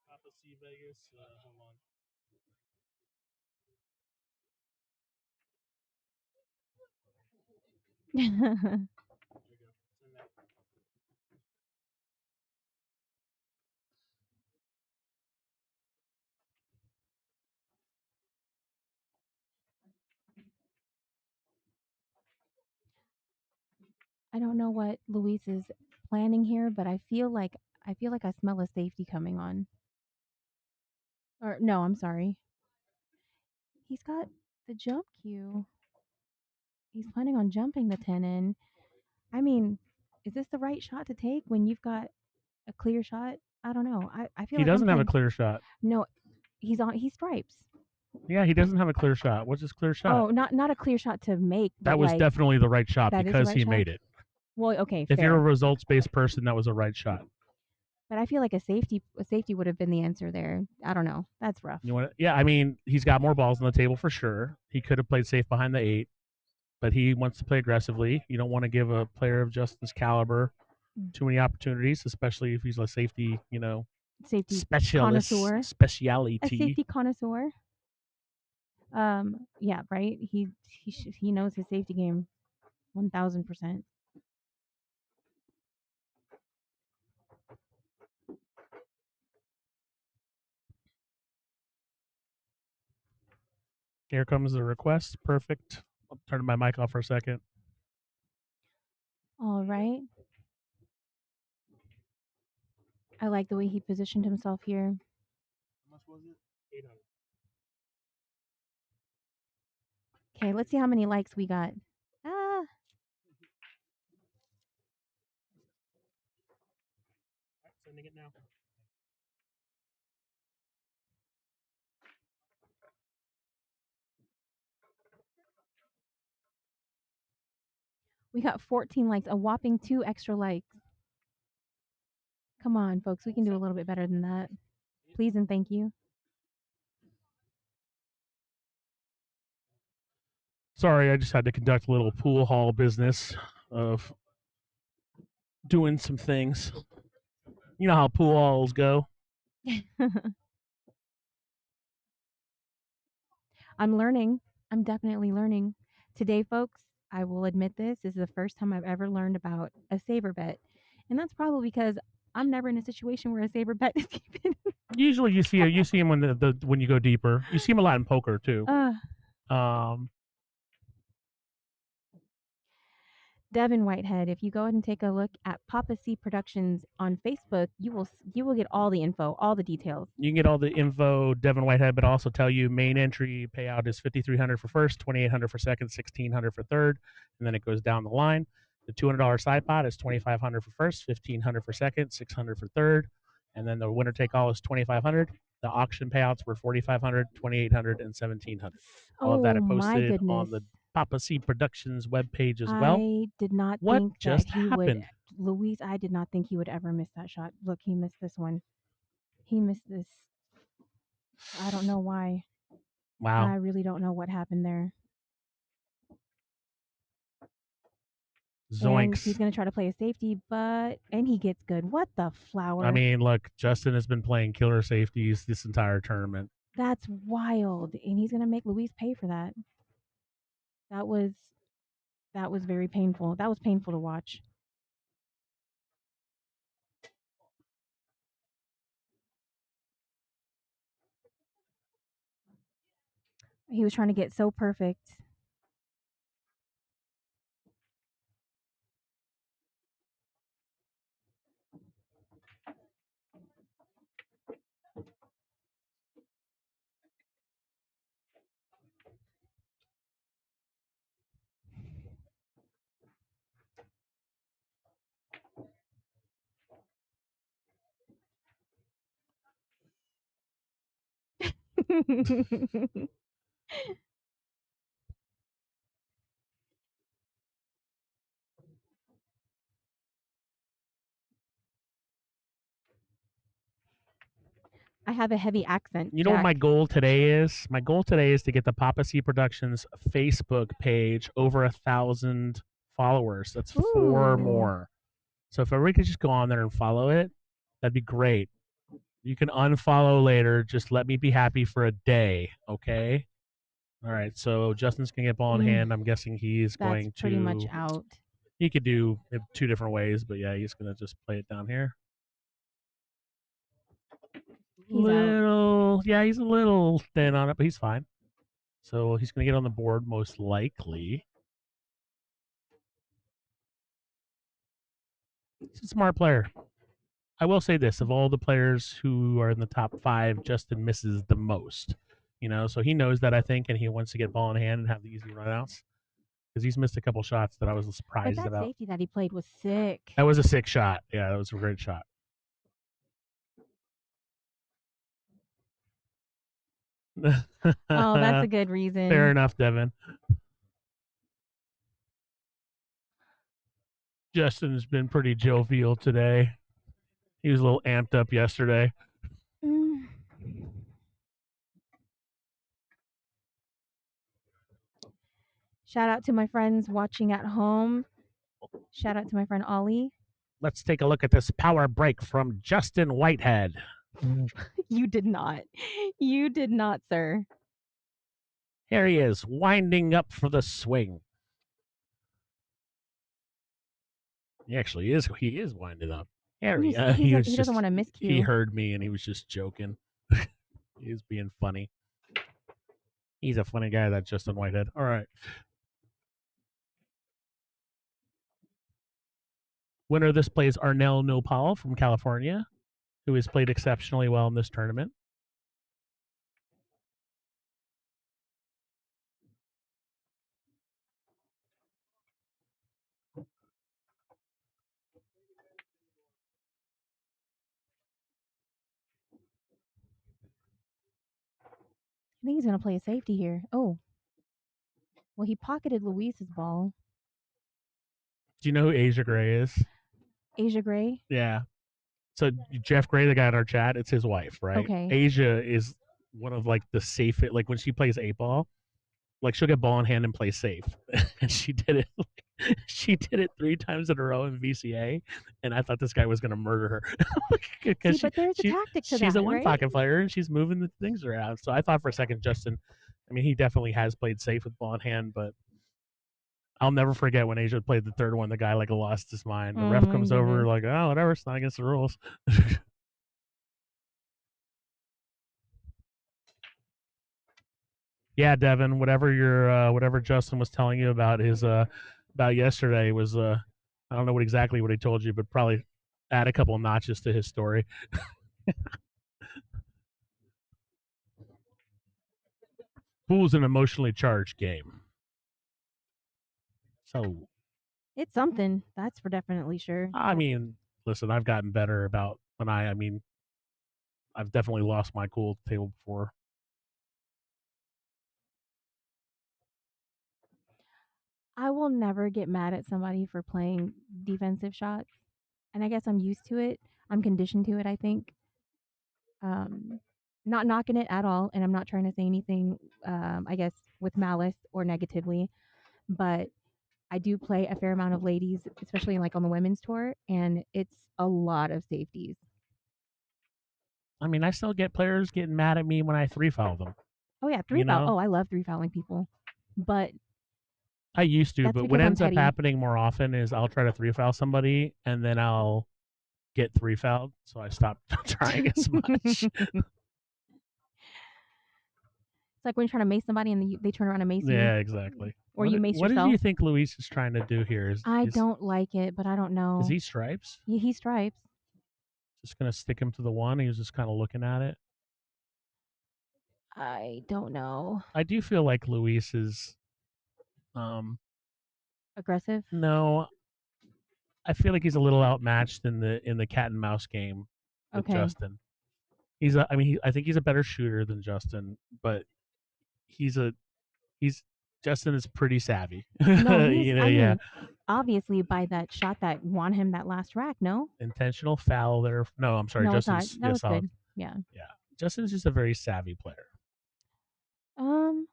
Papa C Vegas. Hold on. There you go. Send that. I don't know what Luis is planning here, but I feel like I smell a safety coming on. Or no, I'm sorry. He's got the jump cue. He's planning on jumping the 10 in. I mean, is this the right shot to take when you've got a clear shot? I don't know. I feel He like I'm doesn't have a playing. clear shot. No, he stripes. Yeah, he doesn't have a clear shot. What's his clear shot? Oh, not a clear shot to make, but That was like definitely the right shot that is the because right he shot? made it. well, okay, If you're a fair. results-based person, that was a right shot. But I feel like a safety would have been the answer there. I don't know. That's rough. You want? Yeah, I mean, he's got more balls on the table for sure. He could have played safe behind the 8, but he wants to play aggressively. You don't want to give a player of Justin's caliber too many opportunities, especially if he's a safety, Safety specialist, connoisseur. A speciality. safety connoisseur. Yeah, right. He knows his safety game, 1000%. Here comes the request. Perfect. I'll turn my mic off for a second. All right. I like the way he positioned himself here. How much was it? 800. Okay, let's see how many likes we got. Ah, Sending it now. we got 14 likes, a whopping 2 extra likes. Come on, folks, we can do a little bit better than that. Please and thank you. Sorry, I just had to conduct a little pool hall business of doing some things. You know how pool halls go. I'm learning. I'm definitely learning. Today, folks, I will admit this is the first time I've ever learned about a saber bet. And that's probably because I'm never in a situation where a saber bet is even. Usually, you see him when you go deeper. You see him a lot in poker too. Um, Devin Whitehead, if you go ahead and take a look at Papa C Productions on Facebook, you will get all the info, all the details. You can get all the info, Devin Whitehead, but also tell you main entry payout is $5,300 for first, $2,800 for second, $1,600 for third, and then it goes down the line. The $200 side pot is $2,500 for first, $1,500 for second, $600 for third, and then the winner take all is $2,500. The auction payouts were $4,500, $2,800, and $1,700. All of that Oh are my posted goodness. on the Papa C Productions webpage as well. I did not What think just that he would. happened? Luis, I did not think he would ever miss that shot. Look, he missed this one. He missed this. I don't know why. Wow. I really don't know what happened there. And he's Zoinks. going to try to play a safety, and he gets good. What the flower? I mean, look, Justin has been playing killer safeties this entire tournament. That's wild. And he's going to make Luis pay for that. That was very painful. That was painful to watch. He was trying to get so perfect. I have a heavy accent. You know what Jack. my goal today is? My goal today is to get the Papa C Productions Facebook page over 1,000 followers. That's 4 Ooh. more. So if everybody could just go on there and follow it, that'd be great. You can unfollow later. Just let me be happy for a day, okay? All right. So Justin's gonna get ball in hand. I'm guessing he's That's going to pretty much out. He could do it 2 different ways, but yeah, he's gonna just play it down here. He's out. Yeah, he's a little thin on it, but he's fine. So he's going to get on the board most likely. He's a smart player. I will say this: of all the players who are in the top 5, Justin misses the most. You know, so he knows that, I think, and he wants to get ball in hand and have the easy runouts because he's missed a couple shots that I was surprised But that about. safety that he played was sick. That was a sick shot. Yeah, that was a great shot. Oh, that's a good reason. Fair enough, Devin. Justin's been pretty jovial today. He was a little amped up yesterday. Shout out to my friends watching at home. Shout out to my friend Ollie. Let's take a look at this power break from Justin Whitehead. You did not. You did not, sir. Here he is, winding up for the swing. He actually is. He is winding up. Here he doesn't want to miscue. He heard me and he was just joking. He was being funny. He's a funny guy, that Justin Whitehead. All right. Winner of this play is Arnell Nopal from California, who has played exceptionally well in this tournament. I think he's going to play a safety here. Oh. Well, he pocketed Luis's ball. Do you know who Asia Gray is? Asia Gray? Yeah. So Jeff Gray, the guy in our chat, it's his wife, right? Okay. Asia is one of like the safe, like when she plays 8-ball, like she'll get ball in hand and play safe. And she did it. She did it 3 times in a row in VCA, and I thought this guy was going to murder her. See, but there's a tactic to that, she's a one right? pocket player, and she's moving the things around. So I thought for a second, Justin, I mean, he definitely has played safe with ball in hand, but I'll never forget when Asia played the third one. The guy like lost his mind. The ref comes over like, oh, whatever, it's not against the rules. Yeah, Devin, whatever Justin was telling you about his about yesterday was I don't know exactly what he told you, but probably add a couple notches to his story. Pool's an emotionally charged game. So It's something, that's for definitely sure. I mean, listen, I've gotten better about when I mean, I've definitely lost my cool at the table before. I will never get mad at somebody for playing defensive shots. And I guess I'm used to it. I'm conditioned to it, I think. Um, Not knocking it at all. And I'm not trying to say anything, I guess, with malice or negatively. But I do play a fair amount of ladies, especially like on the women's tour. And it's a lot of safeties. I mean, I still get players getting mad at me when I three foul them. Oh, yeah. Three You foul. know, Oh, I love three fouling people. But I used to, that's but what because I'm ends up petty. happening more often is I'll try to three foul somebody and then I'll get three fouled, so I stop trying as much. It's like when you're trying to mace somebody and then they turn around and mace you. Yeah, exactly. Or you mace what do yourself. you think Luis is trying to do here? I don't like it, but I don't know. Is he stripes? He stripes. Just gonna stick him to the one. He was just kind of looking at it. I don't know. I do feel like Luis is, Aggressive. no, I feel like he's a little outmatched in the cat and mouse game with Okay. Justin. I think he's a better shooter than Justin, but he's Justin is pretty savvy. No, he's. You know, I yeah. mean, obviously by that shot that won him that last rack. No. Intentional foul there. No, I'm sorry, No, it's not. Justin's That was solid. good. Yeah. Yeah, Justin's just a very savvy player. Um.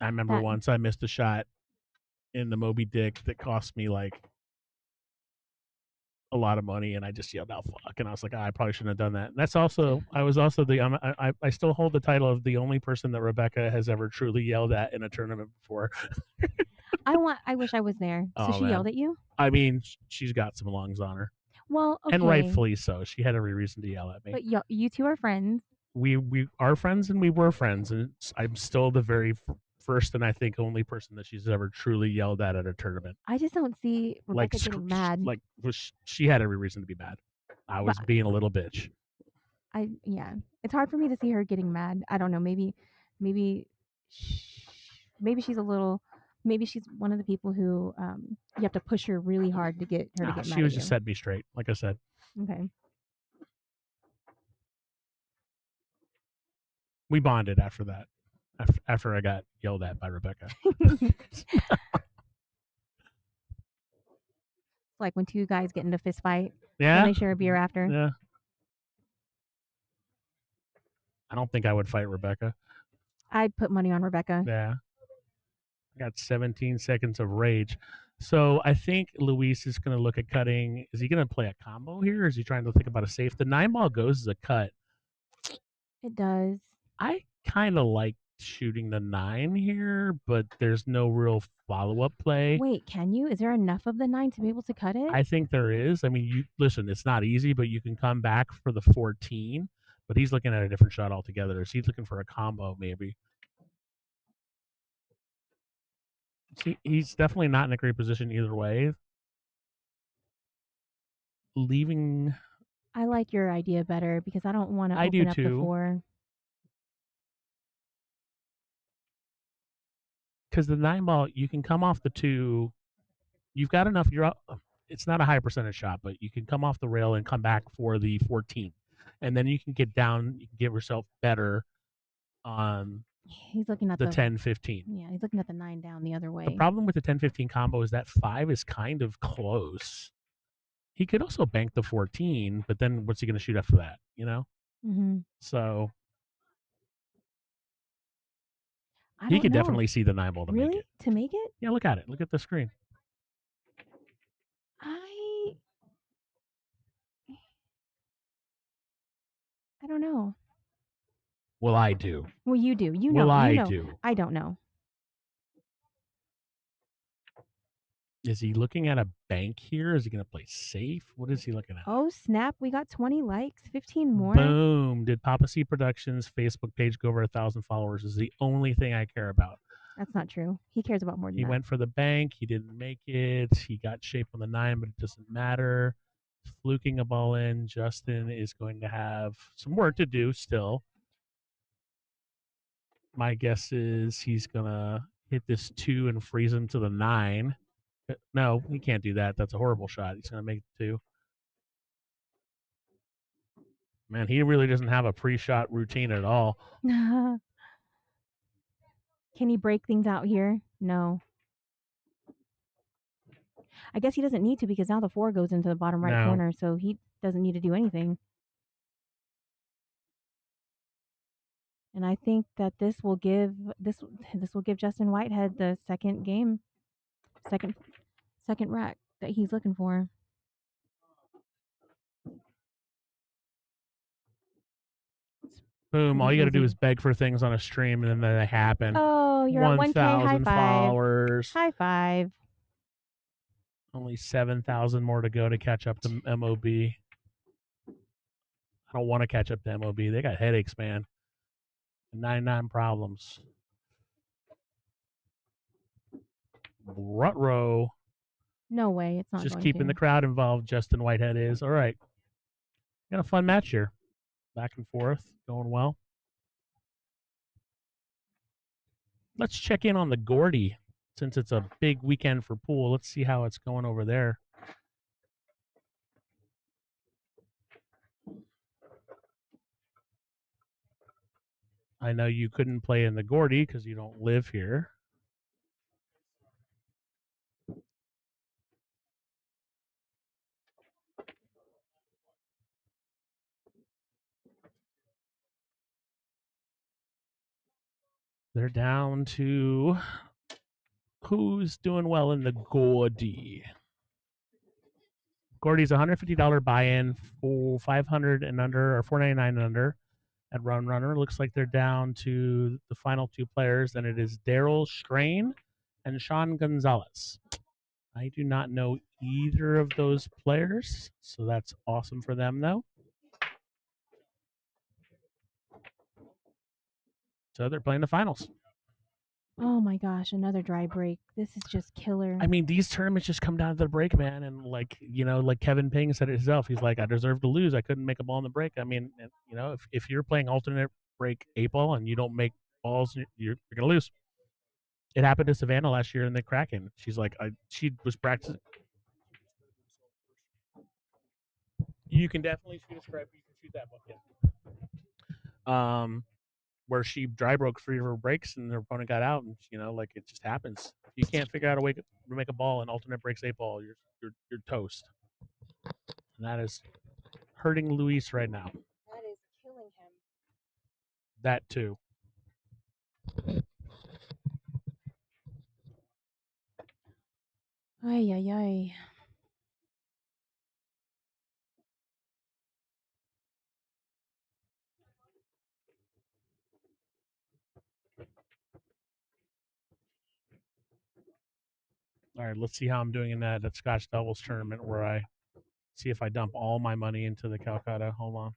I remember That. once I missed a shot in the Moby Dick that cost me like a lot of money, and I just yelled out "fuck," and I was like, I probably shouldn't have done that. And that's also I was also the I still hold the title of the only person that Rebecca has ever truly yelled at in a tournament before. I wish I was there. So Oh, she man. yelled at you. I mean, she's got some lungs on her, Well, okay. and rightfully so. She had every reason to yell at me. But you two are friends. We are friends, and we were friends, and I'm still the very first and I think only person that she's ever truly yelled at a tournament. I just don't see Rebecca getting mad. Like she had every reason to be mad. I was being a little bitch. Yeah, it's hard for me to see her getting mad. I don't know. Maybe she's a little. Maybe she's one of the people who you have to push her really hard to get her to get mad. She was at just you. setting me straight, like I said. Okay. We bonded after that. After I got yelled at by Rebecca. Like when two guys get into a fist fight. Yeah. And they share a beer after. Yeah. I don't think I would fight Rebecca. I'd put money on Rebecca. Yeah. I got 17 seconds of rage. So I think Luis is going to look at cutting. Is he going to play a combo here, or is he trying to think about a safe? The 9-ball goes as a cut. It does. I kind of like shooting the 9 here, but there's no real follow-up play. Wait, can you? Is there enough of the 9 to be able to cut it? I think there is. I mean, you listen, it's not easy, but you can come back for the 14. But he's looking at a different shot altogether. So he's looking for a combo, maybe. See, he's definitely not in a great position either way. Leaving. I like your idea better because I don't want to I do open up the too. 4. Because the 9-ball, you can come off the 2. You've got enough. You're up. It's not a high percentage shot, but you can come off the rail and come back for the 14, and then you can get down. You can give yourself better on He's looking at the 10-15. Yeah, he's looking at the 9 down the other way. The problem with the 10-15 combo is that 5 is kind of close. He could also bank the 14, but then what's he going to shoot after that? You know. Mm-hmm. So he could definitely see the 9-ball to make it. To make it? Yeah, look at it. Look at the screen. I don't know. Well, I do. Well, you do. You know. Well, I know. do. I don't know. Is he looking at a bank here? Is he going to play safe? What is he looking at? Oh, snap. We got 20 likes, 15 more. Boom. Did Papa C Productions Facebook page go over 1,000 followers? Is the only thing I care about. That's not true. He cares about more than He that. went for the bank. He didn't make it. He got shape on the 9, but it doesn't matter. Fluking a ball in. Justin is going to have some work to do still. My guess is he's going to hit this 2 and freeze him to the 9. No, he can't do that. That's a horrible shot. He's going to make it 2. Man, he really doesn't have a pre-shot routine at all. Can he break things out here? No. I guess he doesn't need to because now the 4 goes into the bottom right No. corner, so he doesn't need to do anything. And I think that this will give Justin Whitehead the second game, second rack that he's looking for. Boom. All you got to do Easy. is beg for things on a stream and then they happen. Oh, you're at 1K. High 1,000 five. followers. High five. Only 7,000 more to go to catch up to MOB. I don't want to catch up to MOB. They got headaches, man. 99 problems. Rutro. No way. It's not Just going keeping to. the crowd involved. Justin Whitehead is. All right. Got a fun match here. Back and forth. Going well. Let's check in on the Gordy since it's a big weekend for pool. Let's see how it's going over there. I know you couldn't play in the Gordy because you don't live here. They're down to who's doing well in the Gordy. Gordy's $150 buy-in for 500 and under or 499 and under at Run Runner. Looks like they're down to the final 2 players, and it is Daryl Strain and Sean Gonzalez. I do not know either of those players, so that's awesome for them, though. So they're playing the finals. Oh my gosh, another dry break. This is just killer. I mean, these tournaments just come down to the break, man. And like Kevin Ping said it himself, he's like, I deserve to lose. I couldn't make a ball in the break. I mean, if you're playing alternate break 8-ball and you don't make balls, you're gonna lose. It happened to Savannah last year in the Kraken. She's like, she was practicing. You can definitely shoot a stripe. You can shoot that bucket. Where she dry broke 3 of her breaks and her opponent got out, and it just happens. If you can't figure out a way to make a ball in alternate breaks 8-ball, you're toast. And that is hurting Luis right now. That is killing him. That too. Ay, ay, ay. All right, let's see how I'm doing in that Scotch doubles tournament where I see if I dump all my money into the Calcutta. Hold on.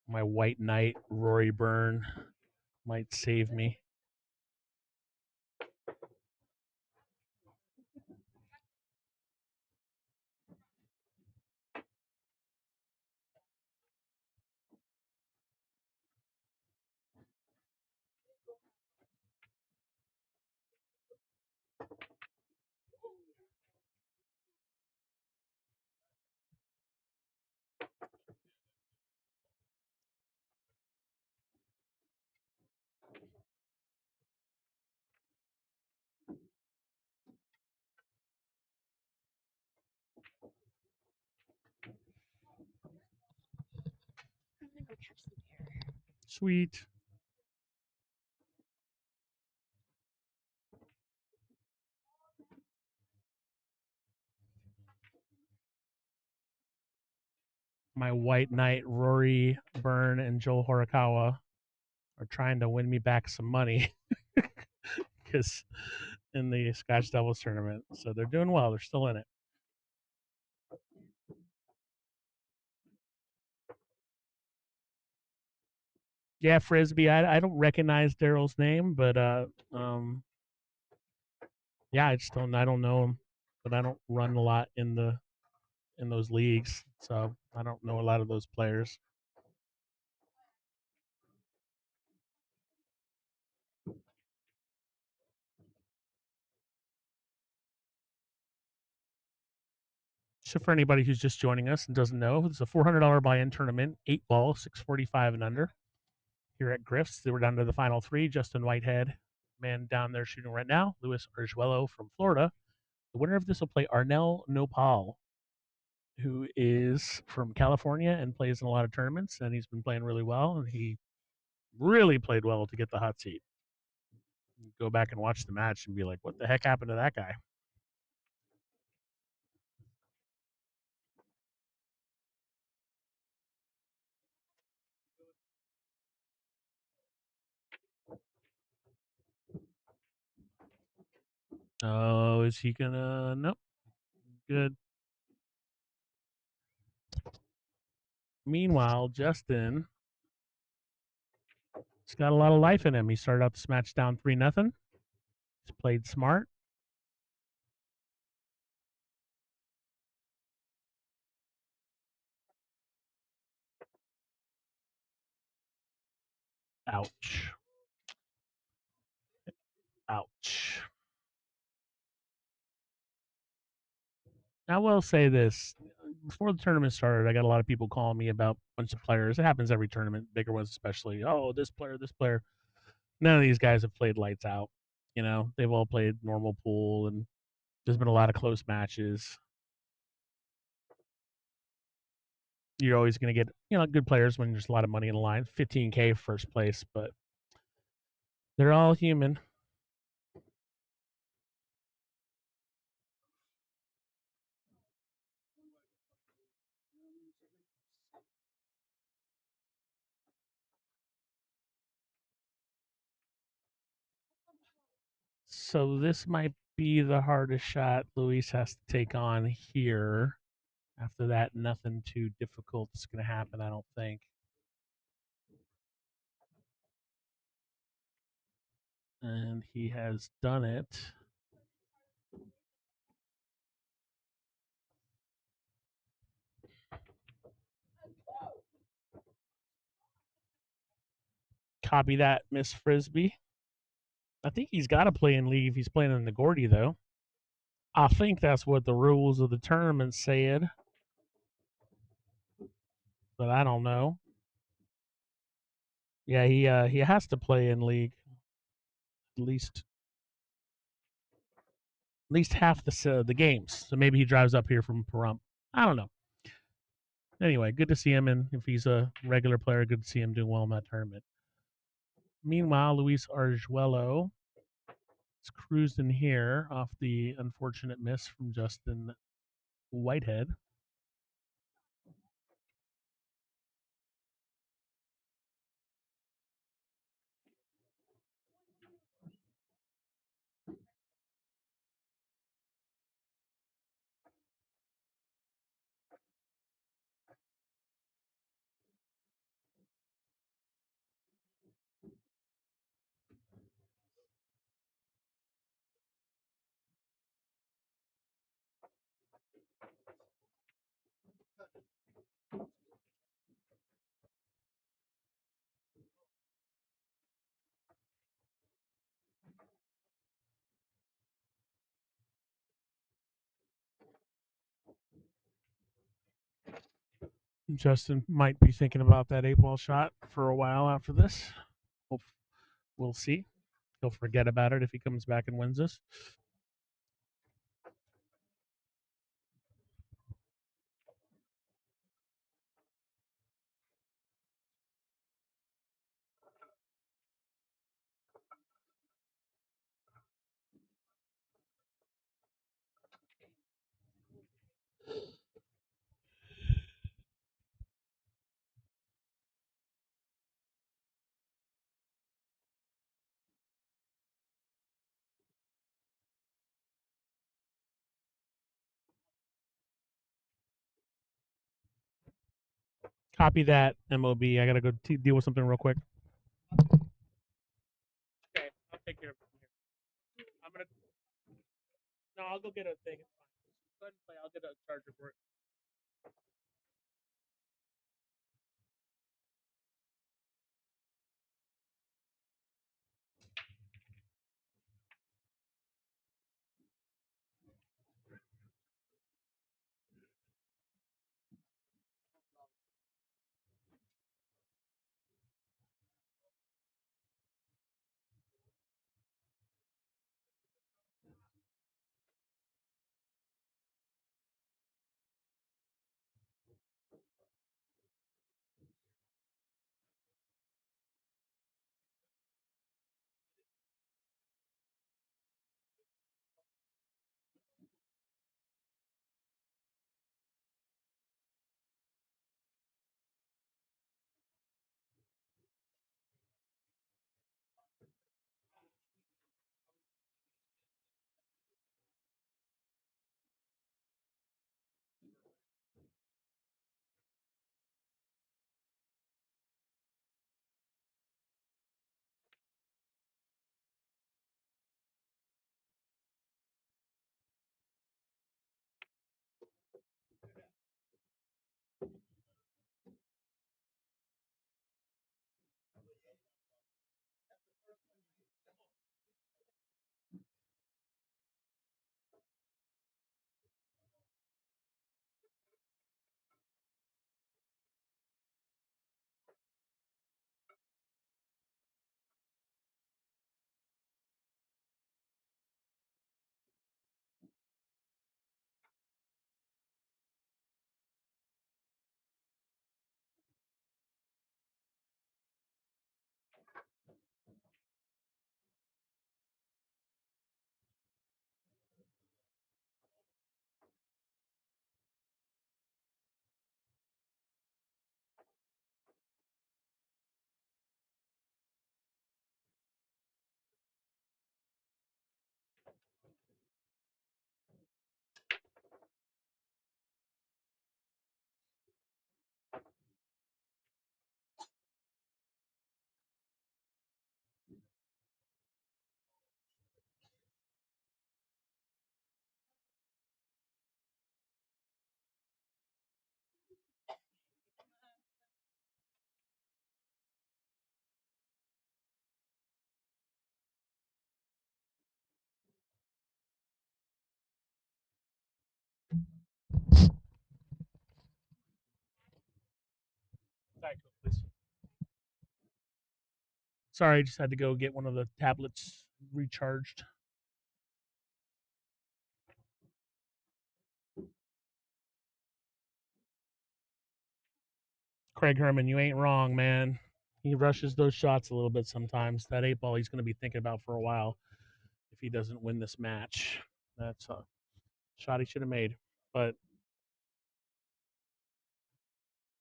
My white knight, Rory Byrne, might save me. I'm gonna go catch some air. Sweet. My white knight, Rory Byrne, and Joel Horikawa are trying to win me back some money because in the Scotch Doubles tournament. So they're doing well. They're still in it. Yeah, Frisbee. I don't recognize Daryl's name, but yeah, I don't know him, but I don't run a lot in those leagues, so I don't know a lot of those players. So for anybody who's just joining us and doesn't know, it's a $400 buy-in tournament, 8-ball, 645 and under. Here at Griff's, they were down to the final three. Justin Whitehead, man down there shooting right now. Luis Arjuelo from Florida. The winner of this will play Arnel Nopal, who is from California and plays in a lot of tournaments, and he's been playing really well, and he really played well to get the hot seat. You go back and watch the match and be like, what the heck happened to that guy? Oh, is he gonna? Nope. Good. Meanwhile, Justin, he's got a lot of life in him. He started out this match down 3-0. He's played smart. Ouch. Ouch. I will say this. Before the tournament started, I got a lot of people calling me about a bunch of players. It happens every tournament, bigger ones especially. Oh, this player, this player. None of these guys have played lights out. You know, they've all played normal pool, and there's been a lot of close matches. You're always going to get, good players when there's a lot of money in the line. 15K first place, but they're all human. So this might be the hardest shot Luis has to take on here. After that, nothing too difficult is going to happen, I don't think. And he has done it. Copy that, Miss Frisbee. I think he's got to play in league if he's playing in the Gordy, though. I think that's what the rules of the tournament said, but I don't know. Yeah, he has to play in league at least half the games. So maybe he drives up here from Pahrump. I don't know. Anyway, good to see him, and if he's a regular player, good to see him doing well in that tournament. Meanwhile, Luis Arjuelo is cruising here off the unfortunate miss from Justin Whitehead. Justin might be thinking about that 8-ball shot for a while after this. We'll see. He'll forget about it if he comes back and wins this. Copy that, MOB. I gotta go deal with something real quick. Okay, I'll take care of it from here. I'm gonna. No, I'll go get a thing. It's fine. Go ahead and play. I'll get a charger for it. Sorry, please. Sorry, I just had to go get one of the tablets recharged. Craig Herman, you ain't wrong, man. He rushes those shots a little bit sometimes. That 8 ball he's going to be thinking about for a while if he doesn't win this match. That's a shot he should have made. But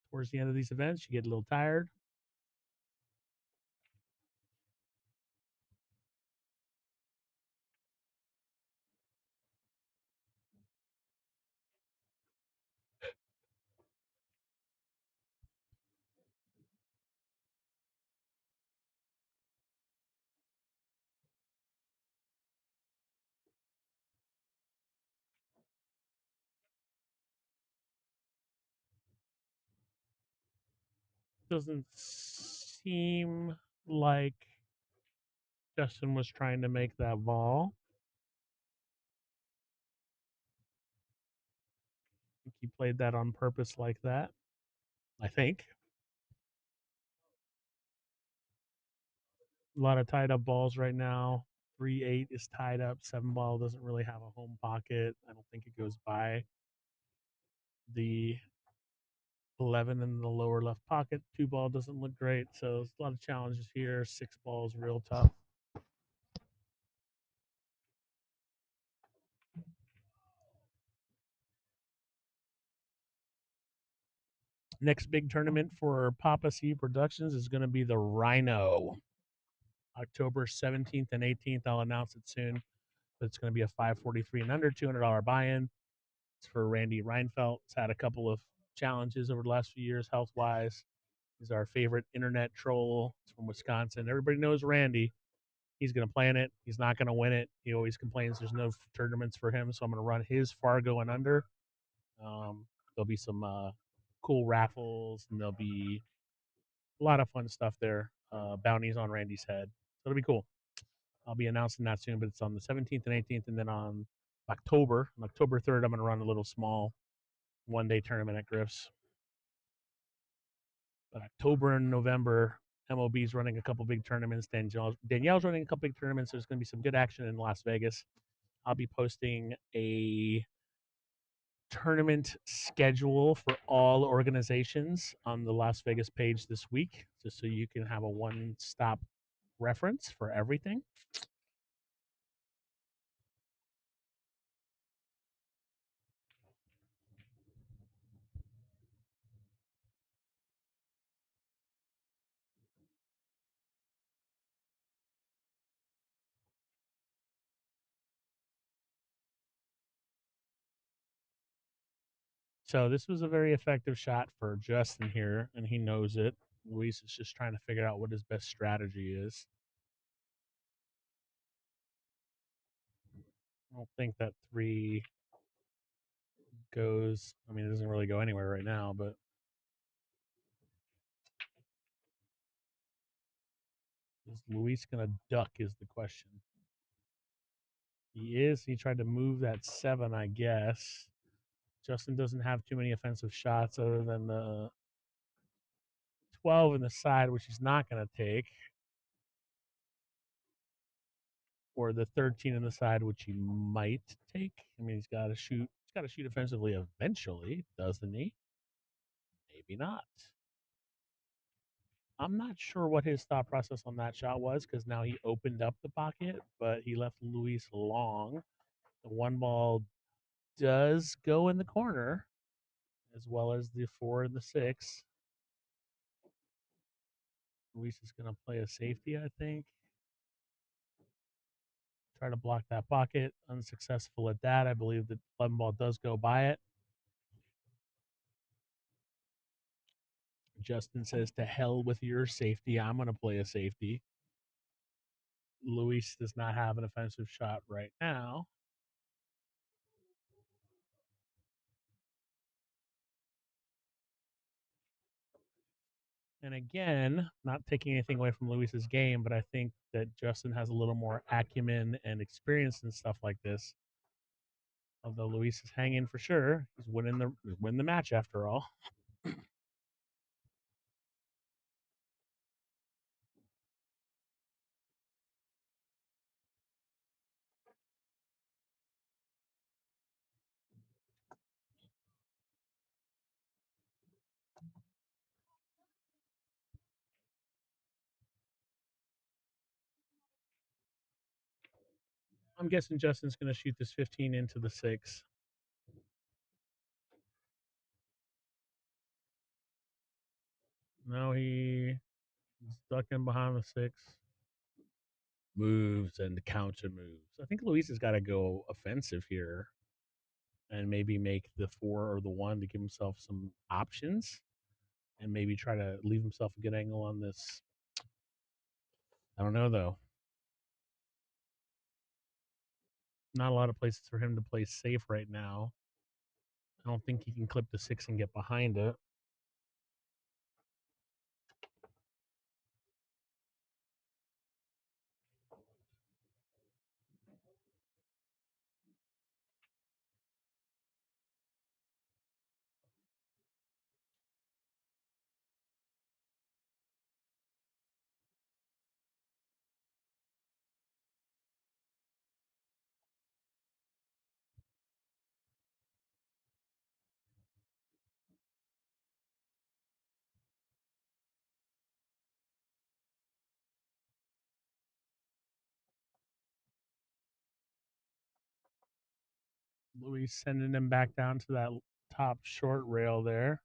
towards the end of these events, you get a little tired. Doesn't seem like Justin was trying to make that ball. I think he played that on purpose like that. I think. A lot of tied up balls right now. 3-8 is tied up. 7 ball doesn't really have a home pocket. I don't think it goes by. The 11 in the lower left pocket. 2 ball doesn't look great. So there's a lot of challenges here. 6 ball is real tough. Next big tournament for Papa C Productions is going to be the Rhino. October 17th and 18th. I'll announce it soon. But it's going to be a 543 and under $200 buy-in. It's for Randy Reinfeldt. It's had a couple of challenges over the last few years, health wise. He's our favorite internet troll. He's from Wisconsin. Everybody knows Randy. He's going to play in it. He's not going to win it. He always complains there's no tournaments for him, so I'm going to run his Fargo and under. There'll be some cool raffles, and there'll be a lot of fun stuff there. Bounties on Randy's head. So it'll be cool. I'll be announcing that soon, but it's on the 17th and 18th, and then on October 3rd, I'm going to run a little small one-day tournament at Griff's. But October and November, MLB's running a couple big tournaments. Danielle's running a couple big tournaments. There's going to be some good action in Las Vegas. I'll be posting a tournament schedule for all organizations on the Las Vegas page this week, just so you can have a one-stop reference for everything. So this was a very effective shot for Justin here, and he knows it. Luis is just trying to figure out what his best strategy is. I don't think that 3 goes. I mean, it doesn't really go anywhere right now, but is Luis going to duck is the question. He is. He tried to move that 7, I guess. Justin doesn't have too many offensive shots other than the 12 in the side, which he's not going to take, or the 13 in the side, which he might take. I mean, he's got to shoot. He's got to shoot offensively eventually, doesn't he? Maybe not. I'm not sure what his thought process on that shot was because now he opened up the pocket, but he left Luis long. The 1 ball does go in the corner, as well as the 4 and the 6. Luis is going to play a safety, I think. Try to block that pocket. Unsuccessful at that. I believe the 11 ball does go by it. Justin says, to hell with your safety. I'm going to play a safety. Luis does not have an offensive shot right now. And again, not taking anything away from Luis's game, but I think that Justin has a little more acumen and experience and stuff like this. Although Luis is hanging for sure, he's winning the match after all. I'm guessing Justin's going to shoot this 15 into the 6. No, he's stuck in behind the 6. Moves and counter moves. I think Luis has got to go offensive here and maybe make the 4 or the 1 to give himself some options and maybe try to leave himself a good angle on this. I don't know, though. Not a lot of places for him to play safe right now. I don't think he can clip the 6 and get behind it. Luis sending him back down to that top short rail there.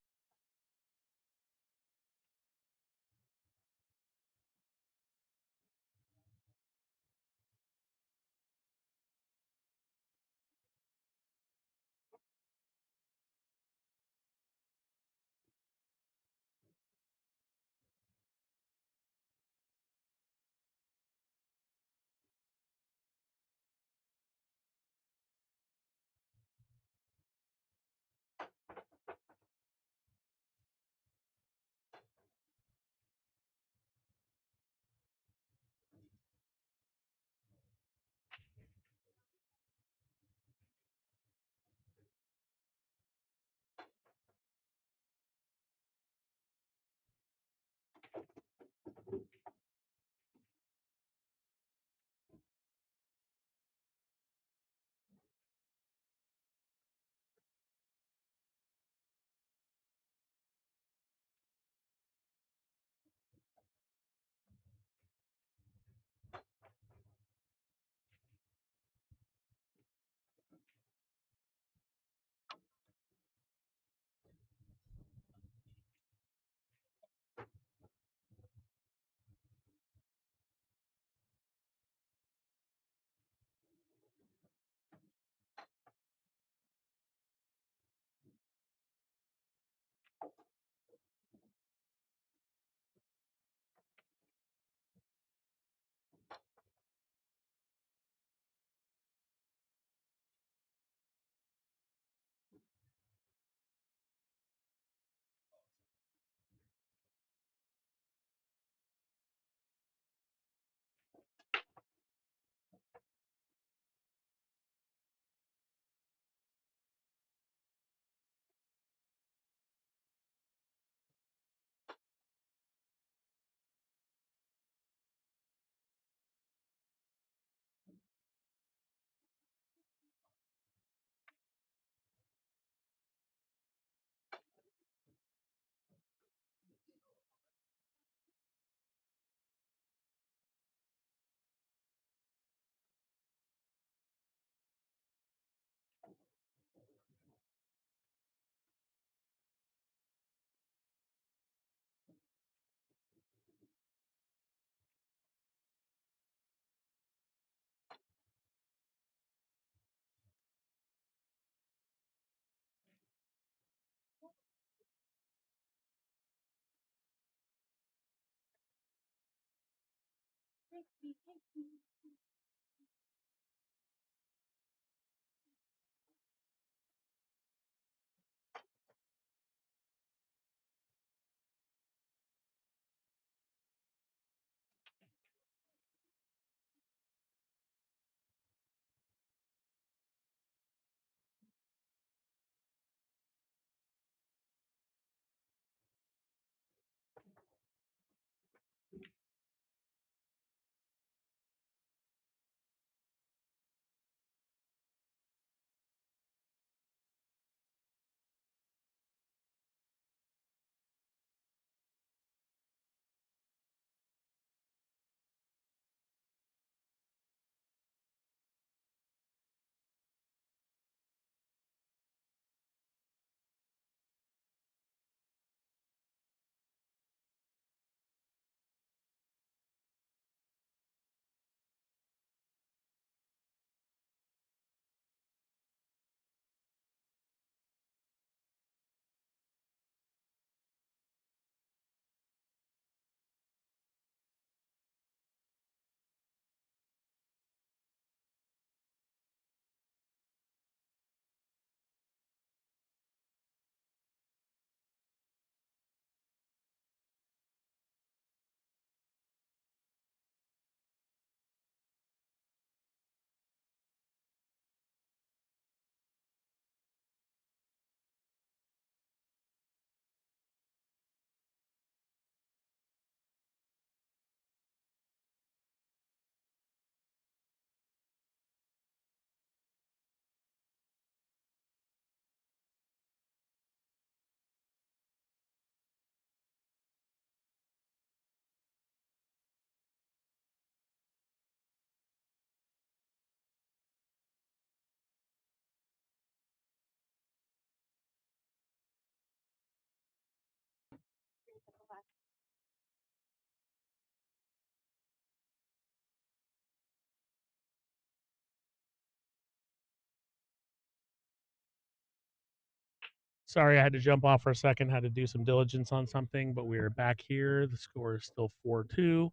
Sorry, I had to jump off for a second. Had to do some diligence on something, but we are back here. The score is still 4-2.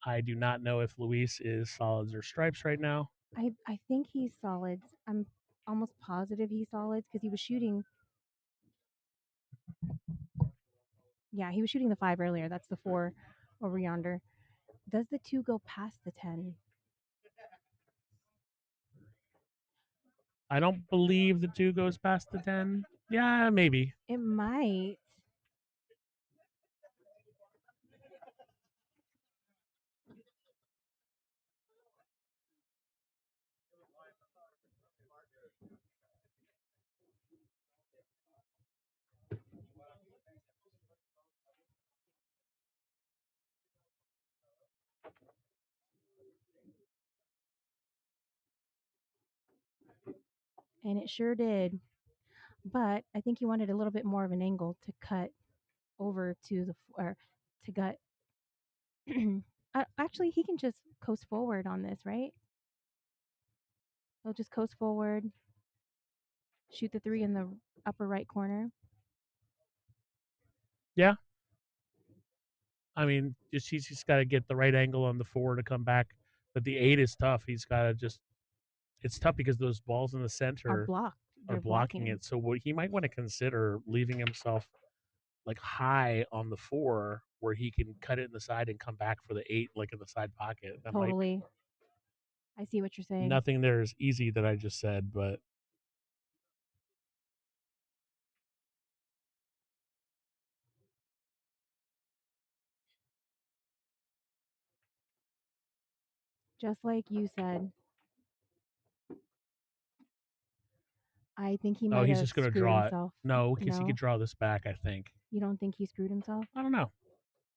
I do not know if Luis is solids or stripes right now. I think he's solids. I'm almost positive he's solids because he was shooting. Yeah, he was shooting the 5 earlier. That's the 4 over yonder. Does the 2 go past the 10? I don't believe the 2 goes past the 10. Yeah, maybe. It might. And it sure did. But I think he wanted a little bit more of an angle to cut over to the or to gut. Actually, he can just coast forward on this, right? He'll just coast forward, shoot the 3 in the upper right corner. Yeah. I mean, he's just got to get the right angle on the 4 to come back. But the 8 is tough. He's got to just. It's tough because those balls in the Are center blocked. are They're blocking him. it. So what he might want to consider leaving himself like high on the 4 where he can cut it in the side and come back for the 8 like in the side pocket. That might Totally. I see what you're saying. nothing there is easy that I just said, but Just like you said, I think he oh, might he's have just gonna screwed draw it. himself. No, because he No, could draw this back. I think. you don't think he screwed himself? I don't know.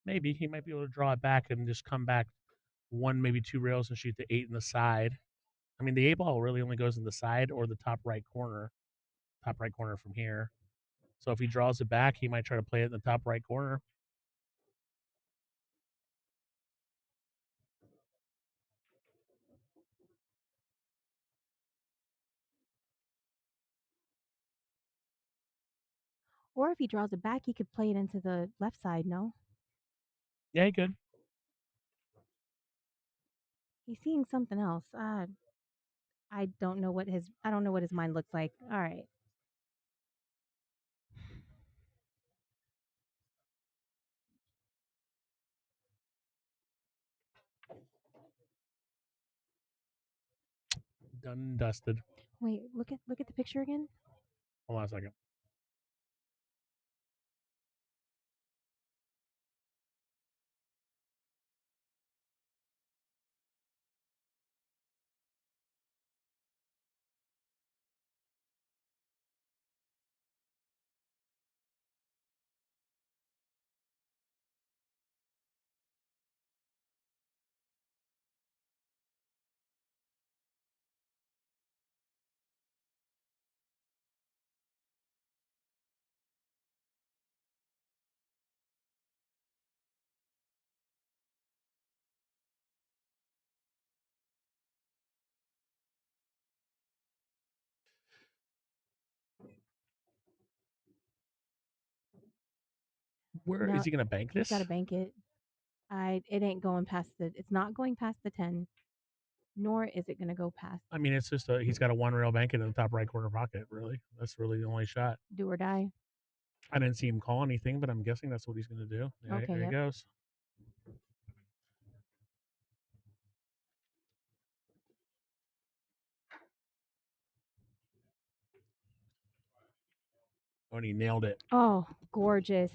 Maybe he might be able to draw it back and just come back one, maybe 2 rails and shoot the 8 in the side. I mean, the 8 ball really only goes in the side or the top right corner from here. So if he draws it back, he might try to play it in the top right corner. Or if he draws it back, he could play it into the left side, no? Yeah, he could. He's seeing something else. I don't know what his mind looks like. All right. Done and dusted. Wait, look at the picture again. Hold on a second. Where No, is he going to bank he's this? got to bank it. It ain't going past the. It's not going past the 10, nor is it going to go past I mean, it's just he's got a one rail bank in the top right corner pocket. Really, that's really the only shot. do or die. I didn't see him call anything, but I'm guessing that's what he's going to do. Yeah, Okay, there he yep. goes. Oh, and he nailed it. Oh, gorgeous.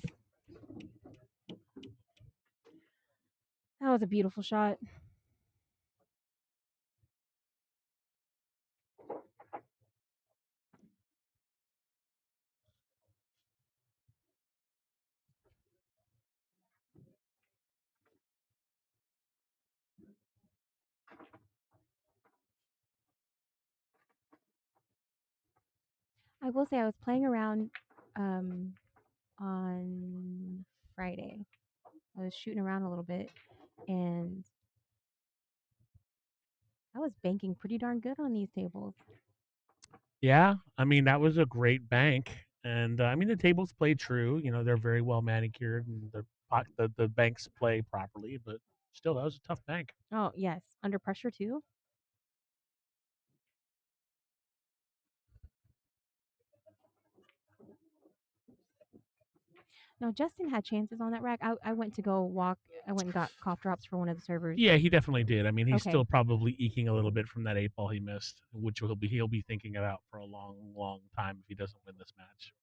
That was a beautiful shot. I will say I was playing around on Friday. I was shooting around a little bit and I was banking pretty darn good on these tables. Yeah, I mean that was a great bank, and I mean the tables play true. You know they're very well manicured, and the banks play properly. But still, that was a tough bank. Oh, yes. Under pressure too. No, Justin had chances on that rack. I went to go walk. I went and got cough drops for one of the servers. Yeah, he definitely did. I mean, he's Okay. still probably eking a little bit from that 8 ball he missed, which he'll be thinking about for a long, long time if he doesn't win this match.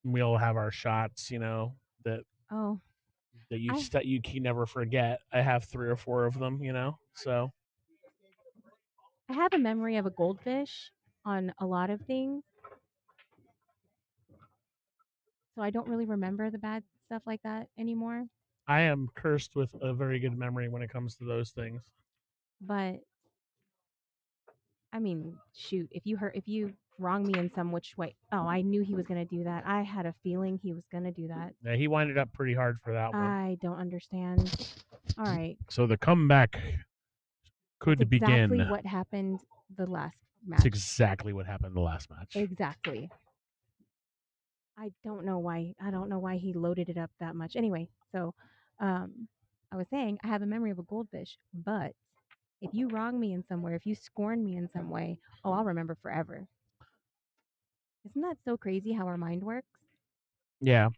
We all have our shots, you know, that Oh, you can never forget. I have 3 or 4 of them, you know. So I have a memory of a goldfish on a lot of things. So I don't really remember the bad stuff like that anymore. I am cursed with a very good memory when it comes to those things. But I mean, shoot, if you wrong me in some which way. Oh, I knew he was going to do that. I had a feeling he was going to do that. Yeah, he winded up pretty hard for that one. I don't understand. All right. So the comeback could That's exactly begin. what happened the last match. That's exactly what happened the last match. Exactly. I don't know why. I don't know why he loaded it up that much. Anyway, so I was saying I have a memory of a goldfish, but if you wrong me in somewhere, if you scorn me in some way, oh, I'll remember forever. Isn't that so crazy how our mind works? Yeah.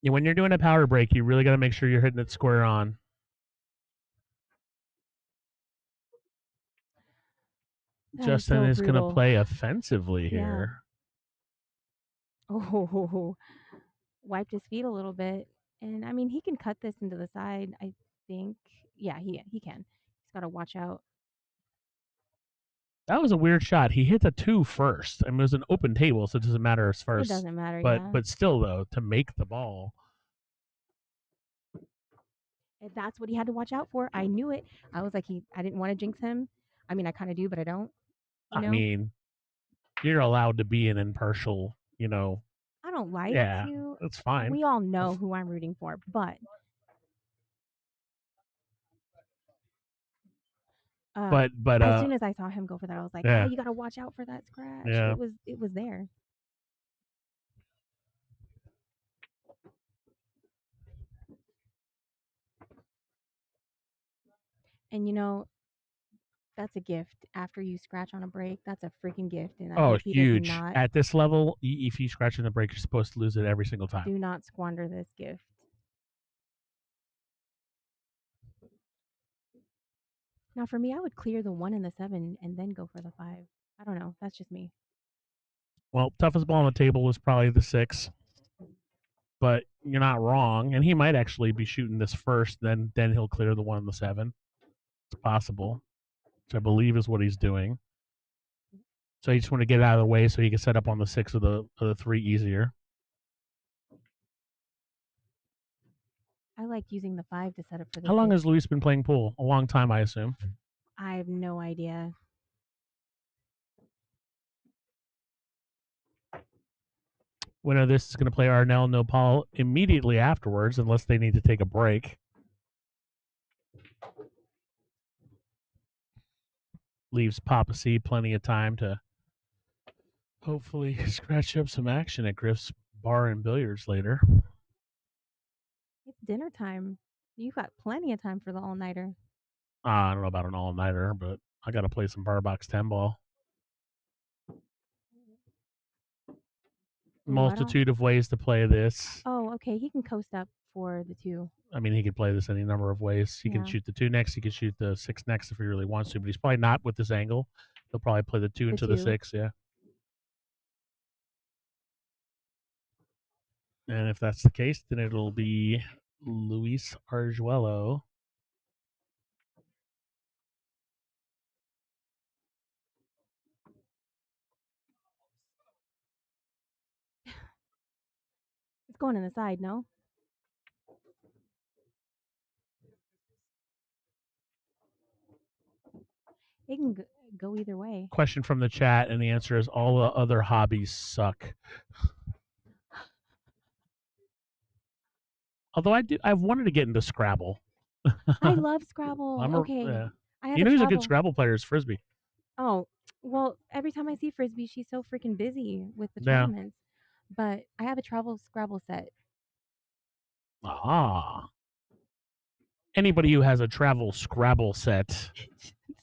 Yeah, when you're doing a power break, you really got to make sure you're hitting it square on. That Justin is going to brutal. play offensively here. Oh, wiped his feet a little bit, and I mean he can cut this into the side. I think, yeah, he can. He's got to watch out. That was a weird shot. He hit the 2 first. I mean, it was an open table, so it doesn't matter as first. It doesn't matter, But yeah. but still, though, to make the ball. If that's what he had to watch out for. I knew it. I was like, I didn't want to jinx him. I mean, I kind of do, but I don't. You know? I mean, you're allowed to be an impartial, you know. I don't like Yeah, to. that's fine. We all know who I'm rooting for, but but as soon as I saw him go for that, I was like, yeah. oh, you got to watch out for that scratch. Yeah. It was there. And that's a gift. After you scratch on a break, that's a freaking gift. And I Oh, hope he does huge. not At this level, if you scratch in the break, you're supposed to lose it every single time. do not squander this gift. Now, for me, I would clear the 1 and the 7 and then go for the 5. I don't know. That's just me. Well, toughest ball on the table is probably the 6, but you're not wrong. And he might actually be shooting this first, then he'll clear the 1 and the 7. It's possible, which I believe is what he's doing. So he just want to get it out of the way so he can set up on the 6 of the 3 easier. I like using the 5 to set up for the How long 6. has Luis been playing pool? A long time, I assume. I have no idea. Winner of this is going to play Arnell Nopal immediately afterwards, unless they need to take a break. Leaves Papa C plenty of time to hopefully scratch up some action at Griff's Bar and Billiards later. It's dinner time. You've got plenty of time for the all nighter. I don't know about an all-nighter, but I got to play some bar box 10 ball. Multitude of ways to play this. Oh, okay. He can coast up for the 2. I mean, he could play this any number of ways. He can Yeah. shoot the 2 next. He could shoot the 6 next if he really wants to, but he's probably not with this angle. He'll probably play the 2 into the 2. 6, yeah. And if that's the case, then it'll be Luis Arguello. It's going in the side, no? It can go either way. Question from the chat, and the answer is all the other hobbies suck. Although I've wanted to get into Scrabble. I love Scrabble. Okay. I have You know a who's a travel. good Scrabble player is Frisbee. Oh, well, every time I see Frisbee, she's so freaking busy with the Yeah. tournaments. But I have a travel Scrabble set. Ah. Anybody who has a travel Scrabble set.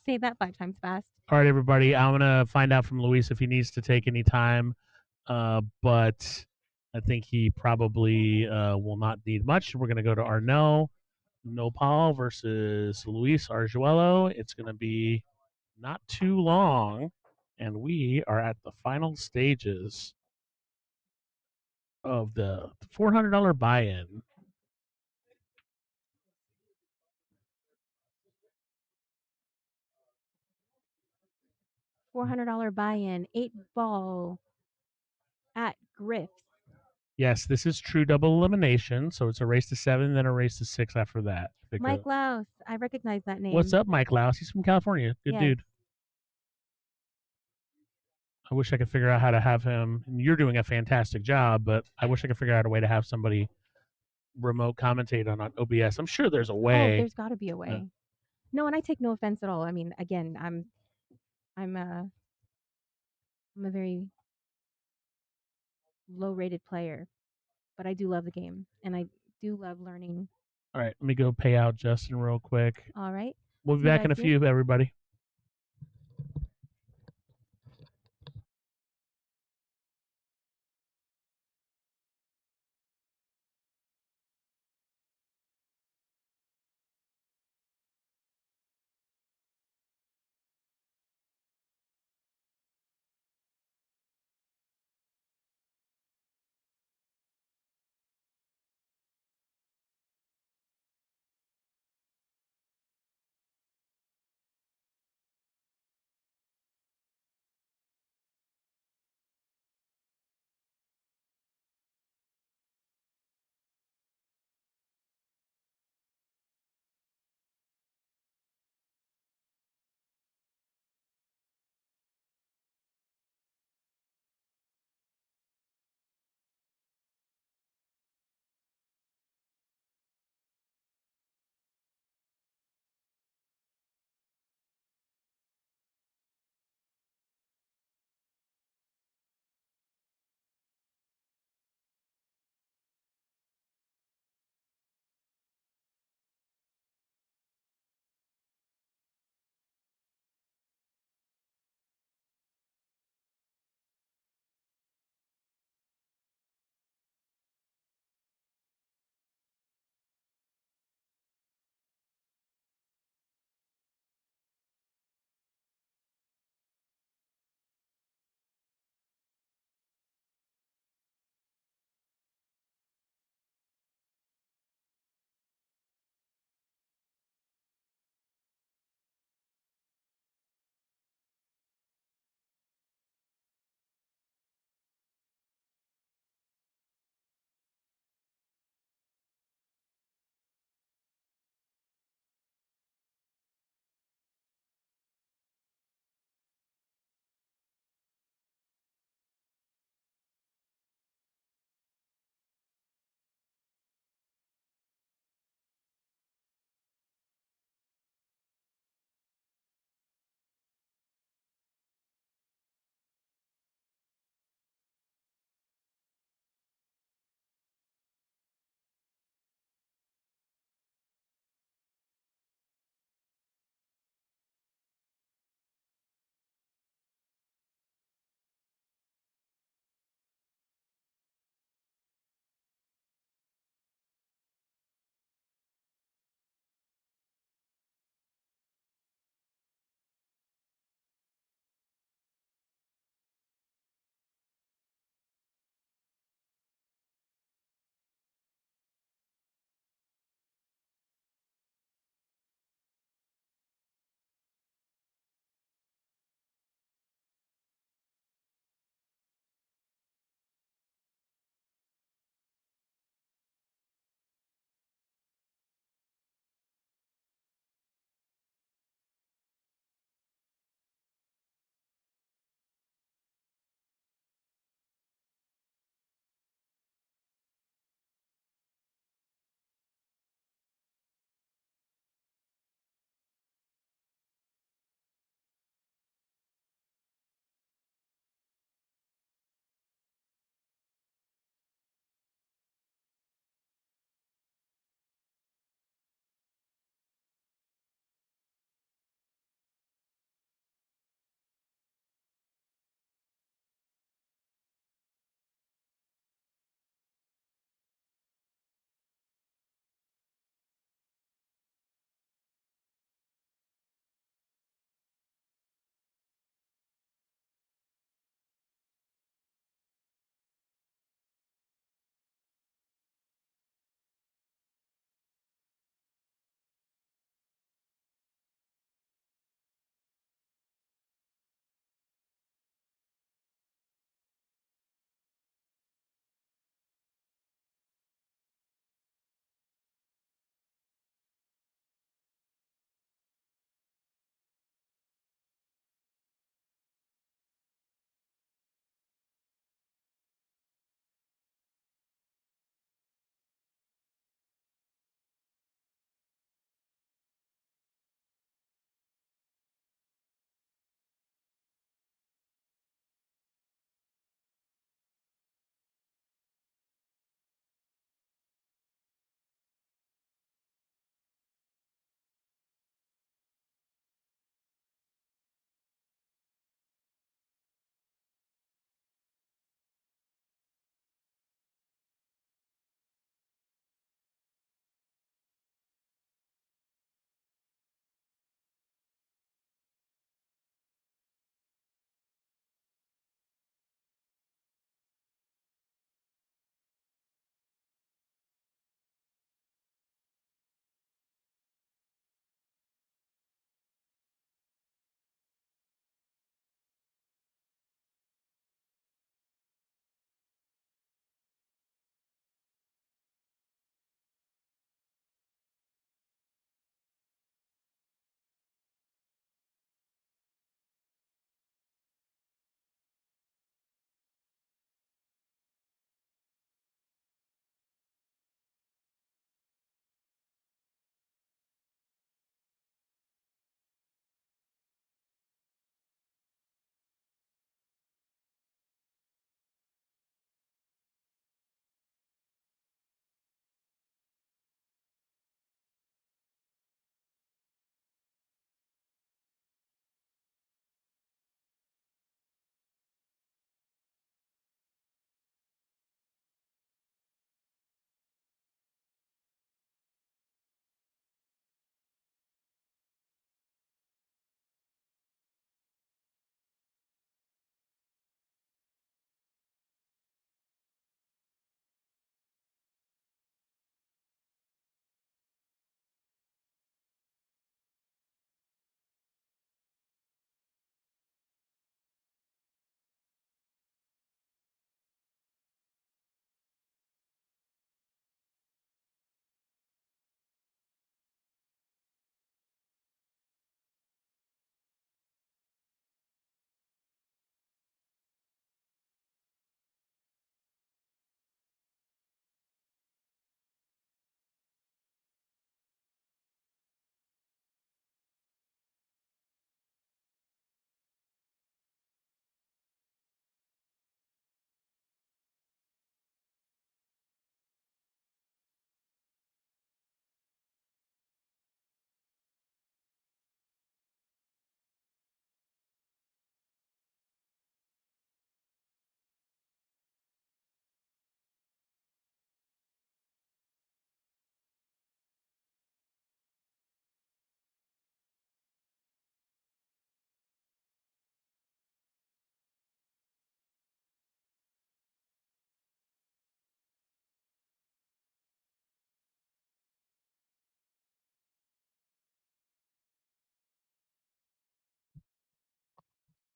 Say that 5 times fast. All right, everybody. I'm going to find out from Luis if he needs to take any time. But I think he probably will not need much. We're going to go to Arnell Nopal versus Luis Arguello. It's going to be not too long. And we are at the final stages of the $400 buy-in. $400 buy-in, 8 ball at Griff. Yes, this is true double elimination, so it's a race to 7, then a race to 6 after that. Mike Laus, I recognize that name. What's up, Mike Laus? He's from California. Good Yes. dude. I wish I could figure out how to have him. And you're doing a fantastic job, but I wish I could figure out a way to have somebody remote commentate on OBS. I'm sure there's a way. Oh, there's got to be a way. No, and I take no offense at all. I mean, again, I'm a very low-rated player, but I do love the game, and I do love learning. All right, let me go pay out Justin real quick. All right. We'll be back in a few, everybody.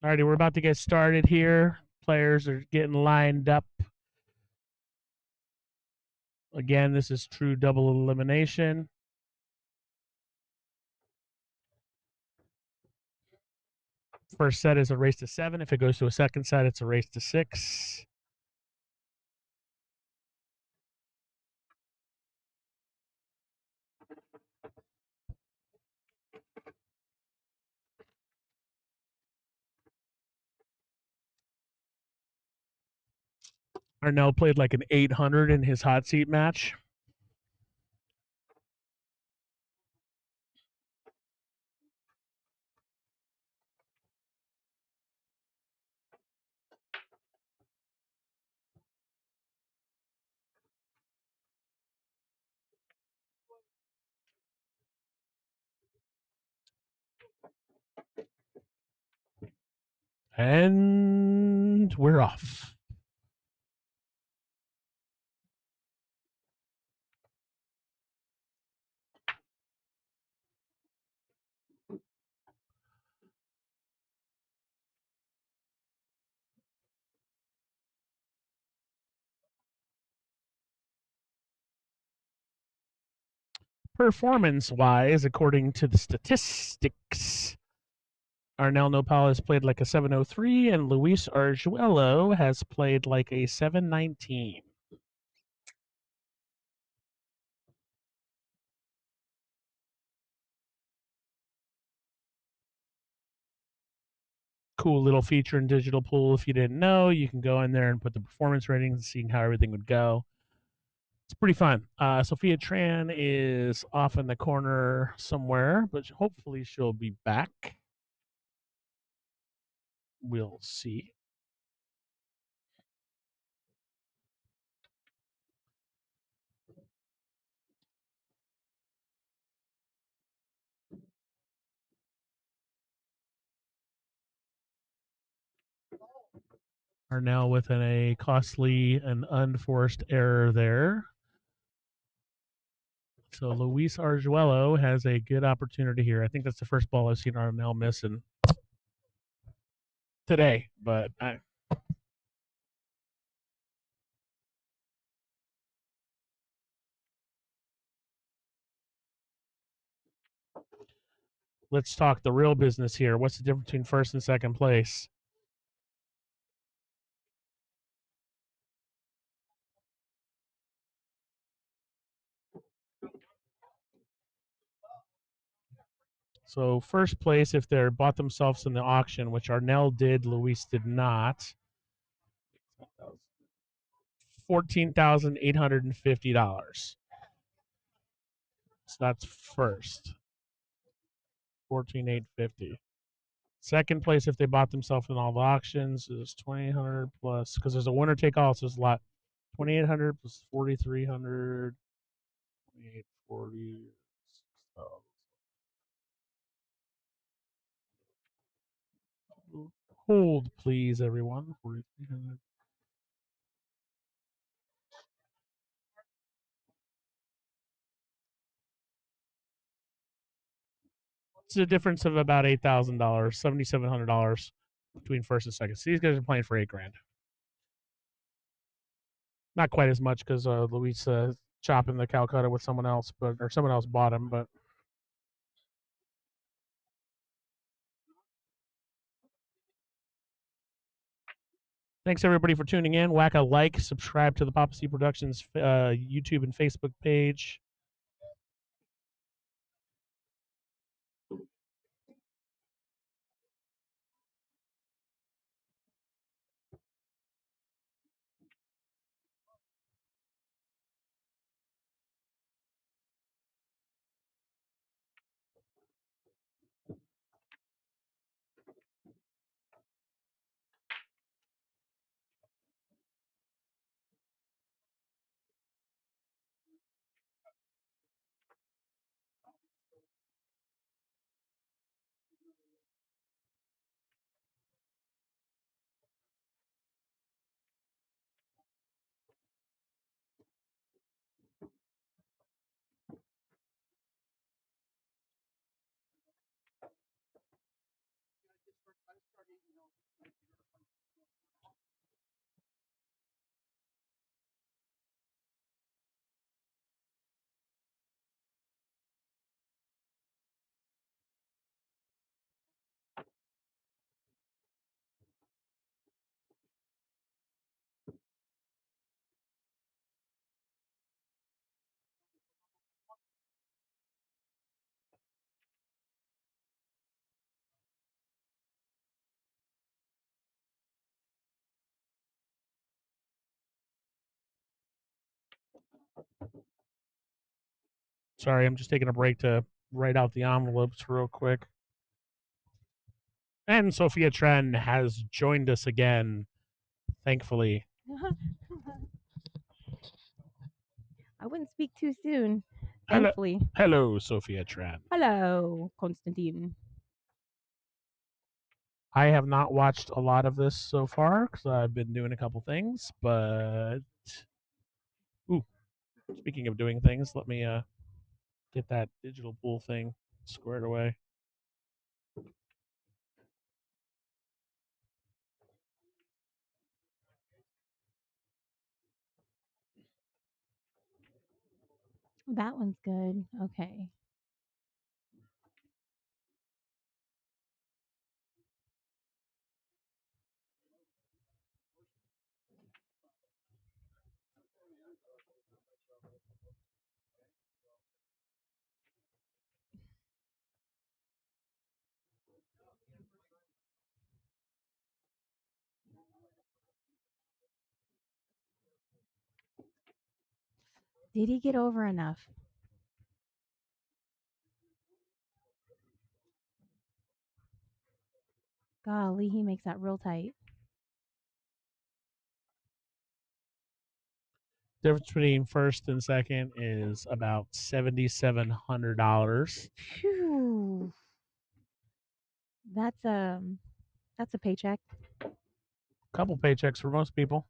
Alrighty, we're about to get started here. Players are getting lined up. Again, this is true double elimination. First set is a race to 7. If it goes to a second set, it's a race to 6. Arnell played like an 800 in his hot seat match. And we're off. Performance-wise, according to the statistics, Arnell Nopal has played like a 703, and Luis Arguello has played like a 719. Cool little feature in Digital Pool. If you didn't know, you can go in there and put the performance ratings and see how everything would go. It's pretty fun. Sophia Tran is off in the corner somewhere, but hopefully she'll be back. We'll see. Arnell with a costly and unforced error there. So Luis Arguello has a good opportunity here. I think that's the first ball I've seen Arnell miss in today, but let's talk the real business here. What's the difference between first and second place? So first place, if they bought themselves in the auction, which Arnell did, Luis did not, $14,850. So that's first. 14,850. Second place, if they bought themselves in all the auctions, is 2,800 plus, because there's a winner take all, so there's a lot. 2,800 plus 4,300, 2,840. Hold, please, everyone. 4,300. It's a difference of about $8,000, $7,700 between first and second. So these guys are playing for $8,000. Not quite as much because Luis chopping the Calcutta with someone else, or someone else bought him. But thanks everybody for tuning in. Whack a like, subscribe to the Papa C Productions YouTube and Facebook page. Sorry, I'm just taking a break to write out the envelopes real quick. And Sophia Tren has joined us again, thankfully. I wouldn't speak too soon. Hello, Thankfully. hello, Sophia Tren. Hello, Konstantin. I have not watched a lot of this so far because I've been doing a couple things. But ooh, speaking of doing things, let me get that digital pool thing squared away. That one's good. Okay. Did he get over enough? Golly, he makes that real tight. Difference between first and second is about $7,700. Phew. That's a paycheck. Couple paychecks for most people,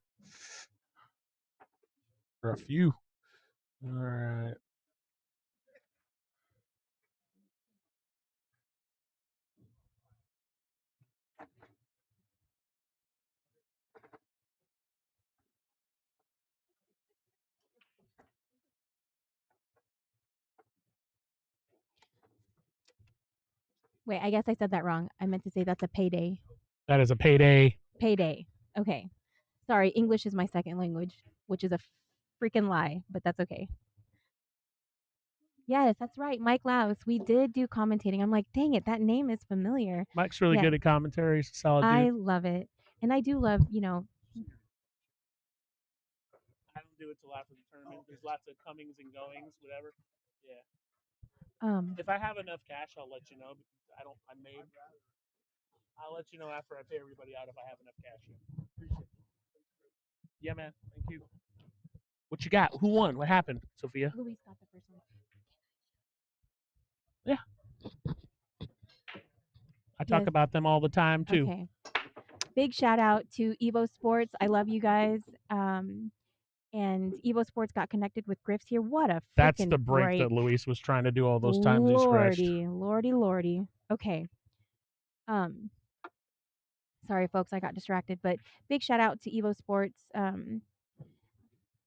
or a few. All right. Wait, I guess I said that wrong. I meant to say that's a payday. That is a payday. Payday. Okay. Sorry, English is my second language, which is a freaking lie, but that's okay. Yes, that's right. Mike Laus. We did do commentating. I'm like, dang it, that name is familiar. Mike's really Yeah. good at commentary. He's a solid I dude. love it. And I do love, I don't do it till after the tournament. There's lots of comings and goings, whatever. Yeah. If I have enough cash, I'll let you know. Because I may. I'll let you know after I pay everybody out if I have enough cash. Appreciate it. Yeah, man. Thank you. What you got? Who won? What happened, Sophia? Luis got the first one. Yeah. I talk about them all the time too. Okay. Big shout out to Evo Sports. I love you guys. And Evo Sports got connected with Griff's here. What a That's freaking the break that Luis was trying to do all those times he scratched. Lordy. Okay. Sorry, folks, I got distracted. But big shout out to Evo Sports.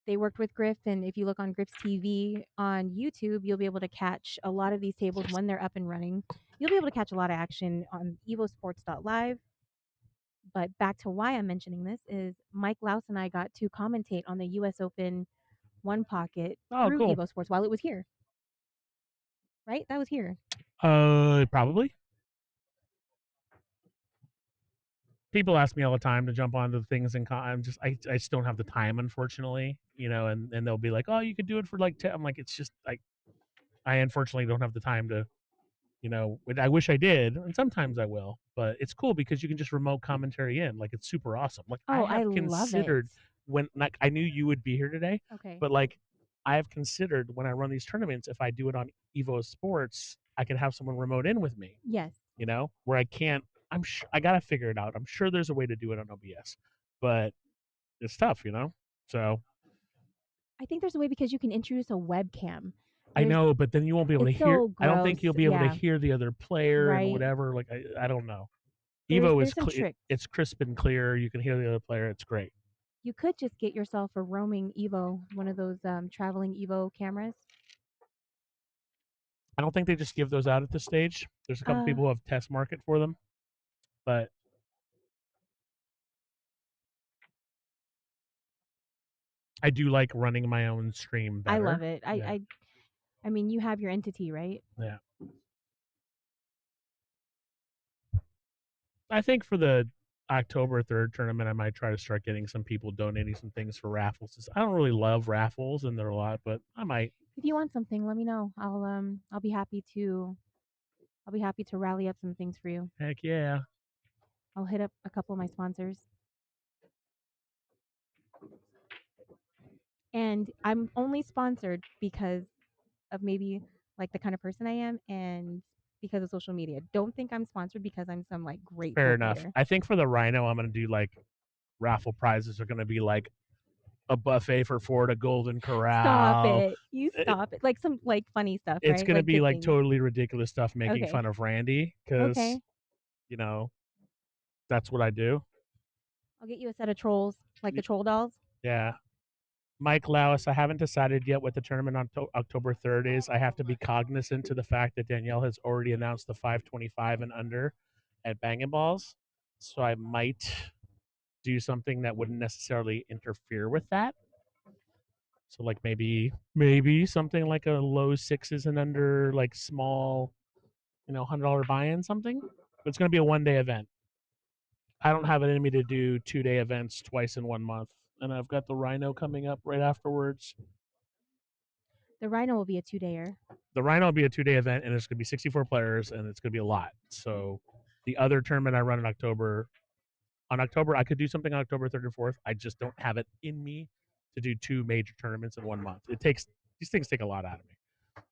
They worked with Griff, and if you look on Griff's TV on YouTube, you'll be able to catch a lot of these tables when they're up and running. You'll be able to catch a lot of action on evosports.live. But back to why I'm mentioning this is Mike Laus and I got to commentate on the U.S. Open One Pocket through cool. Evo Sports while it was here. Right? That was here. Probably. People ask me all the time to jump onto the things, and I just don't have the time, unfortunately. And they'll be like, "Oh, you could do it for like 10." I'm like, it's just like I unfortunately don't have the time to. I wish I did, and sometimes I will. But it's cool because you can just remote commentary in. Like it's super awesome. Like I have considered when like I knew you would be here today. Okay. But like I have considered when I run these tournaments, if I do it on Evo Sports, I can have someone remote in with me. Yes. Where I can't. I gotta figure it out. I'm sure there's a way to do it on OBS, but it's tough. So I think there's a way because you can introduce a webcam. I know, but then you won't be able to hear. so I don't think gross, you'll be able to yeah. hear the other player and Right. whatever. Like I don't know. There's Evo is some tricks. it's crisp and clear. You can hear the other player. It's great. You could just get yourself a roaming Evo, one of those traveling Evo cameras. I don't think they just give those out at this stage. There's a couple people who have test market for them, but I do like running my own stream better. I love it. I mean, you have your entity, right? Yeah. I think for the October 3rd tournament, I might try to start getting some people donating some things for raffles. I don't really love raffles, and they're a lot, but I might. If you want something, let me know. I'll be happy to rally up some things for you. Heck yeah. I'll hit up a couple of my sponsors. And I'm only sponsored because of maybe like the kind of person I am and because of social media. Don't think I'm sponsored because I'm some like great Fair pool enough. player. I think for the Rhino, I'm going to do like raffle prizes are going to be like a buffet for four at a Golden Corral. Stop it. You stop it. Like some like funny stuff, It's right? going to Like be good like things. totally ridiculous stuff making Okay. fun of Randy because, Okay. you know, that's what I do. I'll get you a set of trolls, like the troll dolls. Yeah. Mike Lowis, I haven't decided yet what the tournament on October 3rd is. I have to be cognizant to the fact that Danielle has already announced the 525 and under at Bangin' Balls. So I might do something that wouldn't necessarily interfere with that. So like maybe something like a low sixes and under, like small, $100 buy-in something. But it's going to be a 1-day event. I don't have it in me to do 2-day events twice in 1 month, and I've got the Rhino coming up right afterwards. The Rhino will be a 2-dayer. The Rhino will be a 2-day event, and it's going to be 64 players, and it's going to be a lot. So the other tournament I run in October, I could do something on October 3rd or 4th. I just don't have it in me to do 2 major tournaments in 1 month. These things take a lot out of me.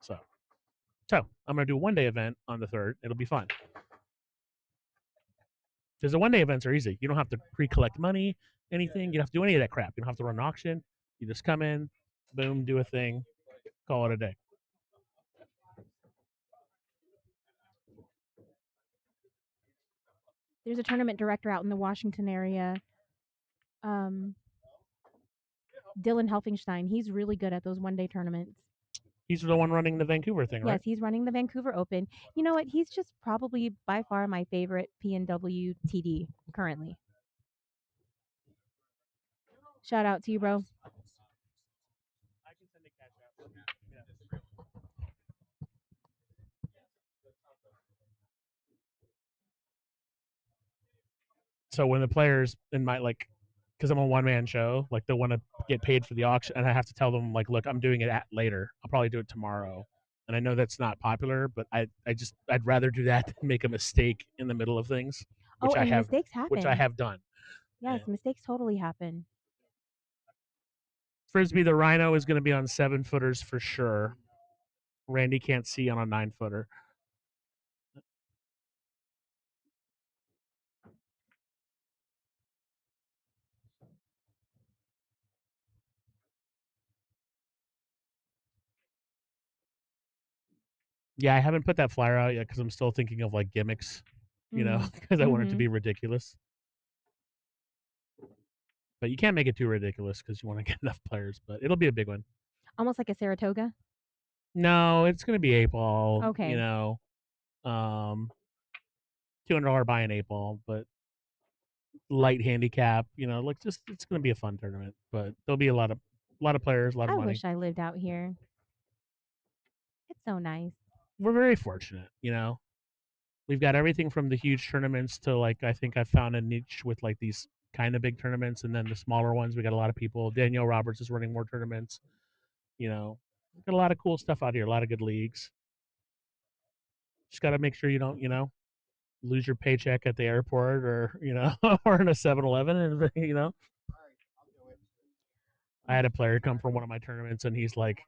So I'm going to do a 1-day event on the 3rd. It'll be fun. Because the 1-day events are easy. You don't have to pre-collect money, anything. You don't have to do any of that crap. You don't have to run an auction. You just come in, boom, do a thing, call it a day. There's a tournament director out in the Washington area. Dylan Helfingstein. He's really good at those 1-day tournaments. He's the one running the Vancouver thing, right? Yes, he's running the Vancouver Open. You know what? He's just probably by far my favorite PNW TD currently. Shout out to you, bro. So when the players in my because I'm a 1-man show, like they want to get paid for the auction, and I have to tell them like, look, I'm doing it later. I'll probably do it tomorrow. And I know that's not popular, but I'd rather do that than make a mistake in the middle of things, which mistakes happen. which I have done. Yes, Yeah. mistakes totally happen. Frisbee the Rhino is going to be on 7-footers for sure. Randy can't see on a 9-footer. Yeah, I haven't put that flyer out yet because I'm still thinking of like gimmicks, because I want it to be ridiculous. But you can't make it too ridiculous because you want to get enough players. But it'll be a big one. Almost like a Saratoga. No, it's going to be 8-ball. Okay. $200 buy-in 8-ball, but light handicap. It's going to be a fun tournament. But there'll be a lot of players, a lot of I money. wish I lived out here. It's so nice. We're very fortunate. We've got everything from the huge tournaments to like I think I found a niche with like these kind of big tournaments, and then the smaller ones. We got a lot of people. Danielle Roberts is running more tournaments. Got a lot of cool stuff out here. A lot of good leagues. Just got to make sure you don't, lose your paycheck at the airport or or in a 7-Eleven, and I had a player come from one of my tournaments, and he's like,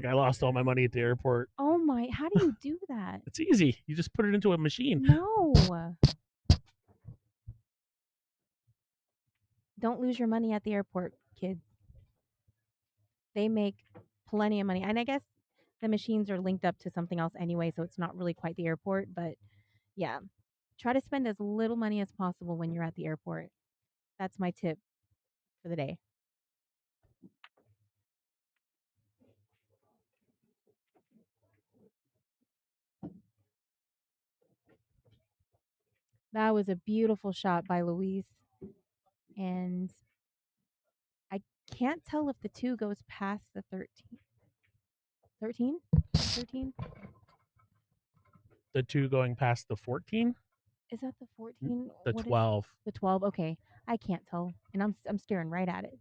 I lost all my money at the airport. Oh my! How do you do that? It's easy. You just put it into a machine. No. Don't lose your money at the airport, kids. They make plenty of money. And I guess the machines are linked up to something else anyway, so it's not really quite the airport. But yeah, try to spend as little money as possible when you're at the airport. That's my tip for the day. That was a beautiful shot by Luis. And I can't tell if the 2 goes past the 13. 13? 13? The 2 going past the 14? Is that the 14? The What is 12. the 12? Okay, I can't tell, and I'm staring right at it.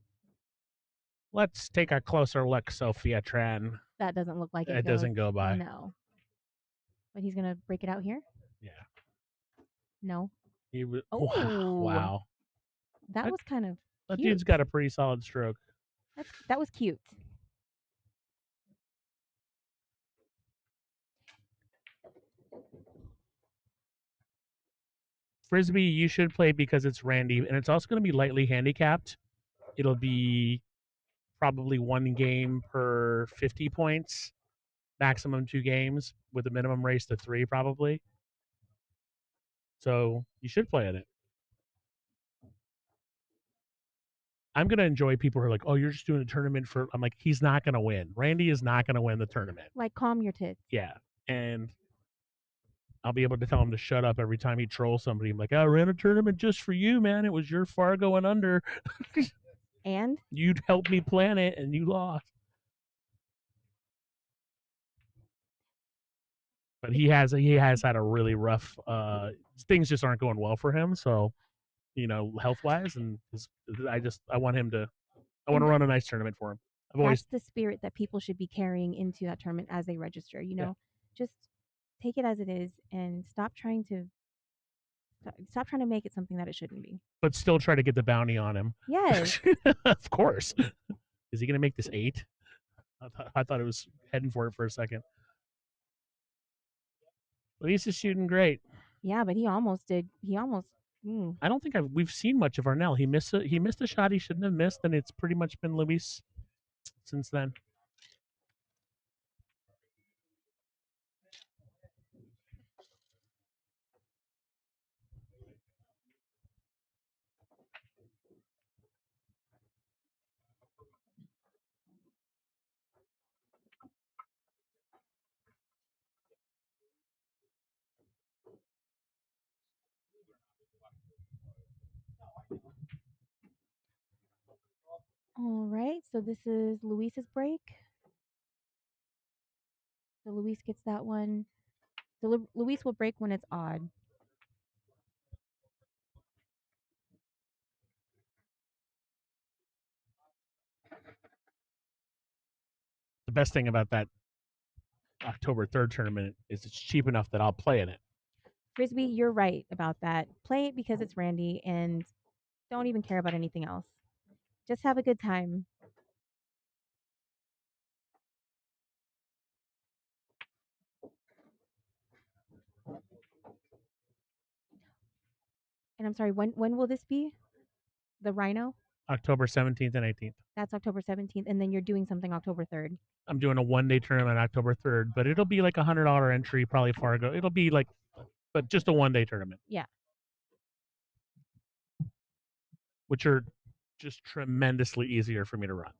Let's take a closer look, Sophia Tran. That doesn't look like it. It doesn't goes- go by. No. But he's gonna break it out here. Yeah. No. He was. Oh. Wow. That That- was kind of That cute. dude's got a pretty solid stroke. That was cute. Frisbee, you should play because it's Randy, and it's also going to be lightly handicapped. It'll be probably one game per 50 points, maximum 2 games, with a minimum race to 3, probably. So you should play in it. I'm going to enjoy people who are like, oh, you're just doing a tournament for. I'm like, he's not going to win. Randy is not going to win the tournament. Like, calm your tits. Yeah. And I'll be able to tell him to shut up every time he trolls somebody. I'm like, I ran a tournament just for you, man. It was your Fargo and under. And You'd helped me plan it, and you lost. But he has had a really rough. Things just aren't going well for him. So, health wise, and I want him to. I want to run a nice tournament for him. I've always that's the spirit that people should be carrying into that tournament as they register. Yeah. Just take it as it is and stop trying to make it something that it shouldn't be. but still try to get the bounty on him. Yes. Of course. Is he going to make this 8? I thought it was heading for it for a second. Luis is shooting great. Yeah, but he almost did. He almost. I don't think we've seen much of Arnell. He missed a shot he shouldn't have missed, and it's pretty much been Luis since then. All right. So this is Luis's break. So Luis gets that one. So Luis will break when it's odd. The best thing about that October 3rd tournament is it's cheap enough that I'll play in it. Frisbee, you're right about that. Play it because it's Randy and don't even care about anything else. Just have a good time. And I'm sorry, when will this be? The Rhino? October 17th and 18th. That's October 17th, and then you're doing something October 3rd. I'm doing a 1-day tournament October 3rd, but it'll be like $100 entry, probably Fargo. It'll be like, but just a 1-day tournament. Yeah. Which are just tremendously easier for me to run.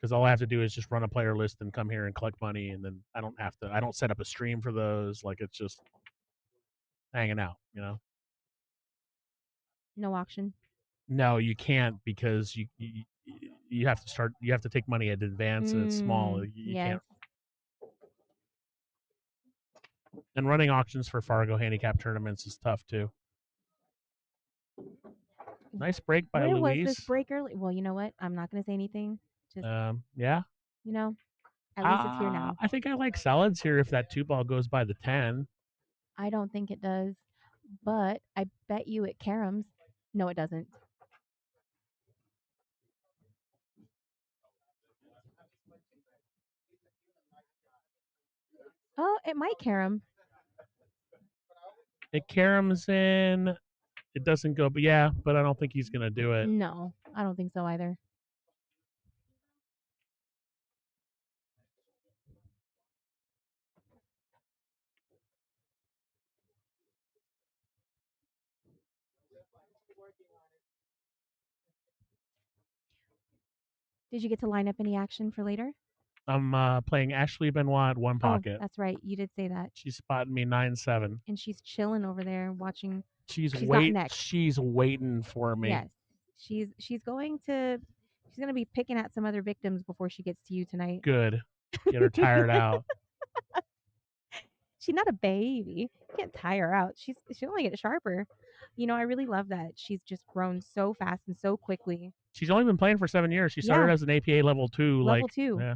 Because all I have to do is just run a player list and come here and collect money, and then I don't set up a stream for those. Like, it's just hanging out, No auction. No, you can't, because you have to take money in advance, and it's small. You yes. can't. And running auctions for Fargo handicap tournaments is tough too. Nice break by Where Luis. was this break early? Well, you know what? I'm not going to say anything. Just Yeah. At least it's here now. I think I like salads here if that 2-ball goes by the 10. I don't think it does, but I bet you it caroms. No, it doesn't. Oh, it might carom. It caroms in. It doesn't go, but I don't think he's gonna do it. No, I don't think so either. Did you get to line up any action for later? I'm playing Ashley Benoit at one pocket. Oh, that's right. You did say that. She's spotting me 9-7. And she's chilling over there watching. She's got next. She's waiting for me. Yes. She's going to be picking at some other victims before she gets to you tonight. Good. Get her tired out. She's not a baby. You can't tie her out. She'll only get sharper. You know, I really love that she's just grown so fast and so quickly. She's only been playing for 7 years. She started Yeah. as an APA level 2, Level like 2. yeah.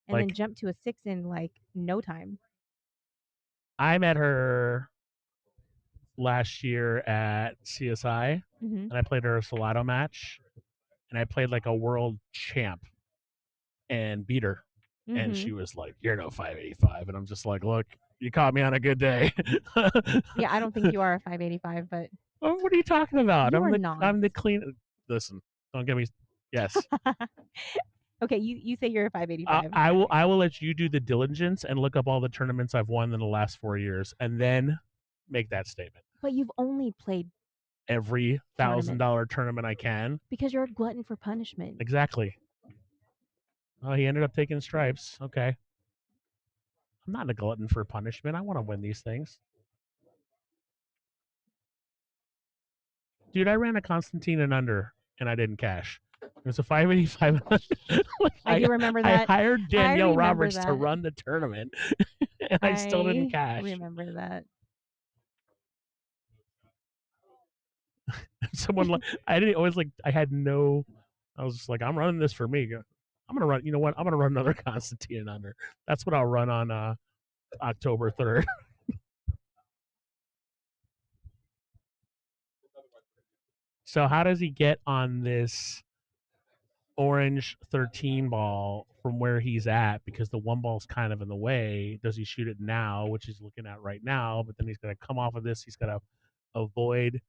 And then Like jumped to a 6 in like no time. I met her last year at CSI, Mm-hmm. and I played her a Solado match, and I played like a world champ and beat her. And Mm-hmm. she was like, "You're no 585," and I'm just like, "Look, you caught me on a good day." Yeah, I don't think you are a 585, but Oh, what are you talking about? You are I'm the not. clean. Listen, don't get me. Yes, okay, you say you're a 585. I will let you do the diligence and look up all the tournaments I've won in the last 4 years, and then make that statement. But you've only played Every $1,000 tournament I can. because you're a glutton for punishment. Exactly. Oh, he ended up taking stripes. Okay. I'm not a glutton for punishment. I want to win these things. Dude, I ran a Constantine and under, and I didn't cash. It was a 585. I do remember I that. hired Danielle remember Roberts to that. run the tournament, and I still didn't cash. Remember that. Someone like I didn't always like. I had no. I was just like, I'm running this for me. I'm gonna run. You know what? I'm gonna run another Constantine and under. That's what I'll run on October 3rd. So how does he get on this orange 13 ball from where he's at? Because the one ball's kind of in the way. Does he shoot it now, which he's looking at right now? But then he's going to come off of this. He's going to avoid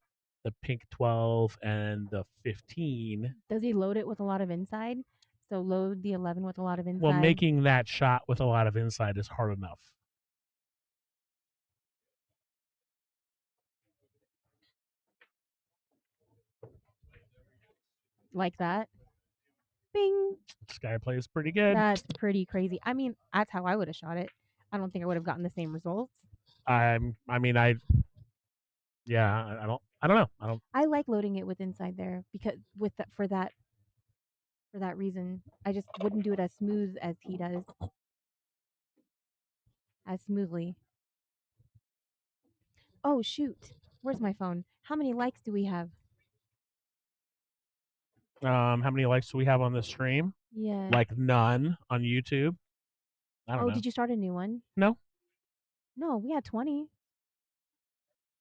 the pink 12 and the 15. Does he load it with a lot of inside? So load the 11 with a lot of inside. Well, making that shot with a lot of inside is hard enough. like that. Bing. This guy plays pretty good. That's pretty crazy. I mean, that's how I would have shot it. I don't think I would have gotten the same results. I don't know. I like loading it with inside there because for that reason, I just wouldn't do it as smooth as he does. As smoothly. Oh shoot. Where's my phone? How many likes do we have? How many likes do we have on the stream? Yeah. Like none on YouTube. I don't know. Did you start a new one? No. No, we had 20.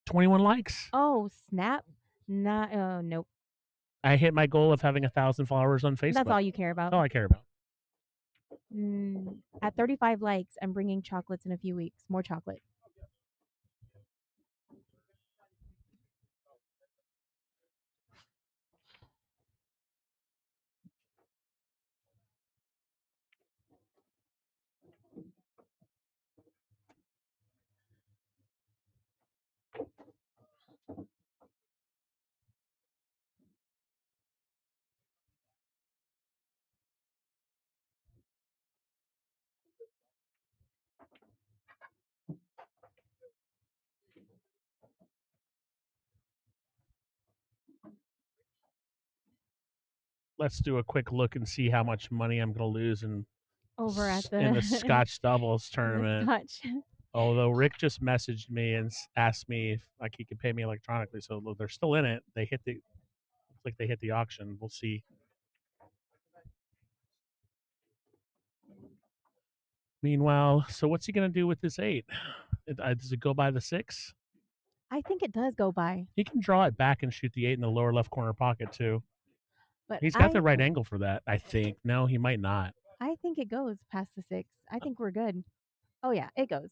21 likes. Oh, snap. Nope. I hit my goal of having 1,000 followers on Facebook. That's all you care about. That's all I care about. At 35 likes, I'm bringing chocolates in a few weeks. More chocolate. Let's do a quick look and see how much money I'm going to lose in the Scotch doubles tournament. Although Rick just messaged me and asked me if he could pay me electronically, so they're still in it. They hit the auction. We'll see. Meanwhile, so what's he going to do with this 8? Does it go by the 6? I think it does go by. He can draw it back and shoot the 8 in the lower left corner pocket too. But he's got the right angle for that, I think. No, he might not. I think it goes past the 6. I think we're good. Oh yeah, it goes.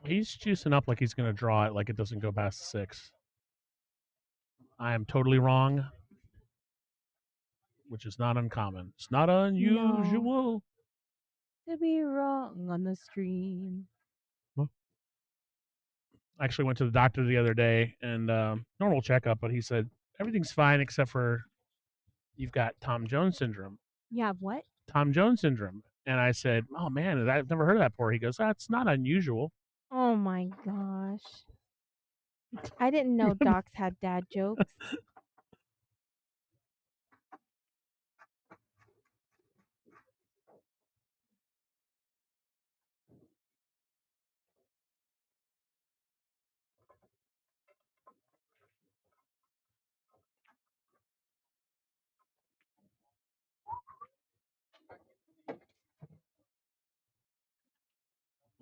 He's juicing up like he's going to draw it like it doesn't go past the 6. I am totally wrong, which is not uncommon. It's not unusual. To be wrong on the stream. I actually went to the doctor the other day and normal checkup, but he said everything's fine except for you've got Tom Jones syndrome. Yeah, what? Tom Jones syndrome. And I said, oh man, I've never heard of that before. He goes, that's not unusual. Oh my gosh. I didn't know docs had dad jokes.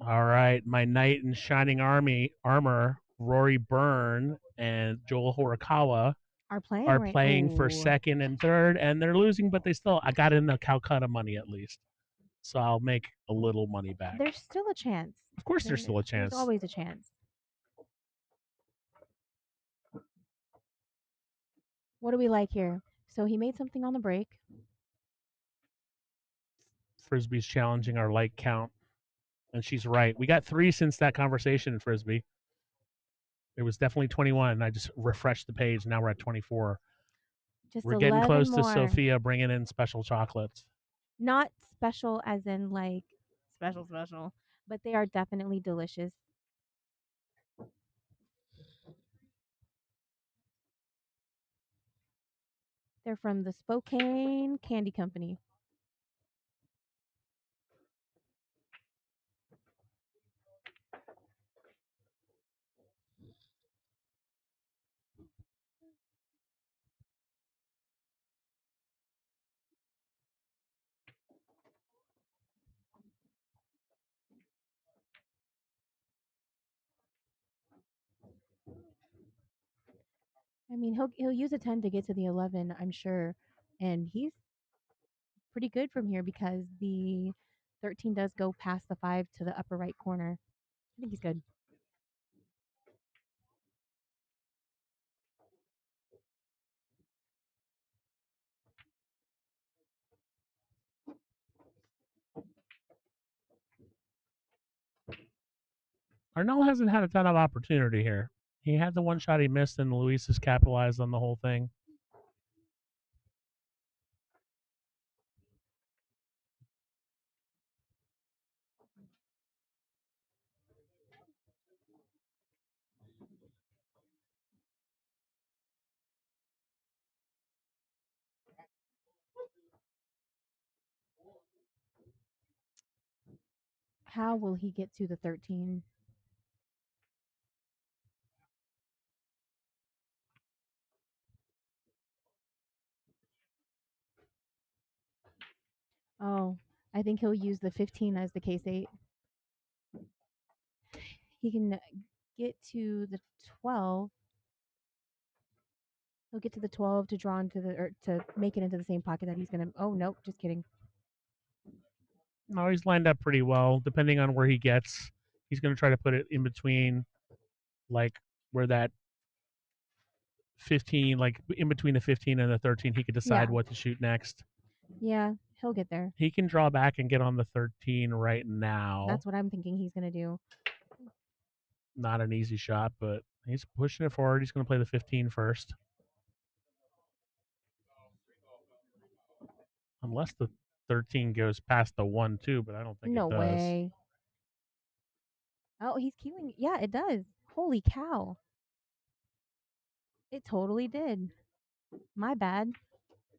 All right, my knight in shining armor, Rory Byrne and Joel Horikawa Are playing are right. playing for Ooh. second and third, and they're losing, but I got in the Calcutta money at least, so I'll make a little money back. There's still a chance. Of course, there's still a chance. There's always a chance. What do we like here? So he made something on the break. Frisbee's challenging our like count, and she's right. We got 3 since that conversation in Frisbee. It was definitely 21. I just refreshed the page. Now we're at 24. Just We're getting 11 close more. to Sophia bringing in special chocolates. Not special as in like special, but they are definitely delicious. They're from the Spokane Candy Company. I mean, he'll use a 10 to get to the 11, I'm sure, and he's pretty good from here because the 13 does go past the 5 to the upper right corner. I think he's good. Arnell hasn't had a ton of opportunity here. He had the one shot he missed, and Luis has capitalized on the whole thing. How will he get to the 13? Oh, I think he'll use the 15 as the case 8. He can get to the 12. He'll get to the 12 to draw into the or to make it into the same pocket that he's gonna. Oh nope, just kidding. No, he's lined up pretty well. Depending on where he gets, he's going to try to put it in between, like where that 15, like in between the 15 and the 13, he could decide Yeah. what to shoot next. Yeah, he'll get there. He can draw back and get on the 13 right now. That's what I'm thinking he's gonna do. Not an easy shot, but he's pushing it forward. He's going to play the 15 first. Unless the 13 goes past the 1 too, but I don't think No it does. way. Oh, he's queuing. Yeah, it does. Holy cow. It totally did. My bad.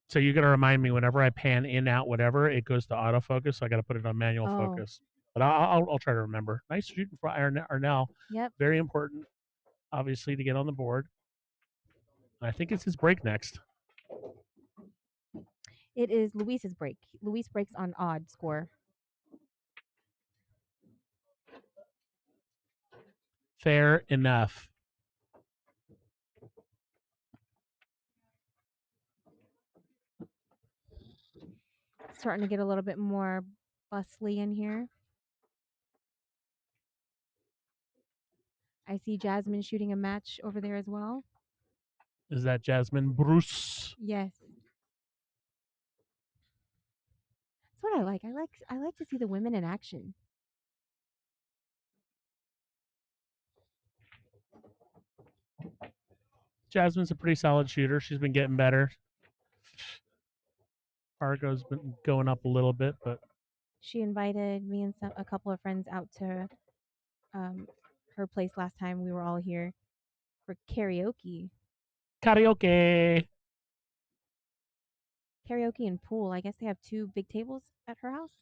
So you got to remind me whenever I pan in, out, whatever, it goes to autofocus. So I got to put it on manual Oh. focus. But I'll try to remember. Nice shooting for Arnell. Yep. Very important, obviously, to get on the board. I think it's his break next. It is Luis's break. Luis breaks on odd score. Fair enough. Starting to get a little bit more bustly in here. I see Jasmine shooting a match over there as well. Is that Jasmine Bruce? Yes. That's what I like. I like to see the women in action. Jasmine's a pretty solid shooter. She's been getting better. Fargo's been going up a little bit, but She invited me and a couple of friends out to her place last time we were all here for karaoke. karaoke. Karaoke and pool. I guess they have 2 big tables at her house.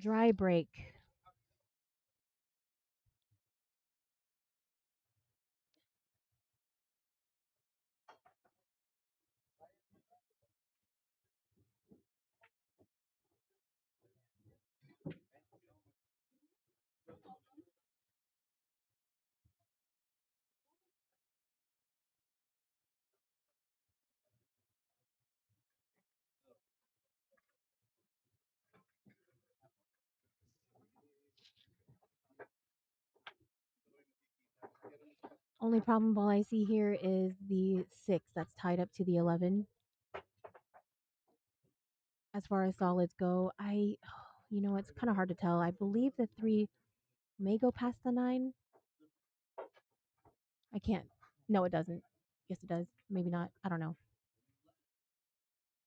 Dry break. Only problem ball I see here is the 6 that's tied up to the 11. As far as solids go, it's kind of hard to tell. I believe the 3 may go past the 9. I can't. No, it doesn't. Yes, it does. Maybe not. I don't know.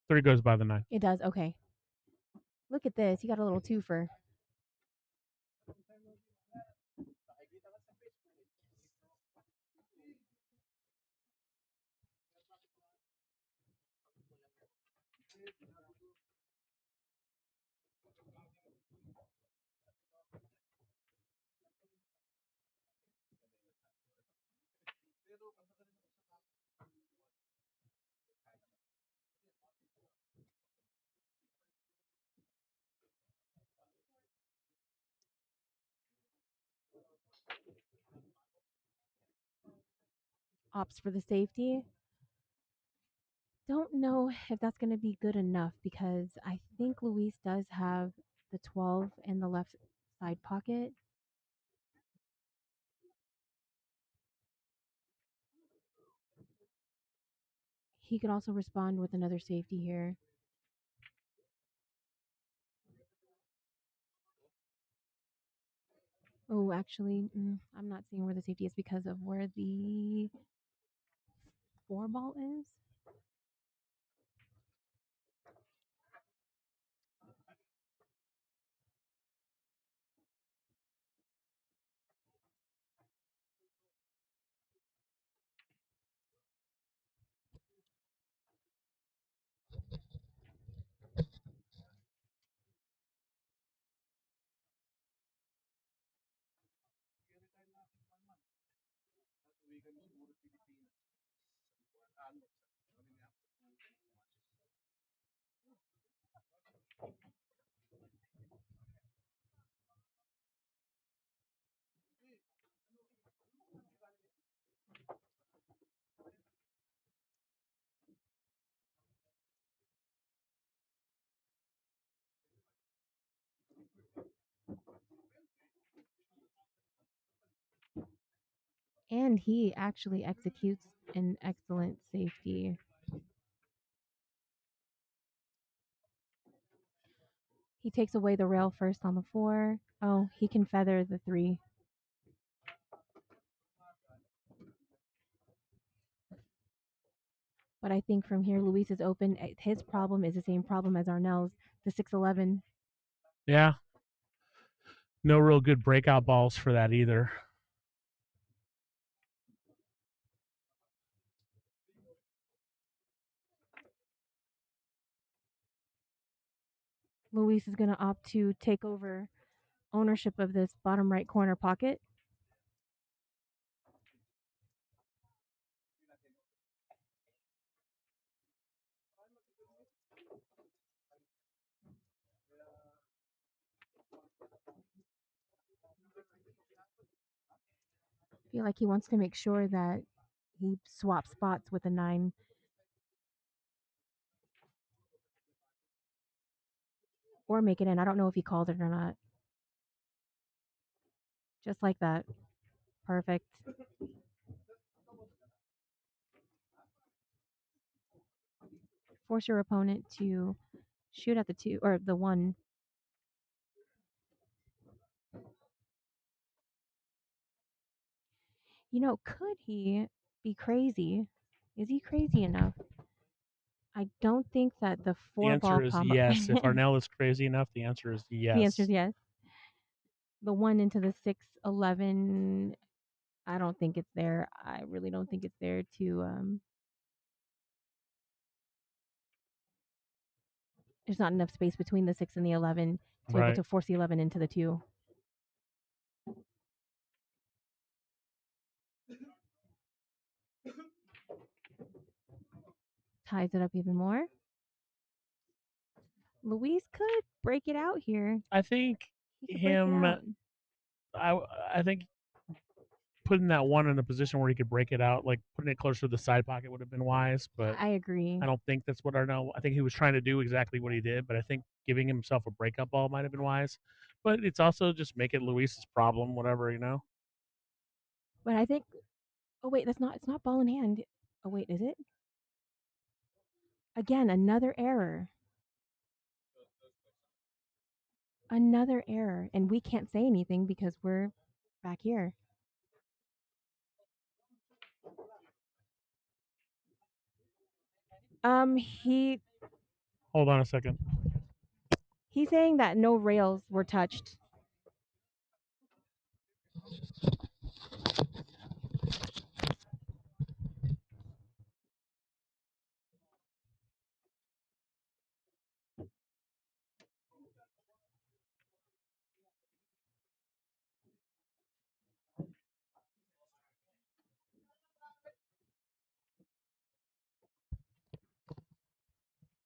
3 goes by the 9. It does. Okay. Look at this. You got a little twofer. Opts for the safety. Don't know if that's going to be good enough because I think Luis does have the 12 in the left side pocket. He could also respond with another safety here. Oh, actually, I'm not seeing where the safety is because of where the 4 ball is. And he actually executes an excellent safety. He takes away the rail first on the 4. Oh, he can feather the 3. But I think from here, Luis is open. His problem is the same problem as Arnell's, the 6-11. Yeah. No real good breakout balls for that either. Luis is going to opt to take over ownership of this bottom right corner pocket. I feel like he wants to make sure that he swaps spots with a 9. Or make it in. I don't know if he called it or not. Just like that. Perfect. Force your opponent to shoot at the 2 or the 1. Could he be crazy? Is he crazy enough? I don't think that the 4 The ball answer is combo. yes. If Arnell is crazy enough, the answer is yes. The answer is yes. The 1 into the 6-11. I don't think it's there. I really don't think it's there to. There's not enough space between the 6 and the 11 to be able Right. to force the 11 into the 2. Ties it up even more. Luis could break it out here. I think He could break it him. out. I think putting that one in a position where he could break it out, like putting it closer to the side pocket, would have been wise. But I agree. I don't think that's what Arnell. I think he was trying to do exactly what he did, but I think giving himself a breakup ball might have been wise. But it's also just make it Luis's problem, whatever you know. But I think. Oh wait, that's not. It's not ball in hand. Oh wait, is it? Again, another error. Another error, and we can't say anything because we're back here. He Hold on a second. he's saying that no rails were touched.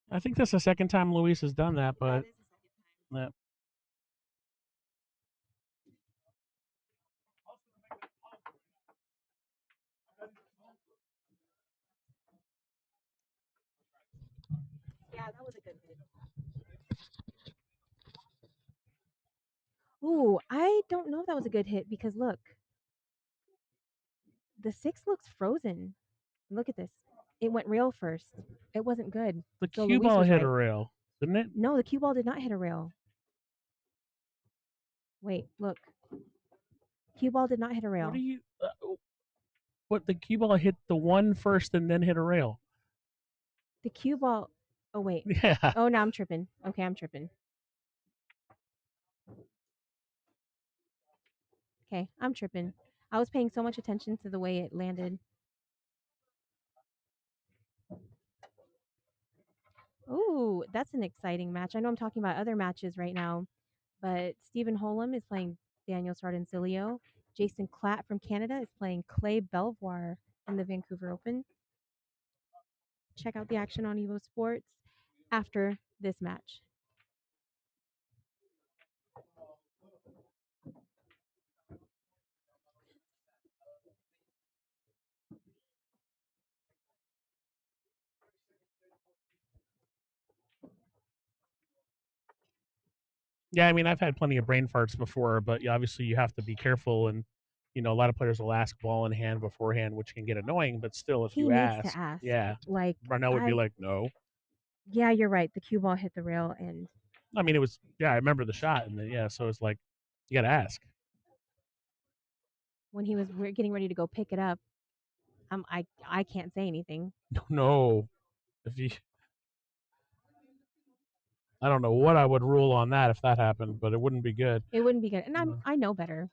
I think that's the second time Luis has done that, but yeah. Yeah, that was a good hit. Ooh, I don't know if that was a good hit because look, the 6 looks frozen. Look at this. It went rail first. It wasn't good. The So cue Luis ball was hit right. a rail, didn't it? No, the cue ball did not hit a rail. Wait, look. Cue ball did not hit a rail. What do you? What the cue ball hit the one first and then hit a rail? The cue ball. Oh wait. Yeah. Oh, now I'm tripping. Okay, I'm tripping. Okay, I'm tripping. I was paying so much attention to the way it landed. Ooh, that's an exciting match. I know I'm talking about other matches right now, but Stephen Holm is playing Daniel Sardencilio. Jason Klatt from Canada is playing Clay Belvoir in the Vancouver Open. Check out the action on Evo Sports after this match. Yeah, I mean, I've had plenty of brain farts before, but obviously you have to be careful. And, a lot of players will ask ball in hand beforehand, which can get annoying. But still, if He you needs to ask, ask. yeah, Like, Barnell would be like, no. Yeah, you're right. The cue ball hit the rail, and I mean, it was, yeah, I remember the shot. And yeah, so it's like, you got to ask. when he was getting ready to go pick it up, I can't say anything. No. If you, I don't know what I would rule on that if that happened, but it wouldn't be good. It wouldn't be good, and I know better.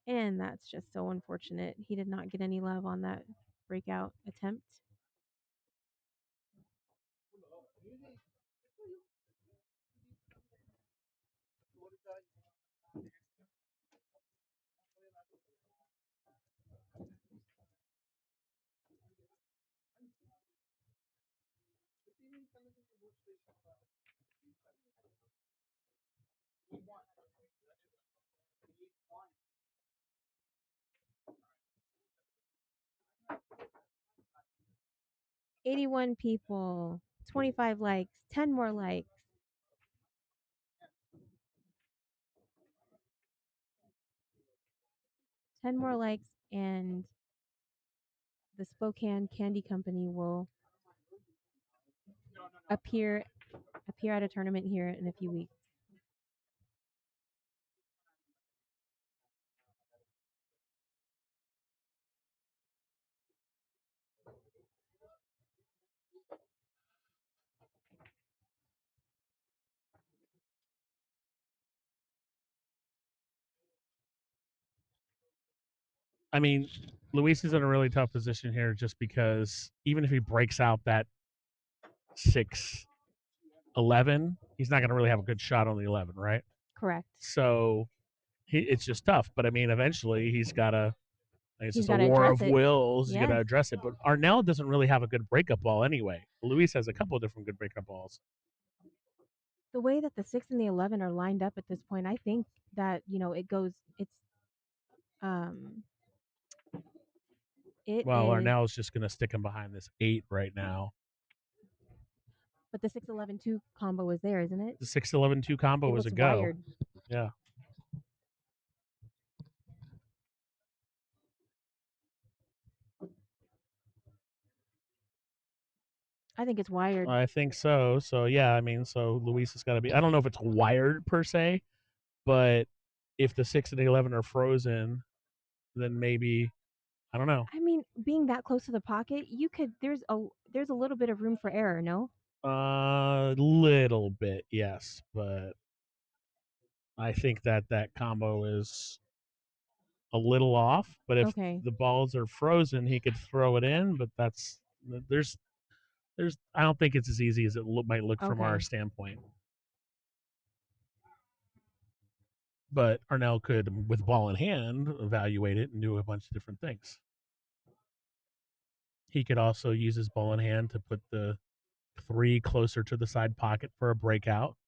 And that's just so unfortunate. He did not get any love on that breakout attempt. $81 people, 25 likes, 10 more likes. And the Spokane Candy Company will appear at a tournament here in a few weeks. I mean, Luis is in a really tough position here just because even if he breaks out that 6-11, he's not going to really have a good shot on the 11, right? Correct. So it's just tough. But I mean, eventually he's got to. It's He's just a gotta war address of it. wills. He's got to Yes. address it. But Arnell doesn't really have a good breakup ball anyway. Luis has a couple of different good breakup balls. The way that the 6 and the 11 are lined up at this point, I think that it goes. Um, it Well, is, Arnell's just going to stick him behind this 8 right now. but the 6-11-2 combo is there, isn't it? The 6-11-2 combo It was a looks go. wired. Yeah. I think it's wired. I think so. So yeah, I mean, so Luis has got to be. I don't know if it's wired per se, but if the 6 and the 11 are frozen, then maybe I don't know. I mean, being that close to the pocket, you could. There's a little bit of room for error. No. A little bit, yes, but I think that combo is a little off. But if Okay. the balls are frozen, he could throw it in. But there's I don't think it's as easy as it might look from our Okay. standpoint. But Arnell could, with ball in hand, evaluate it and do a bunch of different things. He could also use his ball in hand to put the 3 closer to the side pocket for a breakout.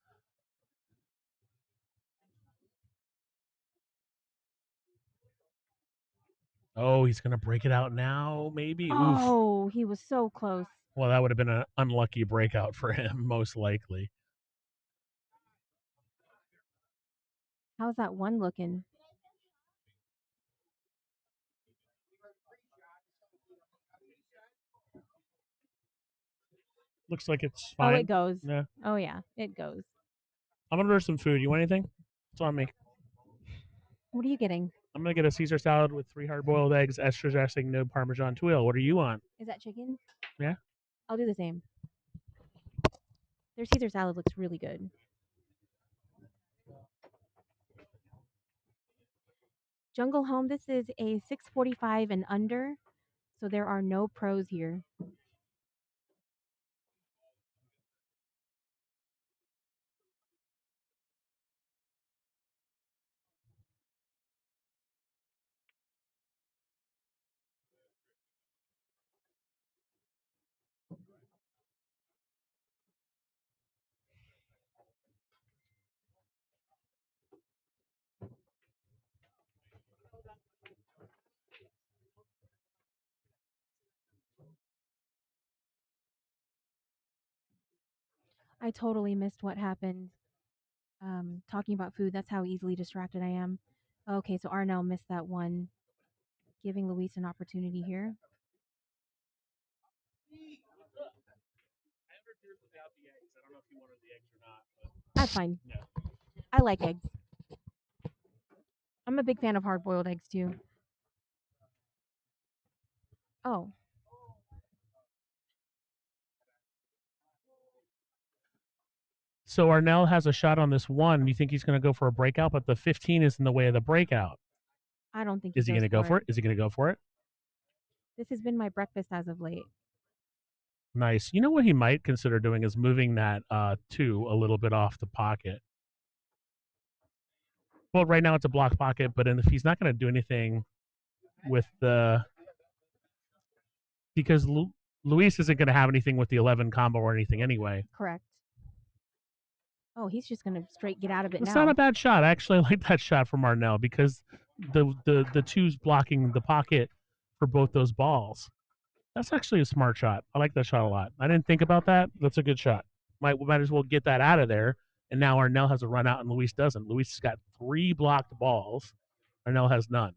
Oh, he's going to break it out now, maybe? Oof. Oh, he was so close. Well, that would have been an unlucky breakout for him, most likely. How's that one looking? Looks like it's Oh, fine. it goes. Yeah. Oh yeah, it goes. I'm going to order some food. You want anything? It's on me. What are you getting? I'm going to get a Caesar salad with 3 hard-boiled eggs, extra dressing, no Parmesan tuile. What do you want? Is that chicken? Yeah. I'll do the same. Their Caesar salad looks really good. Jungle Home, this is a 645 and under, so there are no pros here. I totally missed what happened. Talking about food, that's how easily distracted I am. Okay, so Arnell missed that one, giving Luis an opportunity here. That's fine. Yeah. I like eggs. I'm a big fan of hard-boiled eggs too. Oh, So Arnell has a shot on this 1. You think he's going to go for a breakout, but the 15 is in the way of the breakout. I don't think Is he goes going to go for it? Is he going to go for it? This has been my breakfast as of late. Nice. You know what he might consider doing is moving that 2 a little bit off the pocket. Well, right now it's a block pocket, but if he's not going to do anything with the because Luis isn't going to have anything with the 11 combo or anything anyway. Correct. Oh, he's just gonna straight get out of it It's now. not a bad shot. I actually like that shot from Arnell because the 2's blocking the pocket for both those balls. That's actually a smart shot. I like that shot a lot. I didn't think about that. That's a good shot. Might as well get that out of there. And now Arnell has a run out and Luis doesn't. Luis has got 3 blocked balls. Arnell has none.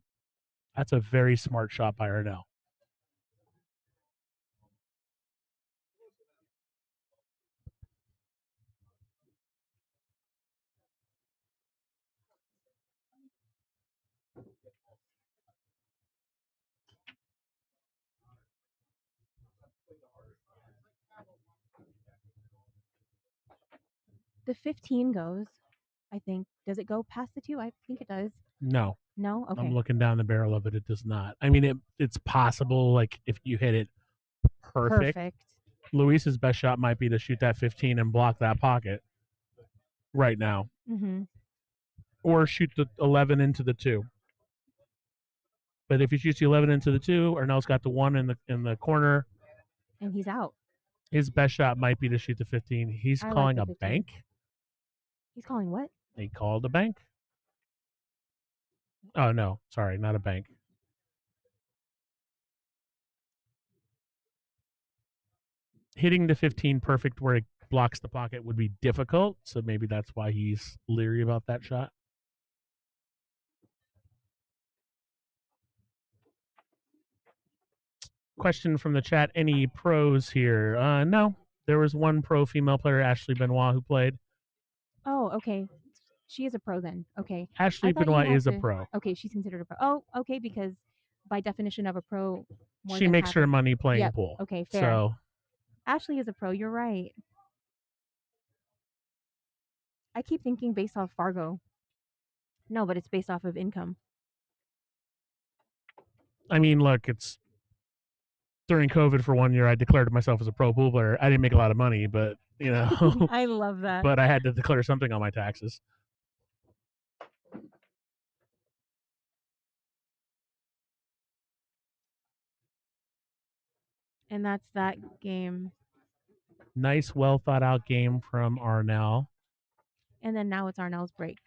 That's a very smart shot by Arnell. The 15 goes. I think. Does it go past the 2? I think it does. No. No. Okay. I'm looking down the barrel of it. It does not. I mean, it's possible, like, if you hit it perfect. Luis's best shot might be to shoot that 15 and block that pocket right now, Mm-hmm. or shoot the 11 into the 2. But if he shoots the 11 into the 2, Arnell's got the 1 in the corner. And he's out. His best shot might be to shoot the 15. He's I like calling the a 15. bank. He's calling what? He called a bank. Oh, no. Sorry, not a bank. Hitting the 15 perfect where it blocks the pocket would be difficult, so maybe that's why he's leery about that shot. Question from the chat, any pros here? No. There was one pro female player, Ashley Benoit, who played. Oh, okay. She is a pro then. Okay. Ashley I thought you Benoit had is a to. pro. Okay, she's considered a pro. Oh, okay, because by definition of a pro, more She than makes half her is. money playing Yep. pool. Okay, fair. So Ashley is a pro. You're right. I keep thinking based off Fargo. No, but it's based off of income. I mean, look, it's during COVID for 1 year. I declared myself as a pro pool player. I didn't make a lot of money, but you know, I love that. but I had to declare something on my taxes. And that's that game. Nice, well thought out game from Arnell. And then now it's Arnell's break.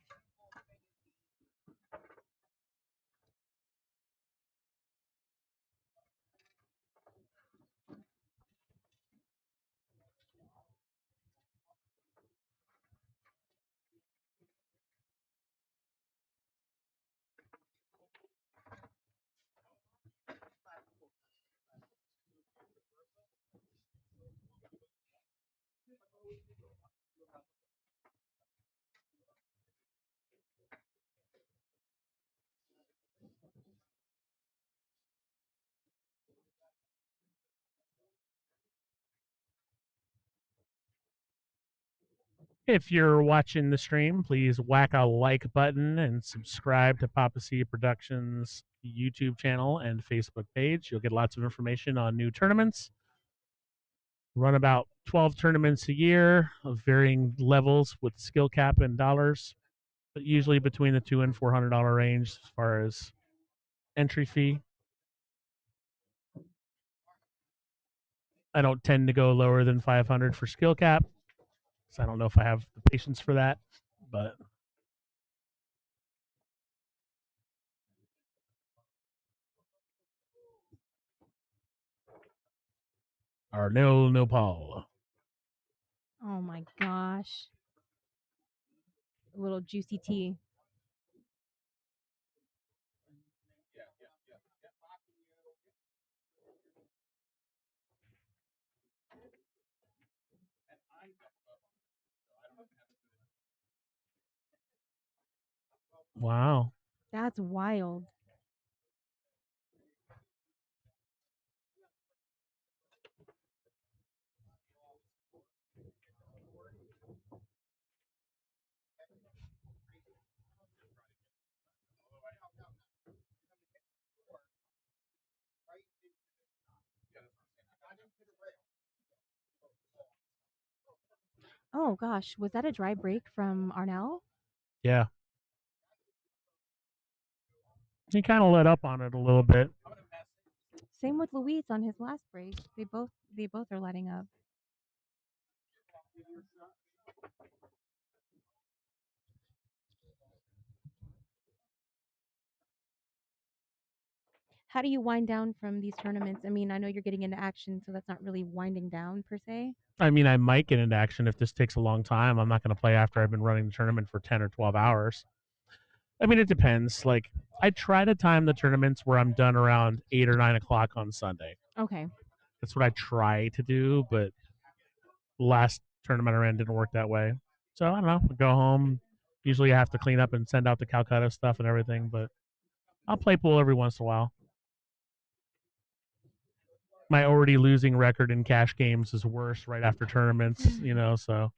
If you're watching the stream, please whack a like button and subscribe to Papa C Productions YouTube channel and Facebook page. You'll get lots of information on new tournaments. Run about 12 tournaments a year of varying levels with skill cap and dollars, but usually between the $200 and $400 range as far as entry fee. I don't tend to go lower than 500 for skill cap, so I don't know if I have the patience for that, but Arnell Nopal. Oh my gosh. A little juicy tea. Wow. That's wild. Oh gosh, was that a dry break from Arnell? Yeah. He kind of let up on it a little bit. Same with Luis on his last break. They both are letting up. How do you wind down from these tournaments? I mean, I know you're getting into action, so that's not really winding down per se. I mean, I might get into action if this takes a long time. I'm not going to play after I've been running the tournament for 10 or 12 hours. I mean, it depends. Like, I try to time the tournaments where I'm done around 8 or 9 o'clock on Sunday. Okay. That's what I try to do, but last tournament I ran didn't work that way. So, I don't know. I go home. Usually I have to clean up and send out the Calcutta stuff and everything, but I'll play pool every once in a while. My already losing record in cash games is worse right after tournaments, you know, so.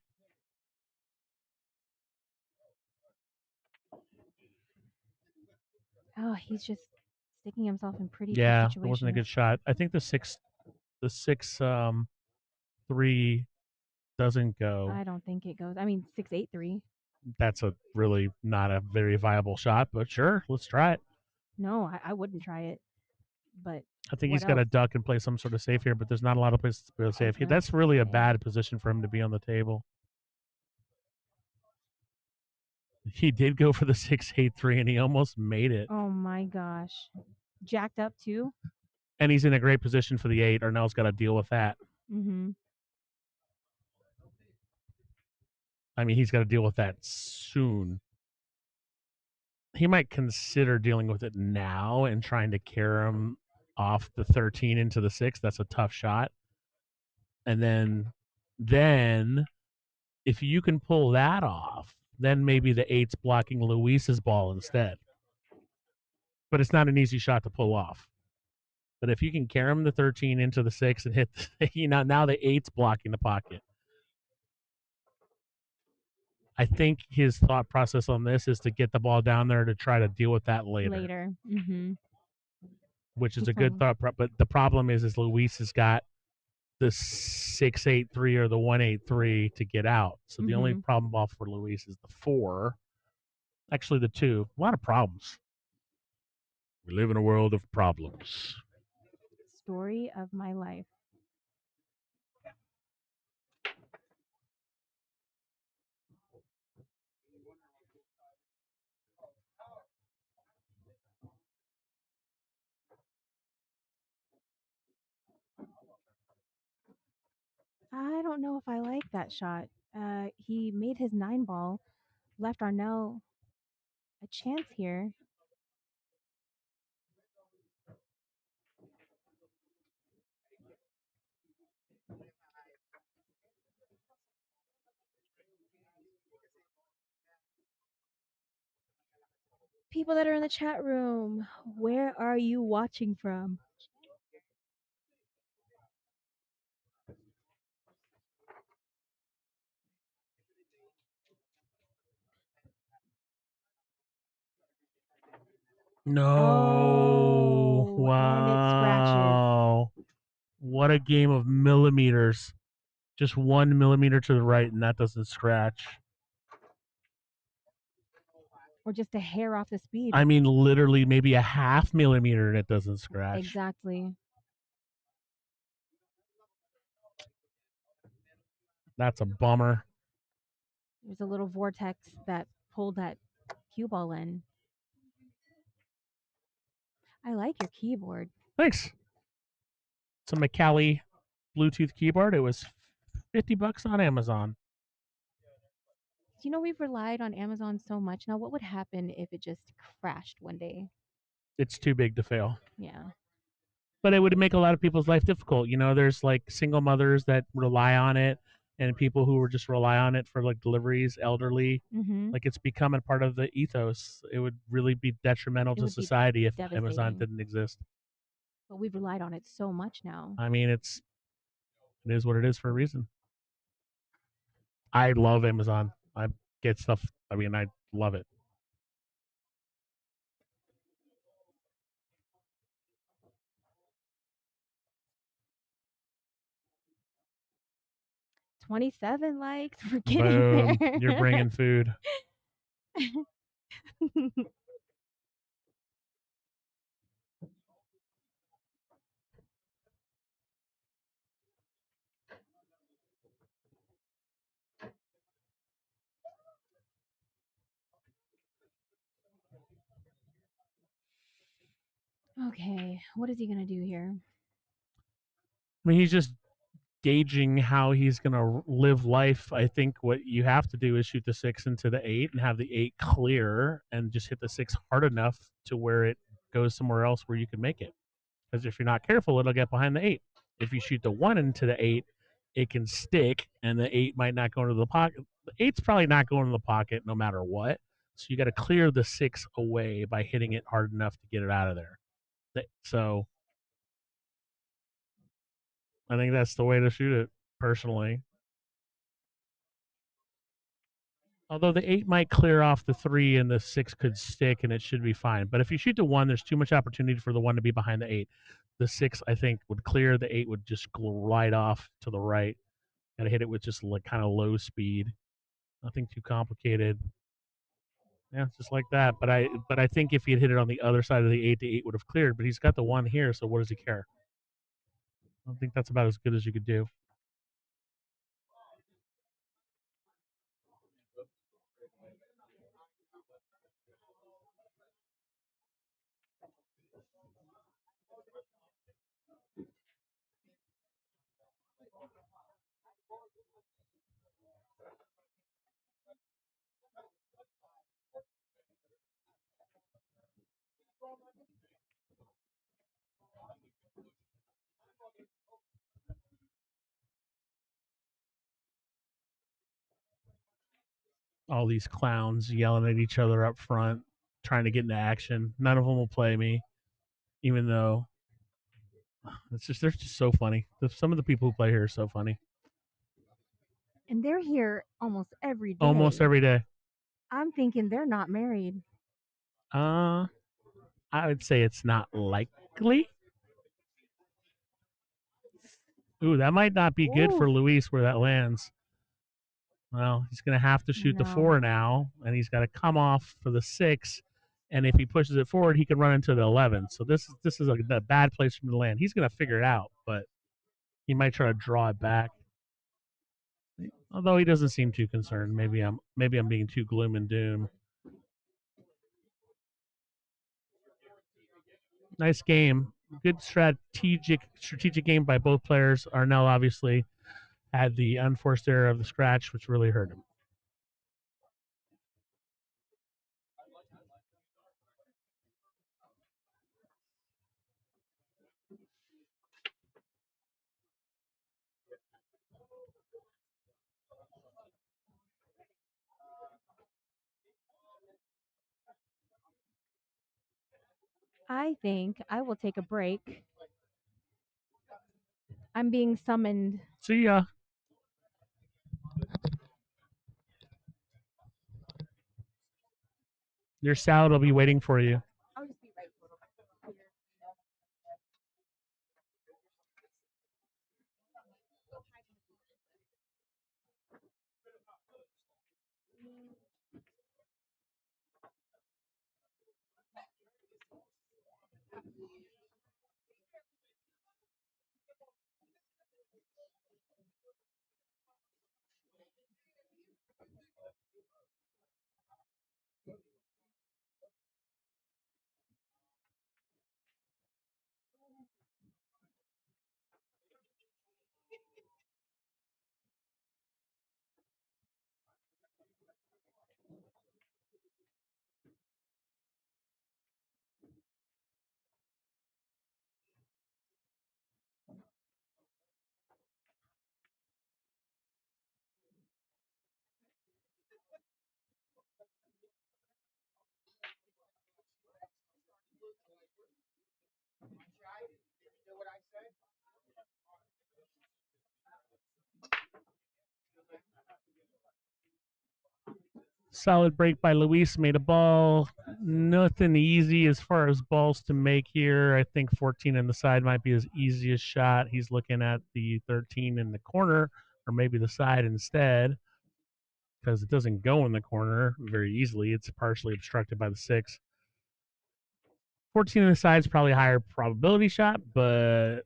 Oh, he's just sticking himself in pretty Yeah, tough it wasn't a good situations. shot. I think the six 6-3 doesn't go. I don't think it goes. I mean, 6-8-3. That's a really not a very viable shot, but sure, let's try it. No, I wouldn't try it. But I think what he's got to else? duck and play some sort of safe here, but there's not a lot of places to play safe. gonna That's really a say. bad position for him to be on the table. He did go for the 6-8-3, and he almost made it. Oh my gosh. Jacked up too? And he's in a great position for the 8. Arnell's got to deal with that. Mm-hmm. I mean, he's got to deal with that soon. He might consider dealing with it now and trying to carry him off the 13 into the 6. That's a tough shot. And then if you can pull that off, then maybe the 8's blocking Luis's ball instead. But it's not an easy shot to pull off. But if you can carry him the 13 into the 6 and hit, now the 8's blocking the pocket. I think his thought process on this is to get the ball down there to try to deal with that later. Mm-hmm. Which is He's a good thought. But the problem is Luis has got the 6-8-3 or the 1-8-3 to get out. So the only problem ball for Luis is the 4. Actually, the 2. A lot of problems. We live in a world of problems. Story of my life. I don't know if I like that shot. He made his 9 ball, left Arnell a chance here. People that are in the chat room, where are you watching from? No. Oh, and it scratches. Wow. What a game of millimeters. Just 1 millimeter to the right, and that doesn't scratch. Or just a hair off the speed. I mean, literally maybe a half millimeter, and it doesn't scratch. Exactly. That's a bummer. There's a little vortex that pulled that cue ball in. I like your keyboard. Thanks. It's a Macali Bluetooth keyboard. It was $50 on Amazon. You know, we've relied on Amazon so much now. What would happen if it just crashed one day? It's too big to fail. Yeah. But it would make a lot of people's life difficult. You know, there's like single mothers that rely on it, and people who just rely on it for like deliveries, elderly. Mm-hmm. Like it's become a part of the ethos. It would really be detrimental to would be society if Amazon devastating. didn't exist. But we've relied on it so much now. I mean, it is what it is for a reason. I love Amazon. I get stuff. I mean, I love it. $27 likes. We're getting Boom. there. You're bringing food. Okay, what is he gonna do here? I mean, he's just gauging how he's going to live life. I think what you have to do is shoot the 6 into the 8 and have the 8 clear and just hit the 6 hard enough to where it goes somewhere else where you can make it. Because if you're not careful, it'll get behind the 8. If you shoot the 1 into the 8, it can stick and the 8 might not go into the pocket. The 8's probably not going to the pocket no matter what. So you got to clear the 6 away by hitting it hard enough to get it out of there. So I think that's the way to shoot it, personally. Although the 8 might clear off the 3 and the 6 could stick and it should be fine. But if you shoot the 1, there's too much opportunity for the 1 to be behind the 8. The 6, I think, would clear. The 8 would just glide off to the right. Got to hit it with just like kind of low speed. Nothing too complicated. Yeah, just like that. But I think if he had hit it on the other side of the 8, would have cleared. But he's got the 1 here, so what does he care? I think that's about as good as you could do. All these clowns yelling at each other up front, trying to get into action. None of them will play me, even though they're just so funny. Some of the people who play here are so funny. And they're here almost every day. Almost every day. I'm thinking they're not married. I would say it's not likely. Ooh, that might not be good for Ooh. Luis where that lands. Well, he's going to have to shoot the No. 4 now, and he's got to come off for the 6. And if he pushes it forward, he can run into the 11. So this is a bad place for him to land. He's going to figure it out, but he might try to draw it back. Although he doesn't seem too concerned. Maybe I'm being too gloom and doom. Nice game. Good strategic game by both players. Arnell obviously had the unforced error of the scratch, which really hurt him. I think I will take a break. I'm being summoned. See ya. Your salad will be waiting for you. I'll just be right Solid break by Luis. Made a ball. Nothing easy as far as balls to make here. I think 14 in the side might be his easiest shot. He's looking at the 13 in the corner, or maybe the side instead, because it doesn't go in the corner very easily. It's partially obstructed by the 6. 14 in the side is probably a higher probability shot, but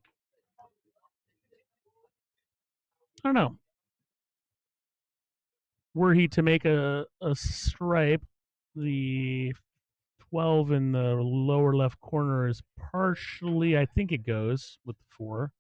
I don't know. Were he to make a stripe, the 12 in the lower left corner is partially, I think it goes with the 4.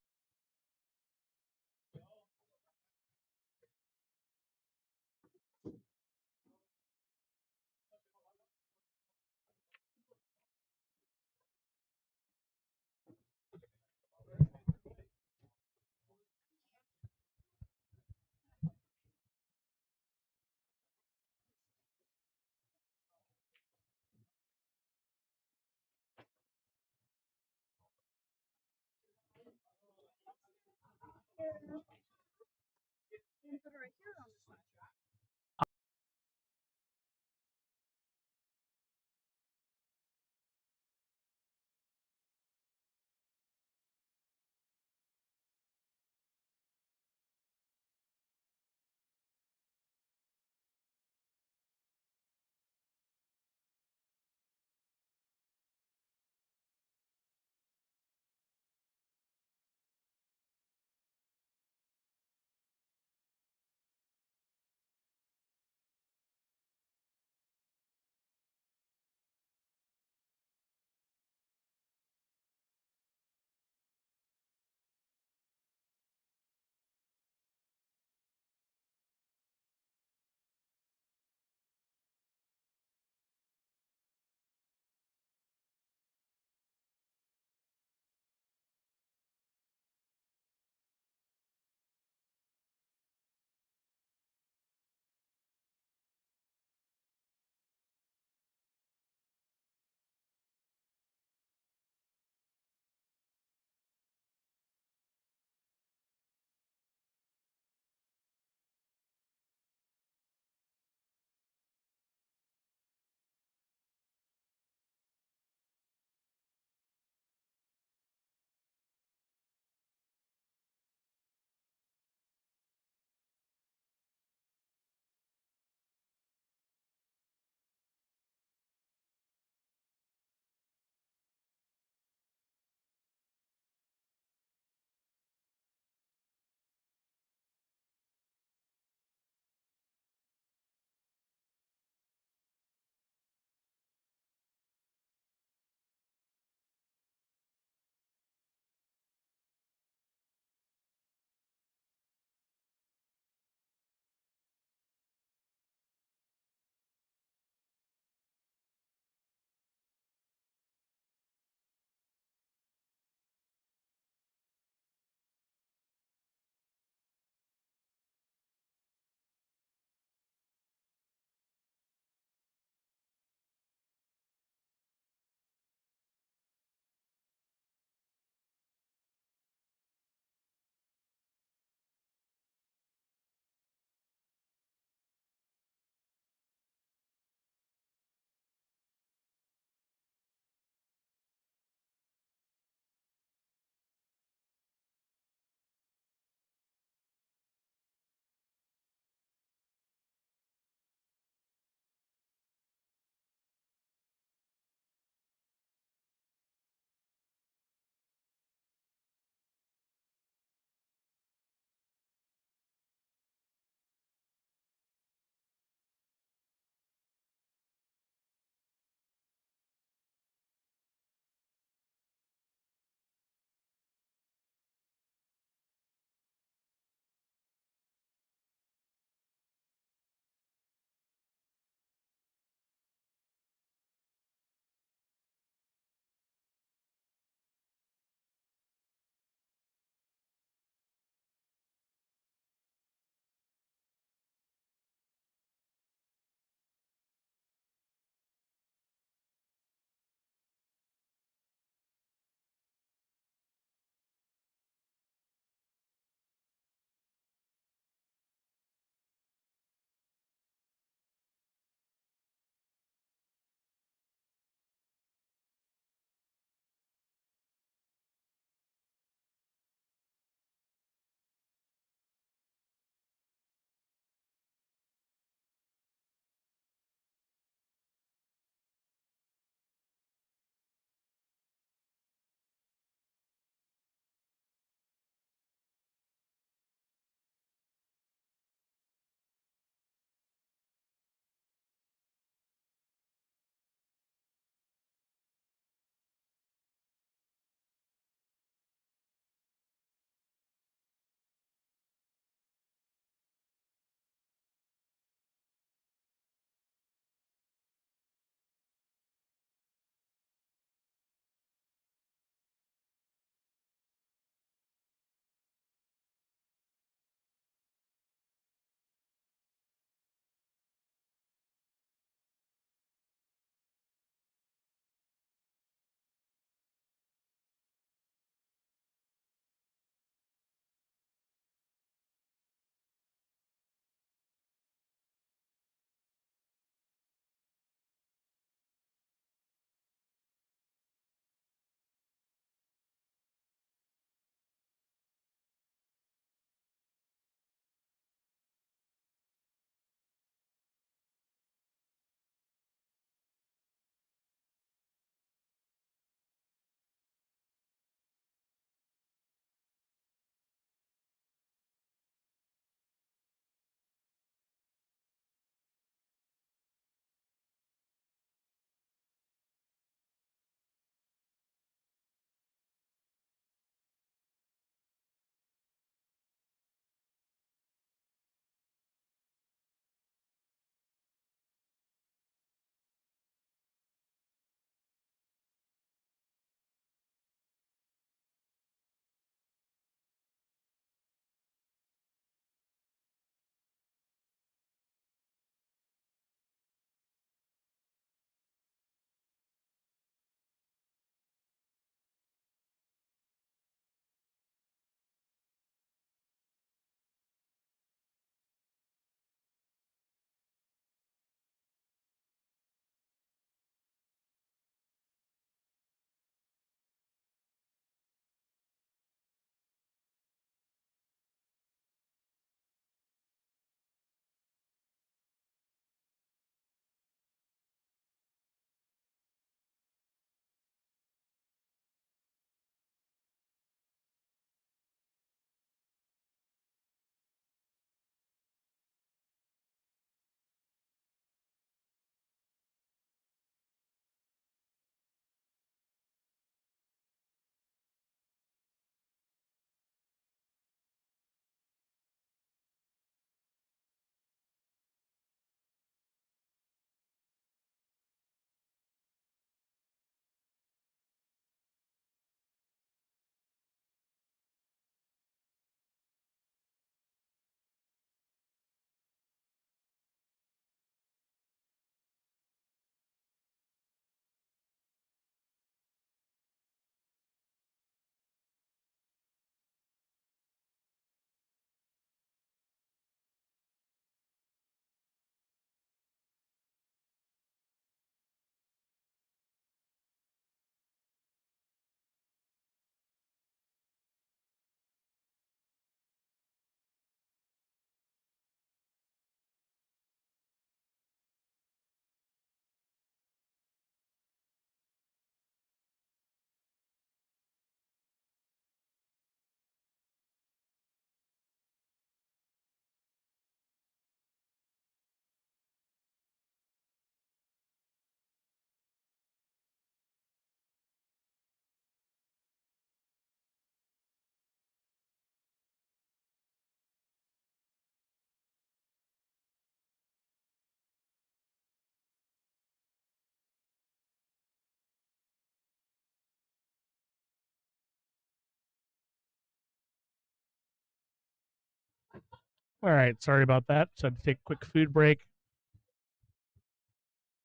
All right, sorry about that. So I had to take a quick food break.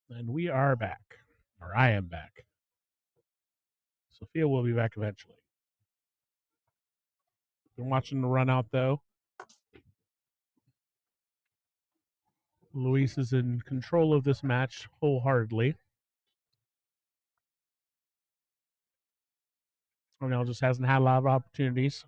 And we are back. Or I am back. Sophia will be back eventually. Been watching the run out though. Luis is in control of this match wholeheartedly. Cornell just hasn't had a lot of opportunities.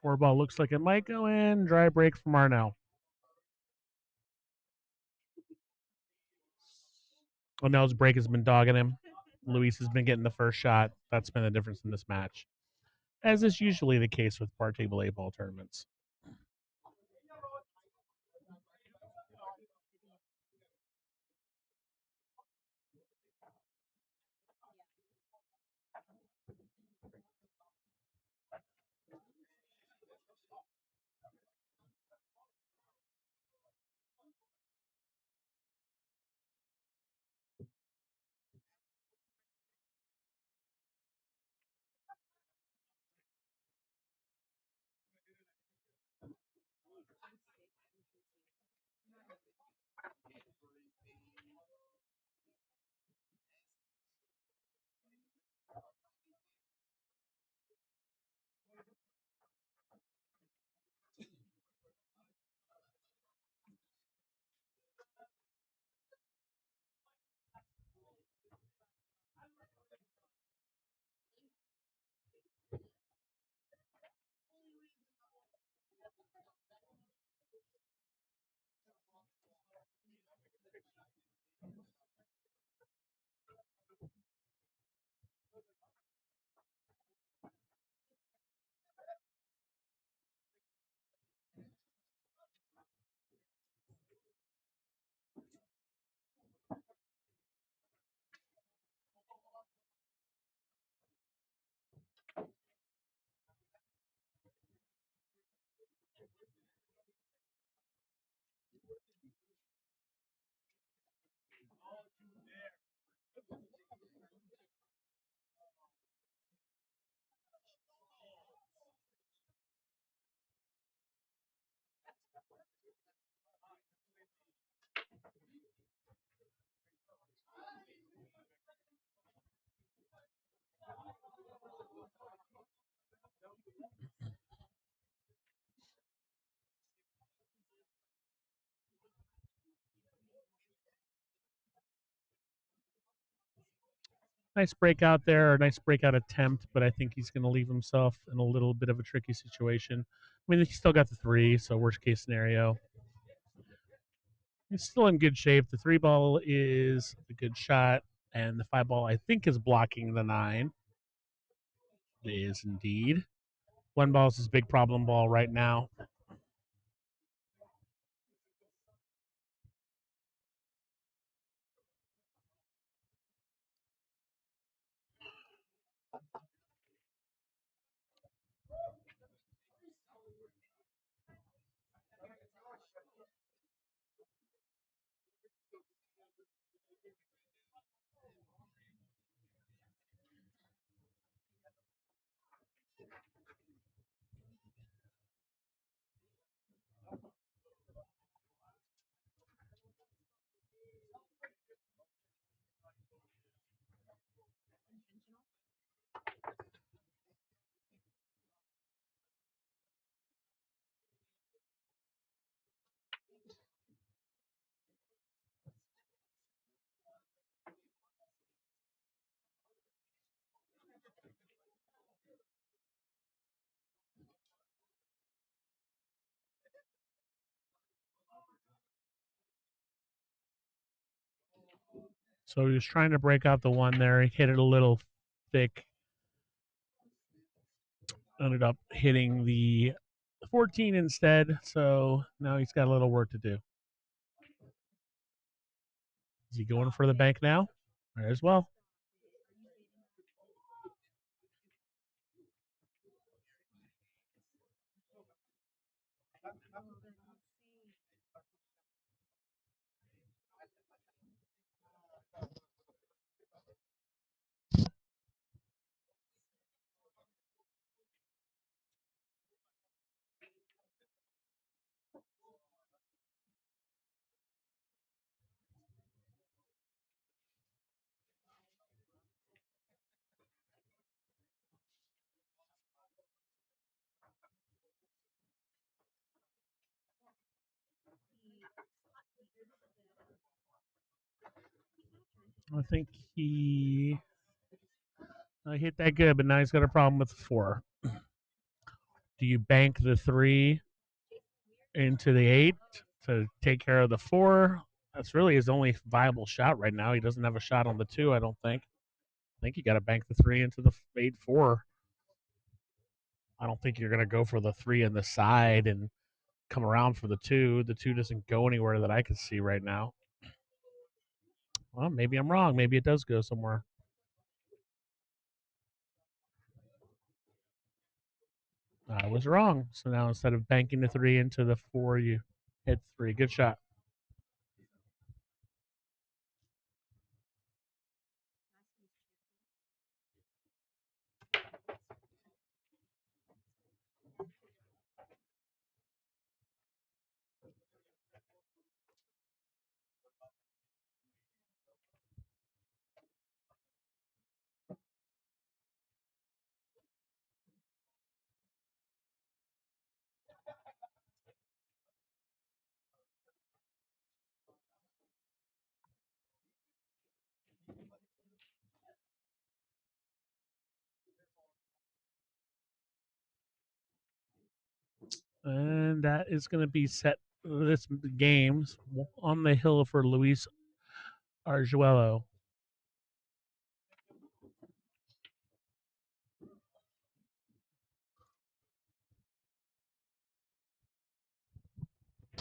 Four ball looks like it might go in. Dry break from Arnell. Arnell's break has been dogging him. Luis has been getting the first shot. That's been the difference in this match, as is usually the case with bar table A ball tournaments. Nice breakout there, or nice breakout attempt, but I think he's going to leave himself in a little bit of a tricky situation. I mean, he's still got the three, so worst case scenario. He's still in good shape. The three ball is a good shot, and the five ball, I think, is blocking the nine. It is indeed. One ball is his big problem ball right now. So he was trying to break out the one there. He hit it a little thick. ended up hitting the 14 instead, so now he's got a little work to do. Is he going for the bank now? Might as well. I think he hit that good, but now he's got a problem with the 4. Do you bank the 3 into the 8 to take care of the 4? That's really his only viable shot right now. He doesn't have a shot on the 2, I don't think. I think you got to bank the 3 into the 8-4. I don't think you're going to go for the 3 in the side and come around for the 2. The 2 doesn't go anywhere that I can see right now. Well, maybe I'm wrong. Maybe it does go somewhere. I was wrong. So now instead of banking the 3 into the 4, you hit 3. Good shot. And that is going to be set this games on the hill for Luis Arguello.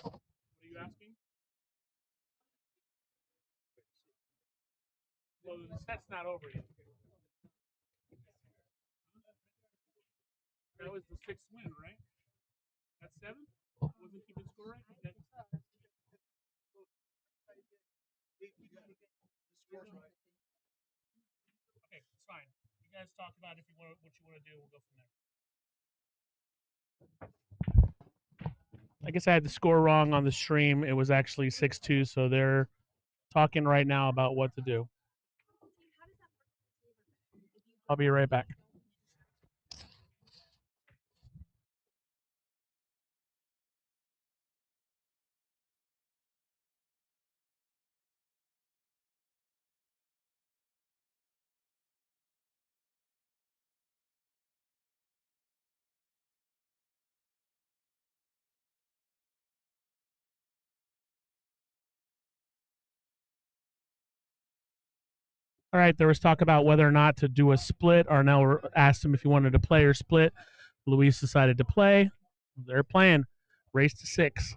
What are you asking? Well, the set's not over yet. That was the 6th win, right? That's 7? Wasn't keeping score right? Okay. Okay, it's fine. You guys talk about if you want what you want to do. We'll go from there. I guess I had the score wrong on the stream. It was actually 6-2, so they're talking right now about what to do. I'll be right back. All right, there was talk about whether or not to do a split. Arnell asked him if he wanted to play or split. Luis decided to play. They're playing. Race to 6.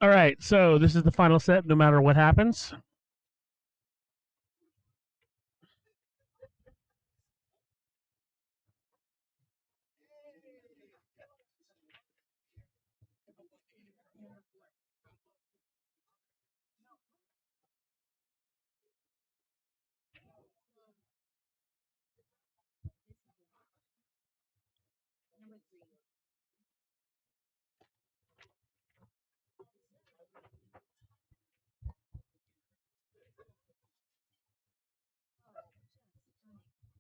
All right, so this is the final set, no matter what happens.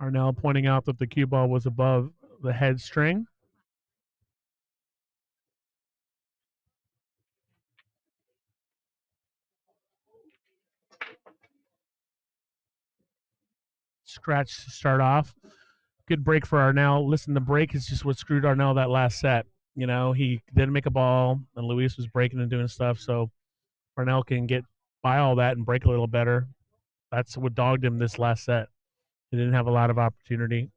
Arnell pointing out that the cue ball was above the head string. Scratch to start off. Good break for Arnell. Listen, the break is just what screwed Arnell that last set. You know, he didn't make a ball, and Luis was breaking and doing stuff. So Arnell can get by all that and break a little better. That's what dogged him this last set. He didn't have a lot of opportunity.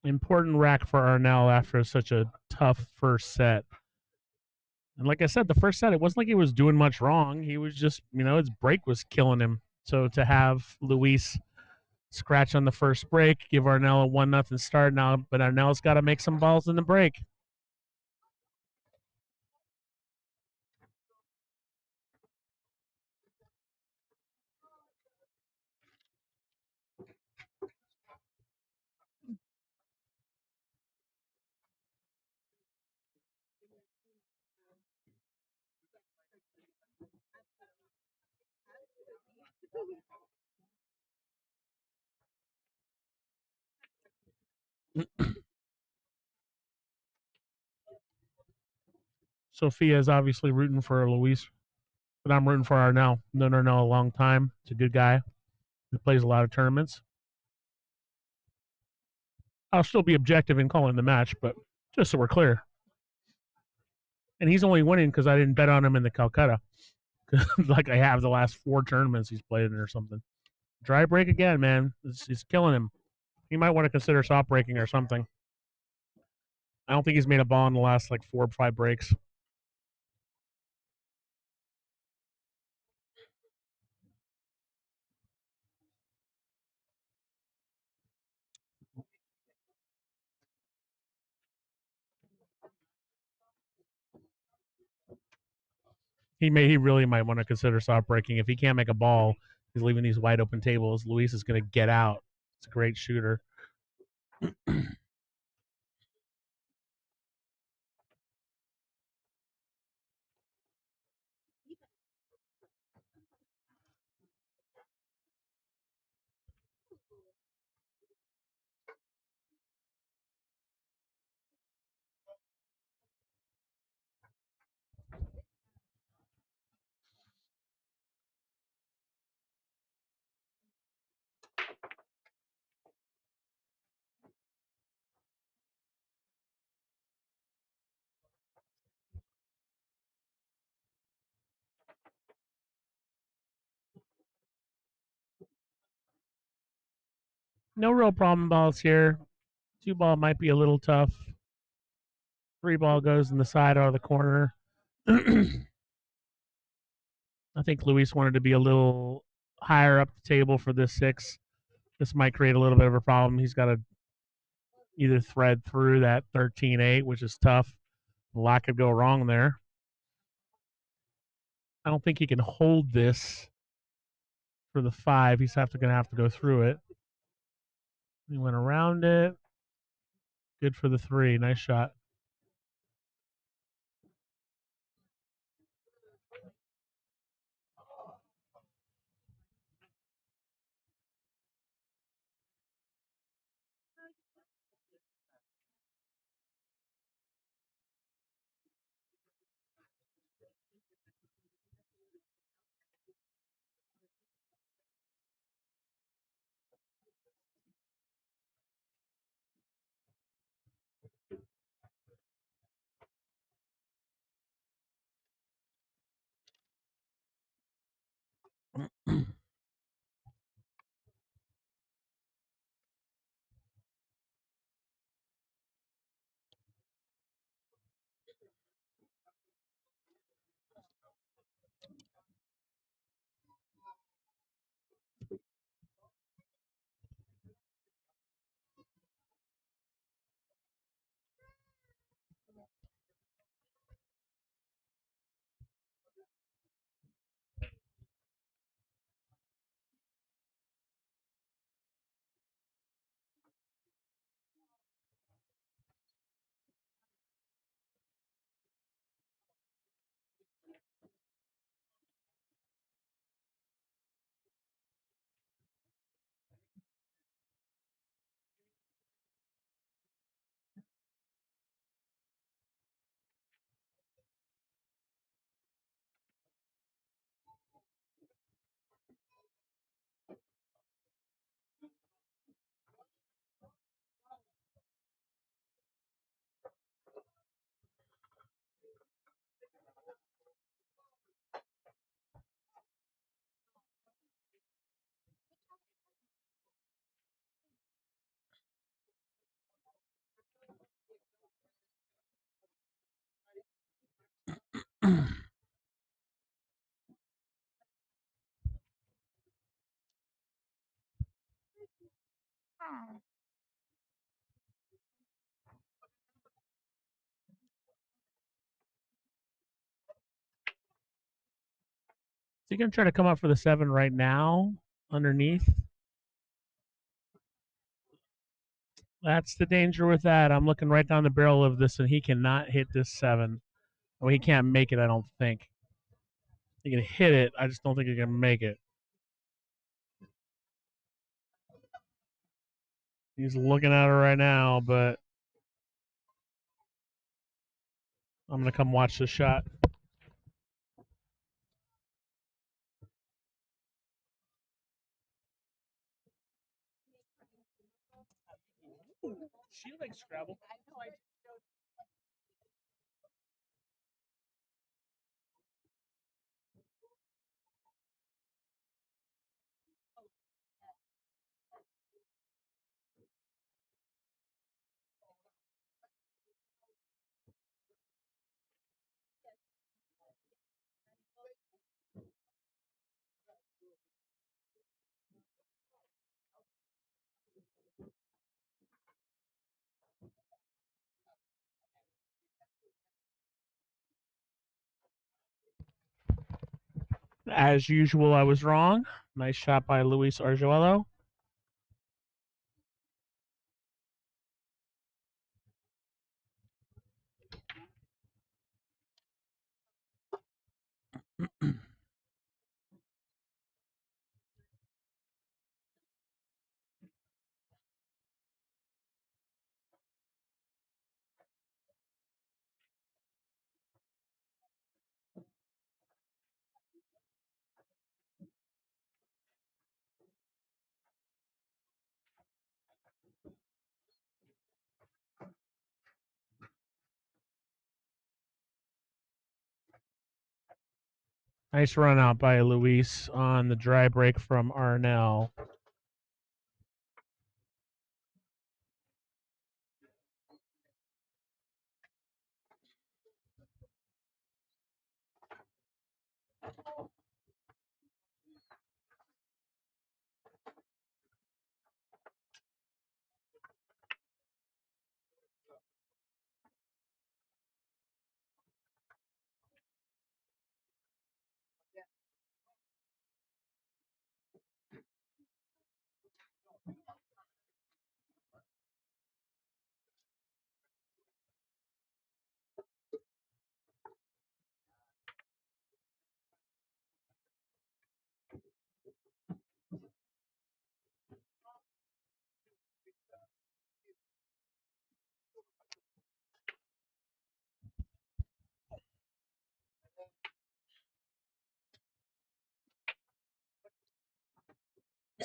Important rack for Arnell after such a tough first set. And like I said, the first set, it wasn't like he was doing much wrong. He was just, his break was killing him. So to have Luis scratch on the first break, give Arnell a 1-0 start now, but Arnell's got to make some balls in the break. Sophia is obviously rooting for Luis, but I'm rooting for Arnell. No, a long time. He's a good guy. He plays a lot of tournaments. I'll still be objective in calling the match, but just so we're clear. And he's only winning because I didn't bet on him in the Calcutta, like I have the last 4 tournaments he's played in or something. Dry break again, man. It's killing him. He might want to consider soft breaking or something. I don't think he's made a ball in the last like 4 or 5 breaks. He really might want to consider soft breaking. If he can't make a ball, he's leaving these wide open tables. Luis is going to get out. It's a great shooter. No real problem balls here. 2 ball might be a little tough. 3 ball goes in the side out of the corner. I think Luis wanted to be a little higher up the table for this 6. This might create a little bit of a problem. He's got to either thread through that 13-8, which is tough. A lot could go wrong there. I don't think he can hold this for the 5. He's going to have to go through it. He went around it. Good for the 3. Nice shot. Is he going to try to come up for the 7 right now underneath? That's the danger with that. I'm looking right down the barrel of this, and he cannot hit this 7. Well, he can't make it, I don't think. He can hit it. I just don't think he can make it. He's looking at her right now, but I'm going to come watch the shot. She likes Scrabble. As usual, I was wrong. Nice shot by Luis Arguello. Nice run out by Luis on the dry break from Arnell.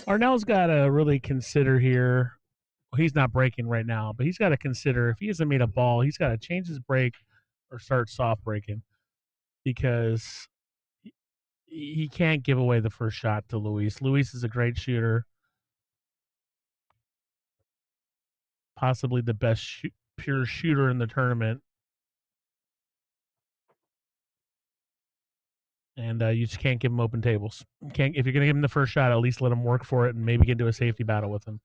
Arnell's got to really consider here. Well, he's not breaking right now, but he's got to consider if he hasn't made a ball, he's got to change his break or start soft breaking because he can't give away the first shot to Luis. Luis is a great shooter, possibly the best pure shooter in the tournament. And you just can't give him open tables. Can't if you're gonna give him the first shot, at least let him work for it and maybe get into a safety battle with him.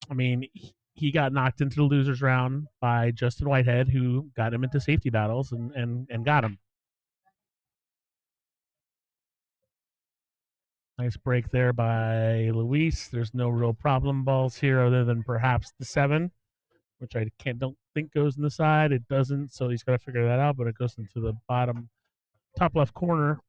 I mean, he got knocked into the losers round by Justin Whitehead, who got him into safety battles and got him. Nice break there by Luis. There's no real problem balls here other than perhaps the 7, which I don't think goes in the side. It doesn't, so he's got to figure that out, but it goes into the bottom top left corner.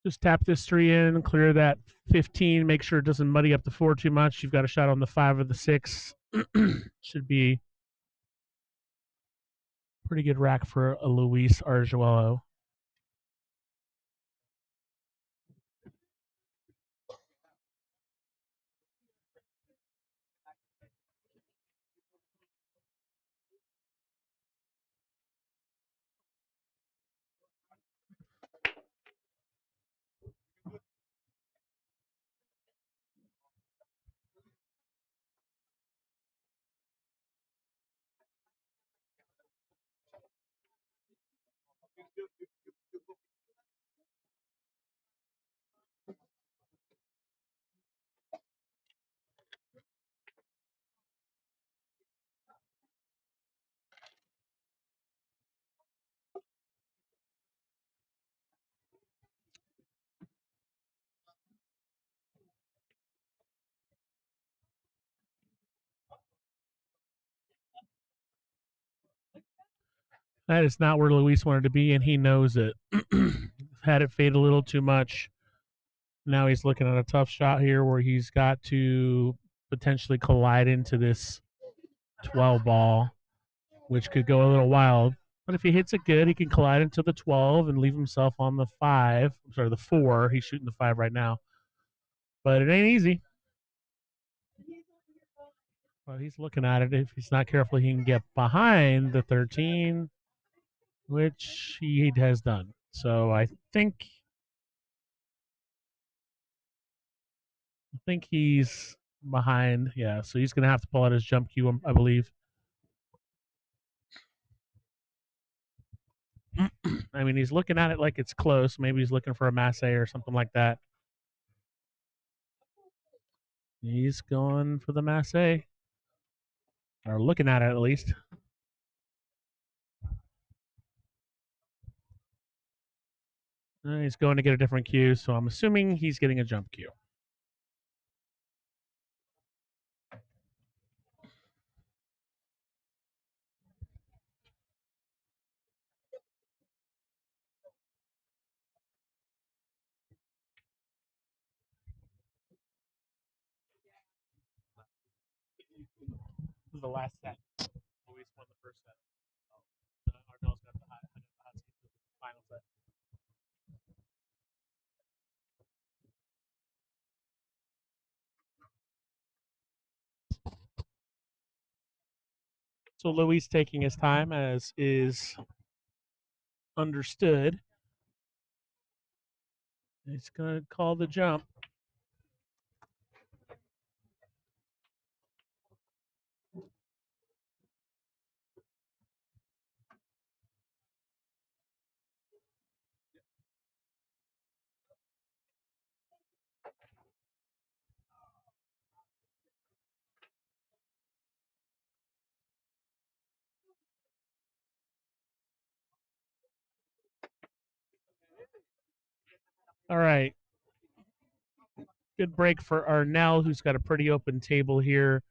Just tap this 3 in, clear that 15, make sure it doesn't muddy up the 4 too much. You've got a shot on the 5 or the 6. Should be pretty good rack for a Luis Arguello. That is not where Luis wanted to be, and he knows it. Had it fade a little too much. Now he's looking at a tough shot here where he's got to potentially collide into this 12 ball, which could go a little wild. But if he hits it good, he can collide into the 12 and leave himself on the 5. I'm sorry, the 4. He's shooting the 5 right now. But it ain't easy. Well, he's looking at it. If he's not careful, he can get behind the 13, which he has done. So I think he's behind. Yeah, so he's going to have to pull out his jump cue, I believe. I mean, he's looking at it like it's close. Maybe he's looking for a masse or something like that. He's going for the masse, or looking at it at least. He's going to get a different cue, so I'm assuming he's getting a jump cue. This is the last set. Luis won the first set. Ardell's got the hot seat for the final set. So Luis taking his time, as is understood. He's going to call the jump. All right. Good break for Arnell, who's got a pretty open table here.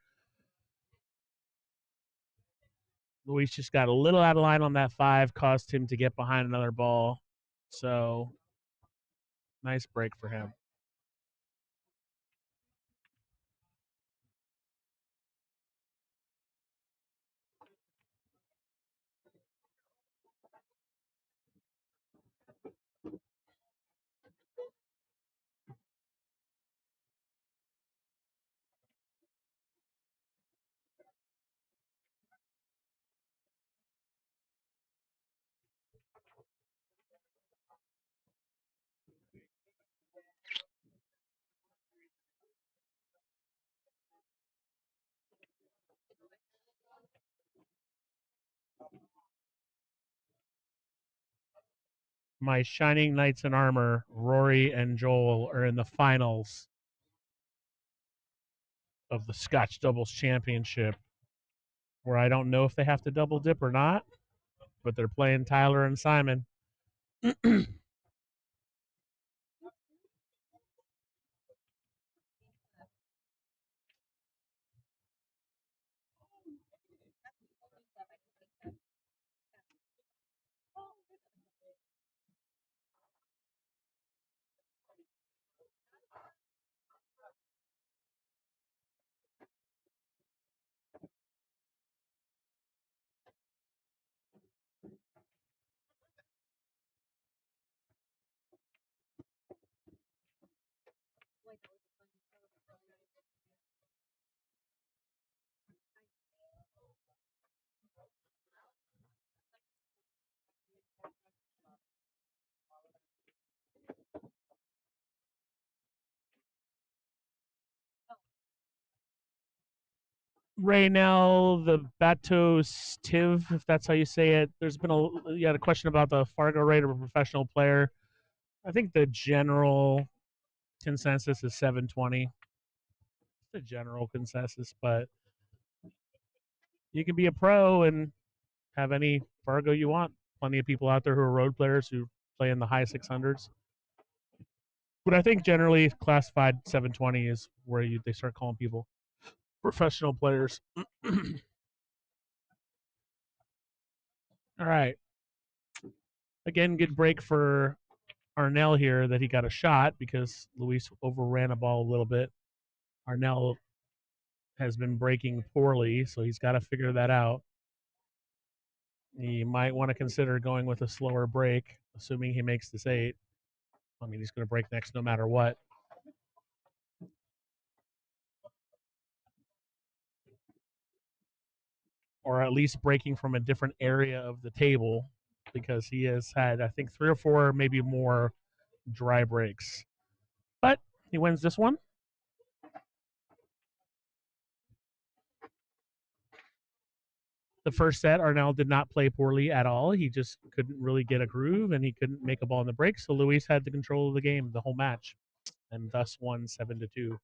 Luis just got a little out of line on that 5, caused him to get behind another ball. So, nice break for him. My shining knights in armor, Rory and Joel, are in the finals of the Scotch Doubles Championship, where I don't know if they have to double dip or not, but they're playing Tyler and Simon. Raynell, the Batos Tiv, if that's how you say it. There's been a question about the Fargo rate of a professional player. I think the general consensus is 720. It's the general consensus, but you can be a pro and have any Fargo you want. Plenty of people out there who are road players who play in the high 600s. But I think generally classified 720 is where they start calling people professional players. All right. Again, good break for Arnell here that he got a shot because Luis overran a ball a little bit. Arnell has been breaking poorly, so he's got to figure that out. He might want to consider going with a slower break, assuming he makes this 8. I mean, he's going to break next no matter what. Or at least breaking from a different area of the table because he has had, I think, 3 or 4, maybe more dry breaks. But he wins this one. The first set, Arnell did not play poorly at all. He just couldn't really get a groove, and he couldn't make a ball in the break. So Luis had the control of the game the whole match, and thus won 7-2.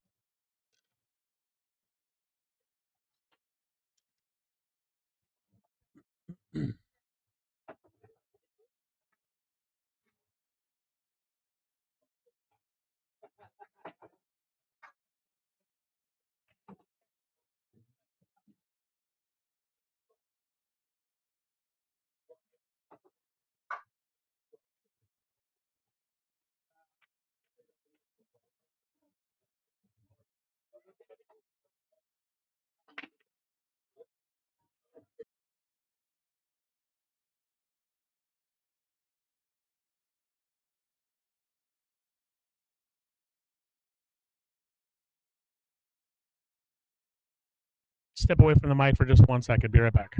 Step away from the mic for just 1 second. Be right back.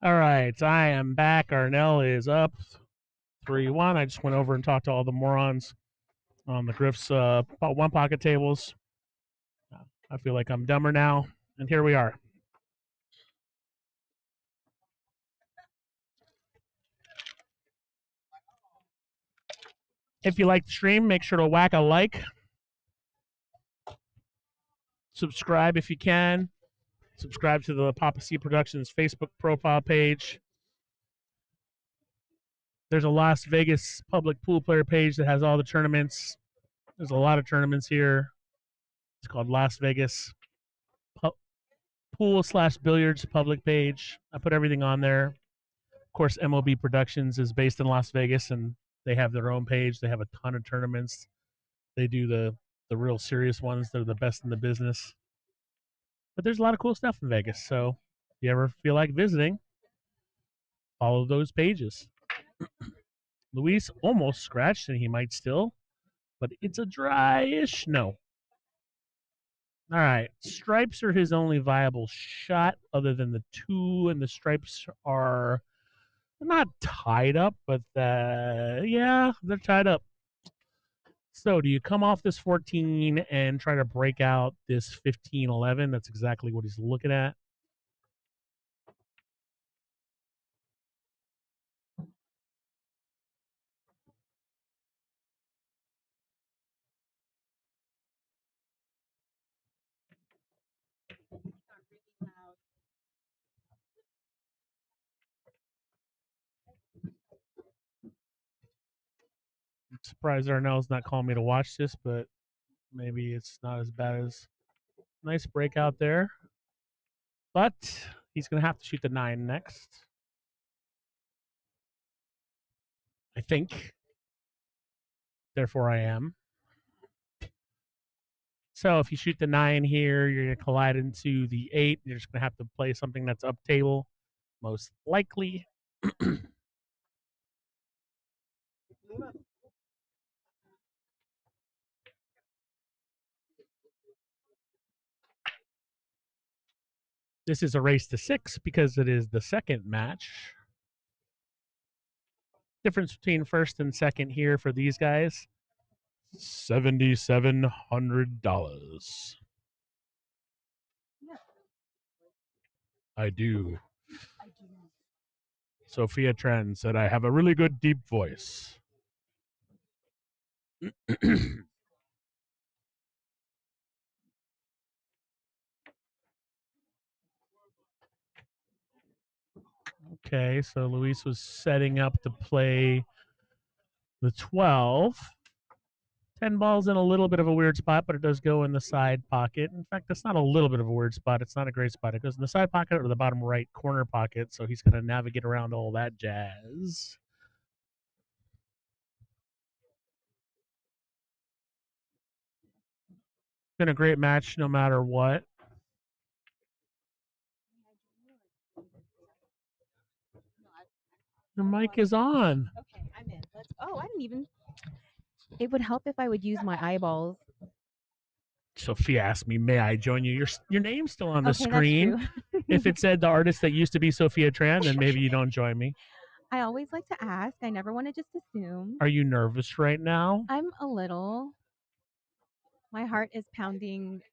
All right, I am back. Arnell is up 3-1. I just went over and talked to all the morons on the Griff's one pocket tables. I feel like I'm dumber now, and here we are. If you like the stream, make sure to whack a like. Subscribe if you can. Subscribe to the Papa C Productions Facebook profile page. There's a Las Vegas public pool player page that has all the tournaments. There's a lot of tournaments here. It's called Las Vegas Pool/Billiards public page. I put everything on there. Of course, MLB Productions is based in Las Vegas, and they have their own page. They have a ton of tournaments. They do the real serious ones. They're the best in the business. But there's a lot of cool stuff in Vegas. So if you ever feel like visiting, follow those pages. Luis almost scratched, and he might still, but it's a dry-ish no. All right, stripes are his only viable shot other than the 2, and the stripes are not tied up, but yeah, they're tied up. So do you come off this 14 and try to break out this 15-11? That's exactly what he's looking at. I'm surprised Arnell's not calling me to watch this, but maybe it's not as bad as nice breakout there. But he's going to have to shoot the 9 next. I think. Therefore, I am. So if you shoot the 9 here, you're going to collide into the 8. You're just going to have to play something that's up table, most likely. This is a race to 6 because it is the second match. Difference between first and second here for these guys, $7,700. I do. Sophia Tran said I have a really good deep voice. Okay, so Luis was setting up to play the 12. 10 balls in a little bit of a weird spot, but it does go in the side pocket. In fact, that's not a little bit of a weird spot. It's not a great spot. It goes in the side pocket or the bottom right corner pocket, so he's going to navigate around all that jazz. Been a great match no matter what. Your mic is on. Okay, I'm in. I didn't even. It would help if I would use my eyeballs. Sophia asked me, "May I join you?" Your name's still on the Okay, screen. that's true. If it said the artist that used to be Sophia Tran, then maybe you don't join me. I always like to ask. I never want to just assume. Are you nervous right now? I'm a little. My heart is pounding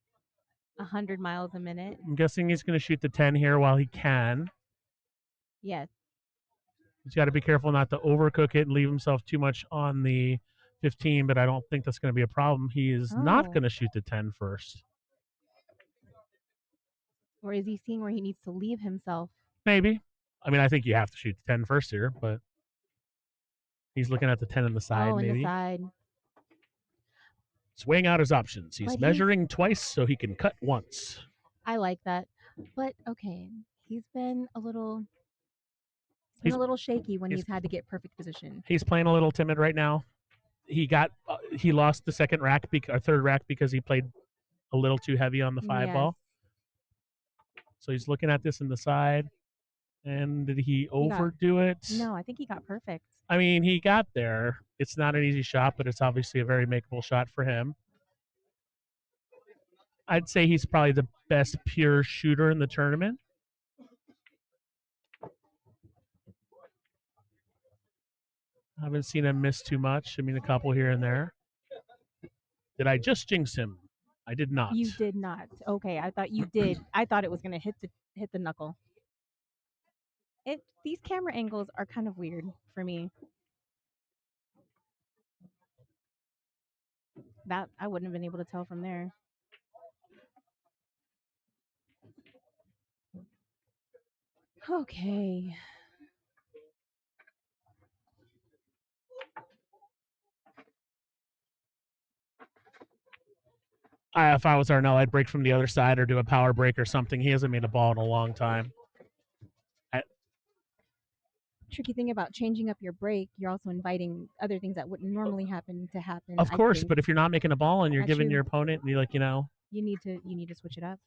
100 miles a minute. I'm guessing he's going to shoot the 10 here while he can. Yes. He's got to be careful not to overcook it and leave himself too much on the 15, but I don't think that's going to be a problem. He is not Oh. going to shoot the 10 first. Or is he seeing where he needs to leave himself? Maybe. I mean, I think you have to shoot the 10 first here, but he's looking at the 10 on the side, Oh, on maybe. the side. He's weighing out his options. He's But measuring twice so he can cut once. I like that. But okay, he's been a little He's- a little shaky when he's- he's had to get perfect position. He's playing a little timid right now. He lost the second rack or third rack because he played a little too heavy on the 5 ball. So he's looking at this in the side. And did he overdo it? No, I think he got perfect. I mean, he got there. It's not an easy shot, but it's obviously a very makeable shot for him. I'd say he's probably the best pure shooter in the tournament. I haven't seen him miss too much. I mean, a couple here and there. Did I just jinx him? I did not. You did not. Okay, I thought you did. I thought it was gonna hit the knuckle. These camera angles are kind of weird for me. That I wouldn't have been able to tell from there. Okay. If I was Arnell, I'd break from the other side or do a power break or something. He hasn't made a ball in a long time. Tricky thing about changing up your break, you're also inviting other things that wouldn't normally happen to happen. Of course, but if you're not making a ball and you're That's giving true. your opponent, you like, you need to switch it up.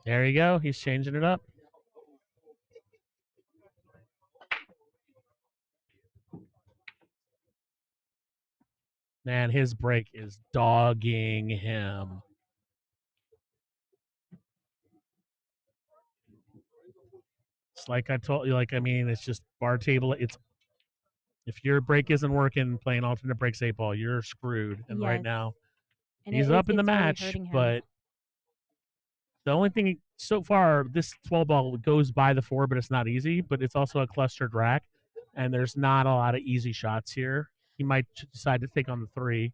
There you go. He's changing it up. Man, his break is dogging him. It's like I told you, like, I mean, it's just bar table. It's if your break isn't working playing alternate breaks 8-ball, you're screwed. And right Yes. now, And he's up in the it's really match, hurting him. but the only thing so far, this 12-ball goes by the 4, but it's not easy. But it's also a clustered rack, and there's not a lot of easy shots here. He might decide to take on the 3.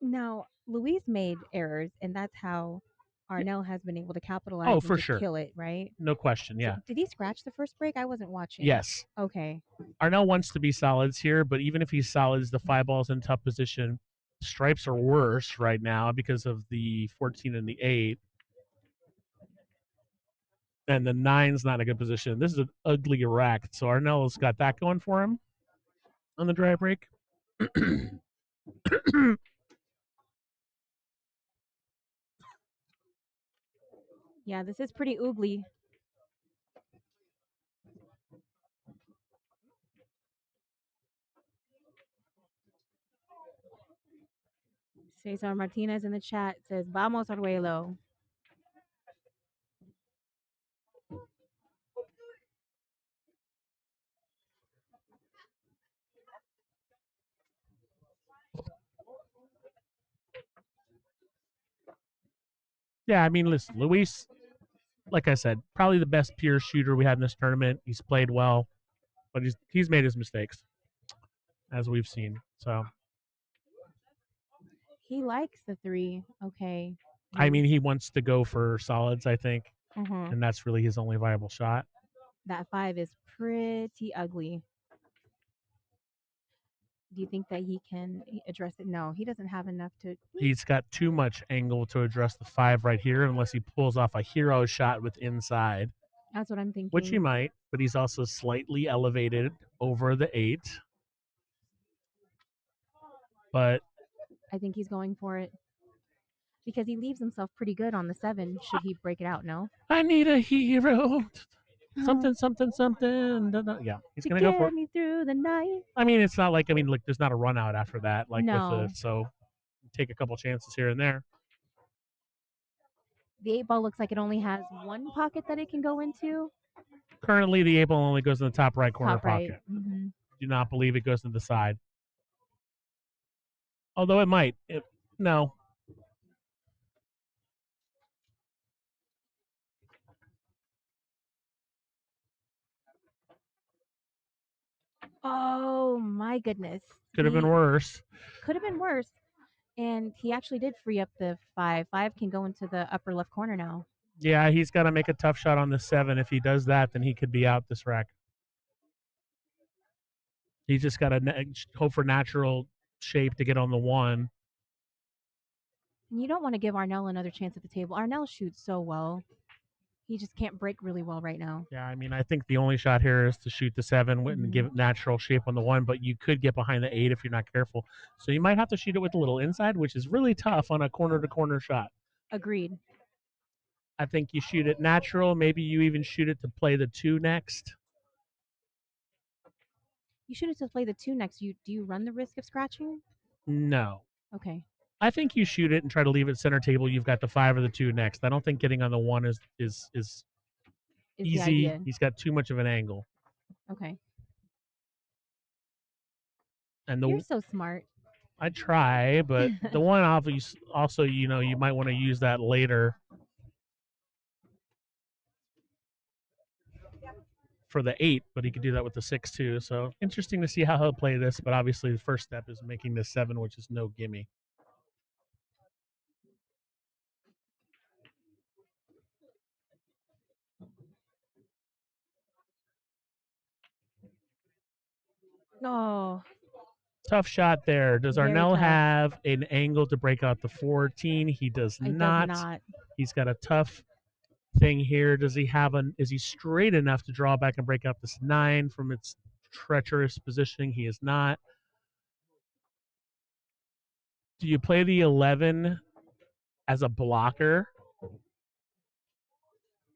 Now, Luis made errors, and that's how Arnell has been able to capitalize Oh, and for just sure. kill it, right? No question, yeah. Did he scratch the first break? I wasn't watching. Yes. Okay. Arnell wants to be solids here, but even if he's solids, the 5-ball's in tough position. Stripes are worse right now because of the 14 and the 8. And the 9's not in a good position. This is an ugly rack, so Arnell's got that going for him on the dry break. Yeah, this is pretty oogly. Cesar Martinez in the chat says, Vamos, Arguello. Yeah, I mean, listen, Luis, like I said, probably the best pure shooter we had in this tournament. He's played well, but he's made his mistakes, as we've seen. So, He likes the 3. Okay. I mean, he wants to go for solids, I think, Mhm. and that's really his only viable shot. That 5 is pretty ugly. Do you think that he can address it? No, he doesn't have enough to. He's got too much angle to address the 5 right here unless he pulls off a hero shot with inside. That's what I'm thinking. Which he might, but he's also slightly elevated over the 8. But I think he's going for it because he leaves himself pretty good on the 7. Should he break it out? No. I need a hero. Something. Yeah, he's gonna go for it. Get me through the night. I mean, it's not like there's not a run out after that. Like No. with so take a couple chances here and there. The 8-ball looks like it only has one pocket that it can go into. Currently, the 8-ball only goes in the top right corner Top right. pocket. Do not believe it goes to the side. Although it might. No. Oh my goodness. Could have been worse. Could have been worse. And he actually did free up the 5. 5 can go into the upper left corner now. Yeah, he's got to make a tough shot on the 7. If he does that, then he could be out this rack. He's just got to hope for natural shape to get on the 1. And you don't want to give Arnell another chance at the table. Arnell shoots so well. He just can't break really well right now. Yeah, I mean, I think the only shot here is to shoot the 7 and give it natural shape on the 1, but you could get behind the 8 if you're not careful. So you might have to shoot it with a little inside, which is really tough on a corner-to-corner shot. Agreed. I think you shoot it natural. Maybe you even shoot it to play the 2 next. You shoot it to play the 2 next. Do you run the risk of scratching? No. Okay. I think you shoot it and try to leave it center table. You've got the 5 or the 2 next. I don't think getting on the 1 is Is the easy. idea. He's got too much of an angle. Okay. And You're so smart. I try, but the 1 obviously also, you might want to use that later for the 8, but he could do that with the 6 too. So interesting to see how he'll play this, but obviously the first step is making this 7, which is no gimme. Oh, Tough shot there. Does Very Arnell tough. have an angle to break out the 14? He does it not. does not. He's got a tough thing here. Does he have is he straight enough to draw back and break out this 9 from its treacherous positioning? He is not. Do you play the 11 as a blocker?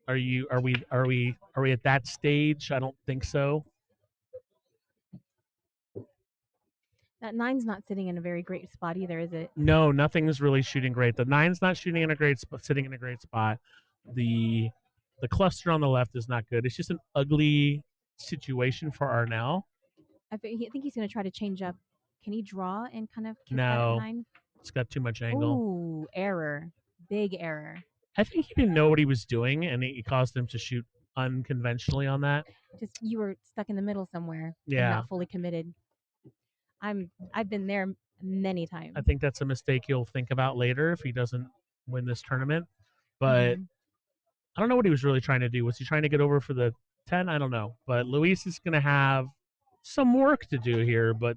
Are we at that stage? I don't think so. That 9's not sitting in a very great spot either, is it? No, nothing is really shooting great. The 9's not shooting in a great spot, sitting in a great spot. The cluster on the left is not good. It's just an ugly situation for Arnell. I think he's going to try to change up. Can he draw and kind of kick No. that 9? It's got too much angle. Ooh, error. Big error. I think he didn't know what he was doing, and it caused him to shoot unconventionally on that. Just you were stuck in the middle somewhere. Yeah. And not fully committed. I've been there many times. I think that's a mistake he'll think about later if he doesn't win this tournament. But I don't know what he was really trying to do. Was he trying to get over for the 10? I don't know. But Luis is going to have some work to do here, but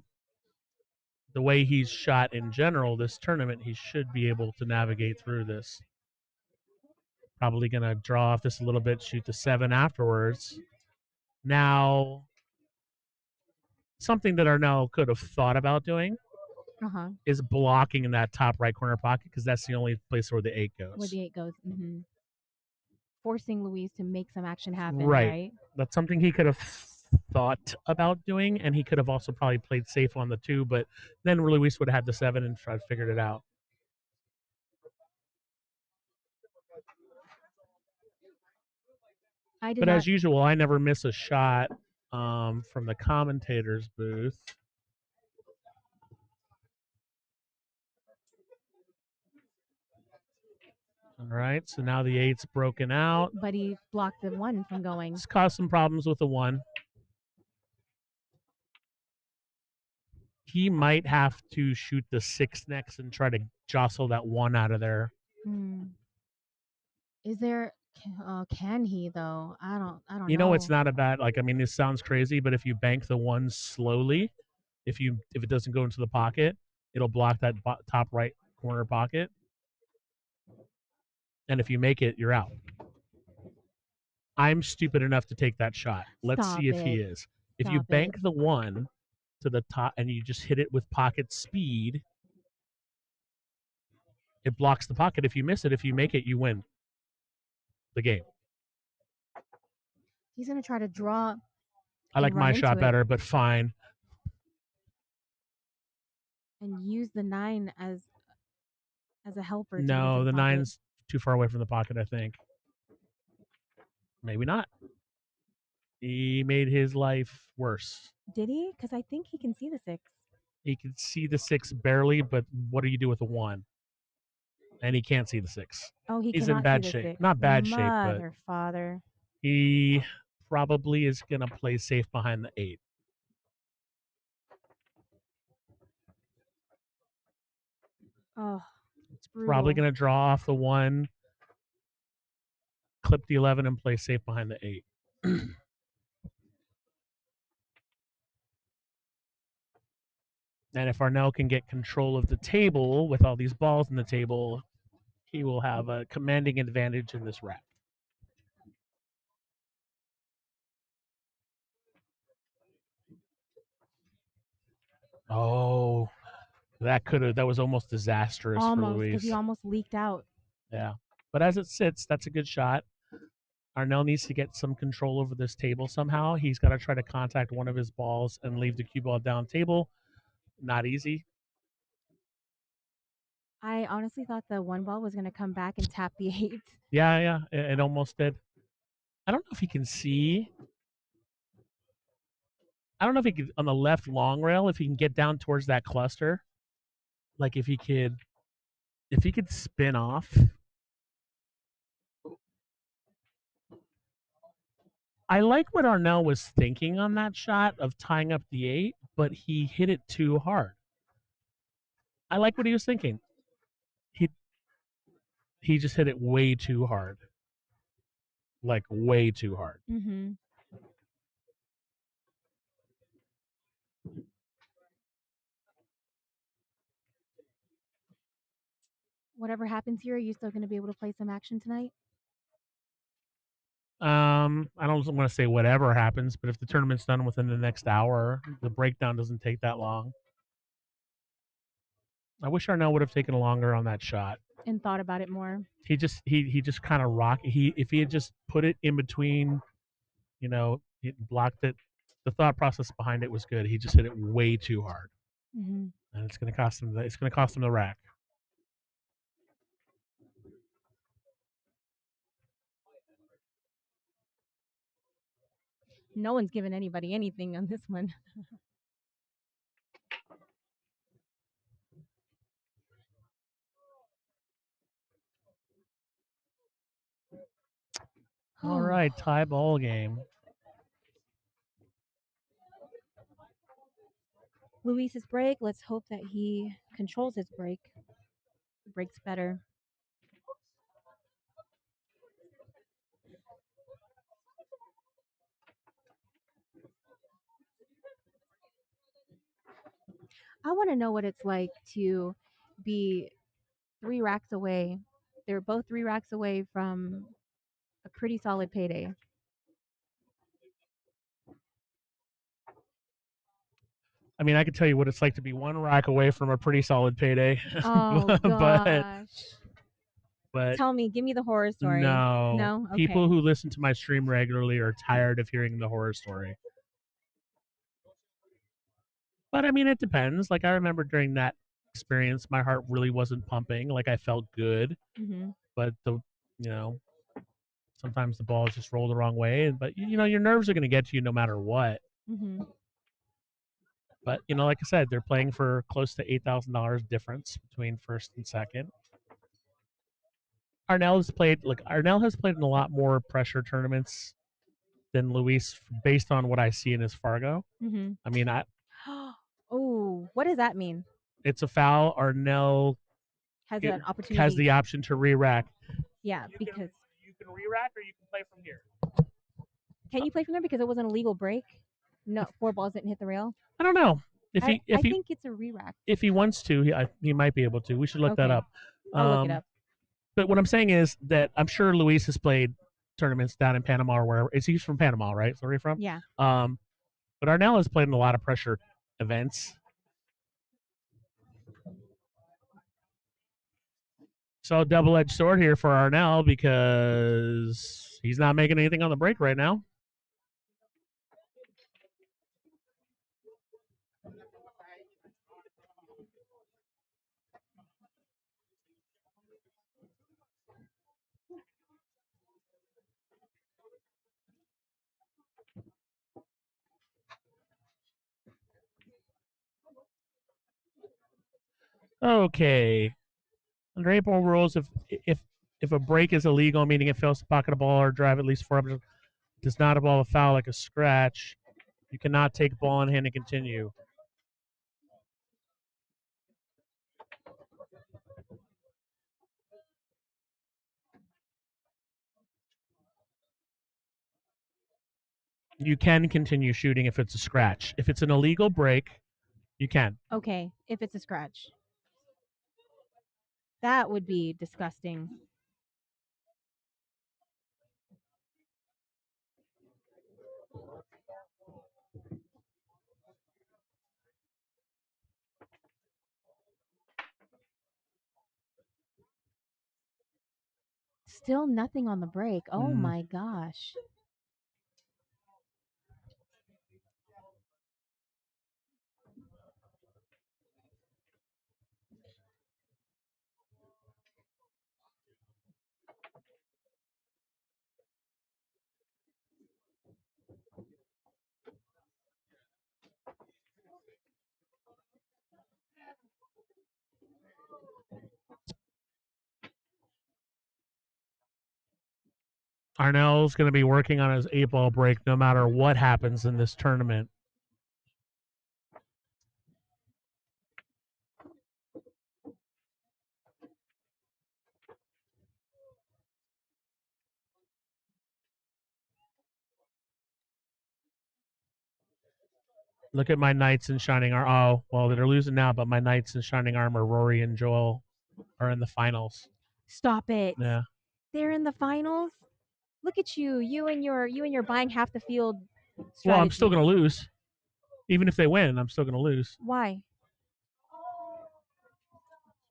the way he's shot in general this tournament, he should be able to navigate through this. Probably going to draw off this a little bit, shoot the 7 afterwards. Now, something that Arnell could have thought about doing is blocking in that top right corner pocket because that's the only place where the 8 goes. Where the 8 goes. Mm-hmm. Forcing Luis to make some action happen, right? That's something he could have thought about doing, and he could have also probably played safe on the 2, but then Luis would have had the 7 and tried to figure it out. But as usual, I never miss a shot from the commentator's booth. All right, so now the 8's broken out. But he blocked the 1 from going. It's caused some problems with the 1. He might have to shoot the 6 next and try to jostle that 1 out of there. Is there? Can he though? I don't know. You know, it's not a bad. This sounds crazy, but if you bank the 1 slowly, if it doesn't go into the pocket, it'll block that top right corner pocket. And if you make it, you're out. I'm stupid enough to take that shot. Let's see if he is. If you bank the 1 to the top and you just hit it with pocket speed, it blocks the pocket. If you miss it, if you make it, you win the game. He's going to try to draw. I like my shot better, but fine. And use the 9 as a helper. No, the 9's too far away from the pocket, I think. Maybe not. He made his life worse. Did he? Because I think he can see the 6. He can see the 6 barely, but what do you do with the 1? And he can't see the 6. Oh, he's in bad shape. 6. Not bad shape, but father. He probably is going to play safe behind the 8. Oh, it's probably going to draw off the 1, clip the 11, and play safe behind the 8. And if Arnell can get control of the table with all these balls in the table, he will have a commanding advantage in this wrap. Oh, that was almost disastrous for Luis. Because he almost leaked out. Yeah. But as it sits, that's a good shot. Arnell needs to get some control over this table somehow. He's got to try to contact one of his balls and leave the cue ball down table. Not easy. I honestly thought the one ball was going to come back and tap the 8. Yeah, it almost did. I don't know if he can see. I don't know if he could on the left long rail if he can get down towards that cluster. Like if he could spin off. I like what Arnell was thinking on that shot of tying up the 8, but he hit it too hard. I like what he was thinking. He just hit it way too hard. Like way too hard. Mm-hmm. Whatever happens here, are you still going to be able to play some action tonight? I don't want to say whatever happens, but if the tournament's done within the next hour, the breakdown doesn't take that long. I wish Arnell would have taken longer on that shot. And thought about it more. He just kind of rocked. If he had just put it in between, he blocked it. The thought process behind it was good. He just hit it way too hard, Mm-hmm. and it's going to cost him. It's going to cost him the rack. No one's given anybody anything on this one. All right, tie ball game. Luis's break. Let's hope that he controls his break. Breaks better. I want to know what it's like to be 3 racks away. They're both 3 racks away from a pretty solid payday. I mean, I could tell you what it's like to be 1 rack away from a pretty solid payday. Oh gosh. but Tell me, give me the horror story. no, No? Okay. People who listen to my stream regularly are tired of hearing the horror story. But I mean, it depends. Like I remember during that experience, my heart really wasn't pumping. Like I felt good, Mm-hmm. but sometimes the balls just roll the wrong way. But your nerves are going to get to you no matter what. Mm-hmm. But like I said, they're playing for close to $8,000 difference between first and second. Arnell has played in a lot more pressure tournaments than Luis, based on what I see in his Fargo. Mm-hmm. I mean, Oh, what does that mean? it's a foul. Arnell Has an opportunity. has the option to re-rack. Yeah, because you can re-rack or you can play from here. Can you play from there because it wasn't a legal break? No, 4 balls didn't hit the rail. I don't know if I he think it's a re-rack. if he wants to, he might be able to. We should look that Okay. up. I'll look it up. But what I'm saying is that I'm sure Luis has played tournaments down in Panama or wherever. He's from Panama, right? So where are you from? Yeah. But Arnell has played in a lot of pressure events. So a double-edged sword here for Arnell because he's not making anything on the break right now. Okay. Under 8-ball rules, if a break is illegal, meaning it fails to pocket a ball or drive at least 4 up, does not involve a foul like a scratch, you cannot take ball in hand and continue. You can continue shooting if it's a scratch. If it's an illegal break, you can. Okay, if it's a scratch. That would be disgusting. Still nothing on the break. Oh my gosh. Arnell's going to be working on his 8-ball break no matter what happens in this tournament. Look at my knights in shining armor. Oh, well, they're losing now, but my knights in shining armor, Rory and Joel, are in the finals. Stop it. Yeah. They're in the finals. Look at you. You and your buying half the field strategy. Well, I'm still going to lose. Even if they win, I'm still going to lose. Why?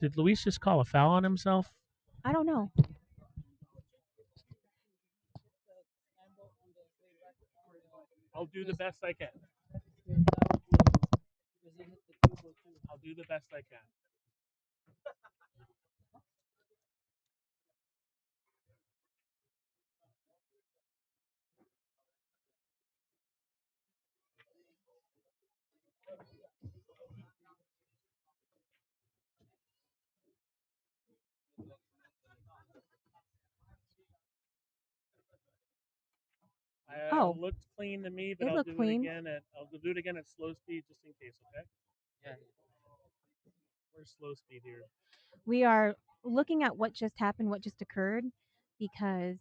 Did Luis just call a foul on himself? I don't know. I'll do the best I can. I'll do the best I can. Oh. Looked clean to me, but It I'll looked do clean. it again at slow speed just in case, okay? Yeah. Where's slow speed here? We are looking at what just happened, what just occurred, because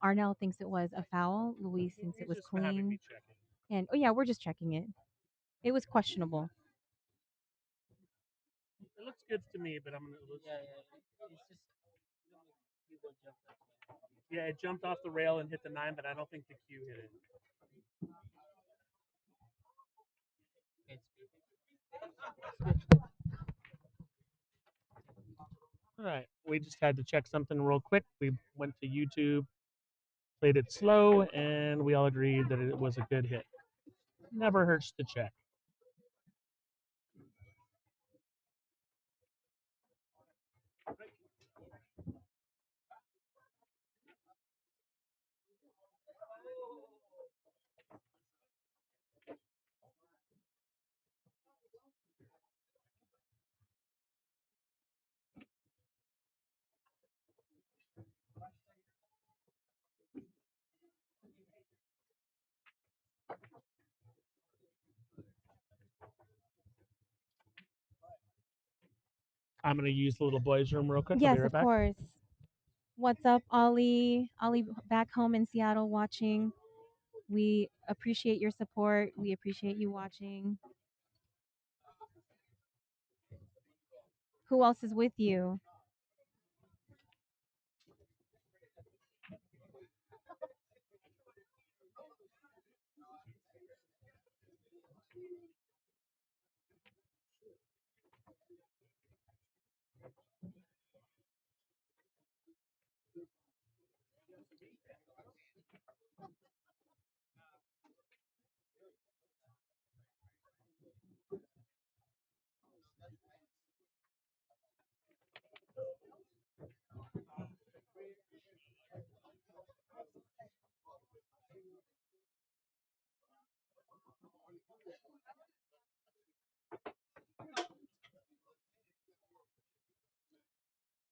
Arnell thinks it was a foul. Luis thinks it was Just having clean. me check it. And oh yeah, we're just checking it. It was questionable. It looks good to me, but I'm gonna look. Yeah. It's just you will jump. Yeah, it jumped off the rail and hit the 9, but I don't think the cue hit it. All right, we just had to check something real quick. We went to YouTube, played it slow, and we all agreed that it was a good hit. Never hurts to check. I'm gonna use the little boys' room real quick. I'll Yes, be right of back. course. What's up, Ollie? Ollie back home in Seattle watching. We appreciate your support. We appreciate you watching. Who else is with you?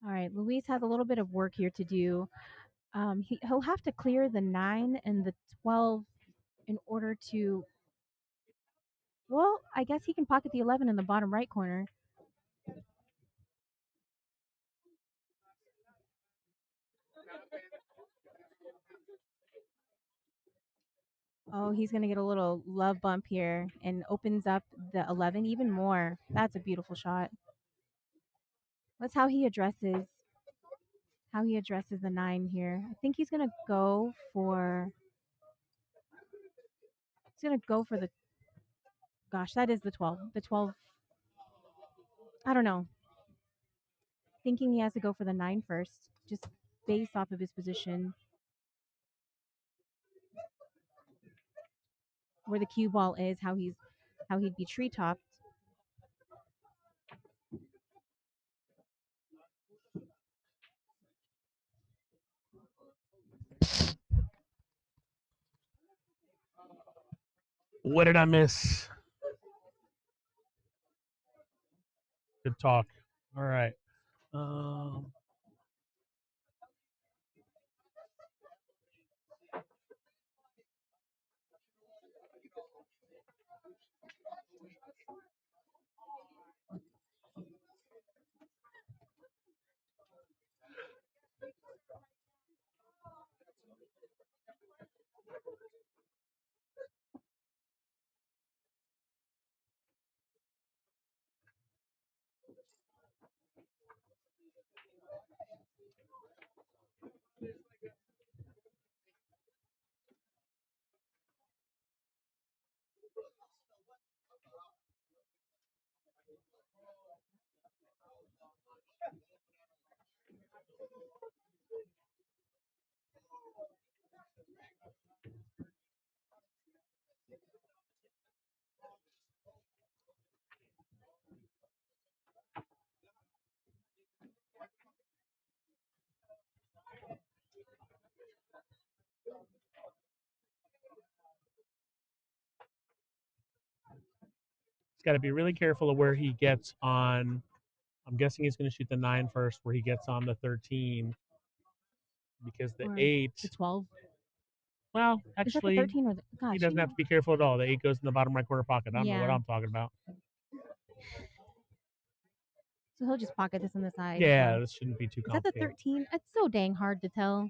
All right, Luis has a little bit of work here to do. He'll have to clear the 9 and the 12 in order to. Well, I guess he can pocket the 11 in the bottom right corner. Oh, he's going to get a little love bump here and opens up the 11 even more. That's a beautiful shot. That's how he addresses the 9 here. I think he's going to go for the gosh, that is the 12. The 12. I don't know. Thinking he has to go for the 9 first, just based off of his position where the cue ball is, how he'd be tree topped. What did I miss? Good talk. All right. He's got to be really careful of where he gets on. I'm guessing he's going to shoot the 9 first, where he gets on the 13, because the Or 8. the 12. Well, Is that the actually, 13 or the gosh? he doesn't have to be careful at all. The 8 goes in the bottom right corner pocket. I don't know what Yeah. I'm talking about. So he'll just pocket this on the side. Yeah, so- this shouldn't be too Is that the complicated. 13? It's so dang hard to tell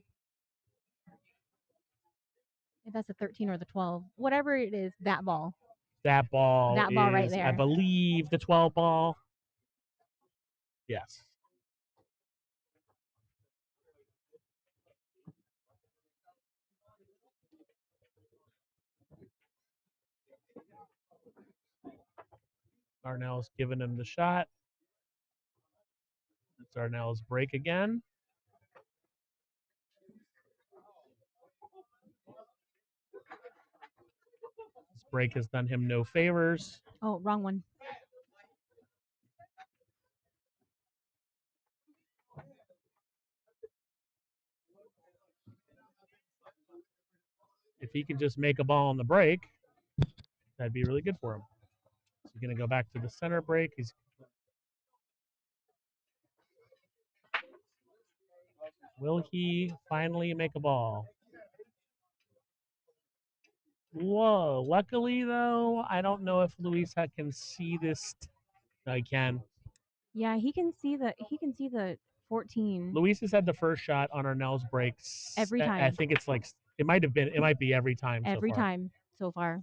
if that's the 13 or the 12. Whatever it is, that ball. That ball That ball right is, I there. believe, the 12 ball. Yes. Darnell's giving him the shot. It's Darnell's break again. This break has done him no favors. Oh, wrong one. If he can just make a ball on the break, that'd be really good for him. So he's going to go back to the center break. Will he finally make a ball? Whoa. Luckily, though, I don't know if Luis can see this. No, he can. Yeah, he can see the 14 Luis has had the first shot on Arnell's breaks. every I time. think it's like, it might be every time Every so far. time so far.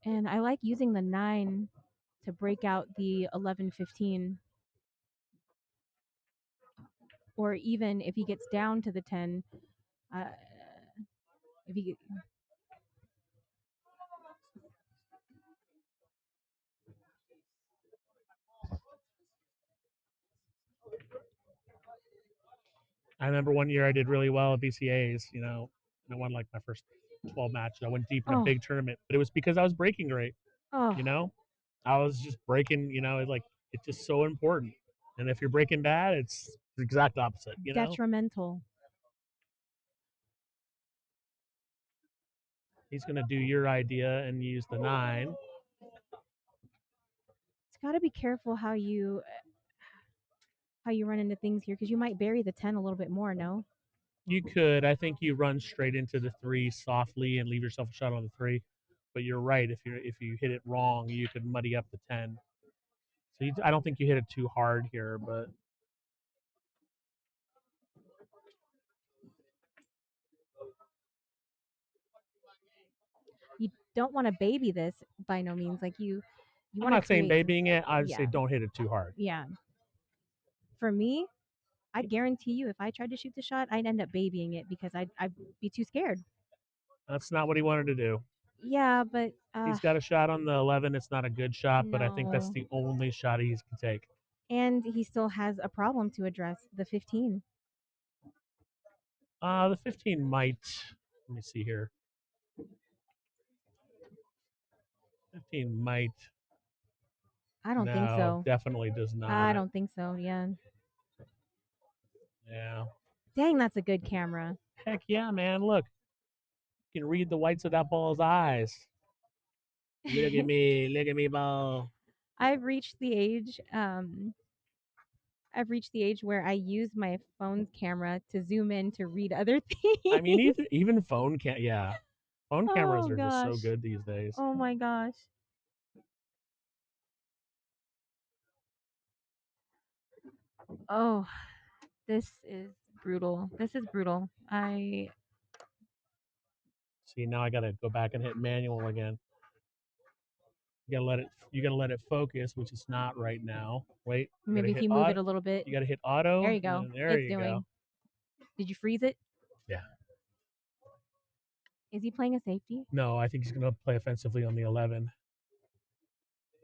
And I like using the 9 to break out the 11-15. Or even if he gets down to the 10, if he I remember one year I did really well at BCAs, I won like my first 12 matches. I went deep in a Oh. big tournament, but it was because I was breaking great, oh I was just breaking, it's just so important. And if you're breaking bad, it's the exact opposite, detrimental. He's going to do your idea and use the 9. It's got to be careful how you run into things here because you might bury the 10 a little bit more. No. You could. I think you run straight into the 3 softly and leave yourself a shot on the 3. But you're right. If you hit it wrong, you could muddy up the 10. So I don't think you hit it too hard here, but You don't want to baby this by no means. Like you I'm want to not saying create. babying it. I just say Yeah. don't hit it too hard. Yeah. For me, I guarantee you, if I tried to shoot the shot, I'd end up babying it because I'd be too scared. That's not what he wanted to do. Yeah, but He's got a shot on the 11. It's not a good shot, but I think that's No. the only shot he can take. and he still has a problem to address, the 15. The 15 might. Let me see here. 15 might. I don't think No, so. definitely does not. I don't think so. Yeah. Yeah. Dang, that's a good camera. Heck yeah, man. Look. You can read the whites of that ball's eyes. Look at me. Look at me, ball. I've reached the age. I've reached the age where I use my phone's camera to zoom in to read other things. I mean, even phone phone cameras Oh are just so gosh. good these days. Oh my gosh. Oh, this is brutal. This is brutal. See, now I gotta go back and hit manual again. You gotta let it focus, which is not right now. Wait, you Maybe gotta if hit you move auto. it a little bit. You gotta hit auto. There you go. And there It's you doing. go. Did you freeze it? Yeah. Is he playing a safety? No, I think he's gonna play offensively on the 11.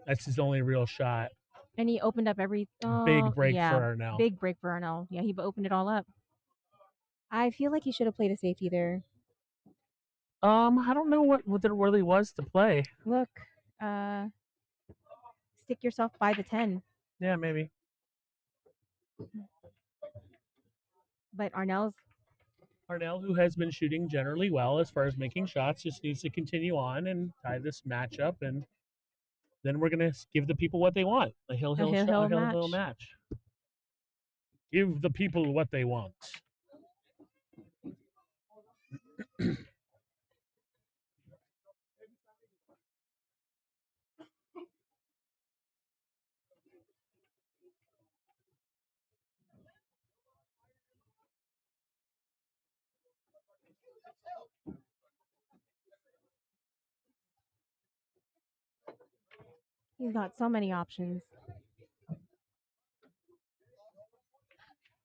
That's his only real shot. And he opened up every Big break yeah, for Arnell. big break for Arnell. Yeah, he opened it all up. I feel like he should have played a safety there. I don't know what there really was to play. Look, stick yourself by the 10. Yeah, maybe. But Arnell, who has been shooting generally well as far as making shots, just needs to continue on and tie this matchup, and then we're gonna give the people what they want. A hill match. Give the people what they want. he's got so many options.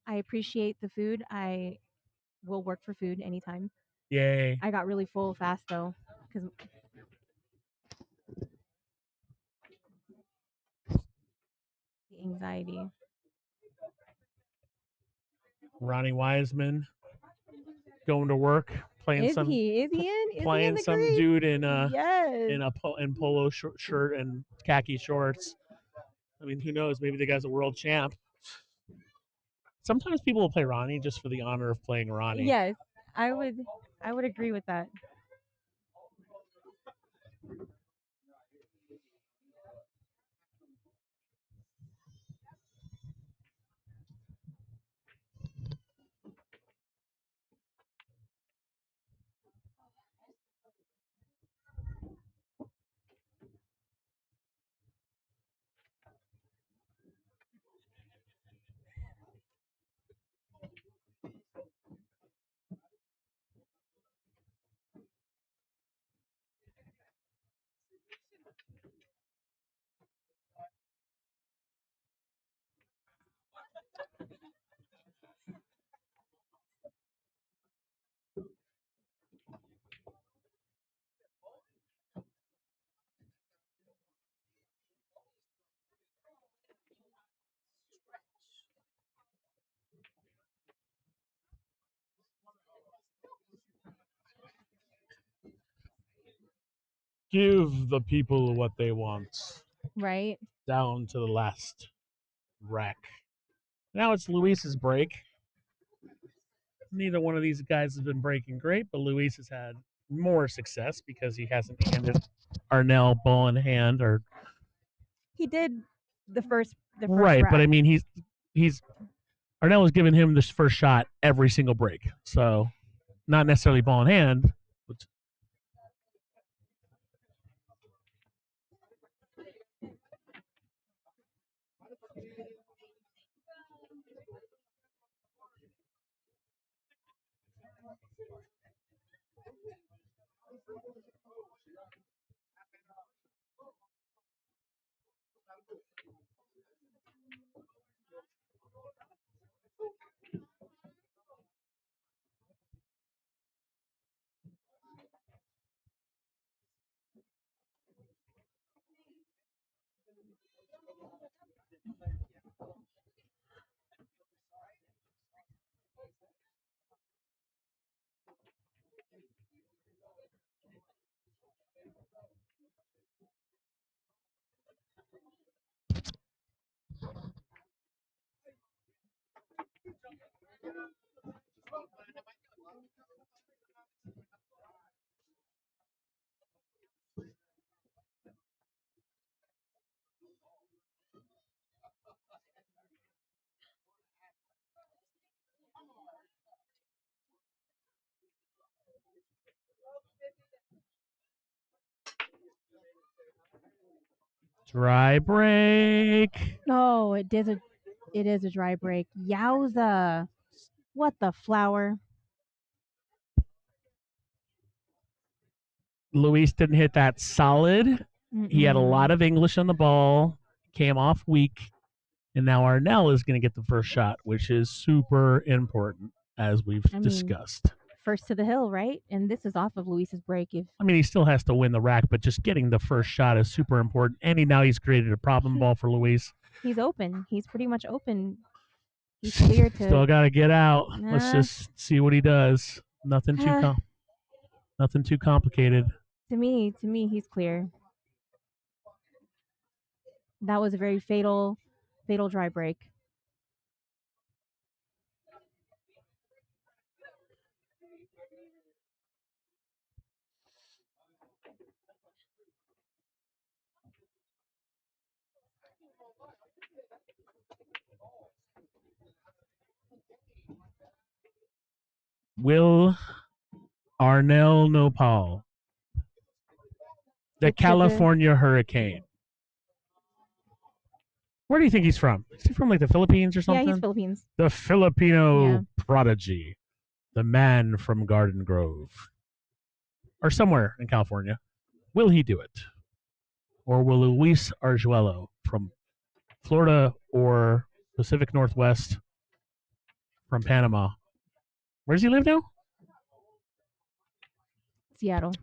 I appreciate the food. I will work for food anytime. Yay. I got really full fast though, because the anxiety. Ronnie Wiseman going to work, playing Is some he in? Is he in playing the some grid? dude in Yes. in polo shirt and khaki shorts. I mean, who knows? Maybe the guy's a world champ. Sometimes people will play Ronnie just for the honor of playing Ronnie. Yes, I would agree with that. Give the people what they want. Right? Down to the last rack. Now it's Luis's break. Neither one of these guys has been breaking great, but Luis has had more success because he hasn't handed Arnell ball in hand or He did the first right. rack. But I mean, he's Arnell has given him this first shot every single break, so not necessarily ball in hand. But dry break. No, it is a dry break. Yowza. What the flower? Luis didn't hit that solid. He had a Mm-mm. lot of English on the ball, came off weak, and now Arnell is going to get the first shot, which is super important, as we've I mean- discussed. First to the hill, right? And this is off of Luis's break. If I mean, he still has to win the rack, but just getting the first shot is super important. And he's created a problem ball for Luis. he's open, he's pretty much open. He's clear to. Still got to get out. Let's Nah. just see what he does. Nothing too complicated. To me, he's clear. That was a very fatal dry break. Will Arnell Nopal, the Get to the- California Hurricane. Where do you think he's from? Is he from like the Philippines or something? Yeah, he's Philippines. The Filipino Yeah. prodigy, the man from Garden Grove, or somewhere in California. Will he do it? Or will Luis Arguello from Florida or Pacific Northwest from Panama? Where does he live now? Seattle.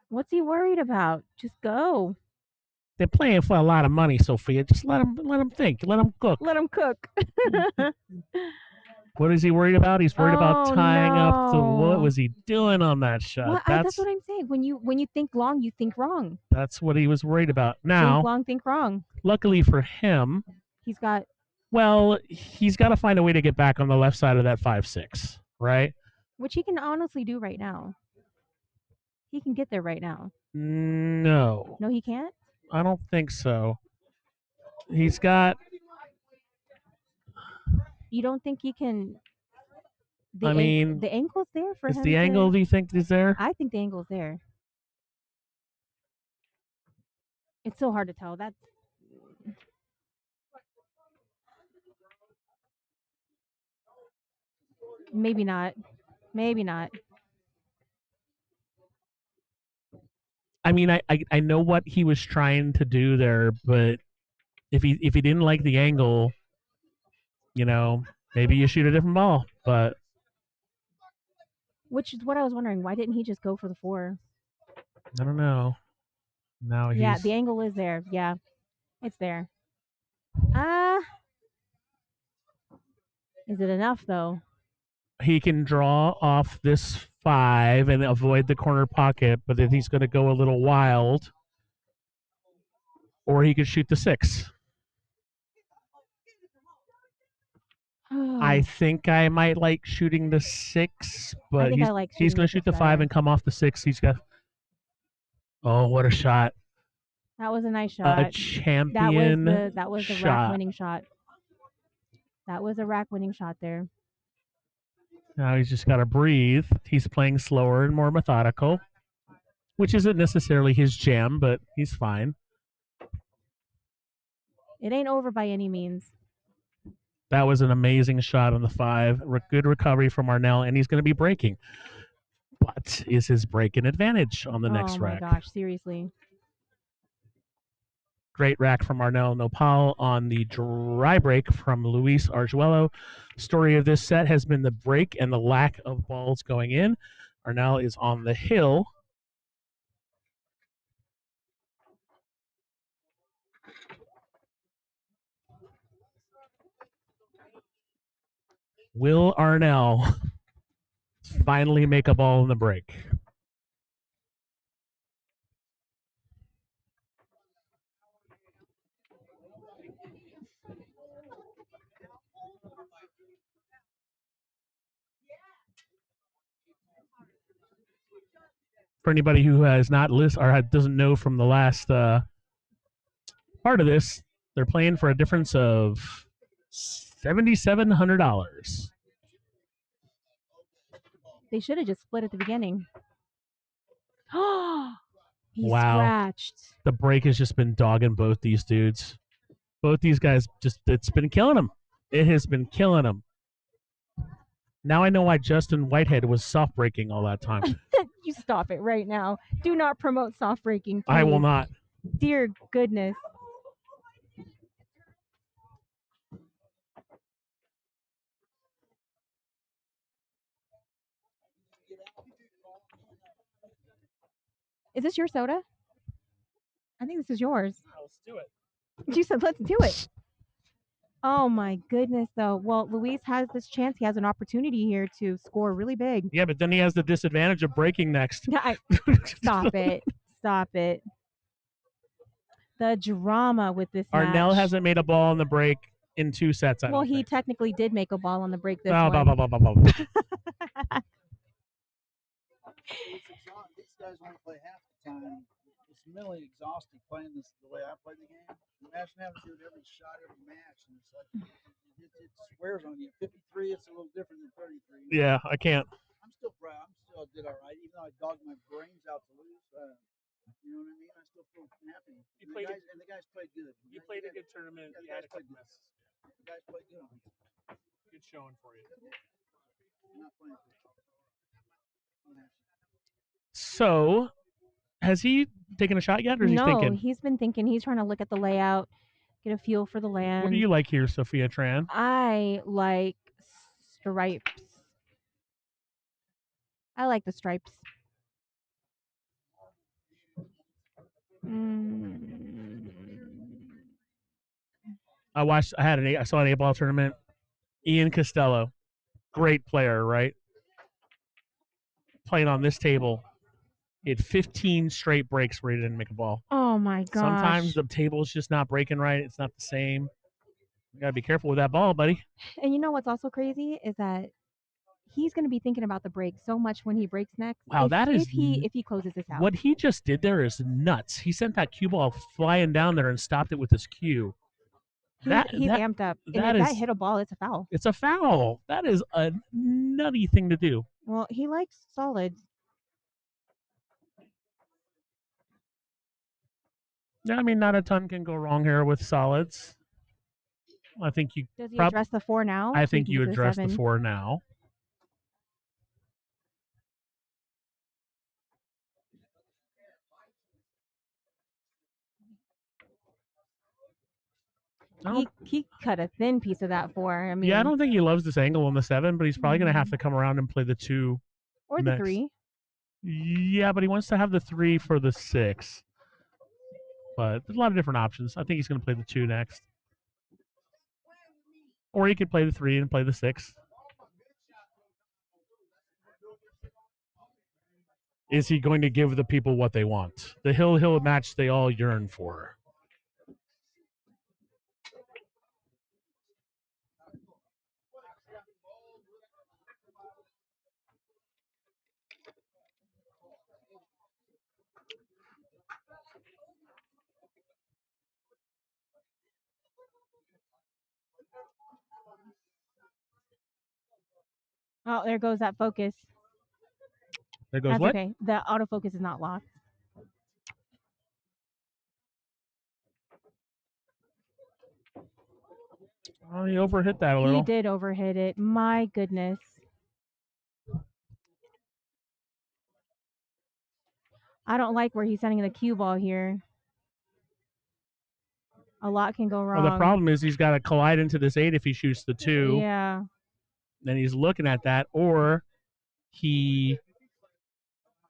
What's he worried about? Just go. They're playing for a lot of money, Sophia. Just let him think. Let him cook. Let him cook. What is he worried about? He's worried about Oh, tying up the. What no. was he doing on that shot? Well, that's what I'm saying. When you think long, you think wrong. That's what he was worried about. Think Now, long, think wrong. luckily for him, He's got well, he's got to find a way to get back on the left side of that 5-6, right? which he can honestly do right now. He can get there right now. No, No, he can't. I don't think so. He's got. You don't think he can? I mean, the angle's there for Is him. the angle, do you think, is there? I think the angle's there. It's so hard to tell. That's maybe not. Maybe not. I mean, I know what he was trying to do there, but if he didn't like the angle, maybe you shoot a different ball. But Which is what I was wondering. Why didn't he just go for the 4? I don't know. Now Yeah, he's the angle is there. Yeah, it's there. Is it enough though? he can draw off this 5 and avoid the corner pocket, but if he's going to go a little wild, or he could shoot the 6. I think I might like shooting the 6, but think I like he's shooting going the to shoot 6 the 5 better. and come off the 6. He's got. Oh, what a shot! That was a nice A shot. champion That was the shot. rack winning shot. That was a rack winning shot there. Now he's just got to breathe. He's playing slower and more methodical, which isn't necessarily his jam, but he's fine. It ain't over by any means. That was an amazing shot on the 5. Good recovery from Arnell, and he's going to be breaking. But is his break an advantage on the next rack? Oh my gosh, seriously. Great rack from Arnell Nopal on the dry break from Luis Arguello. Story of this set has been the break and the lack of balls going in. Arnell is on the hill. Will Arnell finally make a ball in the break? For anybody who has not listened or doesn't know from the last part of this, they're playing for a difference of $7,700. They should have just split at the beginning. He Wow. scratched. The break has just been dogging both these dudes. Both these guys it's been killing them. It has been killing them. Now I know why Justin Whitehead was soft breaking all that time. You stop it right now. Do not promote soft breaking, please. I will not. Dear goodness. Is this your soda? I think this is yours. Let's do it. You said let's do it. Oh my goodness, though. Well, Luis has this chance. He has an opportunity here to score really big. Yeah, but then he has the disadvantage of breaking next. Stop it. Stop it. The drama with this Arnell match. hasn't made a ball in the break in 2 sets. Well, he think. technically did make a ball on the break this Bah, one. bah, bah, bah, bah, bah. These guys won't play half the time. It's mentally exhausting playing this the way I play the game. Imagine having to do it every shot, every match, and it's like it swears on you. 53, it's a little different than 33. Yeah, I can't. I'm still proud. I did all right, even though I dogged my brains out to lose. You know what I mean? I still feel happy. And the guys played good. You played a good tournament. Yeah, You had a couple good. misses. The guys played good. Good showing for you. I'm not playing for it. So, has he taken a shot yet, or is he No, thinking? he's been thinking. He's trying to look at the layout, get a feel for the land. What do you like here, Sophia Tran? I like stripes. I like the stripes. I saw an 8-ball tournament. Ian Costello, great player, right? Playing on this table. He had 15 straight breaks where he didn't make a ball. Oh my gosh. Sometimes the table's just not breaking right. It's not the same. You gotta be careful with that ball, buddy. And you know what's also crazy is that he's going to be thinking about the break so much when he breaks next. Wow, if he closes this out. What he just did there is nuts. He sent that cue ball flying down there and stopped it with his cue. He's amped up. And if that hit a ball, it's a foul. It's a foul. That is a nutty thing to do. Well, he likes solids. Yeah, I mean, not a ton can go wrong here with solids. I think you. Does he address the 4 now? I think you address the 7? 4 now. He cut a thin piece of that 4. I mean, yeah, I don't think he loves this angle on the 7, but he's probably going to have to come around and play the 2 or next. the 3. Yeah, but he wants to have the 3 for the 6. But there's a lot of different options. I think he's going to play the 2 next. Or he could play the 3 and play the 6. Is he going to give the people what they want? The Hill match they all yearn for. Oh, there goes that focus. There goes That's what? okay. The autofocus is not locked. Oh, he overhit that a little. He did overhit it. My goodness. I don't like where he's sending the cue ball here. A lot can go wrong. Well, the problem is he's got to collide into this 8 if he shoots the 2. Yeah. Then he's looking at that, or he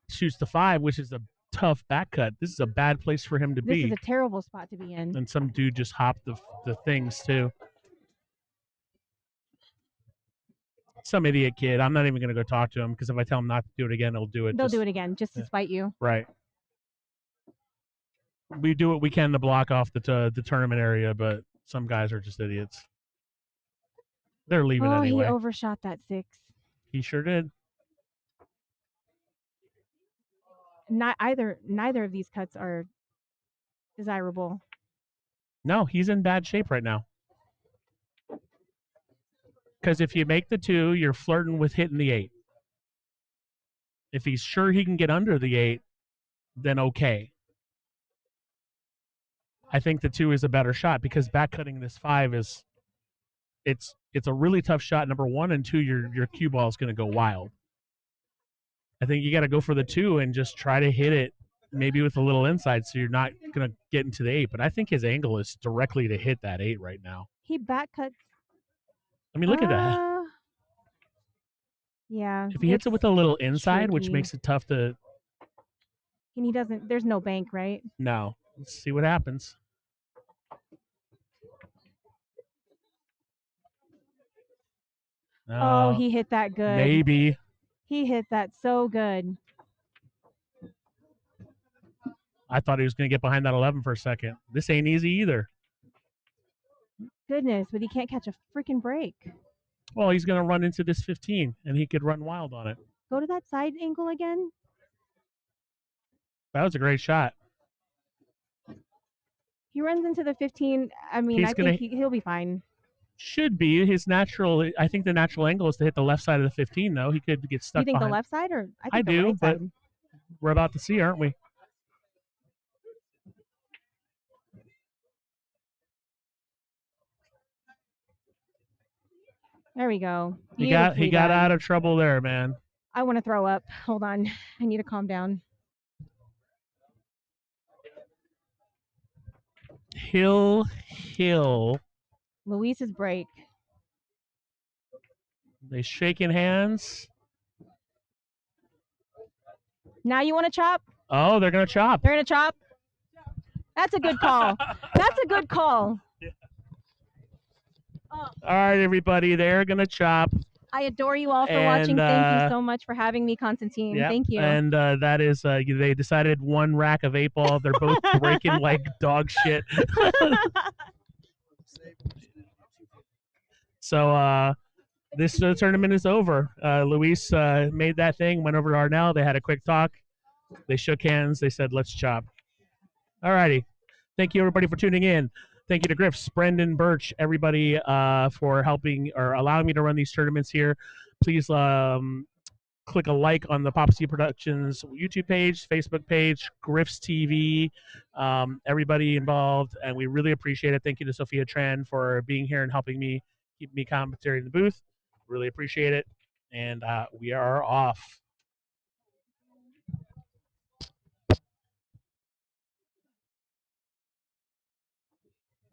shoots the 5, which is a tough back cut. This is a bad place for him to be. This is a terrible spot to be in. And some dude just hopped the things too. Some idiot kid. I'm not even going to go talk to him because if I tell him not to do it again, he'll do it. They'll do it again just to spite you. Right. We do what we can to block off the tournament area, but some guys are just idiots. They're leaving anyway. He overshot that 6. He sure did. Neither of these cuts are desirable. No, he's in bad shape right now. Because if you make the 2, you're flirting with hitting the 8. If he's sure he can get under the 8, then okay. I think the 2 is a better shot because back cutting this 5 is it's a really tough shot. Number 1 and 2, your cue ball is going to go wild. I think you got to go for the 2 and just try to hit it maybe with a little inside so you're not going to get into the 8. But I think his angle is directly to hit that 8 right now. He back cuts. I mean, look at that. Yeah. If he hits it with a little inside, which tricky. makes it tough to. And he doesn't. There's no bank, right? No. Let's see what happens. Oh, he hit that good. Maybe. He hit that so good. I thought he was going to get behind that 11 for a second. This ain't easy either. Goodness, but he can't catch a freaking break. Well, he's going to run into this 15, and he could run wild on it. Go to that side angle again. That was a great shot. He runs into the 15. I mean, I think he'll be fine. Should be his natural. I think the natural angle is to hit the left side of the 15. Though he could get stuck. You think behind. the left side, or I the do, right but side. We're about to see, aren't we? There we go. He got out of trouble there, man. I want to throw up. Hold on. I need to calm down. Hill. Luis's break. They shaking hands. Now you want to chop? Oh, they're going to chop. They're going to chop? That's a good call. That's a good call. Yeah. All right, everybody. They're going to chop. I adore you all for watching. Thank you so much for having me, Constantine. Yep. Thank you. And that is, they decided 1 rack of 8-ball. They're both breaking like dog shit. So this tournament is over. Luis made that thing, went over to Arnell. They had a quick talk. They shook hands. They said, let's chop. All righty. Thank you, everybody, for tuning in. Thank you to Griff, Brendan, Birch, everybody for helping or allowing me to run these tournaments here. Please click a like on the Pop C Productions YouTube page, Facebook page, Griff's TV, everybody involved, and we really appreciate it. Thank you to Sophia Tran for being here and helping me keep me commentary in the booth. Really appreciate it, and we are off.